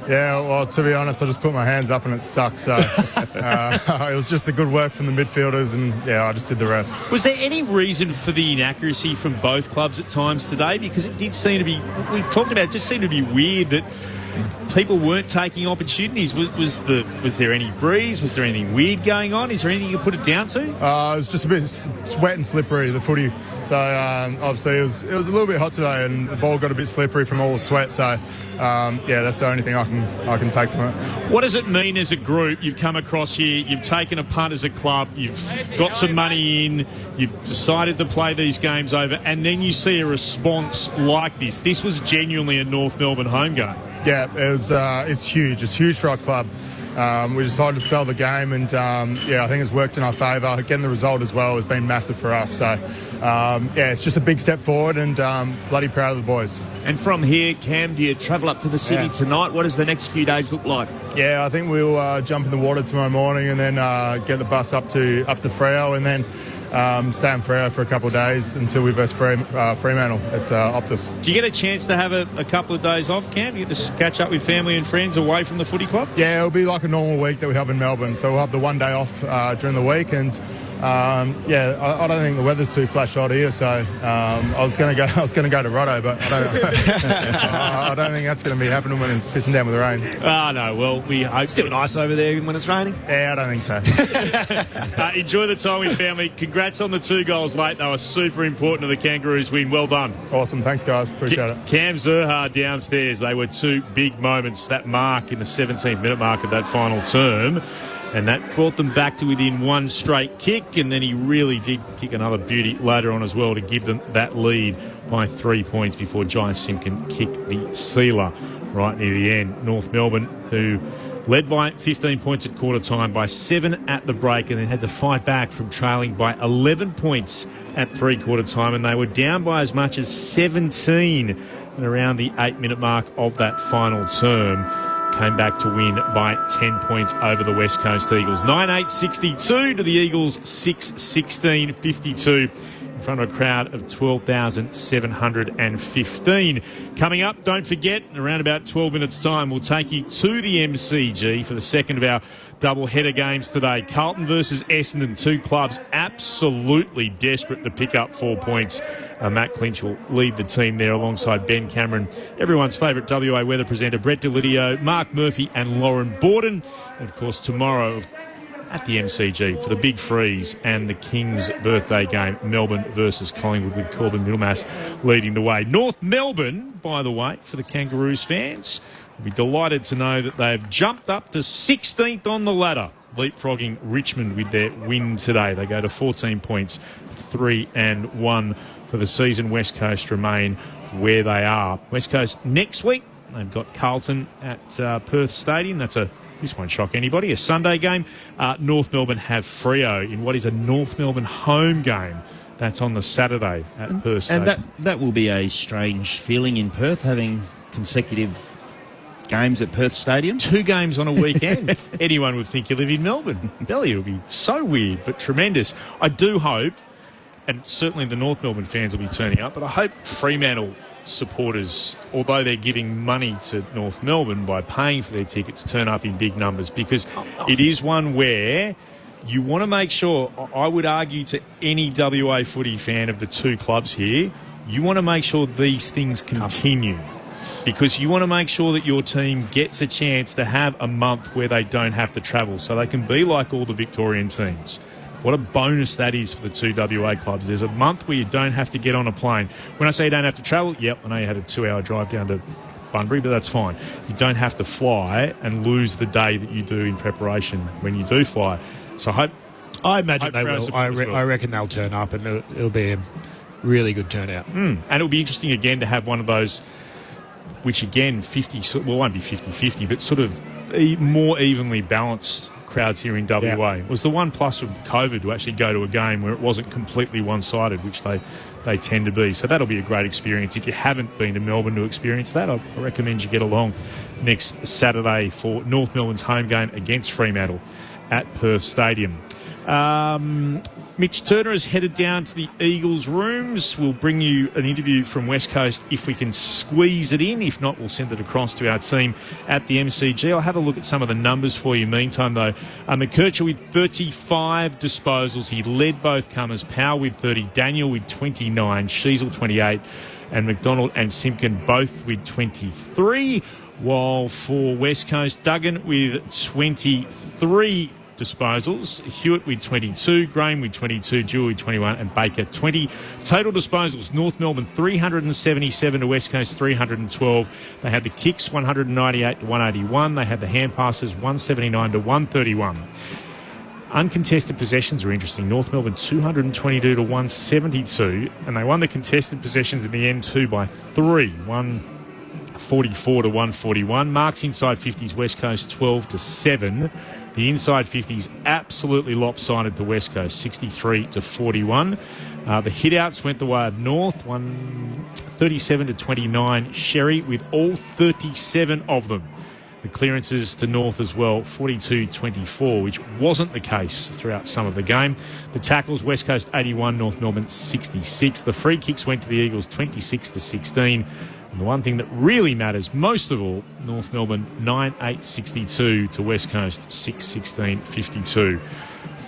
Yeah, well, to be honest, I just put my hands up and it stuck. So it was just a good work from the midfielders, and I just did the rest. Was there any reason for the inaccuracy from both clubs at times today? Because it did seem to be, we talked about, it just seemed to be weird that people weren't taking opportunities. Was there any breeze? Was there anything weird going on? Is there anything you put it down to? It was just a bit wet and slippery, the footy. So obviously it was a little bit hot today, and the ball got a bit slippery from all the sweat. So that's the only thing I can take from it. What does it mean as a group? You've come across here, you've taken a punt as a club, you've got some money in, you've decided to play these games over, and then you see a response like this. This was genuinely a North Melbourne home game. Yeah, it's huge. It's huge for our club. we decided to sell the game, and I think it's worked in our favour. Getting the result as well has been massive for us. So it's just a big step forward, and bloody proud of the boys. And from here, Cam, do you travel up to the city tonight? What does the next few days look like? Yeah, I think we'll jump in the water tomorrow morning, and then get the bus up to Freo, and then stay in Freo for a couple of days until we verse Fremantle at Optus. Do you get a chance to have a couple of days off, Cam? You get to catch up with family and friends away from the footy club? Yeah, it'll be like a normal week that we have in Melbourne. So we'll have the one day off during the week, and I don't think the weather's too flash hot here. So I was going to go to Roto, but I don't think that's going to be happening when it's pissing down with the rain. No. Well, we hope it's still nice over there when it's raining. Yeah, I don't think so. Enjoy the time with family. Congrats on the 2 goals late. They were super important to the Kangaroos win. Well done. Awesome. Thanks, guys. Appreciate it. Cam Zurhaar downstairs. They were 2 big moments. That mark in the 17th minute mark of that final term. And that brought them back to within 1 straight kick, and then he really did kick another beauty later on as well to give them that lead by 3 points before Jai Simpkin kicked the sealer right near the end. North Melbourne, who led by 15 points at quarter time, by 7 at the break, and then had to fight back from trailing by 11 points at 3-quarter time, and they were down by as much as 17 and around the 8-minute mark of that final term. Came back to win by 10 points over the West Coast Eagles. 9-8-62 to the Eagles, 6-16-52 in front of a crowd of 12,715. Coming up, don't forget, around about 12 minutes' time, we'll take you to the MCG for the second of our double-header games today. Carlton versus Essendon, 2 clubs absolutely desperate to pick up 4 points. Matt Clinch will lead the team there alongside Ben Cameron, everyone's favourite WA weather presenter, Brett Delidio, Mark Murphy and Lauren Borden. And, of course, tomorrow at the MCG for the Big Freeze and the Kings' birthday game, Melbourne versus Collingwood, with Corbin Middlemass leading the way. North Melbourne, by the way, for the Kangaroos fans, will be delighted to know that they've jumped up to 16th on the ladder, leapfrogging Richmond with their win today. They go to 14 points, 3-1 for the season. West Coast remain where they are. West Coast next week, they've got Carlton at Perth Stadium. This won't shock anybody, a Sunday game. North Melbourne have Freo in what is a North Melbourne home game. That's on the Saturday at Perth Stadium. And that will be a strange feeling in Perth, having consecutive games at Perth Stadium. 2 games on a weekend. Anyone would think you live in Melbourne. Belly, it'll be so weird, but tremendous. I do hope, and certainly the North Melbourne fans will be turning up, but I hope Fremantle supporters, although they're giving money to North Melbourne by paying for their tickets, turn up in big numbers, because it is one where you want to make sure, I would argue to any WA footy fan of the 2 clubs here, you want to make sure these things continue, because you want to make sure that your team gets a chance to have a month where they don't have to travel, so they can be like all the Victorian teams. What a bonus that is for the 2 WA clubs. There's a month where you don't have to get on a plane. When I say you don't have to travel, yep, I know you had a 2-hour drive down to Bunbury, but that's fine. You don't have to fly and lose the day that you do in preparation when you do fly. So I imagine they will. I reckon they'll turn up, and it'll be a really good turnout. And it'll be interesting again to have one of those, which again, 50, well, it won't be 50-50, but sort of more evenly balanced crowds here in WA. Yeah. It was the one plus of COVID to actually go to a game where it wasn't completely one-sided, which they tend to be. So that'll be a great experience. If you haven't been to Melbourne to experience that, I recommend you get along next Saturday for North Melbourne's home game against Fremantle at Perth Stadium. Mitch Turner has headed down to the Eagles rooms. We'll bring you an interview from West Coast if we can squeeze it in. If not, we'll send it across to our team at the MCG. I'll have a look at some of the numbers for you meantime, though. McKercher with 35 disposals. He led both comers. Powell with 30, Daniel with 29, Sheasel 28, and McDonald and Simpkin both with 23. While for West Coast, Duggan with 23 disposals, Hewitt with 22, Graham with 22, Jewell with 21 and Baker 20. Total disposals, North Melbourne 377 to West Coast 312. They had the kicks 198 to 181. They had the hand passes 179 to 131. Uncontested possessions are interesting. North Melbourne 222 to 172, and they won the contested possessions in the end 2 by 3. 44 to 141. Marks inside 50s, West Coast 12 to 7. The inside 50s absolutely lopsided to West Coast, 63 to 41. The hitouts went the way of North, 37 to 29. Sherry with all 37 of them. The clearances to North as well, 42-24, which wasn't the case throughout some of the game. The tackles, West Coast 81, North Melbourne 66. The free kicks went to the Eagles 26 to 16. And the one thing that really matters most of all, North Melbourne 9-8-62 to West Coast 6-16-52.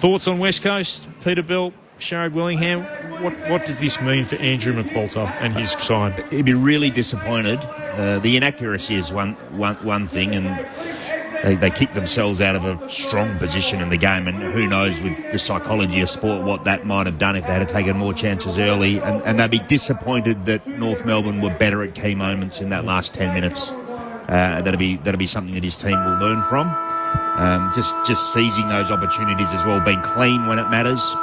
Thoughts on West Coast, Peter Bell, Sharad Willingham? What does this mean for Andrew McQualter and his side? He'd be really disappointed. The inaccuracy is one thing, and they kicked themselves out of a strong position in the game, and who knows with the psychology of sport what that might have done if they had taken more chances early, and they'd be disappointed that North Melbourne were better at key moments in that last 10 minutes. That'll be something that his team will learn from. Just seizing those opportunities as well, being clean when it matters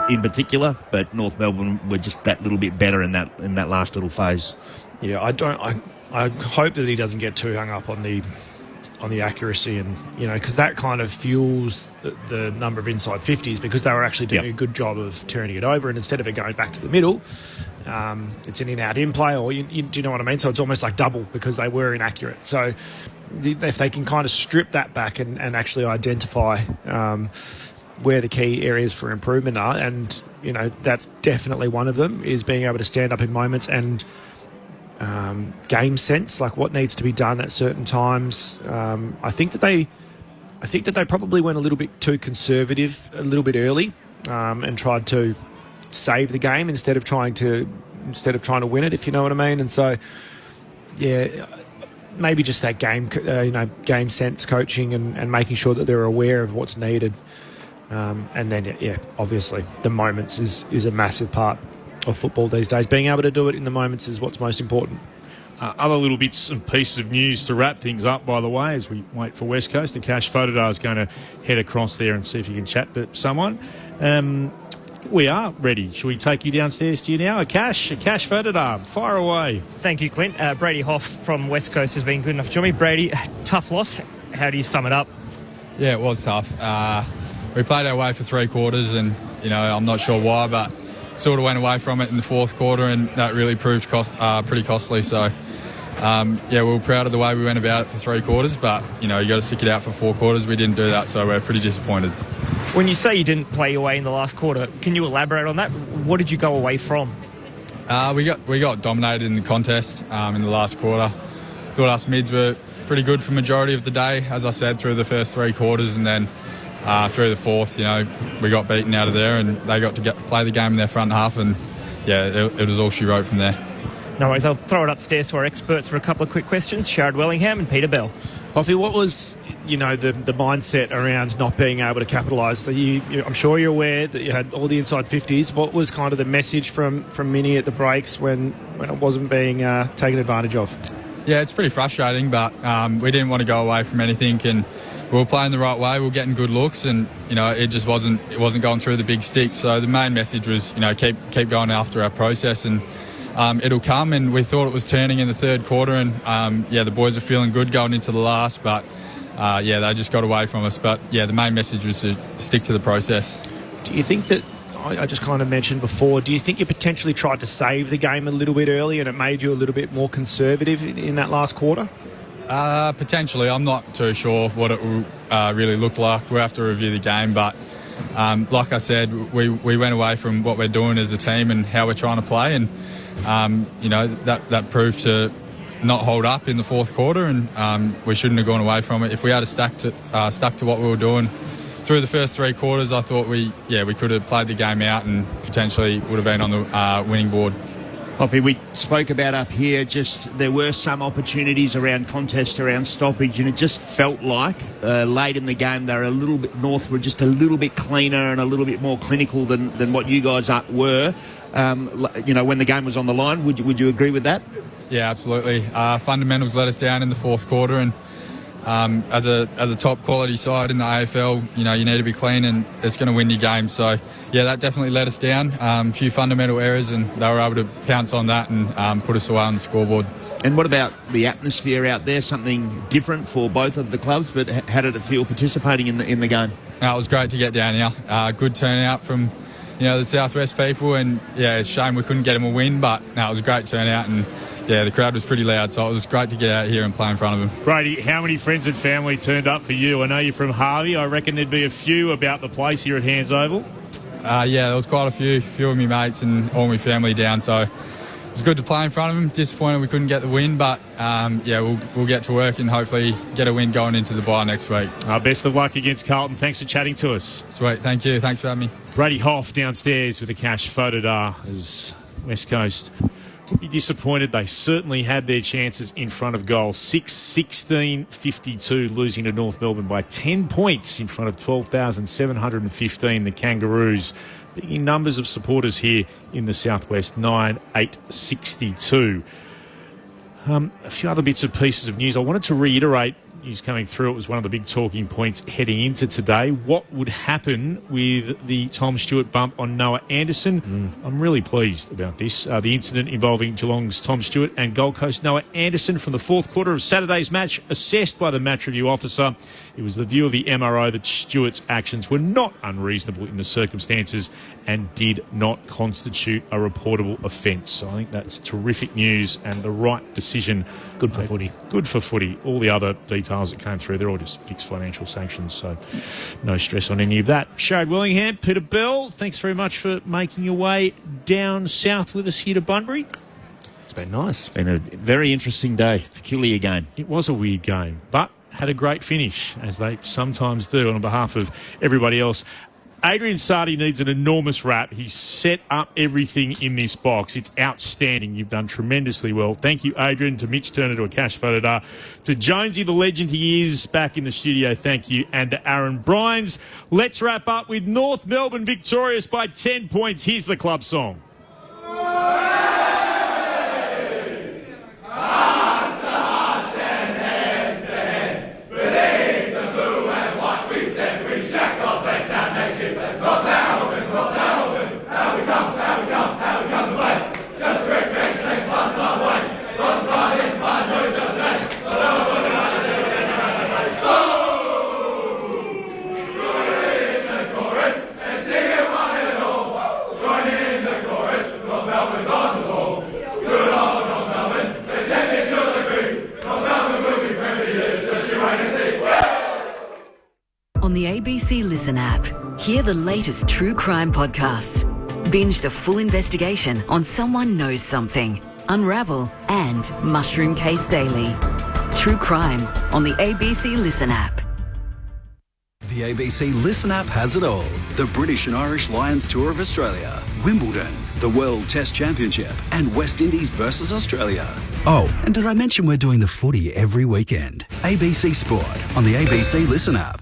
in particular, but North Melbourne were just that little bit better in that last little phase. Yeah, I hope that he doesn't get too hung up on the accuracy, and because that kind of fuels the number of inside 50s, because they were actually doing a good job of turning it over, and instead of it going back to the middle, it's an in-out in-play, or do you know what I mean? So it's almost like double because they were inaccurate. So if they can kind of strip that back and actually identify where the key areas for improvement are, and that's definitely one of them, is being able to stand up in moments and game sense, like what needs to be done at certain times. I think that they probably went a little bit too conservative a little bit early, and tried to save the game instead of trying to win it, if you know what I mean. And so, yeah, maybe just that game sense coaching and making sure that they're aware of what's needed. And then, obviously the moments is a massive part of football these days. Being able to do it in the moments is what's most important. Other little bits and pieces of news to wrap things up, by the way, as we wait for West Coast. Akash Fotodar is going to head across there and see if he can chat to someone. We are ready. Shall we take you downstairs to you now? Akash Fotodar, fire away. Thank you, Clint. Brady Hoff from West Coast has been good enough to join me. Brady, tough loss. How do you sum it up? Yeah, it was tough. We played our way for 3 quarters, and I'm not sure why, but sort of went away from it in the 4th quarter, and that really proved pretty costly. So, we were proud of the way we went about it for 3 quarters, but, you got to stick it out for 4 quarters. We didn't do that, so we're pretty disappointed. When you say you didn't play your way in the last quarter, can you elaborate on that? What did you go away from? We got dominated in the contest in the last quarter. Thought us mids were pretty good for majority of the day, as I said, through the first 3 quarters, and then through the 4th, we got beaten out of there, and they got to play the game in their front half, and it was all she wrote from there. No worries, I'll throw it upstairs to our experts for a couple of quick questions. Sharad Willingham and Peter Bell. Hoffy, what was the mindset around not being able to capitalise? So I'm sure you're aware that you had all the inside 50s. What was kind of the message from Mini at the breaks when it wasn't being taken advantage of? Yeah, it's pretty frustrating, but we didn't want to go away from anything, and we were playing the right way. We were getting good looks, and it just wasn't going through the big stick. So the main message was keep going after our process, and it'll come. And we thought it was turning in the 3rd quarter, and the boys are feeling good going into the last, but they just got away from us. But the main message was to stick to the process. Do you think that, I just kind of mentioned before, do you think you potentially tried to save the game a little bit early and it made you a little bit more conservative in that last quarter? Potentially. I'm not too sure what it will really look like. We'll have to review the game, but like I said, we went away from what we're doing as a team and how we're trying to play, and that proved to not hold up in the 4th quarter, and we shouldn't have gone away from it. If we had stuck to what we were doing through the first 3 quarters, I thought we could have played the game out and potentially would have been on the winning board. Hoppy, we spoke about up here, just there were some opportunities around contest, around stoppage, and it just felt like late in the game they were North were just a little bit cleaner and a little bit more clinical than what you guys were. When the game was on the line, would you agree with that? Yeah, absolutely. Fundamentals let us down in the 4th quarter, and as a top quality side in the AFL, you need to be clean and it's going to win your game. So, yeah, that definitely let us down. A few fundamental errors, and they were able to pounce on that and put us away on the scoreboard. And what about the atmosphere out there? Something different for both of the clubs, but how did it feel participating in the game? It was great to get down here. Good turnout from the Southwest people, and yeah, it's a shame we couldn't get them a win, but it was a great turnout, and yeah, the crowd was pretty loud, so it was great to get out here and play in front of them. Brady, how many friends and family turned up for you? I know you're from Harvey. I reckon there'd be a few about the place here at Hands Oval. Yeah, there was quite a few of my mates and all my family down, so it's good to play in front of them. Disappointed we couldn't get the win, but we'll get to work and hopefully get a win going into the bye next week. Best of luck against Carlton. Thanks for chatting to us. Sweet, thank you. Thanks for having me. Brady Hoff downstairs with a cash photo as West Coast would be disappointed. They certainly had their chances in front of goal. 6-16-52, losing to North Melbourne by 10 points in front of 12,715, the Kangaroos. Big numbers of supporters here in the Southwest, 9-8-62. A few other bits and pieces of news. I wanted to reiterate, news coming through, it was one of the big talking points heading into today. What would happen with the Tom Stewart bump on Noah Anderson? I'm really pleased about this. The incident involving Geelong's Tom Stewart and Gold Coast Noah Anderson from the fourth quarter of Saturday's match, assessed by the match review officer. It was the view of the MRO that Stewart's actions were not unreasonable in the circumstances and did not constitute a reportable offence. So I think that's terrific news and the right decision. Good for footy. Good for footy. All the other details that came through, they're all just fixed financial sanctions, so no stress on any of that. Sharad Willingham, Peter Bell, thanks very much for making your way down south with us here to Bunbury. It's been nice. It's been a very interesting day, peculiar game. It was a weird game, but had a great finish, as they sometimes do, on behalf of everybody else. Adrian Sardi needs an enormous rap. He's set up everything in this box. It's outstanding. You've done tremendously well. Thank you, Adrian. To Mitch Turner, to a cash photo. To Jonesy, the legend he is, back in the studio. Thank you. And to Aaron Bryans. Let's wrap up with North Melbourne victorious by 10 points. Here's the club song. On the ABC Listen app, hear the latest true crime podcasts. Binge the full investigation on Someone Knows Something, Unravel, and Mushroom Case Daily. True crime on the ABC Listen app. The ABC Listen app has it all. The British and Irish Lions Tour of Australia, Wimbledon, the World Test Championship, and West Indies versus Australia. Oh, and did I mention we're doing the footy every weekend? ABC Sport on the ABC Listen app.